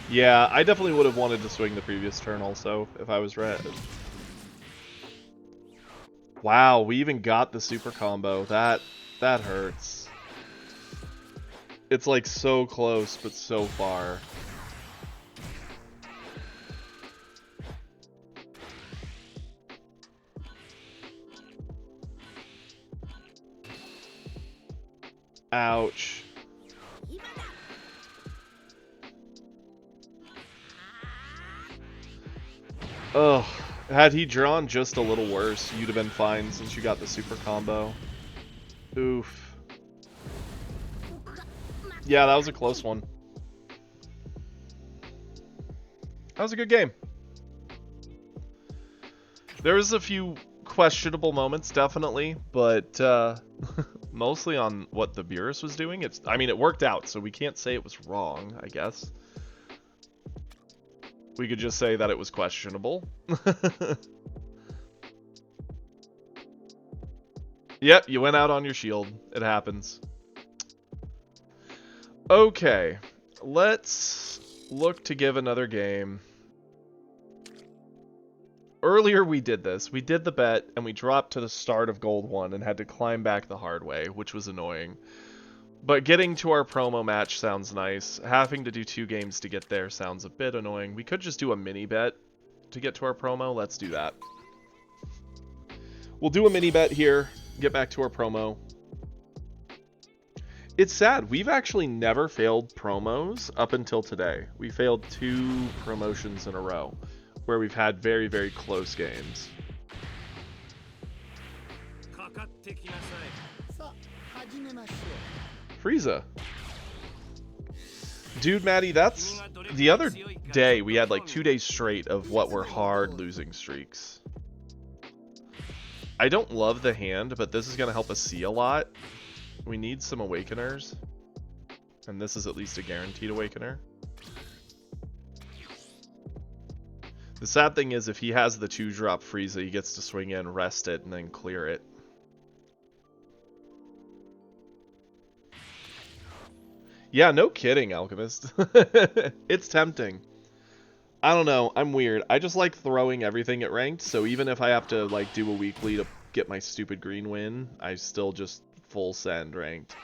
Yeah, I definitely would have wanted to swing the previous turn also, if I was red. Wow, we even got the super combo. That hurts. It's like so close, but so far. Ouch. Ugh. Had he drawn just a little worse, you'd have been fine since you got the super combo. Oof. Yeah, that was a close one. That was a good game. There was a few questionable moments, definitely, but mostly on what the Beerus was doing. I mean, it worked out, so we can't say it was wrong, I guess. We could just say that it was questionable. Yep, you went out on your shield. It happens. Okay, let's look to give another game. Earlier we did this. We did the bet, and we dropped to the start of Gold 1 and had to climb back the hard way, which was annoying. But getting to our promo match sounds nice. Having to do 2 games to get there sounds a bit annoying. We could just do a mini bet to get to our promo. Let's do that. We'll do a mini bet here, get back to our promo. It's sad. We've actually never failed promos up until today. We failed 2 promotions in a row where we've had very, very close games. Frieza. Dude, Maddie, that's... The other day, we had like 2 days straight of what were hard losing streaks. I don't love the hand, but this is going to help us see a lot. We need some Awakeners. And this is at least a guaranteed Awakener. The sad thing is, if he has the 2-drop Frieza, he gets to swing in, rest it, and then clear it. Yeah, no kidding, Alchemist. It's tempting. I don't know, I'm weird. I just like throwing everything at ranked, so even if I have to like do a weekly to get my stupid green win, I still just full send ranked.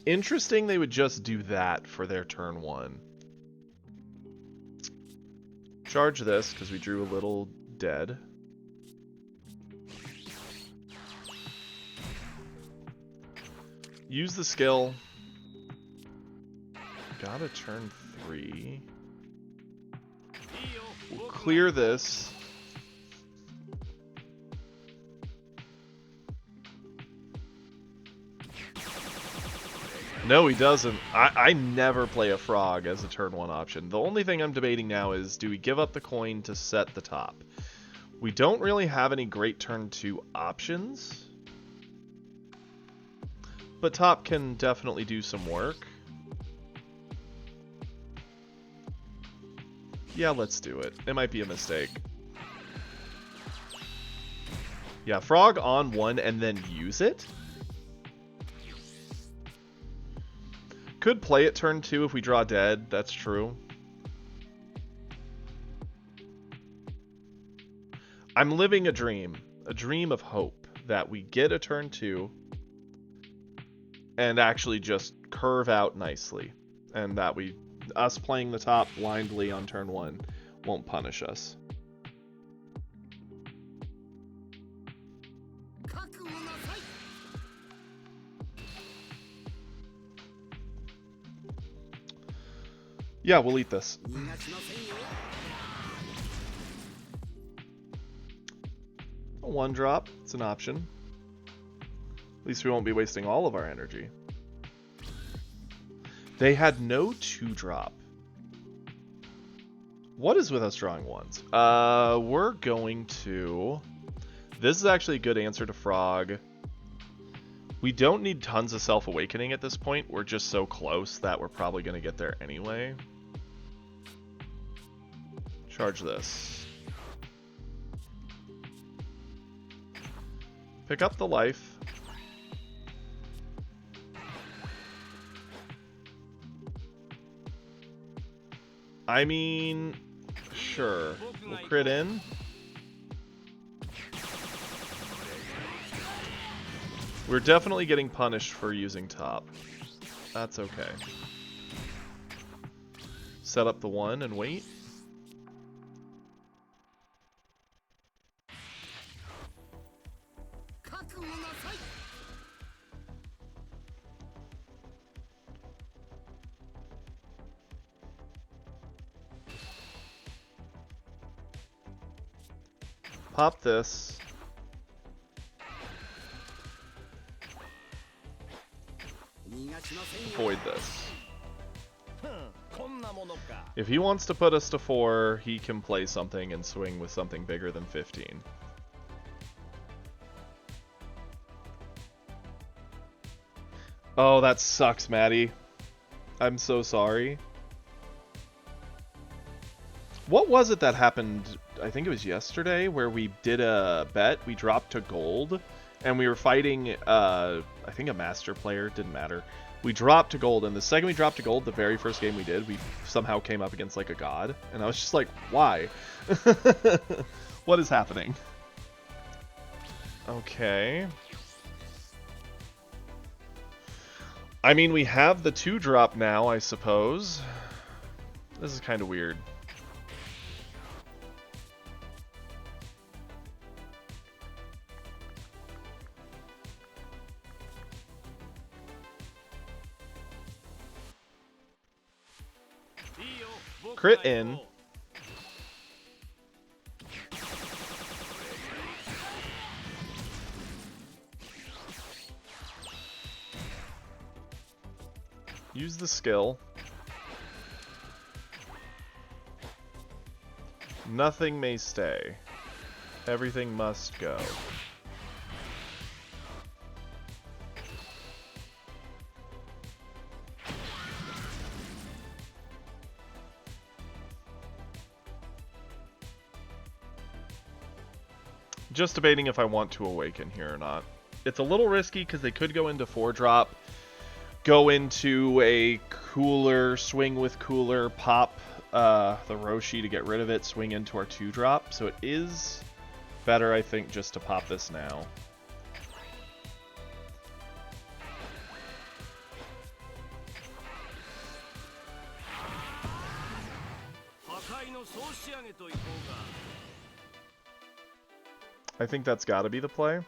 Interesting they would just do that for their turn 1. Charge this, because we drew a little dead. Use the skill. Got a turn 3. We'll clear this. No, he doesn't. I never play a frog as a turn 1 option. The only thing I'm debating now is, do we give up the coin to set the top? We don't really have any great turn 2 options. But top can definitely do some work. Yeah, let's do it. It might be a mistake. Yeah, frog on 1 and then use it? Could play it turn 2 if we draw dead, that's true. I'm living a dream of hope, that we get a turn 2 and actually just curve out nicely, and that us playing the top blindly on turn 1 won't punish us. Yeah, we'll eat this. A 1-drop, it's an option. At least we won't be wasting all of our energy. They had no 2-drop. What is with us drawing 1s? We're going to... This is actually a good answer to Frog. We don't need tons of Self-Awakening at this point. We're just so close that we're probably going to get there anyway. Charge this. Pick up the life. I mean, sure. We'll crit in. We're definitely getting punished for using top. That's okay. Set up the 1 and wait. Pop this. Avoid this. If he wants to put us to 4, he can play something and swing with something bigger than 15. Oh, that sucks, Maddie. I'm so sorry. What was it that happened? I think it was yesterday, where we did a bet. We dropped to gold, and we were fighting, I think a master player. Didn't matter. We dropped to gold, and the second we dropped to gold, the very first game we did, we somehow came up against, like, a god. And I was just like, why? What is happening? Okay. I mean, we have the 2-drop now, I suppose. This is kind of weird. Crit in. Use the skill. Nothing may stay. Everything must go. Just debating if I want to awaken here or not. It's a little risky because they could go into 4-drop, go into a cooler, swing with cooler, pop the Roshi to get rid of it, swing into our 2-drop. So it is better, I think, just to pop this now. I think that's got to be the play.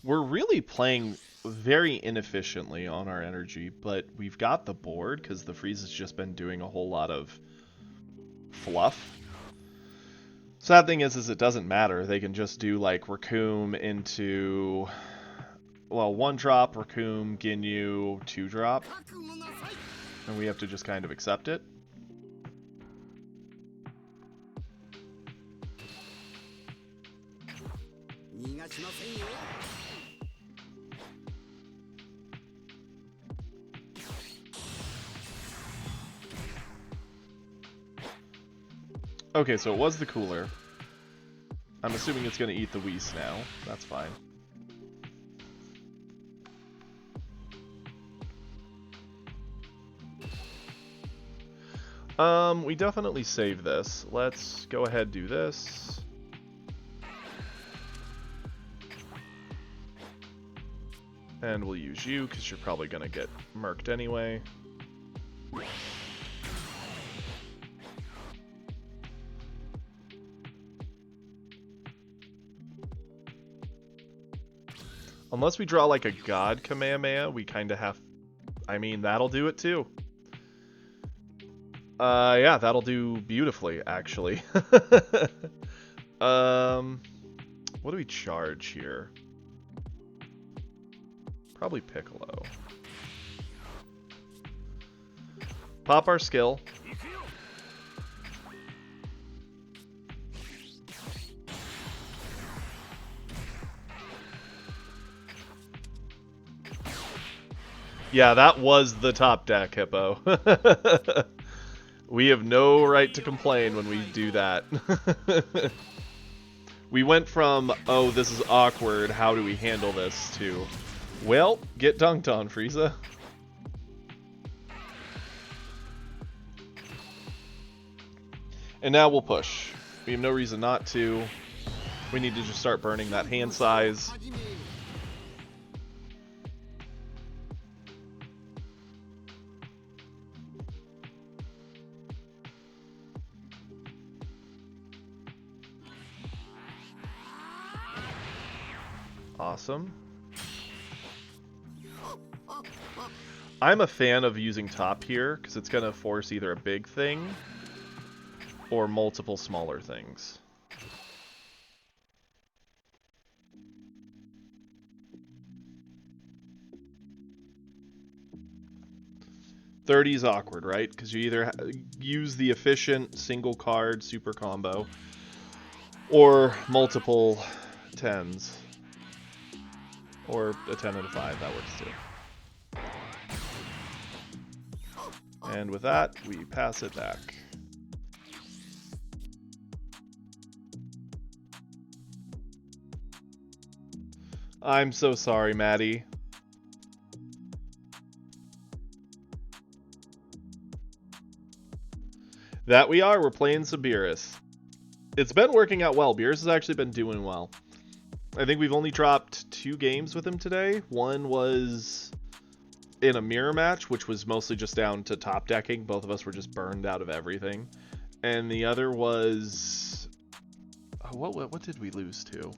We're really playing very inefficiently on our energy, but we've got the board because the Freeze has just been doing a whole lot of fluff. Sad thing is it doesn't matter. They can just do like Raccoon into, well, 1-drop, Raccoon, Ginyu, 2-drop, and we have to just kind of accept it. Okay, so it was the cooler. I'm assuming it's going to eat the Whis now. That's fine. We definitely save this. Let's go ahead and do this. And we'll use you, because you're probably going to get murked anyway. Unless we draw like a God Kamehameha, we kind of have... I mean, that'll do it too. Yeah, that'll do beautifully, actually. What do we charge here? Probably Piccolo. Pop our skill. Yeah, that was the top deck, Hippo. We have no right to complain when we do that. We went from, oh, this is awkward, how do we handle this, to, well, get dunked on, Frieza. And now we'll push. We have no reason not to. We need to just start burning that hand size. Awesome. I'm a fan of using top here, because it's going to force either a big thing or multiple smaller things. 30 is awkward, right? Because you either use the efficient single card super combo or multiple 10s. Or a 10 and a 5, that works too. And with that, we pass it back. I'm so sorry, Maddie. That we are. We're playing some Beerus. It's been working out well. Beerus has actually been doing well. I think we've only dropped 2 games with him today. One was in a mirror match, which was mostly just down to top decking. Both of us were just burned out of everything. And the other was... Oh, what did we lose to?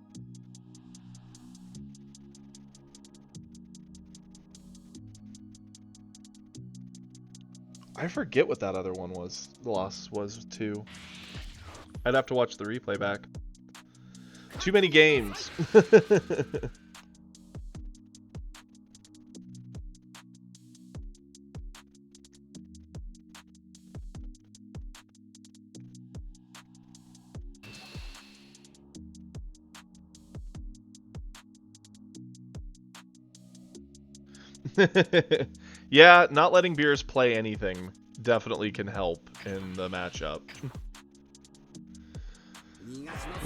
I forget what that other one was. The loss was too. I'd have to watch the replay back. Too many games. Yeah, not letting Beerus play anything definitely can help in the matchup.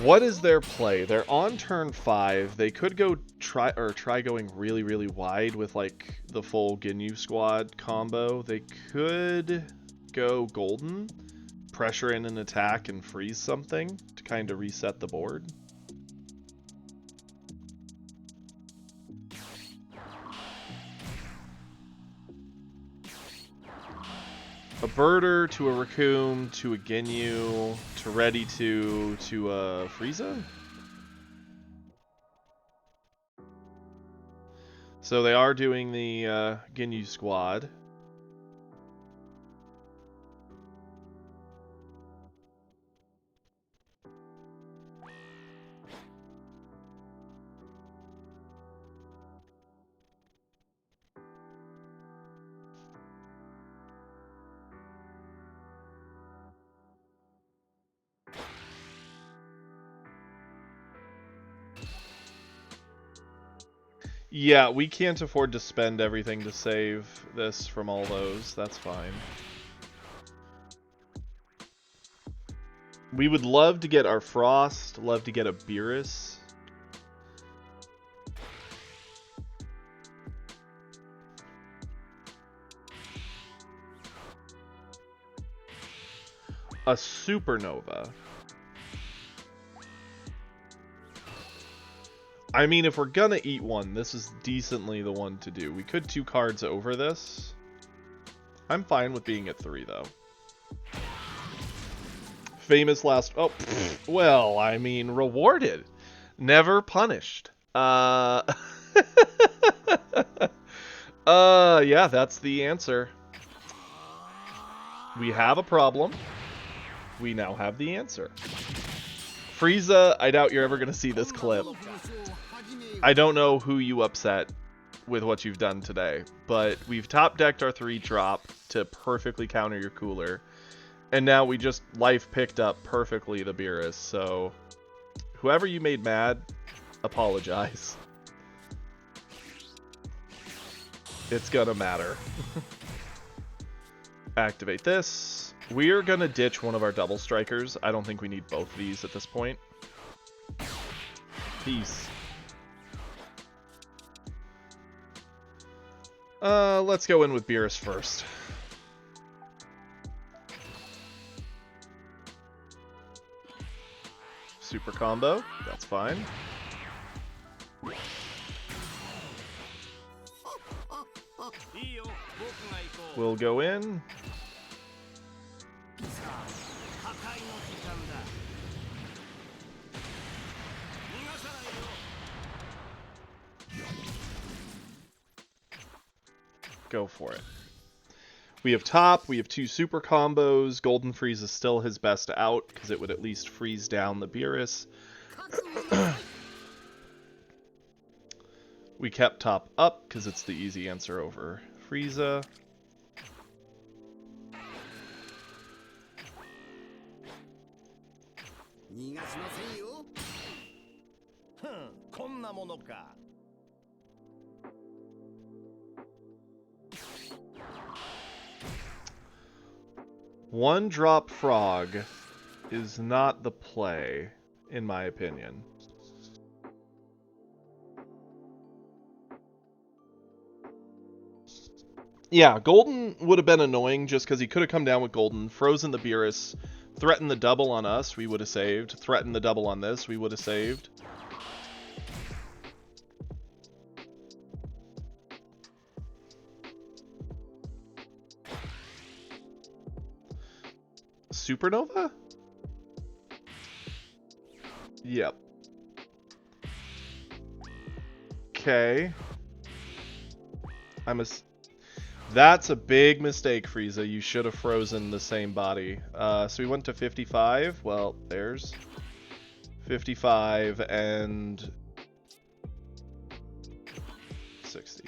What is their play? They're on turn 5. They could go try going really, really wide with like the full Ginyu squad combo. They could go golden, pressure in an attack and freeze something to kind of reset the board. A Birder to a Raccoon to a Ginyu to Ready to a Frieza? So they are doing the Ginyu squad. Yeah, we can't afford to spend everything to save this from all those. That's fine. We would love to get our Frost, love to get a Beerus. A Supernova. I mean, if we're gonna eat one, this is decently the one to do. We could 2 cards over this. I'm fine with being at 3, though. Famous last... Oh, well, I mean, rewarded. Never punished. Yeah, that's the answer. We have a problem. We now have the answer. Frieza, I doubt you're ever going to see this clip. I don't know who you upset with what you've done today, but we've top decked our 3-drop to perfectly counter your cooler, and now we just life picked up perfectly the Beerus, so whoever you made mad, apologize. It's gonna matter. Activate this. We're gonna ditch one of our double strikers. I don't think we need both of these at this point. Peace. Let's go in with Beerus first. Super combo, that's fine. We'll go in. Go for it. We have top, we have 2 super combos. Golden Freeze is still his best out because it would at least freeze down the Beerus. We kept top up because it's the easy answer over Frieza. 逃がしませんよ。ふん、こんなものか。One drop frog is not the play, in my opinion. Yeah, Golden would have been annoying just because he could have come down with Golden, frozen the Beerus, threatened the double on us, we would have saved. Threatened the double on this, we would have saved. Supernova? Yep. Okay. That's a big mistake, Frieza. You should have frozen the same body. So we went to 55. Well, there's 55 and 60.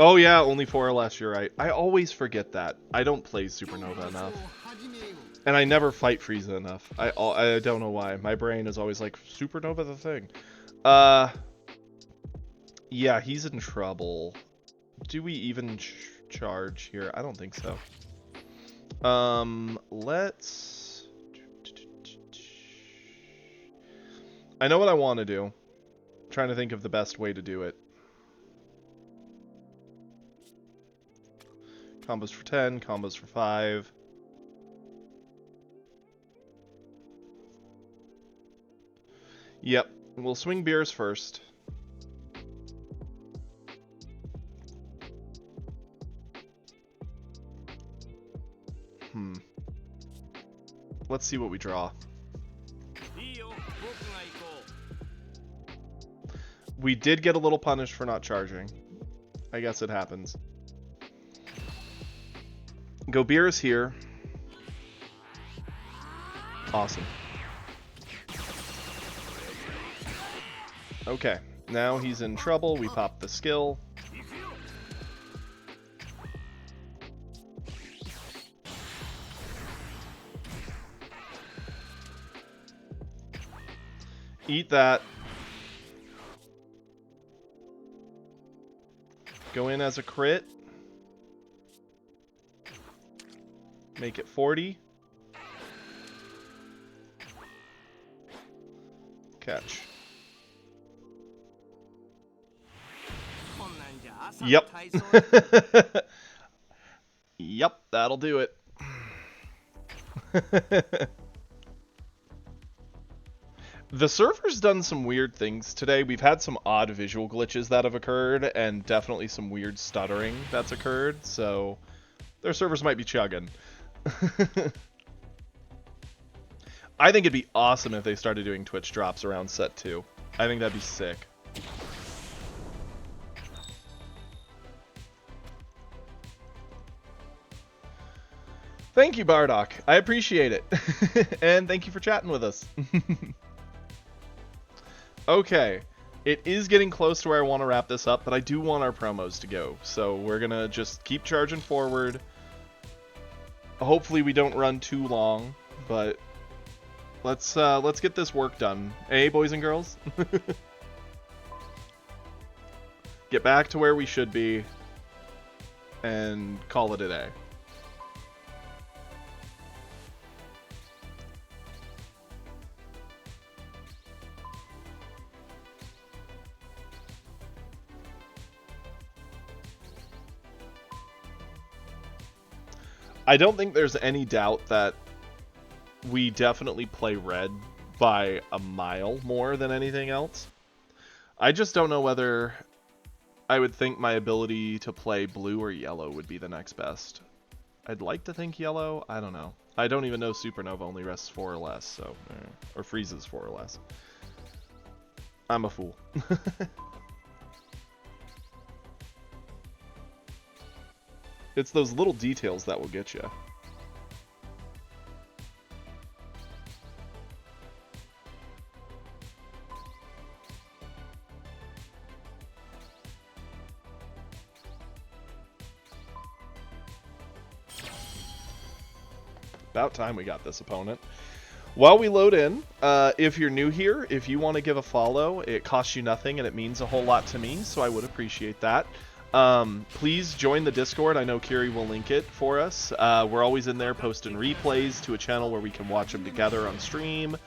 Oh yeah, only 4 or less, you're right. I always forget that. I don't play Supernova enough. And I never fight Frieza enough. I don't know why. My brain is always like, Supernova the thing. Yeah, he's in trouble. Do we even charge here? I don't think so. Let's... I know what I want to do. I'm trying to think of the best way to do it. Combos for 10, combos for 5. Yep, we'll swing Beerus first. Let's see what we draw. We did get a little punished for not charging. I guess it happens. Go Beerus here. Awesome. Okay, now he's in trouble. We pop the skill. Eat that. Go in as a crit. Make it 40. Catch. Yep. Yep, that'll do it. The server's done some weird things today. We've had some odd visual glitches that have occurred, and definitely some weird stuttering that's occurred, so their servers might be chugging. I think it'd be awesome if they started doing Twitch drops around set 2. I think that'd be sick. Thank you, Bardock. I appreciate it. And thank you for chatting with us. Okay. It is getting close to where I want to wrap this up, but I do want our promos to go. So we're going to just keep charging forward. Hopefully we don't run too long, but let's get this work done. Hey, boys and girls. Get back to where we should be and call it a day. I don't think there's any doubt that we definitely play red by a mile more than anything else. I just don't know whether I would think my ability to play blue or yellow would be the next best. I'd like to think yellow. I don't know. I don't even know Supernova only rests 4 or less, so... or freezes 4 or less. I'm a fool. It's those little details that will get you. About time we got this opponent. While we load in, if you're new here, if you want to give a follow, it costs you nothing and it means a whole lot to me, so I would appreciate that. Please join the Discord. I know Kiri will link it for us. We're always in there posting replays to a channel where we can watch them together on stream.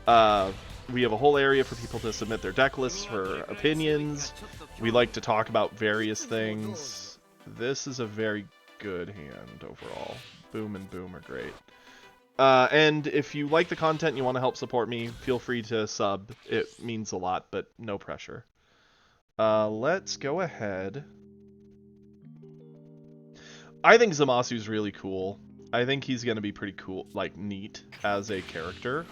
We have a whole area for people to submit their deck lists for opinions. We like to talk about various things. This is a very good hand overall. Boom and Boom are great. And if you like the content and you want to help support me, feel free to sub. It means a lot, but no pressure. Let's go ahead. I think Zamasu's really cool. I think he's going to be pretty cool, like neat as a character.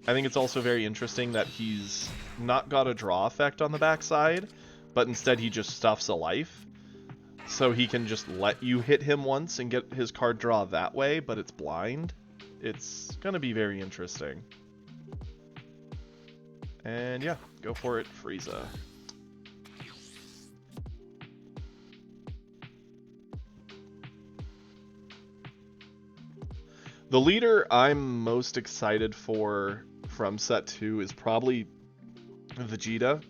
I think it's also very interesting that he's not got a draw effect on the backside, but instead he just stuffs a life. So he can just let you hit him once and get his card draw that way, but it's blind. It's going to be very interesting. And yeah, go for it, Frieza. The leader I'm most excited for from set 2 is probably Vegeta.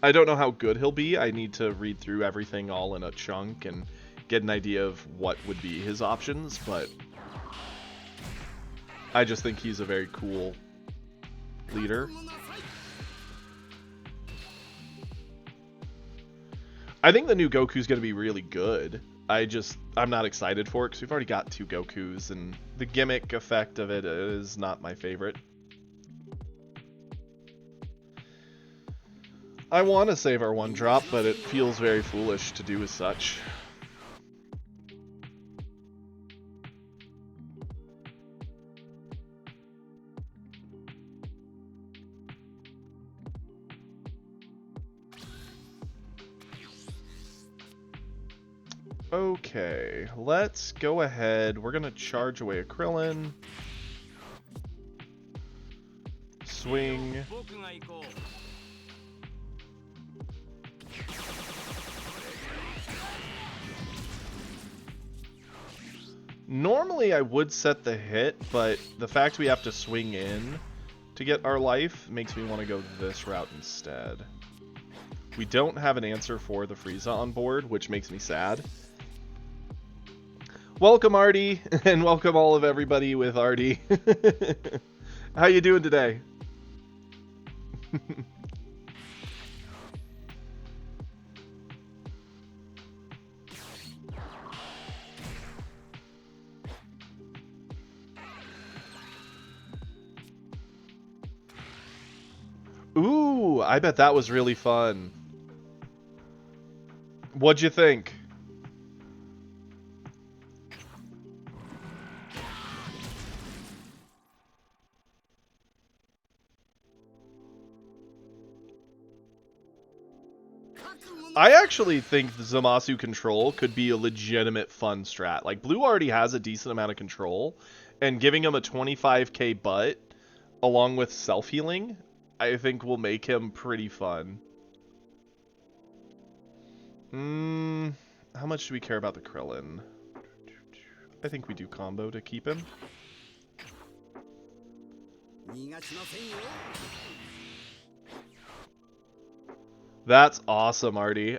I don't know how good he'll be. I need to read through everything all in a chunk and get an idea of what would be his options, but I just think he's a very cool leader. I think the new Goku's going to be really good. I'm not excited for it because we've already got 2 Gokus, and the gimmick effect of it is not my favorite. I want to save our 1-drop, but it feels very foolish to do as such. Okay, let's go ahead. We're going to charge away a Krillin. Swing. Normally I would set the hit, but the fact we have to swing in to get our life makes me want to go this route instead. We don't have an answer for the Frieza on board, which makes me sad. Welcome, Artie, and welcome all of everybody with Artie. How you doing today? Ooh, I bet that was really fun. What'd you think? I actually think the Zamasu control could be a legitimate fun strat. Like, Blue already has a decent amount of control, and giving him a 25k butt, along with self-healing, I think will make him pretty fun. How much do we care about the Krillin? I think we do combo to keep him. That's awesome, Artie.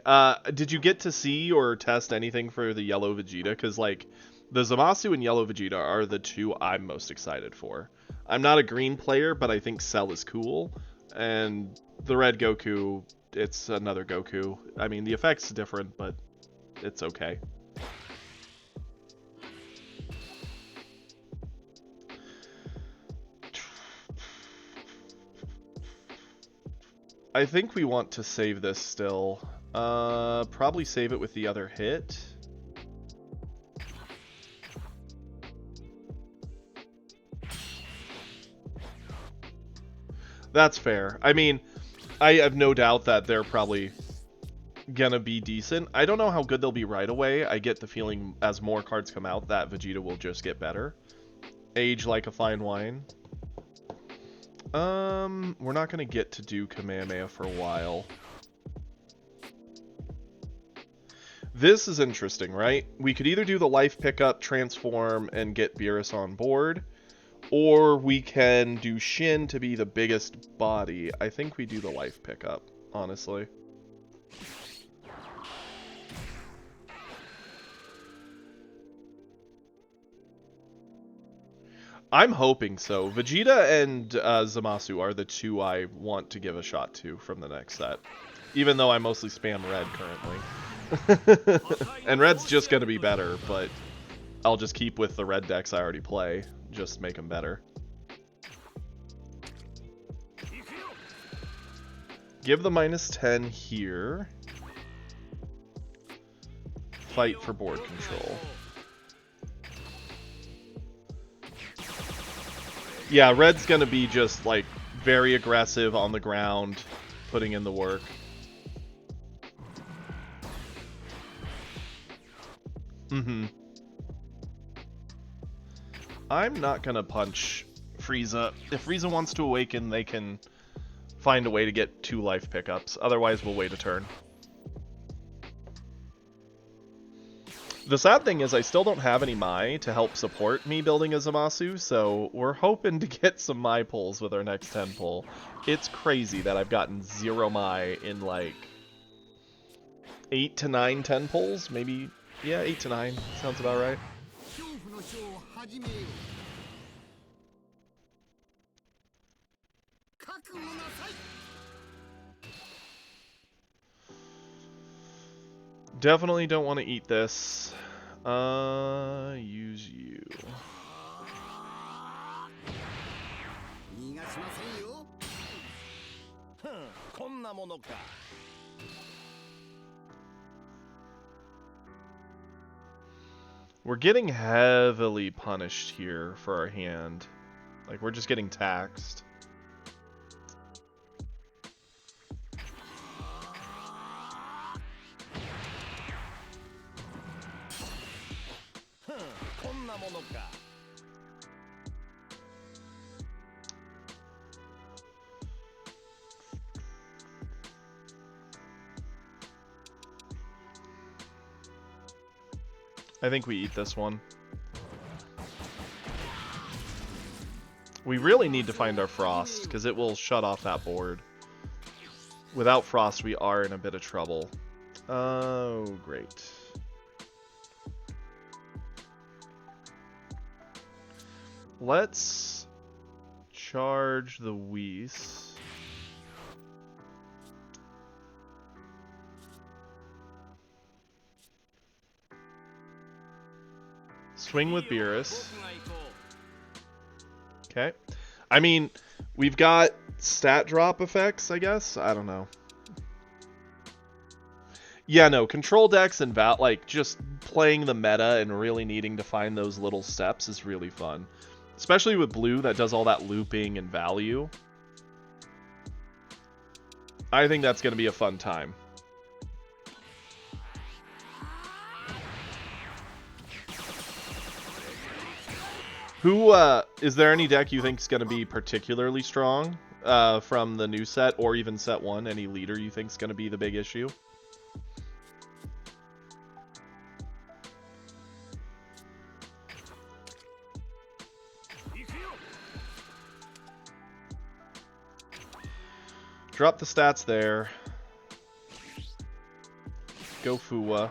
Did you get to see or test anything for the yellow Vegeta? Because, like, the Zamasu and yellow Vegeta are the 2 I'm most excited for. I'm not a green player, but I think Cell is cool. And the red Goku, it's another Goku. I mean, the effect's different, but it's okay. I think we want to save this still. Probably save it with the other hit. That's fair. I mean, I have no doubt that they're probably gonna be decent. I don't know how good they'll be right away. I get the feeling as more cards come out that Vegeta will just get better. Age like a fine wine. We're not gonna get to do Kamehameha for a while. This is interesting, right? We could either do the life pickup, transform, and get Beerus on board, or we can do Shin to be the biggest body. I think we do the life pickup, honestly. I'm hoping so. Vegeta and Zamasu are the two I want to give a shot to from the next set. Even though I mostly spam red currently. And red's just going to be better, but I'll just keep with the red decks I already play. Just make them better. Give the -10 here. Fight for board control. Yeah, red's gonna be just, like, very aggressive on the ground, putting in the work. I'm not gonna punch Frieza. If Frieza wants to awaken, they can find a way to get 2 life pickups. Otherwise, we'll wait a turn. The sad thing is I still don't have any Mai to help support me building a Zamasu, so we're hoping to get some Mai pulls with our next 10 pull. It's crazy that I've gotten 0 Mai in like 8 to 9 10 pulls, maybe. Yeah, 8 to 9. Sounds about right. Definitely don't want to eat this. Use you. We're getting heavily punished here for our hand. Like, we're just getting taxed. I think we eat this one. We really need to find our Frost, because it will shut off that board. Without Frost, we are in a bit of trouble. Oh, great. Let's charge the Whis. Swing with Beerus. Okay. I mean, we've got stat drop effects, I guess? I don't know. Yeah, no, control decks and like, just playing the meta and really needing to find those little steps is really fun. Especially with blue that does all that looping and value. I think that's going to be a fun time. Who, is there any deck you think is going to be particularly strong from the new set, or even set 1? Any leader you think is going to be the big issue? Drop the stats there. Go Fuwa.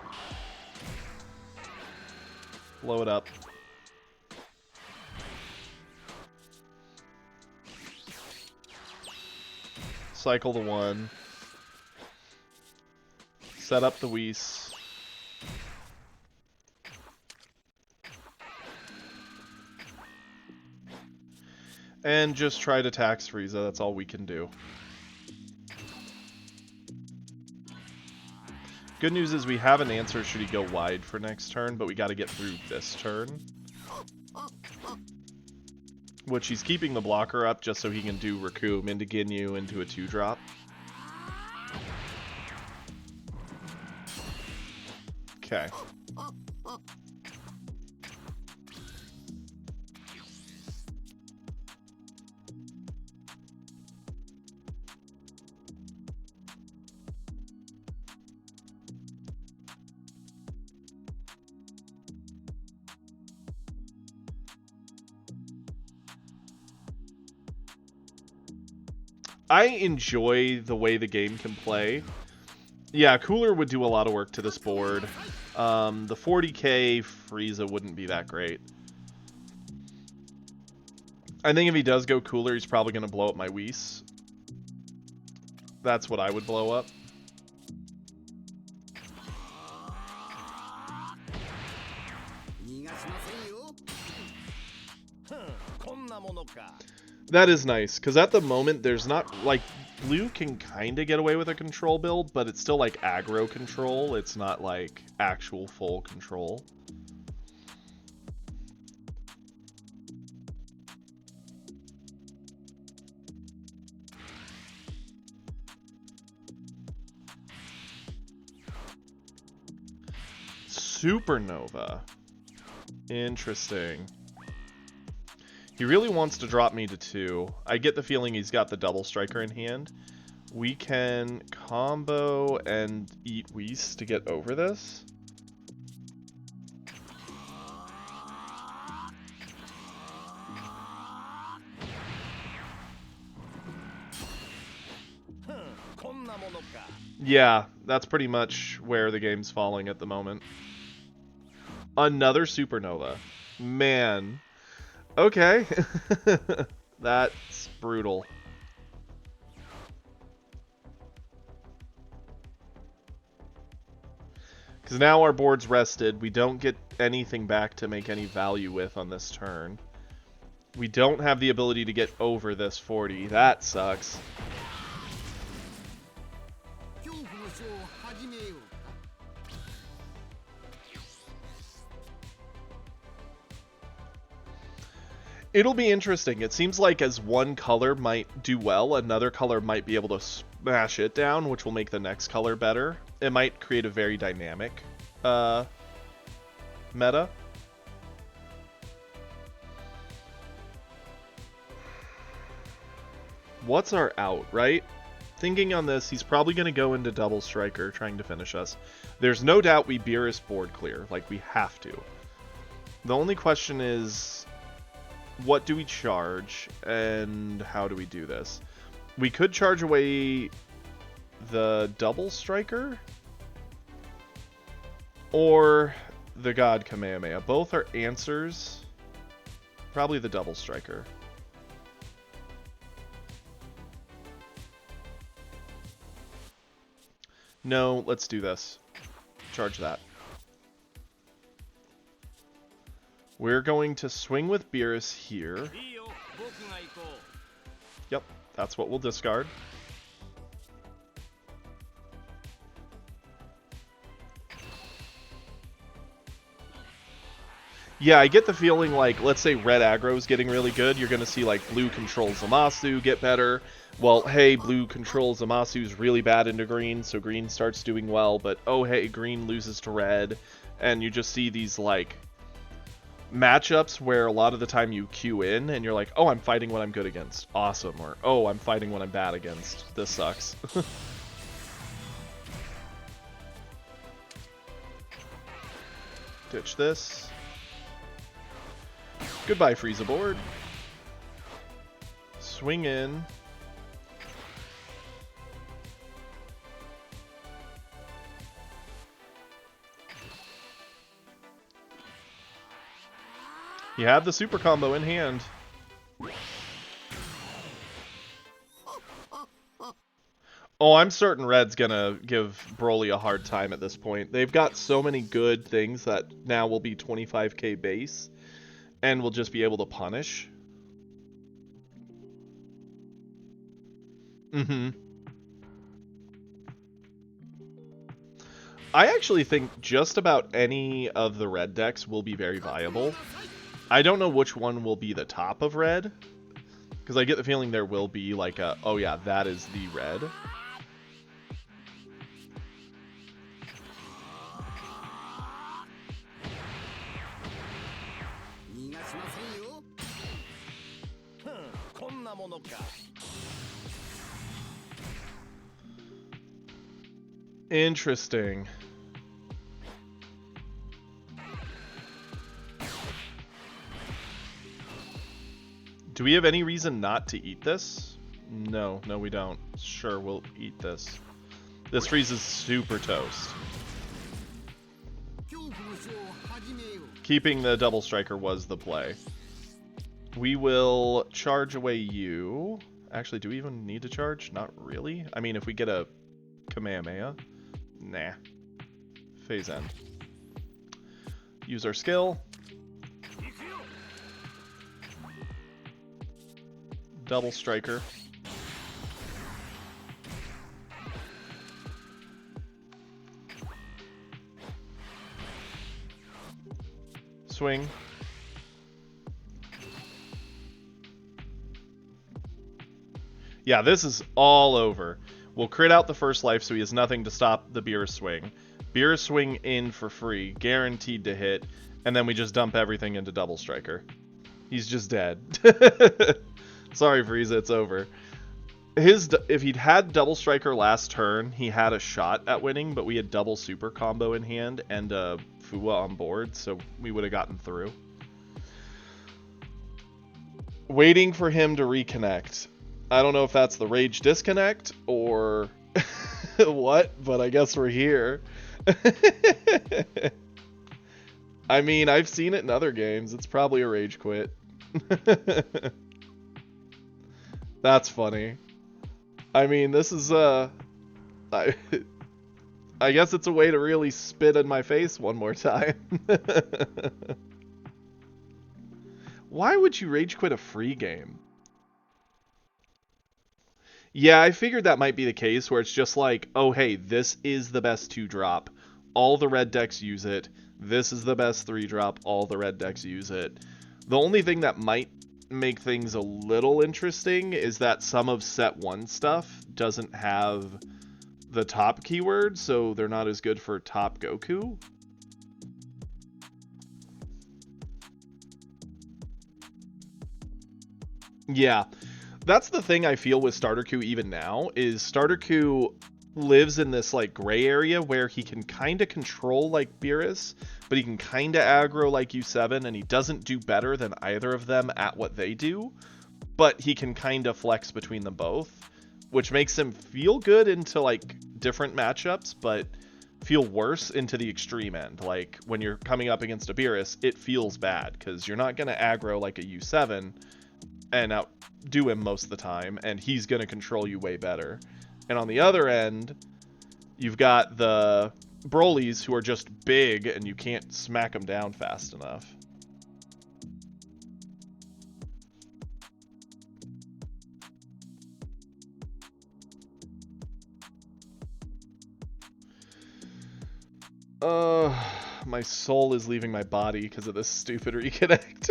Blow it up. Cycle the 1. Set up the Whis. And just try to tax Frieza, that's all we can do. Good news is we have an answer should he go wide for next turn, but we gotta get through this turn. Which he's keeping the blocker up just so he can do Recoome into Ginyu into a 2-drop. Okay. I enjoy the way the game can play. Yeah, Cooler would do a lot of work to this board. The 40k Frieza wouldn't be that great. I think if he does go Cooler, he's probably going to blow up my Whis. That's what I would blow up. That is nice, because at the moment, there's not, like, Blue can kind of get away with a control build, but it's still, like, aggro control. It's not, like, actual full control. Supernova. Interesting. He really wants to drop me to 2. I get the feeling he's got the double striker in hand. We can combo and eat Whis to get over this. Yeah, that's pretty much where the game's falling at the moment. Another Supernova. Man. Okay. That's brutal. Because now our board's rested. We don't get anything back to make any value with on this turn. We don't have the ability to get over this 40. That sucks. It'll be interesting. It seems like as one color might do well, another color might be able to smash it down, which will make the next color better. It might create a very dynamic meta. What's our out, right? Thinking on this, he's probably going to go into double striker, trying to finish us. There's no doubt we Beerus board clear, like we have to. The only question is, what do we charge, and how do we do this? We could charge away the double striker, or the God Kamehameha. Both are answers. Probably the double striker. No, let's do this. Charge that. We're going to swing with Beerus here. Yep, that's what we'll discard. Yeah, I get the feeling like, let's say red aggro is getting really good, you're going to see like blue control Zamasu get better. Well, hey, blue controls Zamasu's really bad into green, so green starts doing well, but oh hey, green loses to red, and you just see these like matchups where a lot of the time you queue in and you're like, oh, I'm fighting what I'm good against. Awesome. Or, oh, I'm fighting what I'm bad against. This sucks. Ditch this. Goodbye, Frieza board. Swing in. You have the super combo in hand. Oh, I'm certain Red's gonna give Broly a hard time at this point. They've got so many good things that now will be 25k base, and will just be able to punish. I actually think just about any of the red decks will be very viable. I don't know which one will be the top of red, because I get the feeling there will be like a, oh yeah, that is the red. Interesting. Do we have any reason not to eat this? No, no we don't. Sure, we'll eat this. This freezes super toast. Keeping the double striker was the play. We will charge away you. Actually, do we even need to charge? Not really. I mean, if we get a Kamehameha. Nah. Phase end. Use our skill. Double striker. Swing. Yeah, this is all over. We'll crit out the first life so he has nothing to stop the Beerus swing. Beerus swing in for free, guaranteed to hit, and then we just dump everything into double striker. He's just dead. Sorry, Frieza, it's over. If he'd had double striker last turn, he had a shot at winning, but we had double super combo in hand and Fuwa on board, so we would have gotten through. Waiting for him to reconnect. I don't know if that's the rage disconnect or what, but I guess we're here. I mean, I've seen it in other games. It's probably a rage quit. That's funny. I mean, this is I guess it's a way to really spit in my face one more time. Why would you rage quit a free game? Yeah, I figured that might be the case where it's just like, oh hey, this is the best 2-drop. All the red decks use it. This is the best 3-drop. All the red decks use it. The only thing that might make things a little interesting is that some of set 1 stuff doesn't have the top keyword, so they're not as good for top Goku. Yeah, that's the thing I feel with Starter Ku even now, is Starter Ku lives in this like gray area where he can kind of control like Beerus, but he can kind of aggro like U7, and he doesn't do better than either of them at what they do, but he can kind of flex between them both, which makes him feel good into like different matchups, but feel worse into the extreme end. Like when you're coming up against a Beerus, it feels bad because you're not going to aggro like a U7 and outdo him most of the time, and he's going to control you way better. And on the other end, you've got the Brolys who are just big and you can't smack them down fast enough. My soul is leaving my body because of this stupid reconnect.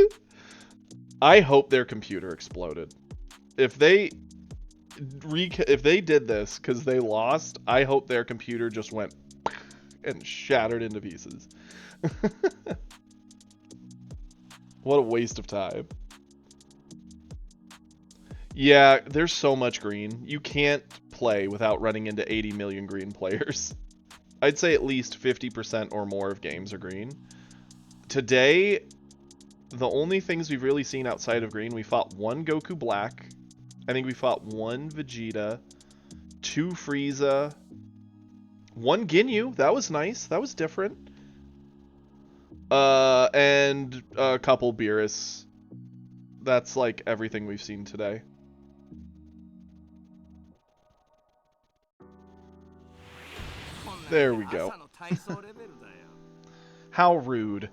I hope their computer exploded. If they did this because they lost, I hope their computer just went and shattered into pieces. What a waste of time. Yeah, there's so much green. You can't play without running into 80 million green players. I'd say at least 50% or more of games are green. Today, the only things we've really seen outside of green, we fought one Goku Black. I think we fought one Vegeta, 2 Frieza, 1 Ginyu. That was nice. That was different. And a couple Beerus. That's like everything we've seen today. There we go. How rude.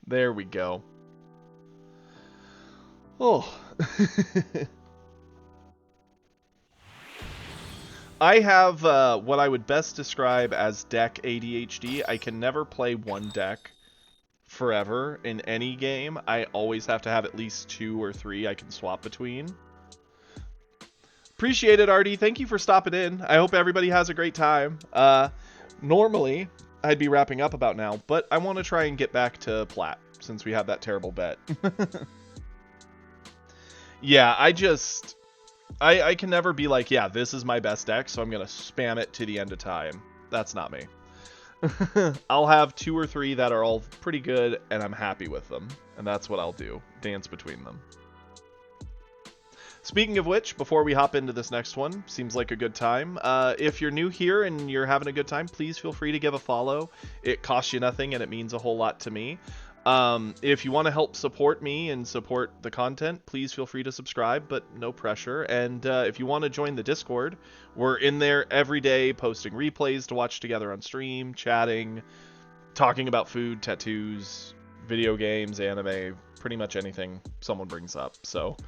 There we go. Oh. I have what I would best describe as deck ADHD. I can never play one deck forever in any game. I always have to have at least 2 or 3 I can swap between. Appreciate it, Artie. Thank you for stopping in. I hope everybody has a great time. Normally, I'd be wrapping up about now, but I want to try and get back to Plat, since we had that terrible bet. Yeah, I can never be like, yeah, this is my best deck, so I'm going to spam it to the end of time. That's not me. I'll have 2 or 3 that are all pretty good, and I'm happy with them. And that's what I'll do. dance between them. Speaking of which, before we hop into this next one, seems like a good time. If you're new here and you're having a good time, please feel free to give a follow. It costs you nothing and it means a whole lot to me. If you want to help support me and support the content, please feel free to subscribe, but no pressure. And if you want to join the Discord, we're in there every day posting replays to watch together on stream, chatting, talking about food, tattoos, video games, anime, pretty much anything someone brings up. So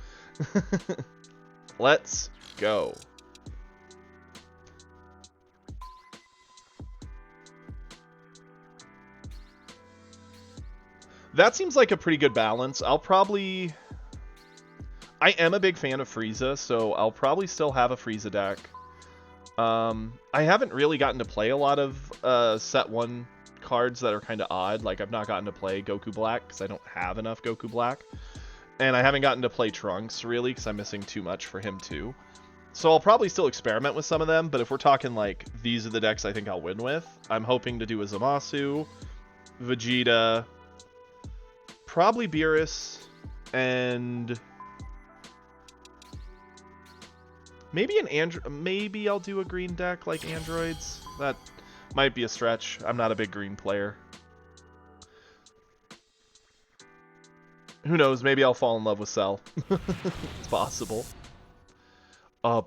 let's go. That seems like a pretty good balance. I am a big fan of Frieza, so I'll probably still have a Frieza deck. I haven't really gotten to play a lot of set 1 cards that are kind of odd. Like, I've not gotten to play Goku Black because I don't have enough Goku Black. And I haven't gotten to play Trunks, really, because I'm missing too much for him, too. So I'll probably still experiment with some of them, but if we're talking, like, these are the decks I think I'll win with, I'm hoping to do a Zamasu, Vegeta, probably Beerus, and maybe maybe I'll do a green deck like Androids. That might be a stretch. I'm not a big green player. Who knows? Maybe I'll fall in love with Cell. It's possible.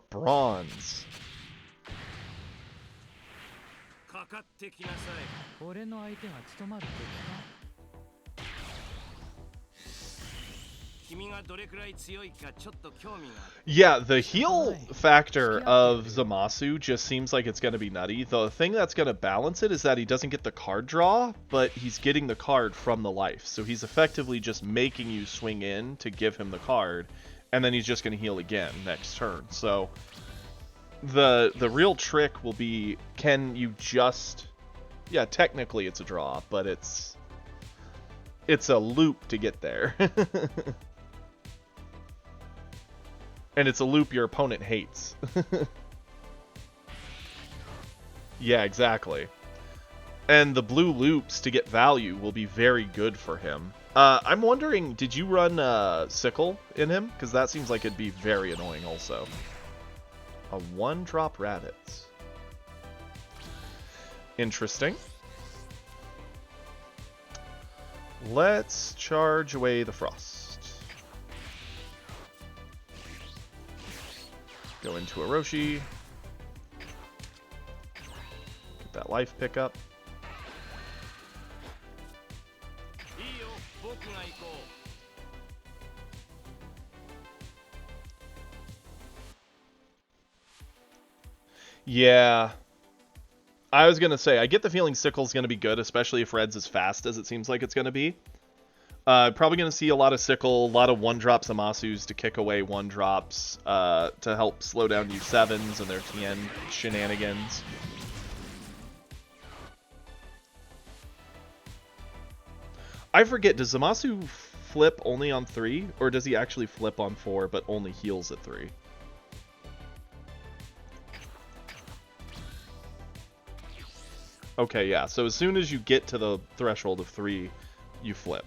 Bronze. かかってきなさい。俺の相手が務まる敵か。君がどれくらい強いかちょっと興味がある。 Yeah, the heal factor of Zamasu just seems like it's going to be nutty. The thing that's going to balance it is that he doesn't get the card draw, but he's getting the card from the life. So he's effectively just making you swing in to give him the card, and then he's just going to heal again next turn. So the real trick will be, can you just... Yeah, technically it's a draw, but it's a loop to get there. And it's a loop your opponent hates. Yeah, exactly. And the blue loops to get value will be very good for him. I'm wondering, did you run Sickle in him? Because that seems like it'd be very annoying also. A 1-drop Raditz. Interesting. Let's charge away the Frost. Go into Orochi. Get that life pickup. いいよ、僕が行こう。 Yeah. I was going to say, I get the feeling Sickle's going to be good, especially if Red's as fast as it seems like it's going to be. Probably going to see a lot of Sickle, a lot of 1-drop Zamasus to kick away 1-drops, to help slow down U7s and their TN shenanigans. I forget, does Zamasu flip only on 3, or does he actually flip on 4 but only heals at 3? Okay, yeah, so as soon as you get to the threshold of 3, you flip.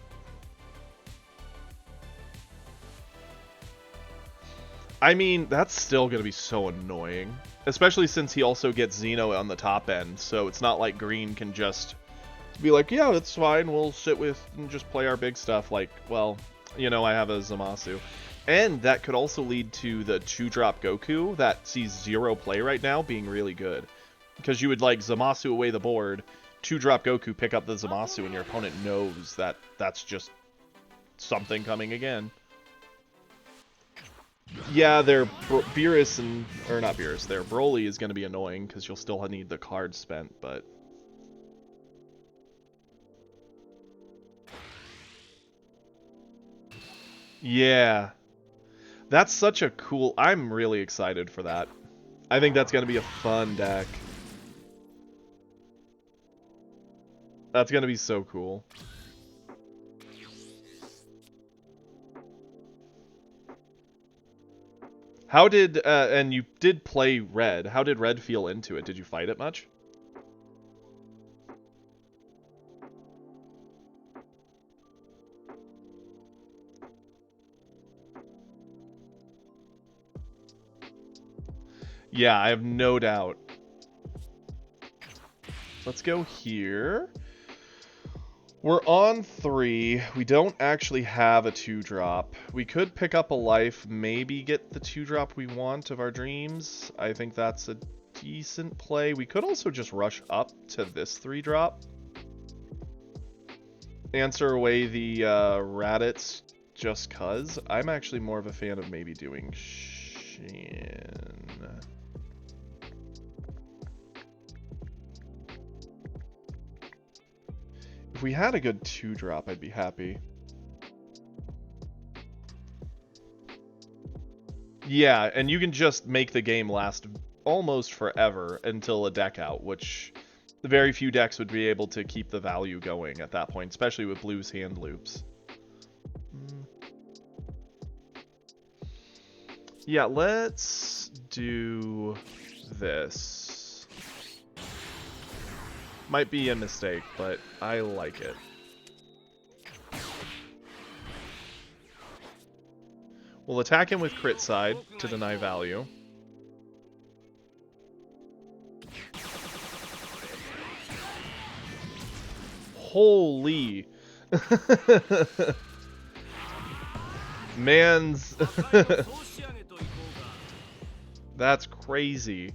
I mean, that's still going to be so annoying. Especially since he also gets Xeno on the top end, so it's not like Green can just be like, yeah, it's fine, we'll sit with and just play our big stuff. Like, well, you know, I have a Zamasu. And that could also lead to the 2-drop Goku that sees 0 play right now being really good. Because you would, like, Zamasu away the board, 2-drop Goku, pick up the Zamasu, and your opponent knows that that's just something coming again. Yeah, their Beerus and... Or not Beerus, their Broly is going to be annoying, because you'll still need the card spent, but... Yeah. That's such a cool... I'm really excited for that. I think that's going to be a fun deck. That's going to be so cool. How did, and you did play Red, how did Red feel into it? Did you fight it much? Yeah, I have no doubt. Let's go here. We're on 3. We don't actually have a 2-drop. We could pick up a life, maybe get the 2-drop we want of our dreams. I think that's a decent play. We could also just rush up to this 3-drop. Answer away the Raditz just cuz. I'm actually more of a fan of maybe doing Shin. If we had a good 2-drop, I'd be happy. Yeah, and you can just make the game last almost forever until a deck out, which very few decks would be able to keep the value going at that point, especially with Blue's hand loops. Yeah, let's do this. Might be a mistake, but I like it. We'll attack him with crit side to deny value. Holy. Man's... That's crazy.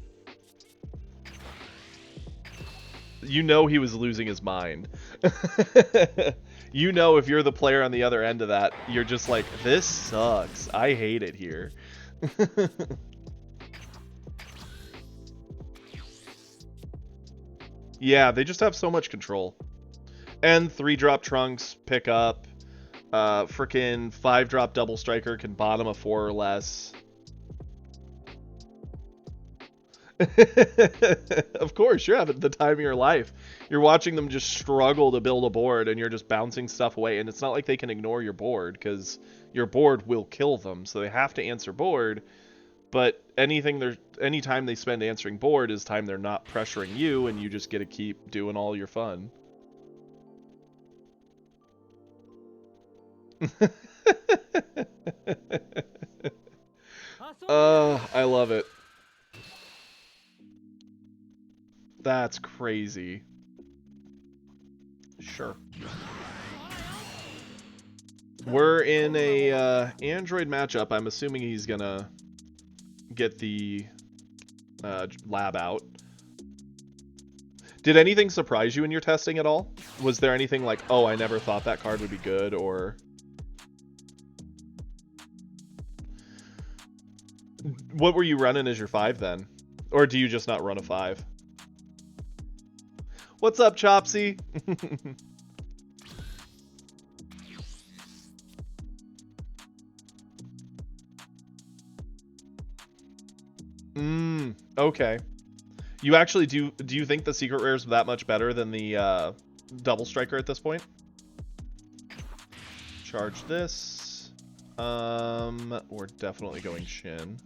You know he was losing his mind. You know if you're the player on the other end of that, you're just like, this sucks. I hate it here. Yeah, they just have so much control. And 3-drop Trunks, pick up. Frickin' 5-drop Double Striker can bottom a 4 or less. Of course, you're having the time of your life. You're watching them just struggle to build a board, and you're just bouncing stuff away. And it's not like they can ignore your board, because your board will kill them. So they have to answer board. But anytime they spend answering board is time they're not pressuring you, and you just get to keep doing all your fun. I love it. That's crazy. Sure. We're in a Android matchup. I'm assuming he's gonna get the lab out. Did anything surprise you in your testing at all? Was there anything like, oh, I never thought that card would be good, or... What were you running as your 5 then? Or do you just not run a 5? What's up, Chopsy? Okay. You actually do you think the secret rare is that much better than the double striker at this point? Charge this. We're definitely going Shin.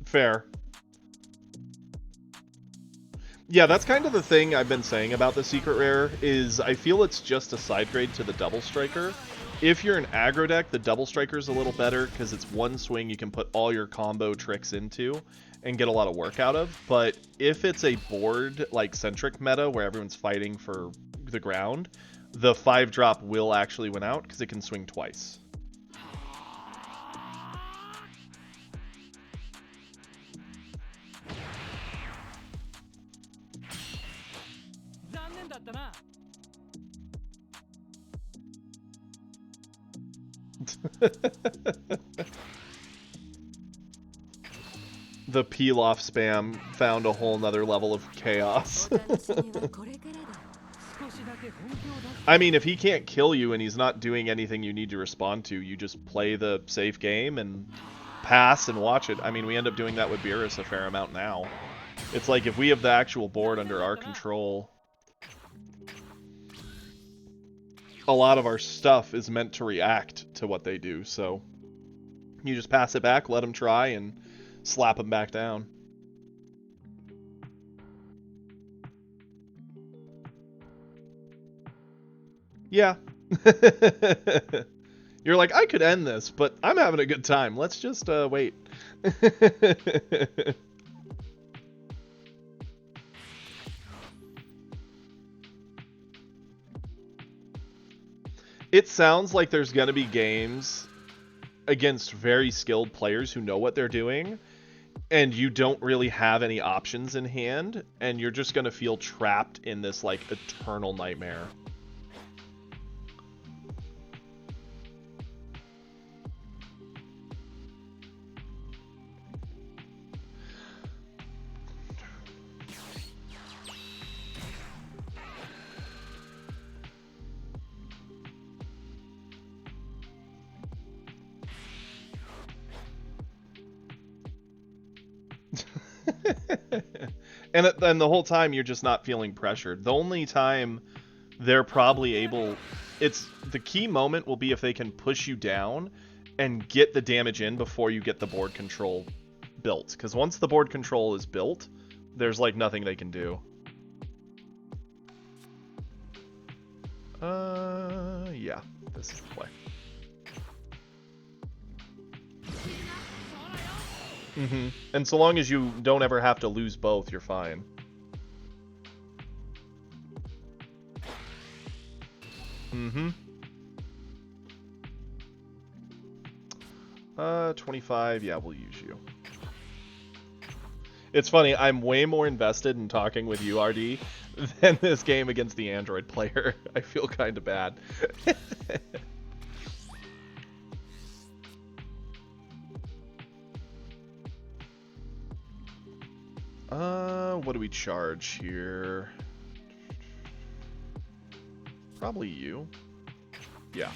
Fair. Yeah, that's kind of the thing I've been saying about the secret rare, is I feel it's just a side grade to the double striker. If you're an aggro deck, the double striker is a little better because it's one swing you can put all your combo tricks into and get a lot of work out of. But if it's a board like centric meta where everyone's fighting for the ground, the 5-drop will actually win out because it can swing twice. The peel-off spam found a whole nother level of chaos. I mean, if he can't kill you and he's not doing anything you need to respond to, you just play the safe game and pass and watch it. I mean, we end up doing that with Beerus a fair amount now. It's like, if we have the actual board under our control, a lot of our stuff is meant to react to what they do, so you just pass it back, let them try, and slap them back down. Yeah. You're like, I could end this, but I'm having a good time. Let's just wait. It sounds like there's going to be games against very skilled players who know what they're doing, and you don't really have any options in hand, and you're just going to feel trapped in this, like, eternal nightmare. And the whole time you're just not feeling pressured. The only time they're probably able, it's the key moment will be if they can push you down and get the damage in before you get the board control built. Because once the board control is built, there's like nothing they can do. Yeah, this is the play. Mm-hmm. And so long as you don't ever have to lose both, you're fine. Mm-hmm. 25, yeah, we'll use you. It's funny, I'm way more invested in talking with you, RD, than this game against the Android player. I feel kind of bad. What do we charge here? Probably you. Yeah.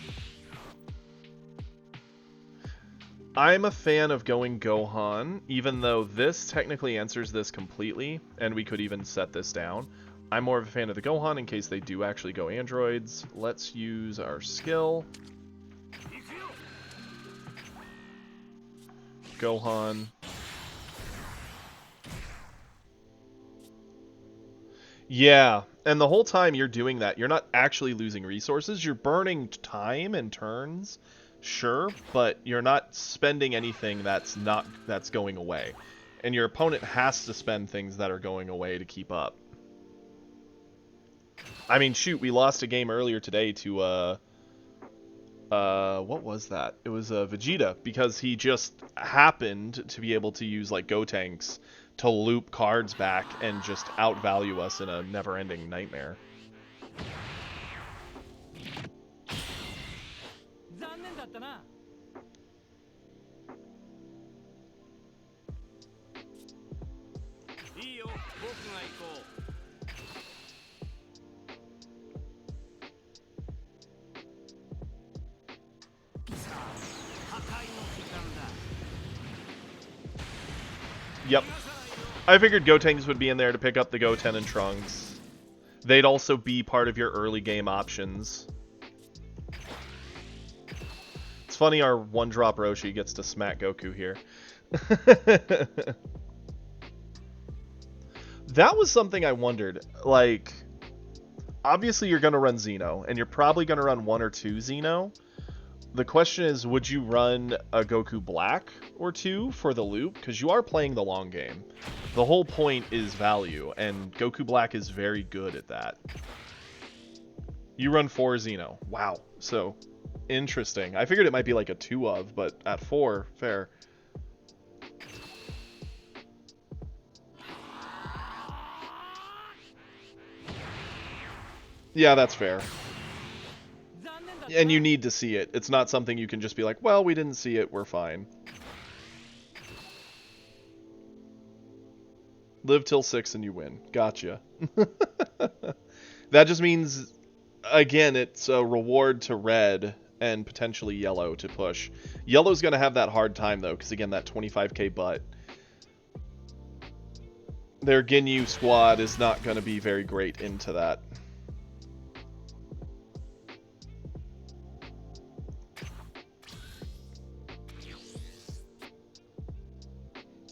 I'm a fan of going Gohan, even though this technically answers this completely, and we could even set this down. I'm more of a fan of the Gohan in case they do actually go androids. Let's use our skill. Gohan. Yeah, and the whole time you're doing that, you're not actually losing resources. You're burning time and turns, sure, but you're not spending anything that's going away. And your opponent has to spend things that are going away to keep up. I mean, shoot, we lost a game earlier today to what was that? It was Vegeta, because he just happened to be able to use like Gotenks to loop cards back and just outvalue us in a never-ending nightmare. Yep. I figured Gotenks would be in there to pick up the Goten and Trunks. They'd also be part of your early game options. It's funny our one-drop Roshi gets to smack Goku here. That was something I wondered. Like, obviously you're going to run Xeno, and you're probably going to run 1 or 2 Xeno. The question is, would you run a Goku Black or 2 for the loop? Because you are playing the long game. The whole point is value, and Goku Black is very good at that. You run 4 Xeno. Wow. So, interesting. I figured it might be like a 2 of, but at 4, fair. Yeah, that's fair. And you need to see it. It's not something you can just be like, well, we didn't see it, we're fine. Live till 6 and you win. Gotcha. That just means, again, it's a reward to red and potentially yellow to push. Yellow's going to have that hard time, though, because, again, that 25k butt. Their Ginyu squad is not going to be very great into that.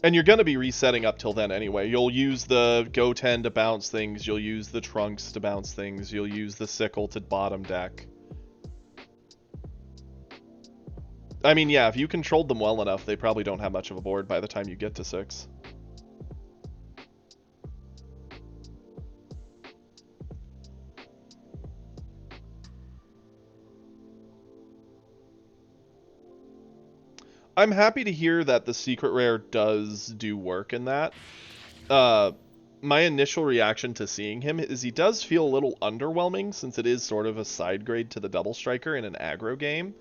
And you're going to be resetting up till then anyway. You'll use the Goten to bounce things. You'll use the Trunks to bounce things. You'll use the Sickle to bottom deck. I mean, yeah, if you controlled them well enough, they probably don't have much of a board by the time you get to 6. I'm happy to hear that the secret rare does do work in that. My initial reaction to seeing him is he does feel a little underwhelming since it is sort of a side grade to the Double Striker in an aggro game.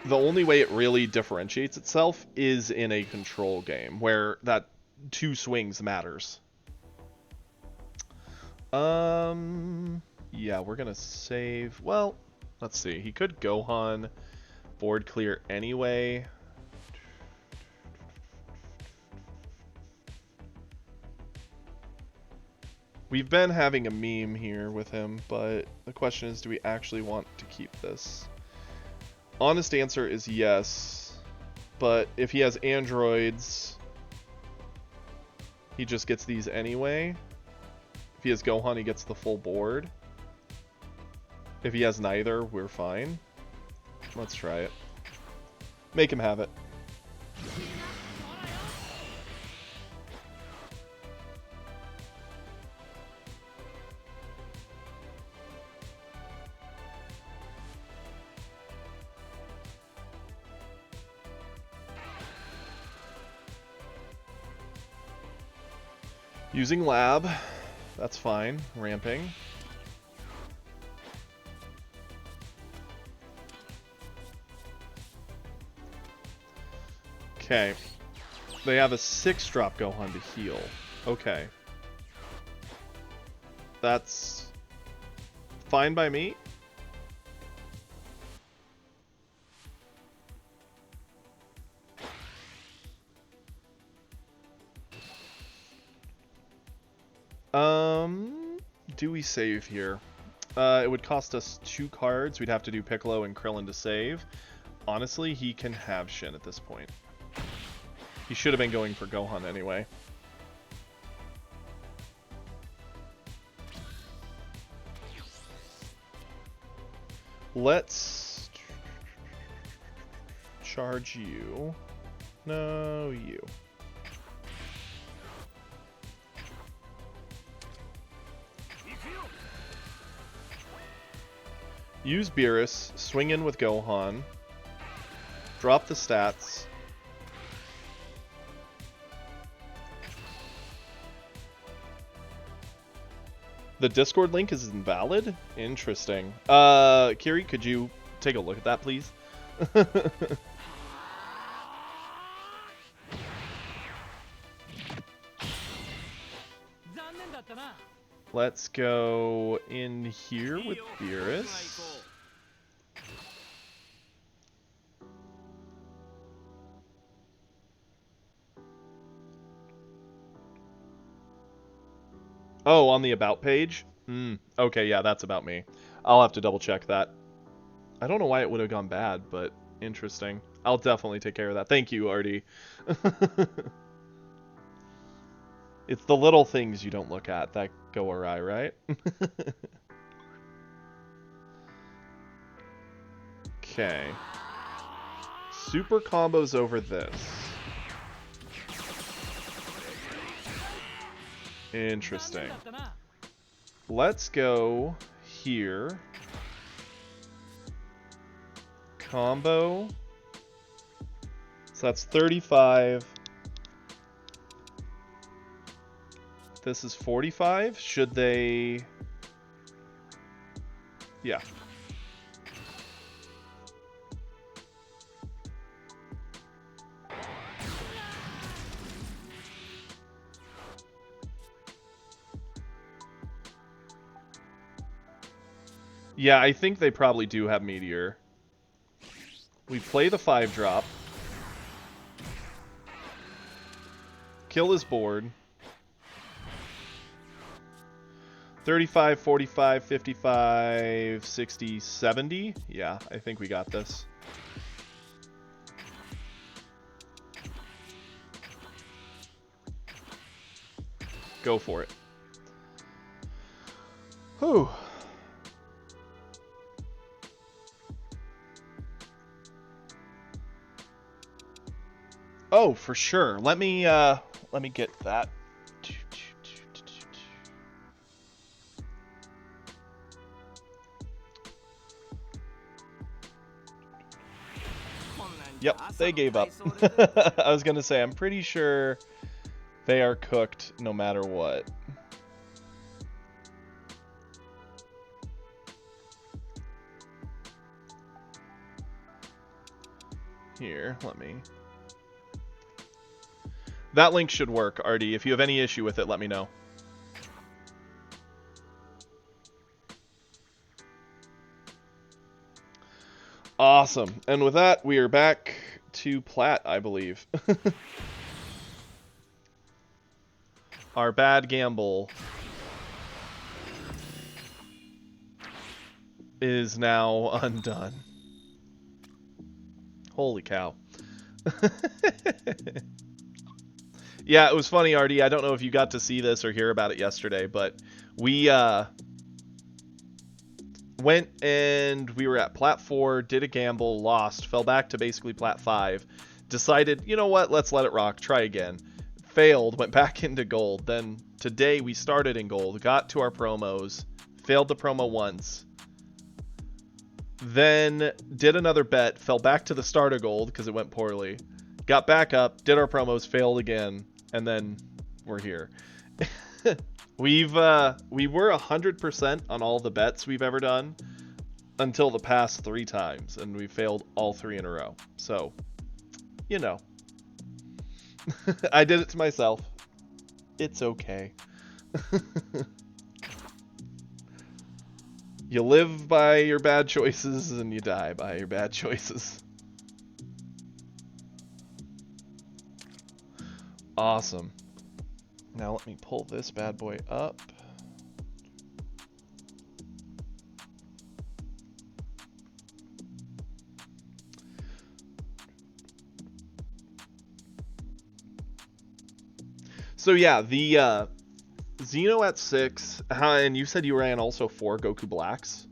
The only way it really differentiates itself is in a control game where that 2 swings matters. Yeah, we're gonna save. Well, let's see. He could Gohan board clear anyway. We've been having a meme here with him, but the question is, do we actually want to keep this? Honest answer is yes, but if he has androids, he just gets these anyway. If he has Gohan, he gets the full board. If he has neither, we're fine. Let's try it. Make him have it. Using lab, that's fine. Ramping. Okay. They have a 6-drop Gohan to heal. Okay. That's fine by me. Do we save here? It would cost us 2 cards. We'd have to do Piccolo and Krillin to save. Honestly, he can have Shin at this point. He should have been going for Gohan anyway. Let's charge you. No, you. Use Beerus, swing in with Gohan, drop the stats. The Discord link is invalid? Interesting. Kiri, could you take a look at that, please? Let's go in here with Beerus. Oh, on the About page? Okay, yeah, that's about me. I'll have to double check that. I don't know why it would have gone bad, but interesting. I'll definitely take care of that. Thank you, Artie. It's the little things you don't look at that go awry, right? Okay. Super combos over this. Interesting. Let's go here. Combo. So that's 35. This is 45. Should they... Yeah. Yeah, I think they probably do have Meteor. We play the 5-drop. Kill his board. 35, 45, 55, 60, 70. Yeah, I think we got this. Go for it. Whew. Oh, for sure. Let me get that. Yep, they gave up. I was gonna say, I'm pretty sure they are cooked no matter what. Here, let me... That link should work, Artie. If you have any issue with it, let me know. Awesome. And with that, we are back to plat, I believe. Our bad gamble is now undone. Holy cow. Yeah, it was funny, Artie. I don't know if you got to see this or hear about it yesterday, but we went and we were at plat 4, did a gamble, lost, fell back to basically plat 5, decided, you know what, let's let it rock, try again. Failed, went back into gold. Then today we started in gold, got to our promos, failed the promo once, then did another bet, fell back to the start of gold because it went poorly, got back up, did our promos, failed again, and then we're here. We were 100% on all the bets we've ever done until the past 3 times, and we failed all 3 in a row. So, you know. I did it to myself. It's okay. You live by your bad choices, and you die by your bad choices. Awesome. Now let me pull this bad boy up. So yeah, the Xeno at 6, and you said you ran also 4 Goku Blacks.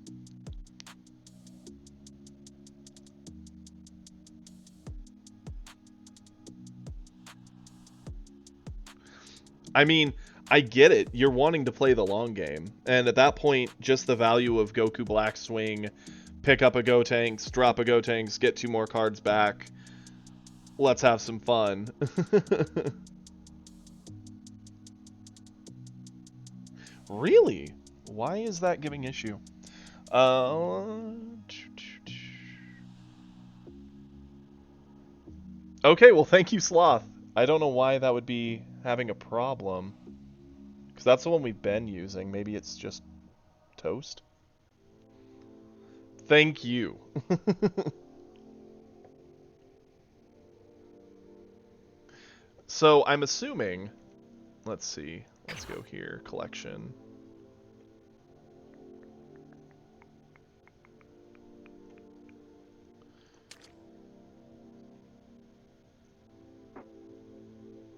I mean, I get it. You're wanting to play the long game. And at that point, just the value of Goku Black swing, pick up a Gotenks, drop a Gotenks, get 2 more cards back. Let's have some fun. Really? Why is that giving issue? Okay, well, thank you, Sloth. I don't know why that would be having a problem. Because that's the one we've been using. Maybe it's just toast? Thank you. So, I'm assuming... Let's see. Let's go here. Collection.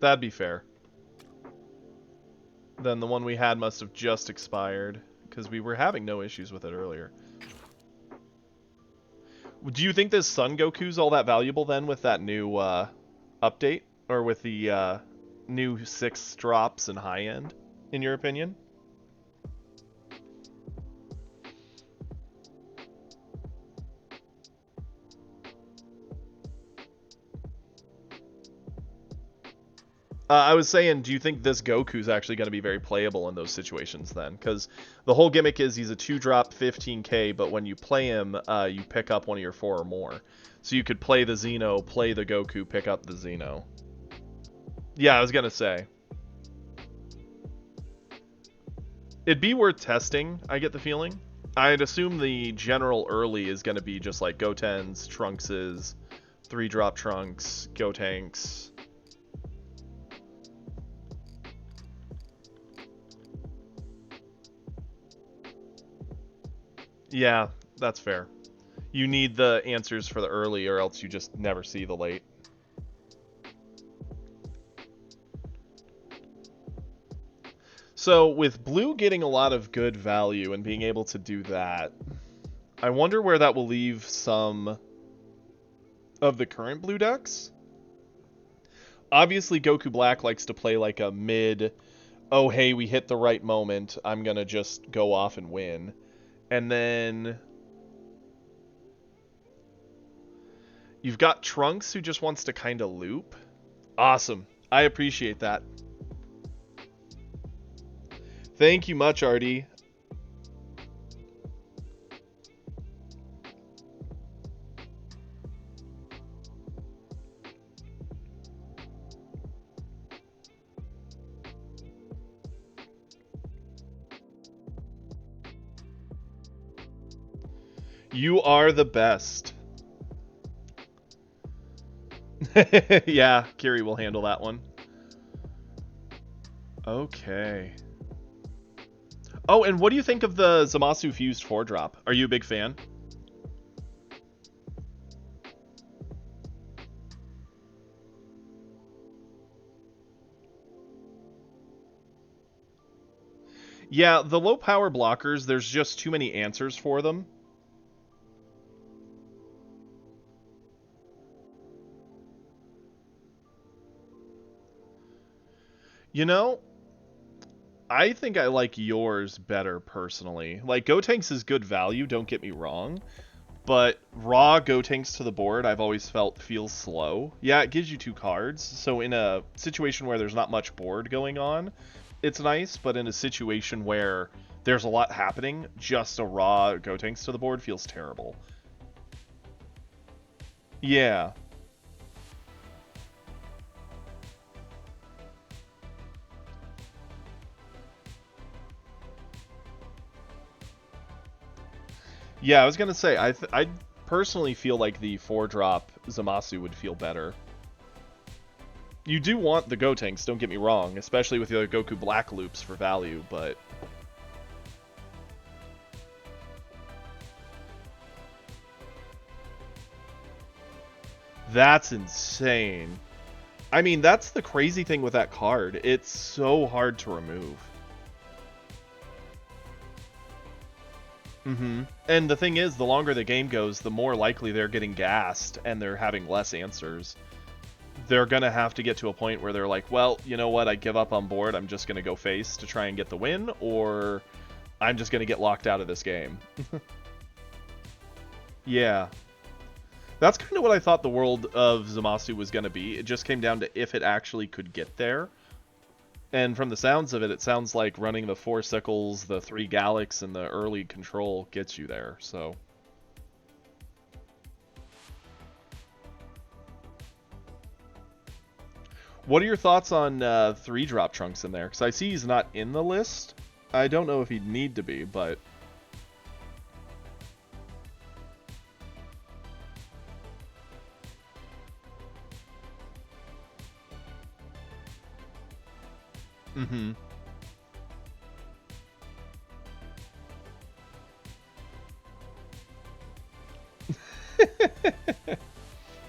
That'd be fair. Then the one we had must have just expired, because we were having no issues with it earlier. Do you think this Son Goku's all that valuable then with that new update? Or with the new 6 drops and high end, in your opinion? I was saying, do you think this Goku's actually going to be very playable in those situations then? Because the whole gimmick is he's a 2-drop 15k, but when you play him, you pick up one of your 4 or more. So you could play the Xeno, play the Goku, pick up the Xeno. Yeah, I was going to say. It'd be worth testing, I get the feeling. I'd assume the general early is going to be just like Gotens, Trunkses, 3-drop Trunks, Gotenks. Yeah, that's fair. You need the answers for the early, or else you just never see the late. So, with blue getting a lot of good value and being able to do that, I wonder where that will leave some of the current blue decks. Obviously, Goku Black likes to play like a mid, oh, hey, we hit the right moment, I'm going to just go off and win. And then you've got Trunks, who just wants to kind of loop. Awesome. I appreciate that. Thank you much, Artie. You are the best. Yeah, Kiri will handle that one. Okay. Oh, and what do you think of the Zamasu Fused 4-drop? Are you a big fan? Yeah, the low power blockers, there's just too many answers for them. You know, I think I like yours better personally. Like, Gotenks is good value, don't get me wrong. But raw Gotenks to the board, I've always felt feels slow. Yeah, it gives you 2 cards, so in a situation where there's not much board going on, it's nice, but in a situation where there's a lot happening, just a raw Gotenks to the board feels terrible. Yeah. Yeah, I was gonna say, I personally feel like the 4-drop Zamasu would feel better. You do want the Gotenks, don't get me wrong, especially with the other Goku Black loops for value, but... That's insane. I mean, that's the crazy thing with that card. It's so hard to remove. And the thing is, the longer the game goes, the more likely they're getting gassed and they're having less answers. They're going to have to get to a point where they're like, well, you know what, I give up on board, I'm just going to go face to try and get the win, or I'm just going to get locked out of this game. Yeah. That's kind of what I thought the world of Zamasu was going to be. It just came down to if it actually could get there. And from the sounds of it, it sounds like running the 4 Sickles, the 3 Galax, and the early control gets you there, so... What are your thoughts on 3-drop Trunks in there? Because I see he's not in the list. I don't know if he'd need to be, but...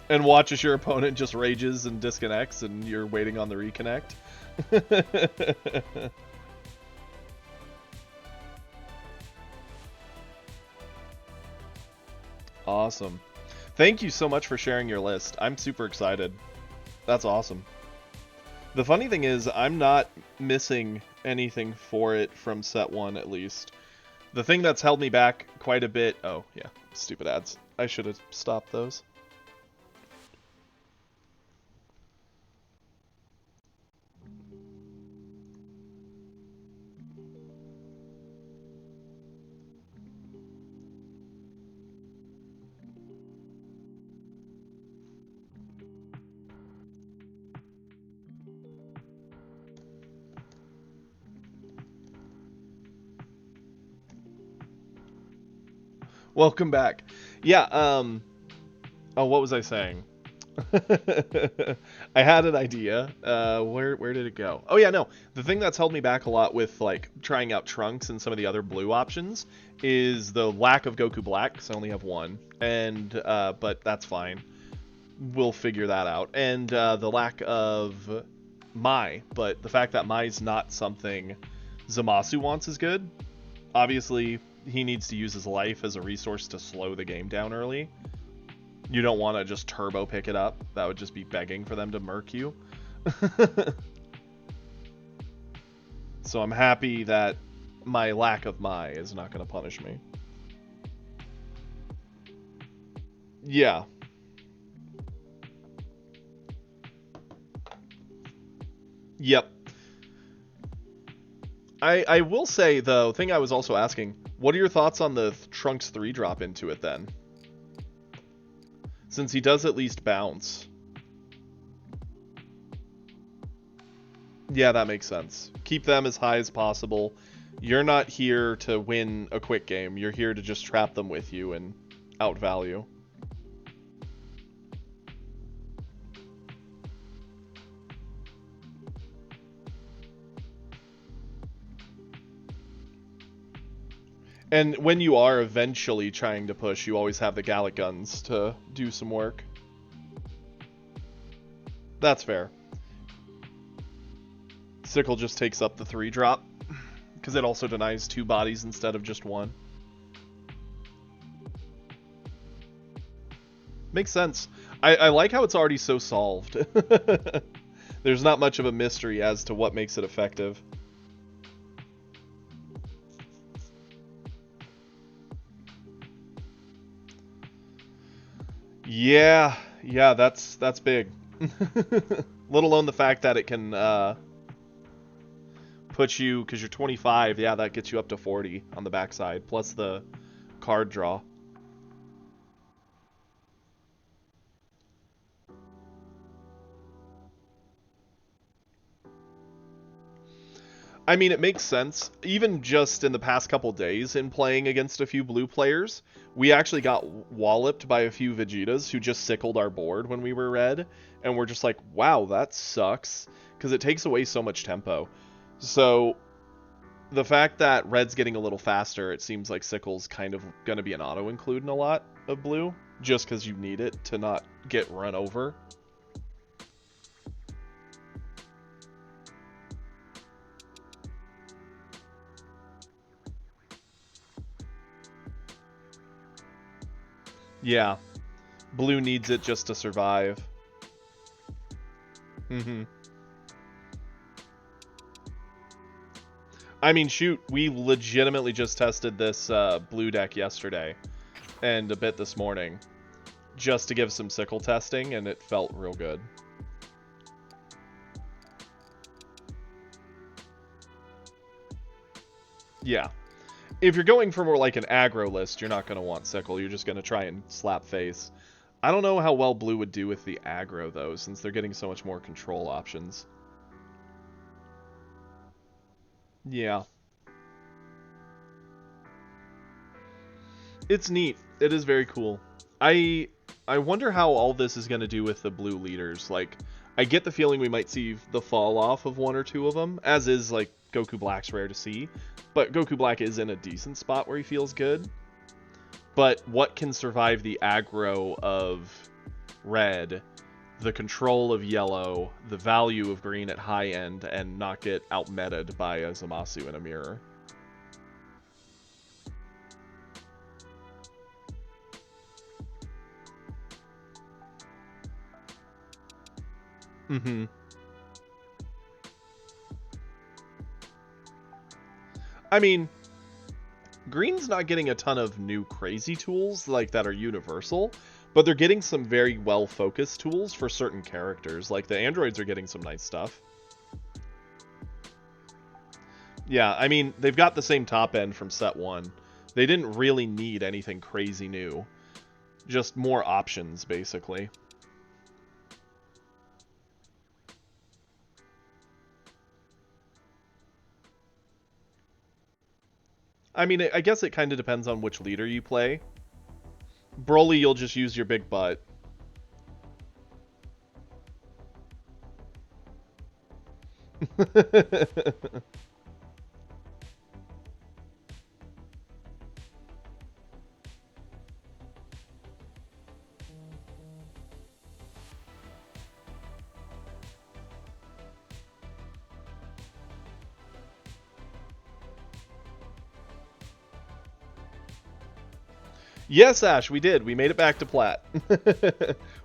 And watch as your opponent just rages and disconnects and you're waiting on the reconnect. Awesome. Thank you so much for sharing your list. I'm super excited. That's awesome. The funny thing is, I'm not missing anything for it from set 1, at least. The thing that's held me back quite a bit... Oh, yeah. Stupid ads. I should have stopped those. Welcome back. Yeah, oh, what was I saying? I had an idea. Where did it go? Oh yeah, no. The thing that's held me back a lot with like trying out Trunks and some of the other blue options is the lack of Goku Black, because I only have 1. And but that's fine. We'll figure that out. And the lack of Mai, but the fact that Mai's not something Zamasu wants is good. Obviously, he needs to use his life as a resource to slow the game down early. You don't want to just turbo pick it up. That would just be begging for them to murk you. So I'm happy that my lack of Mai is not going to punish me. Yeah. Yep. I will say, though, thing I was also asking, what are your thoughts on the Trunks 3 drop into it then? Since he does at least bounce. Yeah, that makes sense. Keep them as high as possible. You're not here to win a quick game. You're here to just trap them with you and outvalue. And when you are eventually trying to push, you always have the Gallic guns to do some work. That's fair. Sickle just takes up the 3 drop, because it also denies 2 bodies instead of just 1. Makes sense. I like how it's already so solved. There's not much of a mystery as to what makes it effective. Yeah, that's big. Let alone the fact that it can put you, because you're 25, yeah, that gets you up to 40 on the backside, plus the card draw. I mean, it makes sense. Even just in the past couple days in playing against a few blue players, we actually got walloped by a few Vegetas who just sickled our board when we were red, and we're just like, wow, that sucks, because it takes away so much tempo. So the fact that red's getting a little faster, it seems like sickle's kind of going to be an auto-include in a lot of blue, just because you need it to not get run over. Yeah. Blue needs it just to survive. I mean, shoot, we legitimately just tested this blue deck yesterday and a bit this morning just to give some sickle testing, and it felt real good. Yeah. If you're going for more like an aggro list, you're not going to want sickle. You're just going to try and slap face. I don't know how well blue would do with the aggro, though, since they're getting so much more control options. Yeah. It's neat. It is very cool. I wonder how all this is going to do with the blue leaders. Like, I get the feeling we might see the fall off of 1 or 2 of them, as is, like, Goku Black's rare to see. But Goku Black is in a decent spot where he feels good. But what can survive the aggro of red, the control of yellow, the value of green at high end, and not get out-meted by a Zamasu in a mirror? I mean, green's not getting a ton of new crazy tools like that are universal, but they're getting some very well-focused tools for certain characters. Like, the androids are getting some nice stuff. Yeah, I mean, they've got the same top end from set 1. They didn't really need anything crazy new. Just more options, basically. I mean, I guess it kind of depends on which leader you play. Broly, you'll just use your big butt. Yes, Ash, we did. We made it back to plat.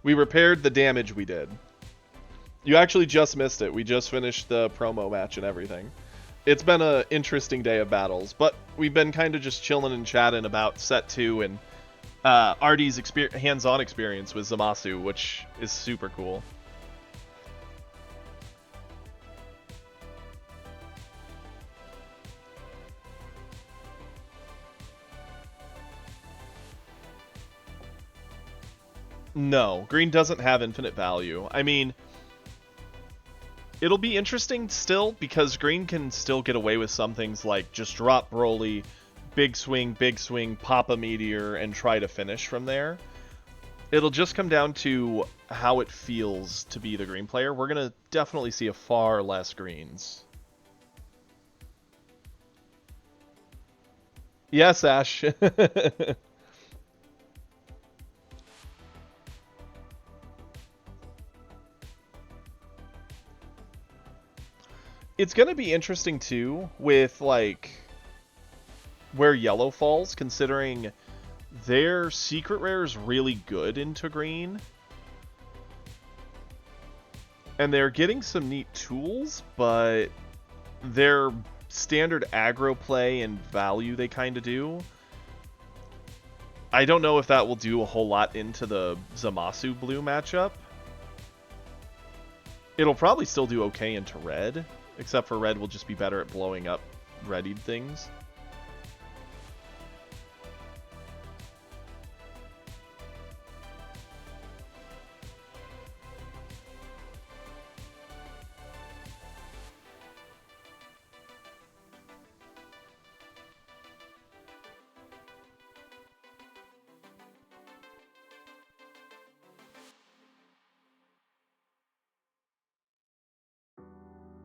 We repaired the damage we did. You actually just missed it. We just finished the promo match and everything. It's been an interesting day of battles, but we've been kind of just chilling and chatting about set 2 and Artie's hands-on experience with Zamasu, which is super cool. No, green doesn't have infinite value. I mean, it'll be interesting still because green can still get away with some things like just drop Broly, big swing, pop a meteor, and try to finish from there. It'll just come down to how it feels to be the green player. We're going to definitely see a far less greens. Yes, Ash. It's going to be interesting, too, with, like, where yellow falls, considering their secret rare is really good into green. And they're getting some neat tools, but their standard aggro play and value they kind of do, I don't know if that will do a whole lot into the Zamasu blue matchup. It'll probably still do okay into red, except for red will just be better at blowing up readied things.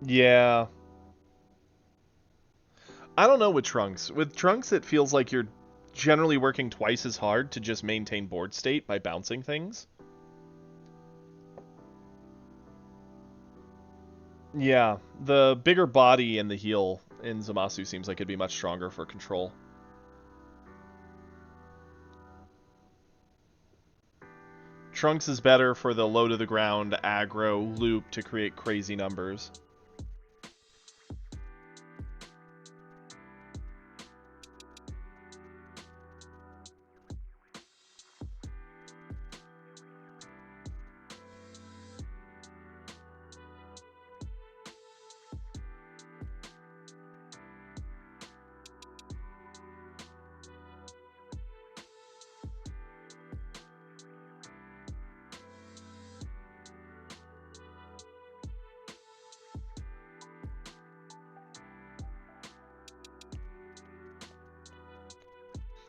Yeah. I don't know with Trunks. With Trunks, it feels like you're generally working twice as hard to just maintain board state by bouncing things. Yeah, the bigger body and the heel in Zamasu seems like it'd be much stronger for control. Trunks is better for the low to the ground aggro loop to create crazy numbers.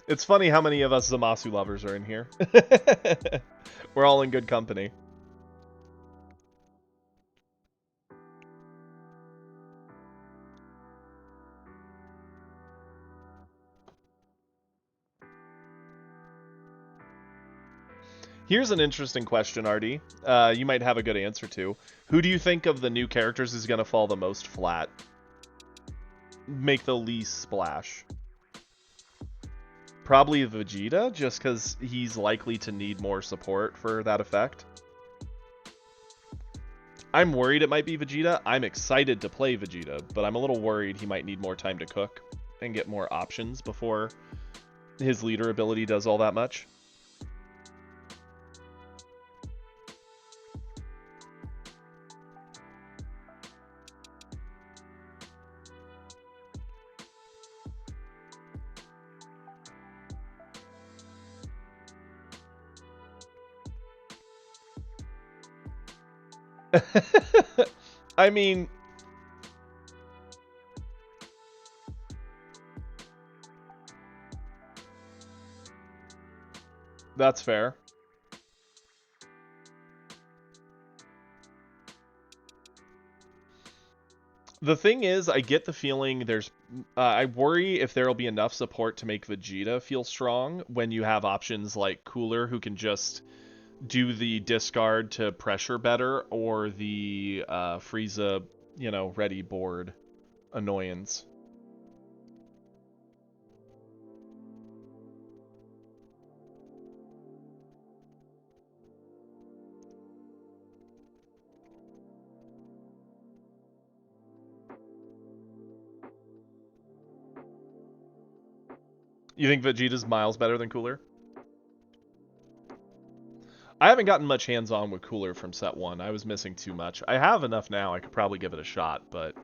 It's funny how many of us Zamasu lovers are in here. We're all in good company. Here's an interesting question, Artie. You might have a good answer to. Who do you think of the new characters is going to fall the most flat? Make the least splash? Probably Vegeta, just because he's likely to need more support for that effect. I'm worried it might be Vegeta. I'm excited to play Vegeta, but I'm a little worried he might need more time to cook and get more options before his leader ability does all that much. I mean, that's fair. The thing is, I get the feeling there's... I worry if there'll be enough support to make Vegeta feel strong when you have options like Cooler, who can just do the discard to pressure better, or the Frieza, ready board annoyance. You think Vegeta's miles better than Cooler? I haven't gotten much hands-on with Cooler from set 1. I was missing too much. I have enough now. I could probably give it a shot, but...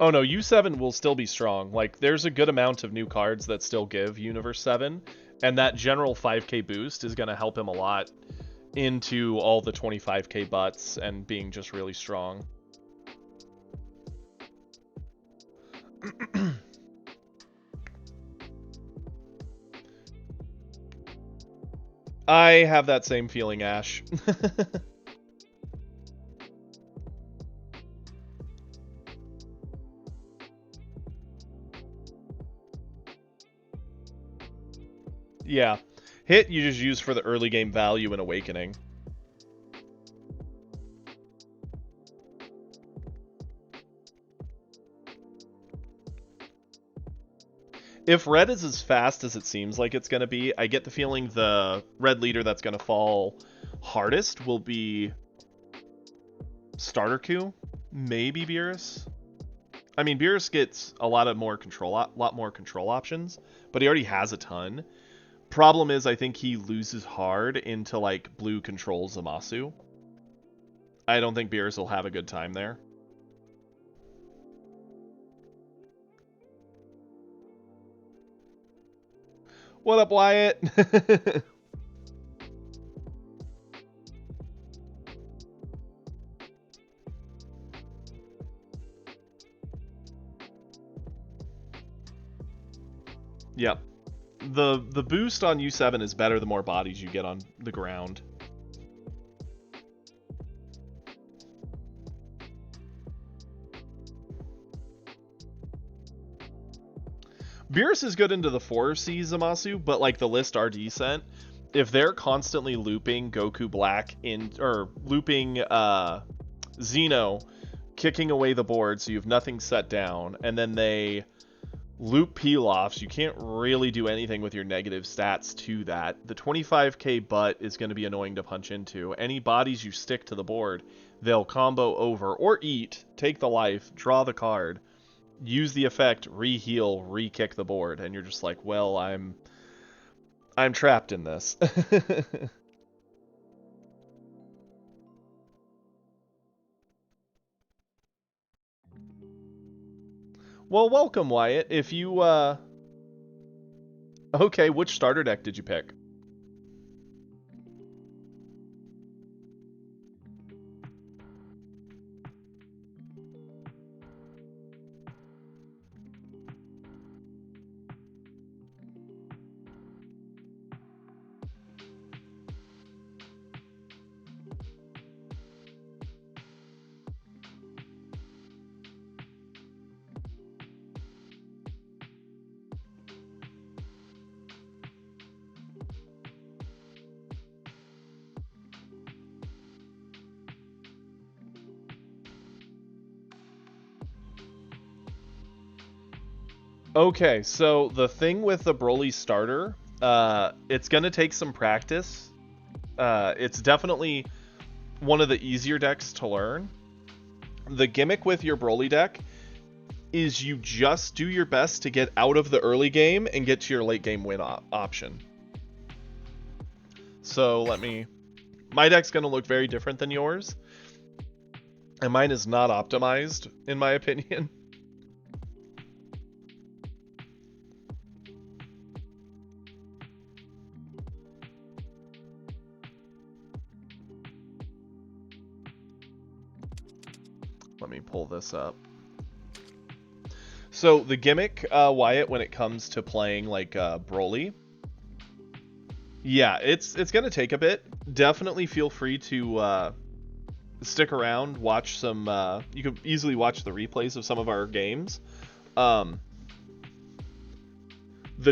Oh no, U7 will still be strong. Like, there's a good amount of new cards that still give Universe 7, and that general 5k boost is going to help him a lot into all the 25k butts and being just really strong. I have that same feeling, Ash. Yeah. Hit you just use for the early game value and Awakening. If red is as fast as it seems like it's going to be, I get the feeling the red leader that's going to fall hardest will be Starter Q, maybe Beerus. I mean, Beerus gets a lot more control options, but he already has a ton. Problem is, I think he loses hard into like blue control Zamasu. I don't think Beerus will have a good time there. What up, Wyatt? Yep. The boost on U7 is better the more bodies you get on the ground. Beerus is good into the 4C Zamasu, but like the list RD sent, if they're constantly looping Goku Black or looping Xeno, kicking away the board so you have nothing set down, and then they loop peel-offs, you can't really do anything with your negative stats to that. The 25k butt is going to be annoying to punch into. Any bodies you stick to the board, they'll combo over or eat, take the life, draw the card, use the effect, re-heal, re-kick the board, and you're just like, well, I'm trapped in this. Well, welcome, Wyatt. If you, Okay, which starter deck did you pick? Okay, so the thing with the Broly starter, it's going to take some practice. It's definitely one of the easier decks to learn. The gimmick with your Broly deck is you just do your best to get out of the early game and get to your late game win option. So my deck's going to look very different than yours. And mine is not optimized, in my opinion. Let me pull this up. So the gimmick, Wyatt, when it comes to playing like Broly, yeah, it's gonna take a bit. Definitely feel free to stick around, watch some. You could easily watch the replays of some of our games. The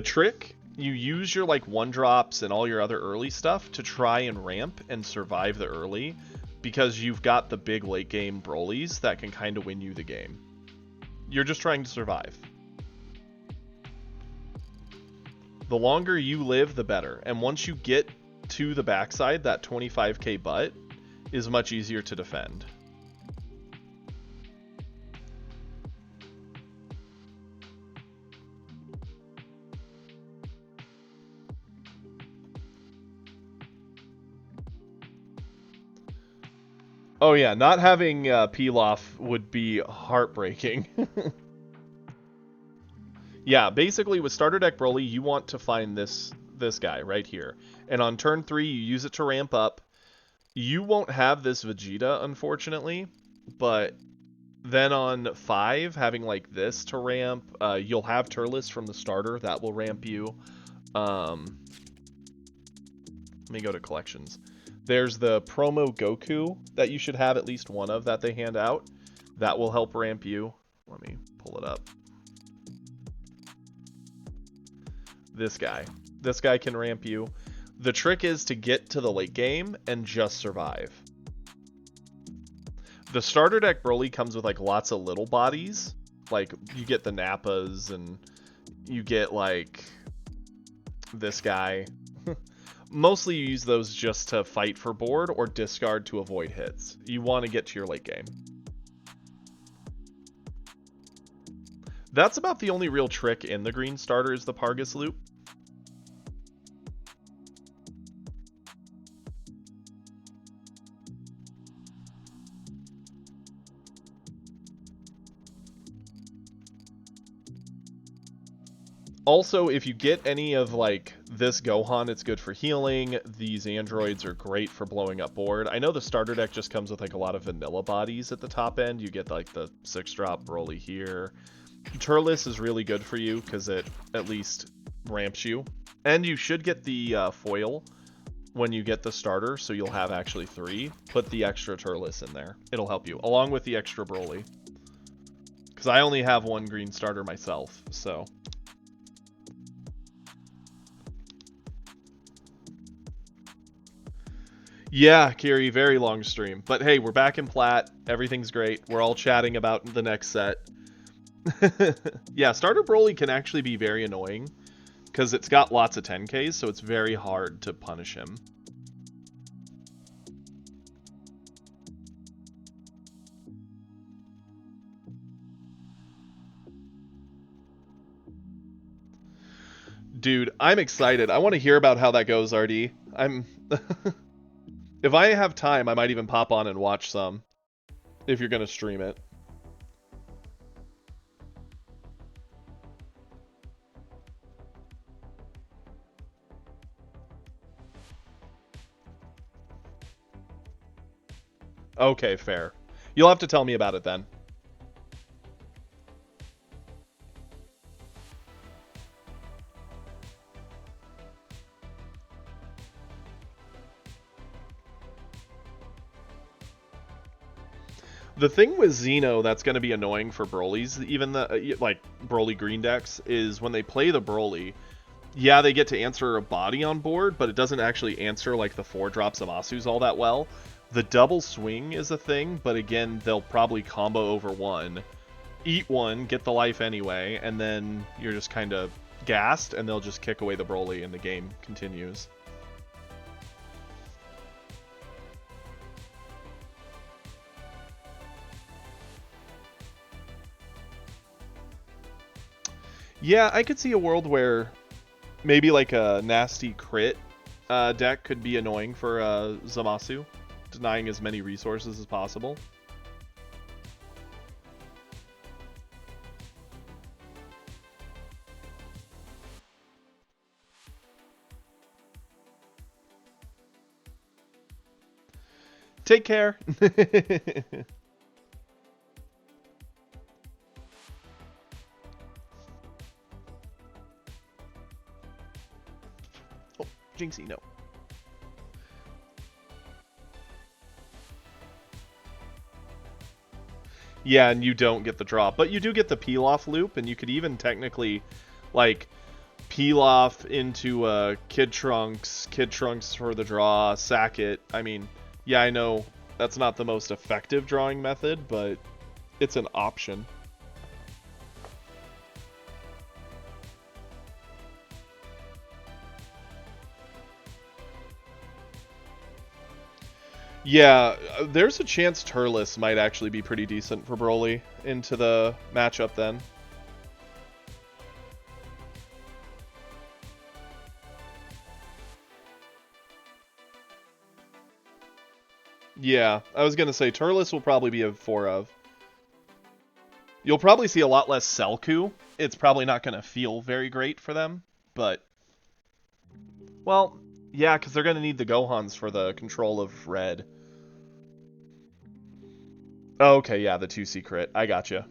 trick, you use your like 1-drops and all your other early stuff to try and ramp and survive the early, because you've got the big late game Brolys that can kind of win you the game. You're just trying to survive. The longer you live, the better. And once you get to the backside, that 25k butt, is much easier to defend. Oh yeah, not having Pilaf would be heartbreaking. Yeah, basically with starter deck Broly, you want to find this guy right here. And on turn 3, you use it to ramp up. You won't have this Vegeta, unfortunately, but then on 5, having like this to ramp, you'll have Turles from the starter. That will ramp you. Let me go to collections. There's the promo Goku that you should have at least one of that they hand out. That will help ramp you. Let me pull it up. This guy. This guy can ramp you. The trick is to get to the late game and just survive. The starter deck Broly comes with like lots of little bodies. Like you get the Nappas and you get like this guy. Mostly you use those just to fight for board or discard to avoid hits. You want to get to your late game. That's about the only real trick in the green starter is the Pargus loop. Also, if you get any of, like, this Gohan, it's good for healing. These androids are great for blowing up board. I know the starter deck just comes with, like, a lot of vanilla bodies at the top end. You get, like, the 6-drop Broly here. Turles is really good for you, because it at least ramps you. And you should get the foil when you get the starter, so you'll have actually 3. Put the extra Turles in there. It'll help you, along with the extra Broly. Because I only have one green starter myself, so... Yeah, Kiri, very long stream. But hey, we're back in Plat. Everything's great. We're all chatting about the next set. Yeah, starter Broly can actually be very annoying because it's got lots of 10Ks, so it's very hard to punish him. Dude, I'm excited. I want to hear about how that goes, RD. If I have time, I might even pop on and watch some. If you're going to stream it. Okay, fair. You'll have to tell me about it then. The thing with Xeno that's going to be annoying for Broly's, even the like Broly green decks, is when they play the Broly, yeah, they get to answer a body on board, but it doesn't actually answer like the 4-drop Zamasus all that well. The double swing is a thing, but again, they'll probably combo over one, eat one, get the life anyway, and then you're just kind of gassed, and they'll just kick away the Broly, and the game continues. Yeah, I could see a world where maybe like a nasty crit deck could be annoying for Zamasu, denying as many resources as possible. Take care. Oh, Jinxie, no. Yeah, and you don't get the drop, but you do get the Pilaf loop, and you could even technically, like, Pilaf into Kid Trunks for the draw, sack it. I mean, yeah, I know that's not the most effective drawing method, but it's an option. Yeah, there's a chance Turles might actually be pretty decent for Broly into the matchup then. Yeah, I was gonna say Turles will probably be a 4 of. You'll probably see a lot less Selku. It's probably not gonna feel very great for them, but... Well, yeah, because they're gonna need the Gohans for the control of Red. Oh, okay, yeah, the 2 secret. I gotcha.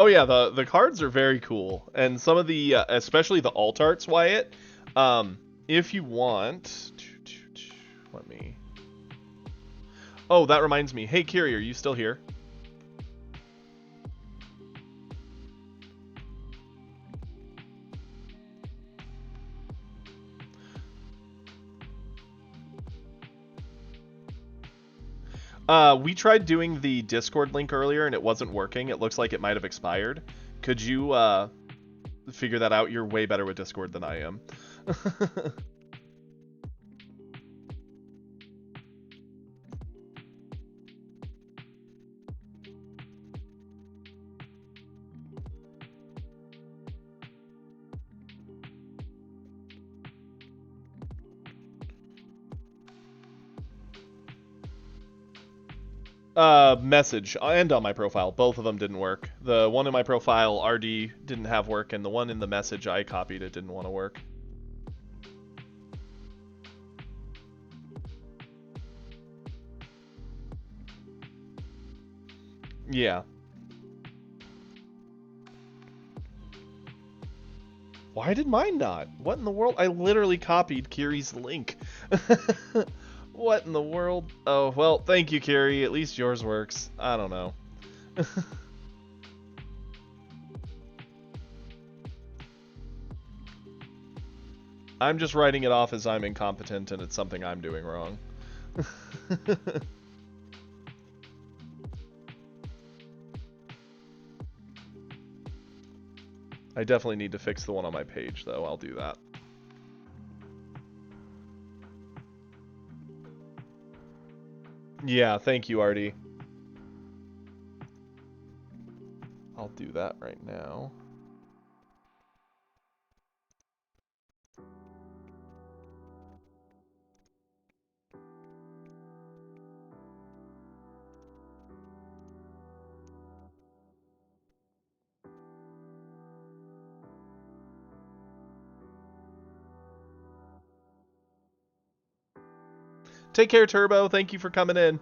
Oh yeah, the cards are very cool, and some of the especially the alt arts, Wyatt. If you want, let me. Oh, that reminds me. Hey, Kiri, are you still here? We tried doing the Discord link earlier and it wasn't working. It looks like it might have expired. Could you figure that out? You're way better with Discord than I am. Message and on my profile. Both of them didn't work. The one in my profile, RD, didn't have work, and the one in the message I copied, it didn't want to work. Yeah. Why did mine not? What in the world? I literally copied Kiri's link. What in the world? Oh, well, thank you, Kiri. At least yours works. I don't know. I'm just writing it off as I'm incompetent and it's something I'm doing wrong. I definitely need to fix the one on my page, though. I'll do that. Yeah, thank you, Artie. I'll do that right now. Take care, Turbo. Thank you for coming in.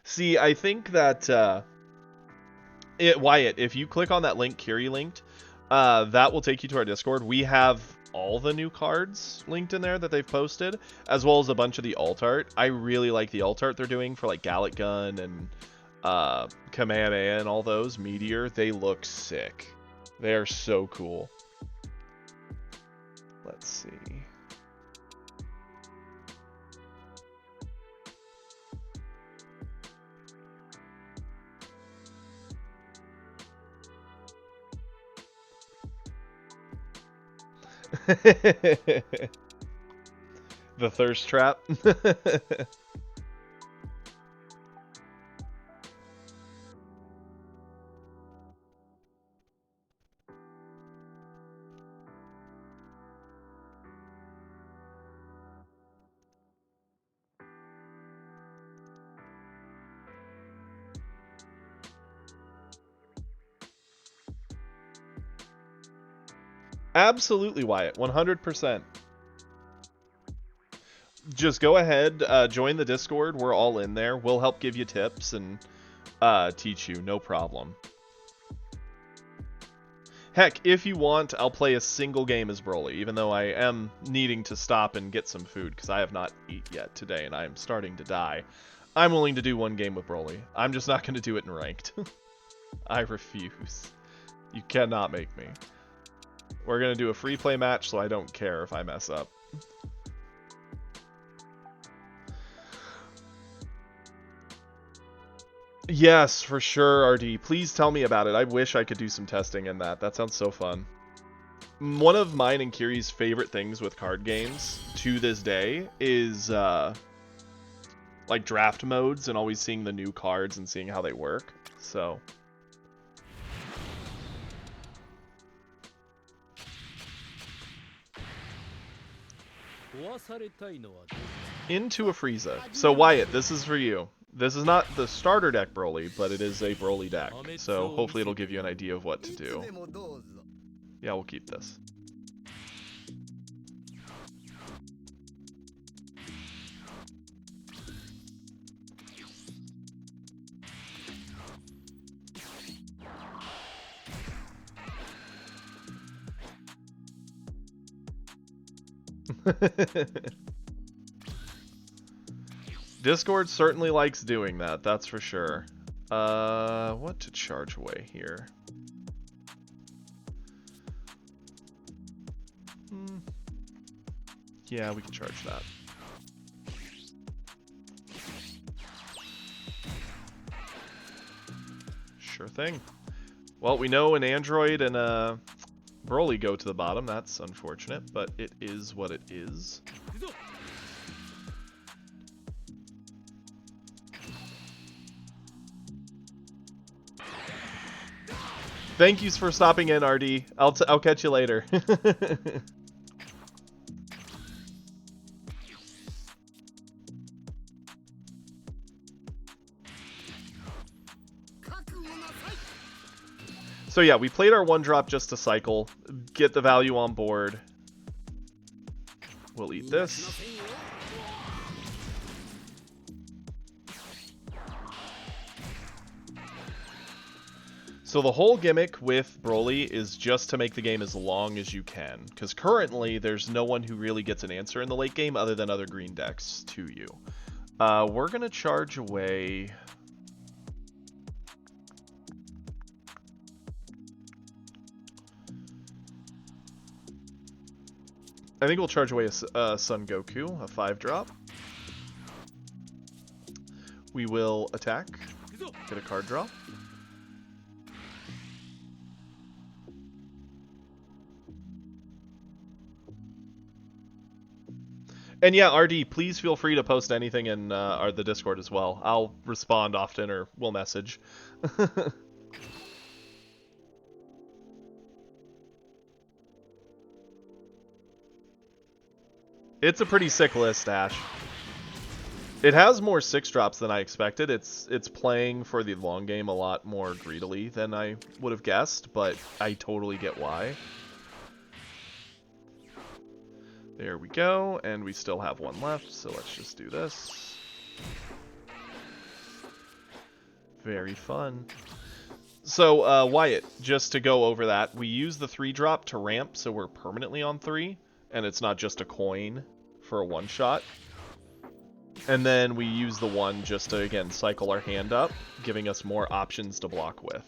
See, I think that Wyatt, if you click on that link Kiri linked, that will take you to our Discord. We have all the new cards linked in there that they've posted, as well as a bunch of the alt art. I really like the alt art they're doing for like Gallic Gun and Kamehameha and all those. Meteor, they look sick. They are so cool. Let's see. The thirst trap. Absolutely, Wyatt. 100%. Just go ahead, join the Discord. We're all in there. We'll help give you tips and teach you. No problem. Heck, if you want, I'll play a single game as Broly, even though I am needing to stop and get some food, because I have not eaten yet today, and I am starting to die. I'm willing to do one game with Broly. I'm just not going to do it in ranked. I refuse. You cannot make me. We're going to do a free play match, so I don't care if I mess up. Yes, for sure, RD. Please tell me about it. I wish I could do some testing in that. That sounds so fun. One of mine and Kiri's favorite things with card games to this day is like draft modes and always seeing the new cards and seeing how they work. So into a Frieza. So Wyatt, this is for you. This is not the starter deck Broly, but it is a Broly deck. So hopefully it'll give you an idea of what to do. Yeah, we'll keep this. Discord certainly likes doing that, that's for sure. What to charge away here? Yeah, we can charge that. Sure thing. Well, we know an Android and a Broly go to the bottom. That's unfortunate, but it is what it is. Thank yous for stopping in, RD. I'll catch you later. So yeah, we played our one drop just to cycle, get the value on board. We'll eat this. So the whole gimmick with Broly is just to make the game as long as you can, because currently there's no one who really gets an answer in the late game other than other green decks to you. We're going to charge away... I think we'll charge away a Son Goku, a 5-drop. We will attack, get a card draw. And yeah, RD, please feel free to post anything in the Discord as well. I'll respond often or we'll message. It's a pretty sick list, Ash. It has more 6-drops than I expected. It's playing for the long game a lot more greedily than I would have guessed, but I totally get why. There we go, and we still have one left, so let's just do this. Very fun. So, Wyatt, just to go over that, we use the 3-drop to ramp, so we're permanently on 3, and it's not just a coin for a one-shot. And then we use the 1 just to, again, cycle our hand up, giving us more options to block with.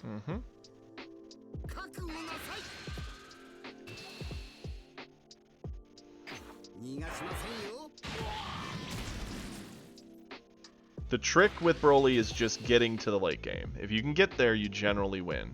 Mm-hmm. The trick with Broly is just getting to the late game. If you can get there, you generally win.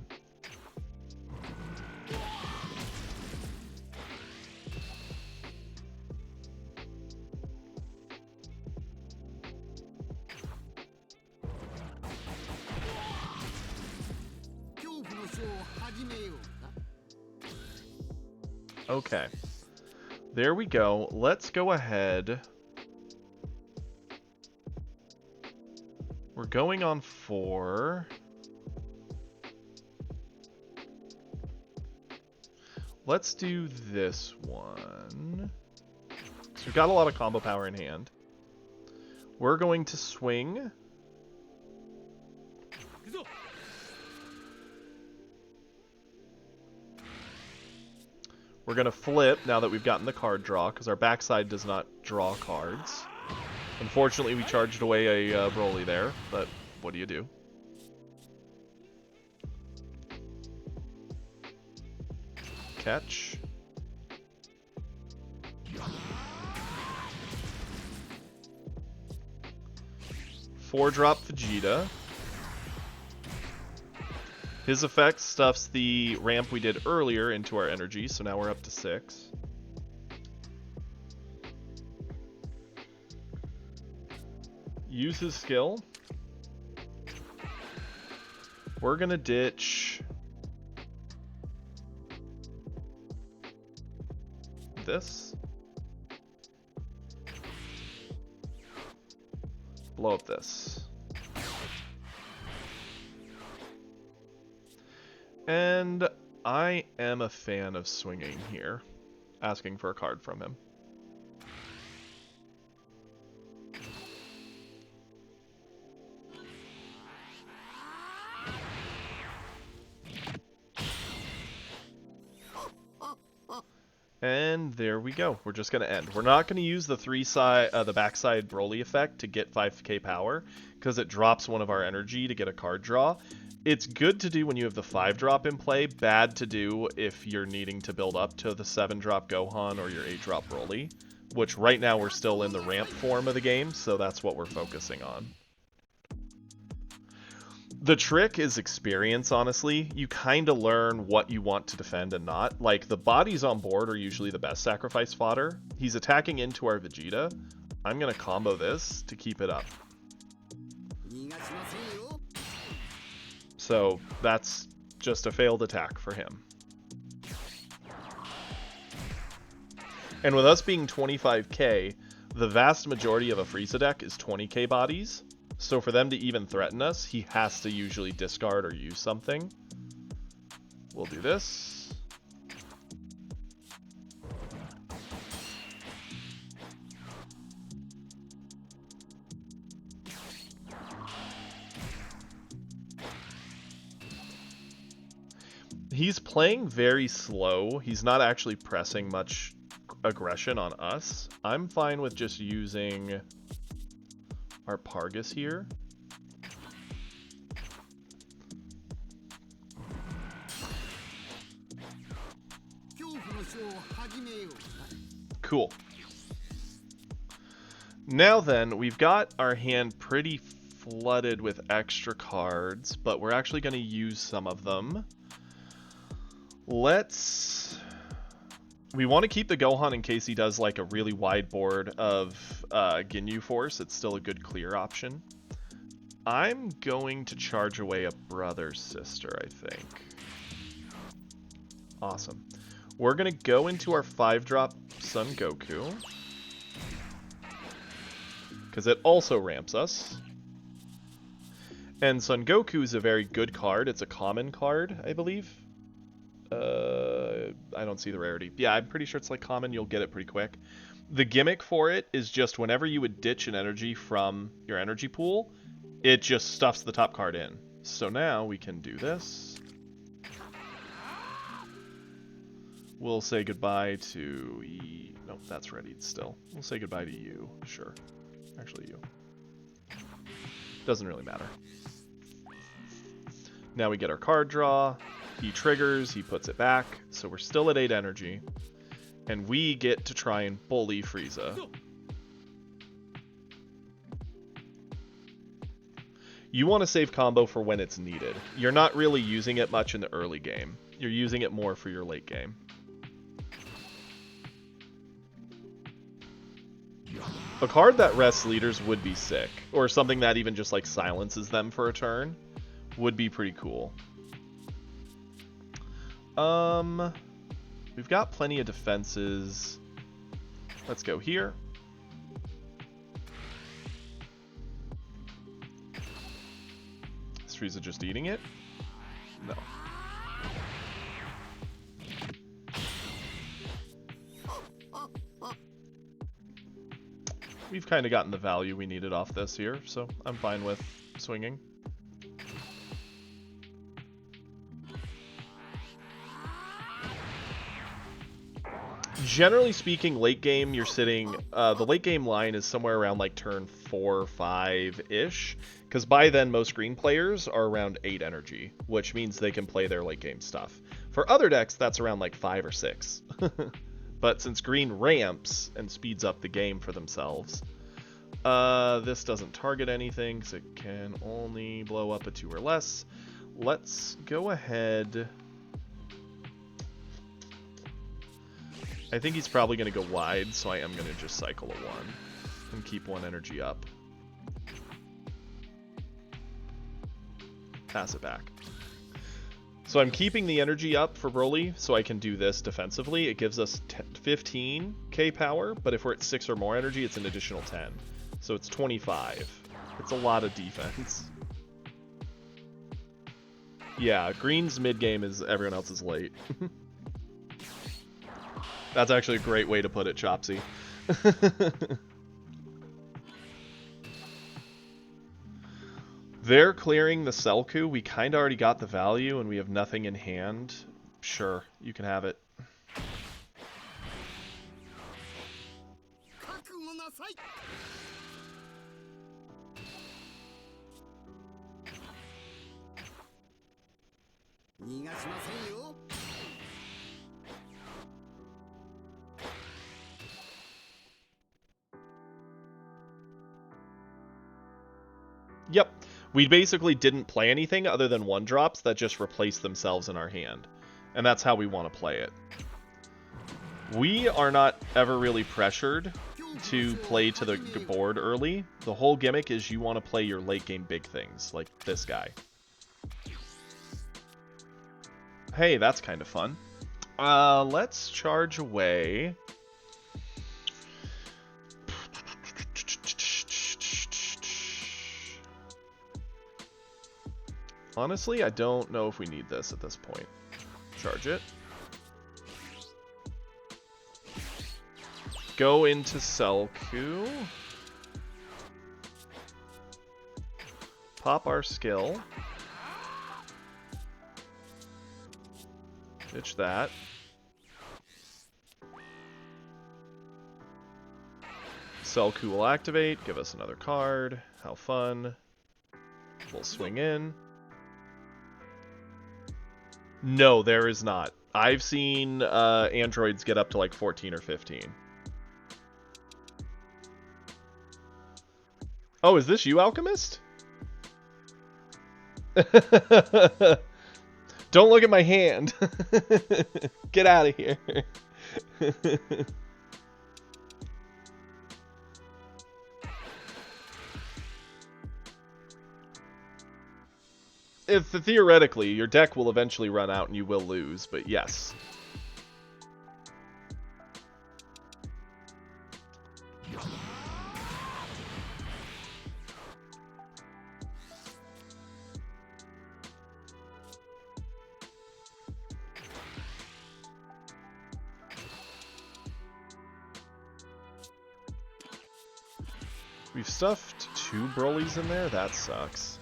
Okay. There we go. Let's go ahead. We're going on 4. Let's do this one. So we've got a lot of combo power in hand. We're going to swing. We're going to flip now that we've gotten the card draw, because our backside does not draw cards. Unfortunately, we charged away a Broly there, but what do you do? Catch. Four-drop Vegeta. His effect stuffs the ramp we did earlier into our energy, so now we're up to 6. Use his skill. We're gonna ditch this. Blow up this. And I am a fan of swinging here, asking for a card from him. And there we go. We're just going to end. We're not going to use the the backside Broly effect to get 5k power, because it drops one of our energy to get a card draw. It's good to do when you have the 5-drop in play, bad to do if you're needing to build up to the 7-drop Gohan or your 8-drop Broly, which right now we're still in the ramp form of the game, so that's what we're focusing on. The trick is experience, honestly. You kind of learn what you want to defend and not. Like, the bodies on board are usually the best sacrifice fodder. He's attacking into our Vegeta. I'm going to combo this to keep it up. So that's just a failed attack for him. And with us being 25k, the vast majority of a Frieza deck is 20k bodies. So for them to even threaten us, he has to usually discard or use something. We'll do this. He's playing very slow. He's not actually pressing much aggression on us. I'm fine with just using our Pargus here. Cool. Now then, we've got our hand pretty flooded with extra cards, but we're actually going to use some of them. We want to keep the Gohan in case he does like a really wide board of Ginyu Force. It's still a good clear option. I'm going to charge away a brother sister, I think. Awesome. We're going to go into our 5-drop Son Goku, because it also ramps us. And Son Goku is a very good card. It's a common card, I believe. I don't see the rarity. Yeah, I'm pretty sure it's like common. You'll get it pretty quick. The gimmick for it is just whenever you would ditch an energy from your energy pool, it just stuffs the top card in. So now we can do this. We'll say goodbye to... Nope, that's ready still. We'll say goodbye to you. Sure. Actually, you. Doesn't really matter. Now we get our card draw. He triggers, he puts it back, so we're still at 8 energy. And we get to try and bully Frieza. You want to save combo for when it's needed. You're not really using it much in the early game. You're using it more for your late game. A card that rests leaders would be sick. Or something that even just like silences them for a turn would be pretty cool. We've got plenty of defenses. Let's go here. Is Frieza just eating it? No. we've kind of gotten the value we needed off this here, so I'm fine with swinging. Generally speaking, late game, you're sitting, the late game line is somewhere around like turn 4 or 5-ish, because by then most green players are around 8 energy, which means they can play their late game stuff. For other decks, that's around like 5 or 6. But since green ramps and speeds up the game for themselves, this doesn't target anything, because it can only blow up a 2 or less. Let's go ahead. I think he's probably going to go wide, so I am going to just cycle a 1 and keep 1 energy up. Pass it back. So I'm keeping the energy up for Broly so I can do this defensively. It gives us 15k power, but if we're at 6 or more energy, it's an additional 10. So it's 25. It's a lot of defense. Yeah, green's mid game is everyone else's late. That's actually a great way to put it, Chopsy. They're clearing the Selku. We kind of already got the value, and we have nothing in hand. Sure, you can have it. Yep. We basically didn't play anything other than 1-drops that just replace themselves in our hand. And that's how we want to play it. We are not ever really pressured to play to the board early. The whole gimmick is you want to play your late game big things, like this guy. Hey, that's kind of fun. Let's charge away. Honestly, I don't know if we need this at this point. Charge it. Go into Selku. Pop our skill. Ditch that. Selku will activate, give us another card. How fun. We'll swing in. No, there is not. I've seen androids get up to like 14 or 15. Oh, is this you, Alchemist? Don't look at my hand. Get out of here. If theoretically, your deck will eventually run out and you will lose, but yes. We've stuffed 2 Brolys in there? That sucks.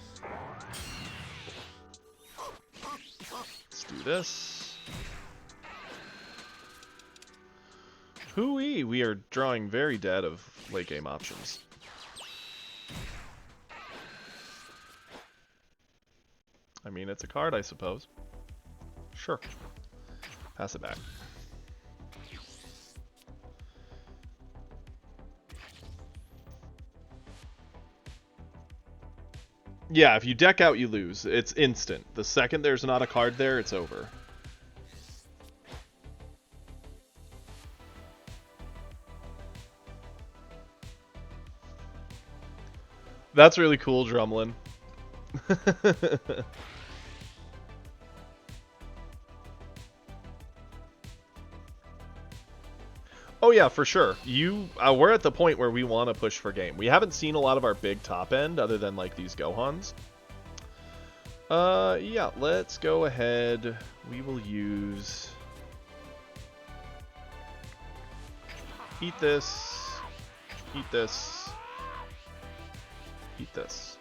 Do this. Hooey! We are drawing very dead of late game options. I mean, it's a card, I suppose. Sure. Pass it back. Yeah, if you deck out, you lose. It's instant. The second there's not a card there, it's over. That's really cool, Drumlin. Oh yeah, for sure. We're at the point where we want to push for game. We haven't seen a lot of our big top end other than like these Gohans. Yeah, let's go ahead. We will use... Eat this. Eat this. Eat this.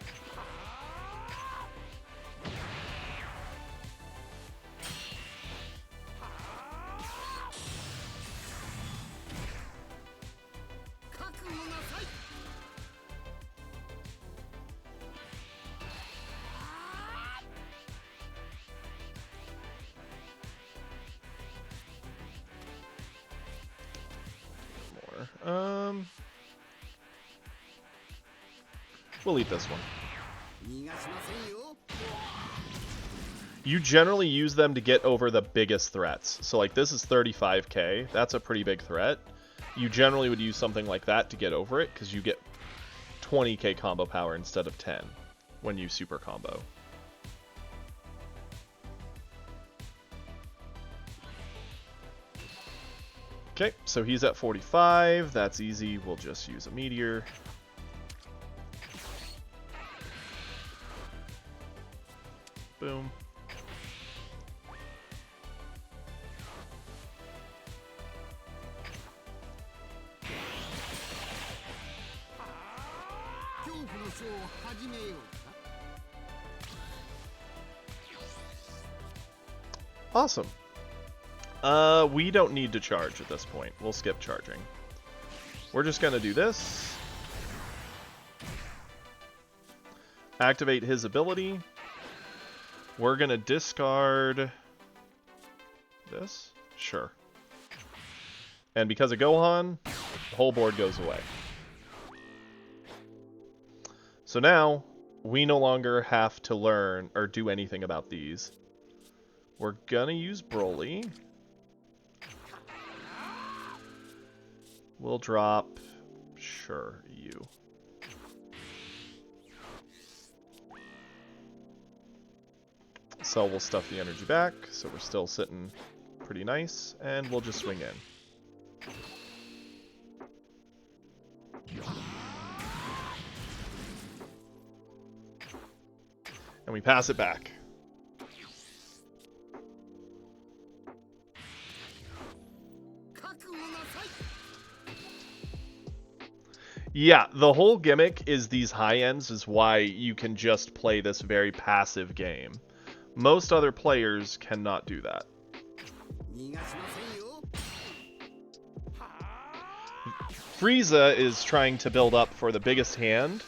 More. We'll eat this one. You generally use them to get over the biggest threats. So like this is 35k. That's a pretty big threat. You generally would use something like that to get over it because you get 20k combo power instead of 10 when you super combo. Okay, so he's at 45. That's easy. We'll just use a meteor. Boom. Awesome. We don't need to charge at this point. We'll skip charging. We're just gonna do this. Activate his ability. We're gonna discard this? Sure. And because of Gohan, the whole board goes away. So now, we no longer have to learn or do anything about these. We're gonna use Broly. We'll drop, sure, you. Cell will stuff the energy back, so we're still sitting pretty nice, and we'll just swing in. And we pass it back. Yeah, the whole gimmick is these high ends is why you can just play this very passive game. Most other players cannot do that. Frieza is trying to build up for the biggest hand.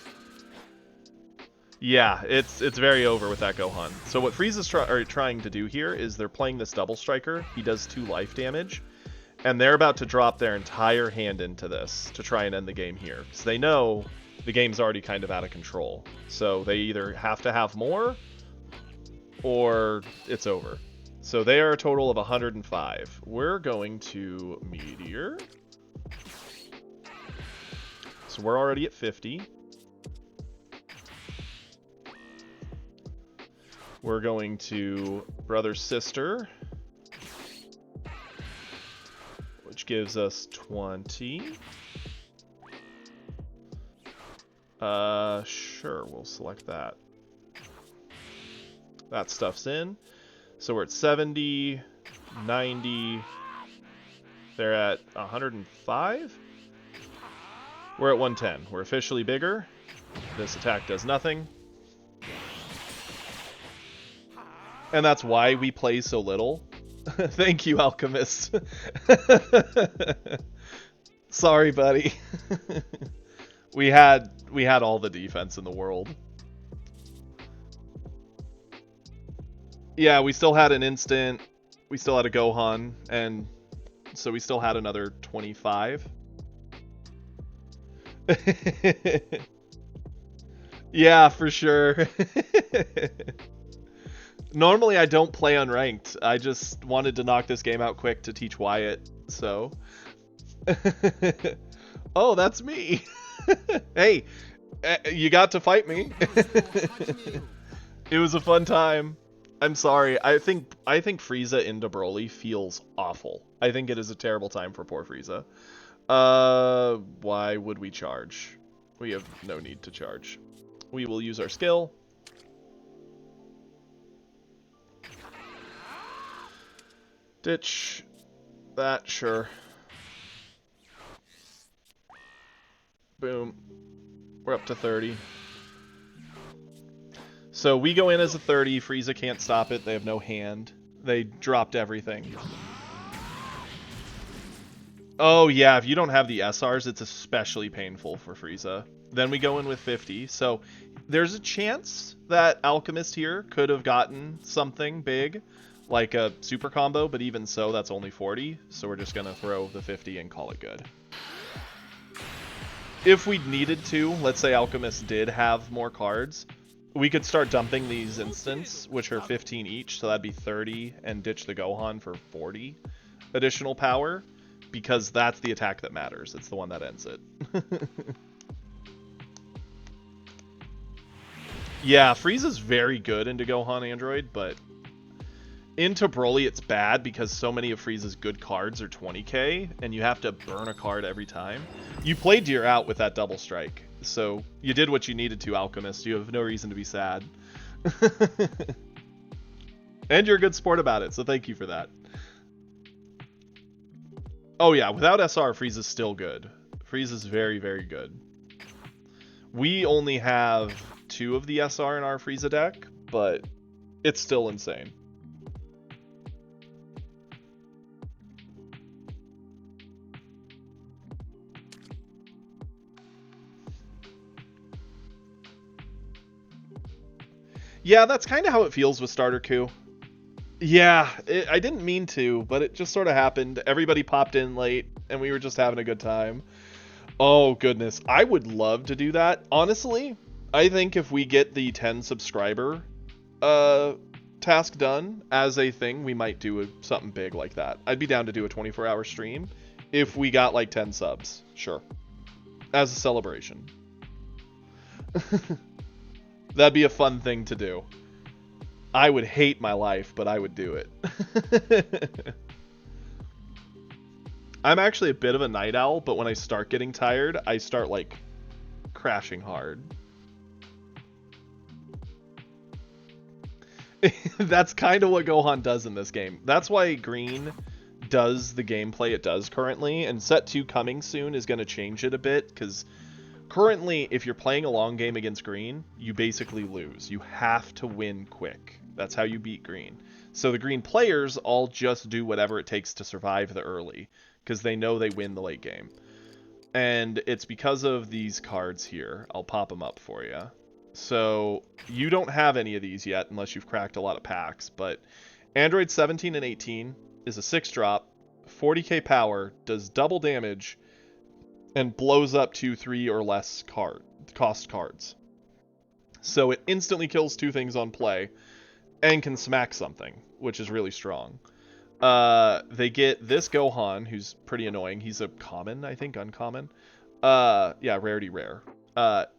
Yeah, it's very over with that Gohan. So what Frieza's trying to do here is they're playing this double striker. He does 2 life damage. And they're about to drop their entire hand into this to try and end the game here. Because they know the game's already kind of out of control. So they either have to have more, or it's over. So they are a total of 105. We're going to Meteor. So we're already at 50. We're going to Brother Sister, which gives us 20. Sure, we'll select that. That stuff's in. So we're at 70, 90. They're at 105. We're at 110. We're officially bigger. This attack does nothing. And that's why we play so little. Thank you, Alchemist. Sorry, buddy. we had all the defense in the world. Yeah, we still had an instant. We still had a Gohan, and so we still had another 25. Yeah, for sure. Normally I don't play unranked. I just wanted to knock this game out quick to teach Wyatt, so. Oh, that's me. Hey, you got to fight me. It was a fun time. I'm sorry. I think Frieza into Broly feels awful. I think it is a terrible time for poor Frieza. Why would we charge? We have no need to charge. We will use our skill. Ditch that, sure. Boom. We're up to 30. So we go in as a 30. Frieza can't stop it. They have no hand. They dropped everything. Oh yeah, if you don't have the SRs, it's especially painful for Frieza. Then we go in with 50. So there's a chance that Alchemist here could have gotten something big, like a super combo, but even so, that's only 40. So we're just going to throw the 50 and call it good. If we needed to, let's say Alchemist did have more cards, we could start dumping these instants, which are 15 each, so that'd be 30, and ditch the Gohan for 40 additional power, because that's the attack that matters. It's the one that ends it. Yeah, Frieza's very good into Gohan Android, but into Broly it's bad because so many of Frieza's good cards are 20k, and you have to burn a card every time. You played Deer out with that double strike, so you did what you needed to, Alchemist. You have no reason to be sad. And you're a good sport about it, so thank you for that. Oh yeah, without SR, Frieza's still good. Frieza's very, very good. We only have 2 of the SR in our Frieza deck, but it's still insane. Yeah, that's kind of how it feels with Starter Coup. Yeah, I didn't mean to, but it just sort of happened. Everybody popped in late, and we were just having a good time. Oh, goodness. I would love to do that. Honestly, I think if we get the 10 subscriber task done as a thing, we might do something big like that. I'd be down to do a 24-hour stream if we got like 10 subs. Sure. As a celebration. That'd be a fun thing to do. I would hate my life, but I would do it. I'm actually a bit of a night owl, but when I start getting tired, I start, like, crashing hard. That's kind of what Gohan does in this game. That's why Green does the gameplay it does currently, and Set 2 coming soon is going to change it a bit, because currently, if you're playing a long game against Green, you basically lose. You have to win quick. That's how you beat Green. So the Green players all just do whatever it takes to survive the early, because they know they win the late game. And it's because of these cards here. I'll pop them up for you. So you don't have any of these yet unless you've cracked a lot of packs, but Android 17 and 18 is a 6-drop, 40k power, does double damage, and blows up to 3 or less cost cards. So it instantly kills 2 things on play, and can smack something, which is really strong. They get this Gohan, who's pretty annoying. He's a common, I think, uncommon. Yeah, rarity rare.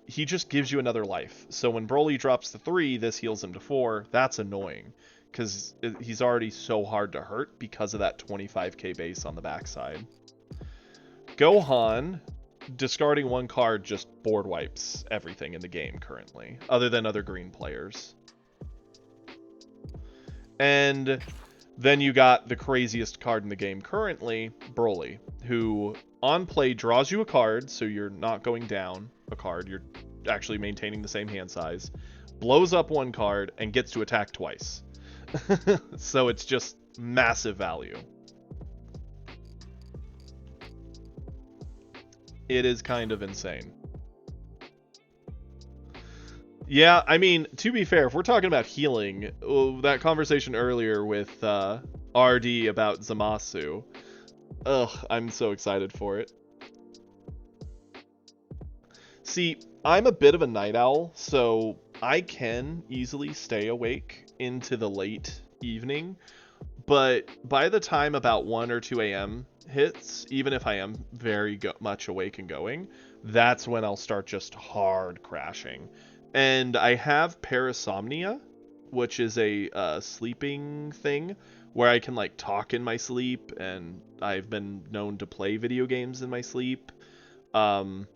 He just gives you another life. So when Broly drops to 3, this heals him to 4. That's annoying, because he's already so hard to hurt because of that 25k base on the backside. Gohan, discarding 1 card, just board wipes everything in the game currently, other than other Green players. And then you got the craziest card in the game currently, Broly, who on play draws you a card, so you're not going down a card, you're actually maintaining the same hand size, blows up 1 card, and gets to attack twice. So it's just massive value. It is kind of insane. Yeah, I mean, to be fair, if we're talking about healing, that conversation earlier with RD about Zamasu, ugh, I'm so excited for it. See, I'm a bit of a night owl, so I can easily stay awake into the late evening, but by the time about 1 or 2 a.m. hits, even if I am very much awake and going, that's when I'll start just hard crashing. And I have parasomnia, which is a sleeping thing where I can like talk in my sleep, and I've been known to play video games in my sleep. As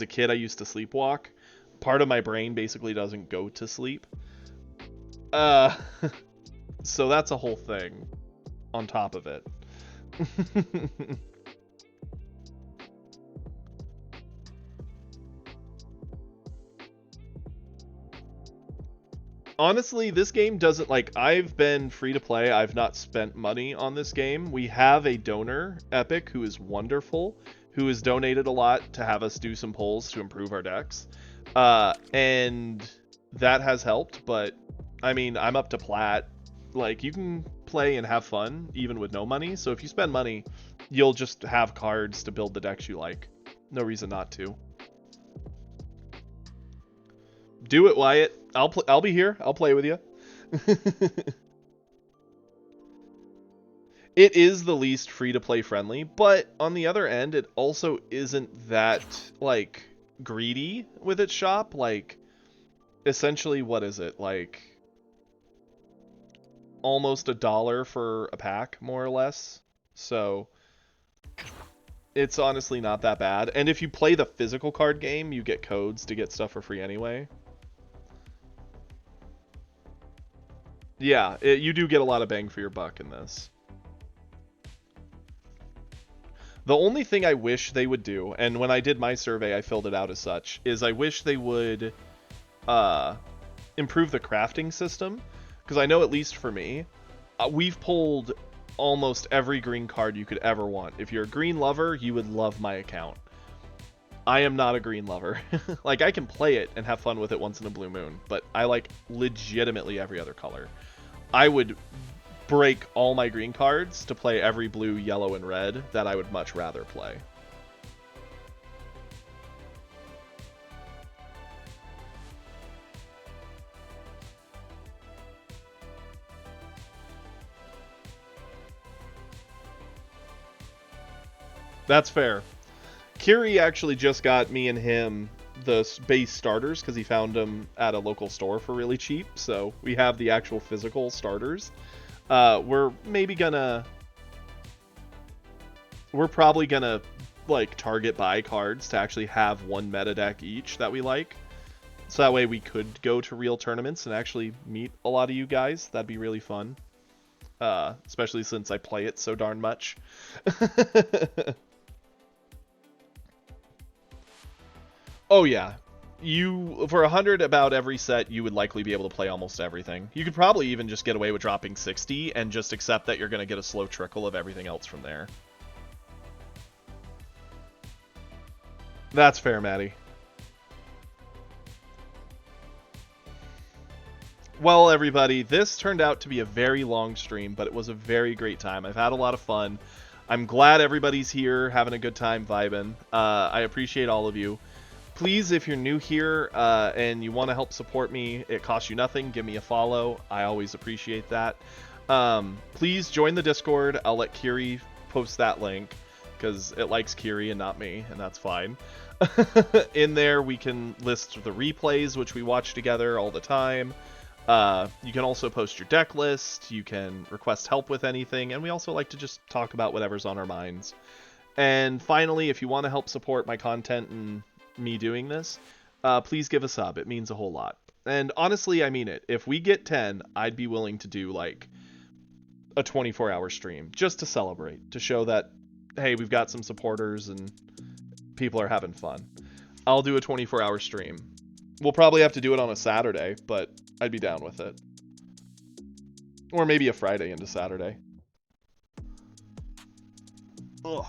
a kid, I used to sleepwalk. Part of my brain basically doesn't go to sleep. So that's a whole thing on top of it. honestly, this game doesn't, like, I've been free to play. I've not spent money on this game. We have a donor, Epic, who is wonderful, who has donated a lot to have us do some polls to improve our decks. And that has helped, but I mean, I'm up to plat. Like, you can play and have fun even with no money. So if you spend money, you'll just have cards to build the decks you like. No reason not to. Do it, Wyatt. I'll be here. I'll play with you. It is the least free-to-play friendly, but on the other end, it also isn't that, like, greedy with its shop. Like, essentially, what is it? Like, almost $1 for a pack, more or less. So, it's honestly not that bad. And if you play the physical card game, you get codes to get stuff for free anyway. Yeah, you do get a lot of bang for your buck in this. The only thing I wish they would do, and when I did my survey I filled it out as such, is I wish they would improve the crafting system. Because I know, at least for me, we've pulled almost every green card you could ever want. If you're a green lover, you would love my account. I am not a green lover. Like, I can play it and have fun with it once in a blue moon, but I like legitimately every other color. I would break all my green cards to play every blue, yellow, and red that I would much rather play. That's fair. Kiri actually just got me and him the base starters because he found them at a local store for really cheap. So we have the actual physical starters. We're probably gonna like target buy cards to actually have one meta deck each that we like. So that way we could go to real tournaments and actually meet a lot of you guys. That'd be really fun. Especially since I play it so darn much. Oh yeah, for 100 about every set, you would likely be able to play almost everything. You could probably even just get away with dropping 60 and just accept that you're going to get a slow trickle of everything else from there. That's fair, Maddie. Well, everybody, this turned out to be a very long stream, but it was a very great time. I've had a lot of fun. I'm glad everybody's here, having a good time vibing. I appreciate all of you. Please, if you're new here and you want to help support me, it costs you nothing. Give me a follow. I always appreciate that. Please join the Discord. I'll let Kiri post that link because it likes Kiri and not me, and that's fine. In there, we can list the replays, which we watch together all the time. You can also post your deck list. You can request help with anything, and we also like to just talk about whatever's on our minds. And finally, if you want to help support my content and me doing this, please give a sub. It means a whole lot. And honestly, I mean it. If we get 10, I'd be willing to do like a 24-hour stream just to celebrate, to show that, hey, we've got some supporters and people are having fun. I'll do a 24-hour stream. We'll probably have to do it on a Saturday, but I'd be down with it. Or maybe a Friday into Saturday. Ugh.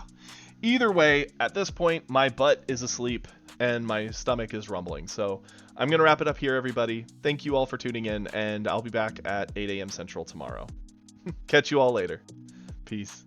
Either way, at this point, my butt is asleep and my stomach is rumbling. So I'm going to wrap it up here, everybody. Thank you all for tuning in, and I'll be back at 8 a.m. Central tomorrow. Catch you all later. Peace.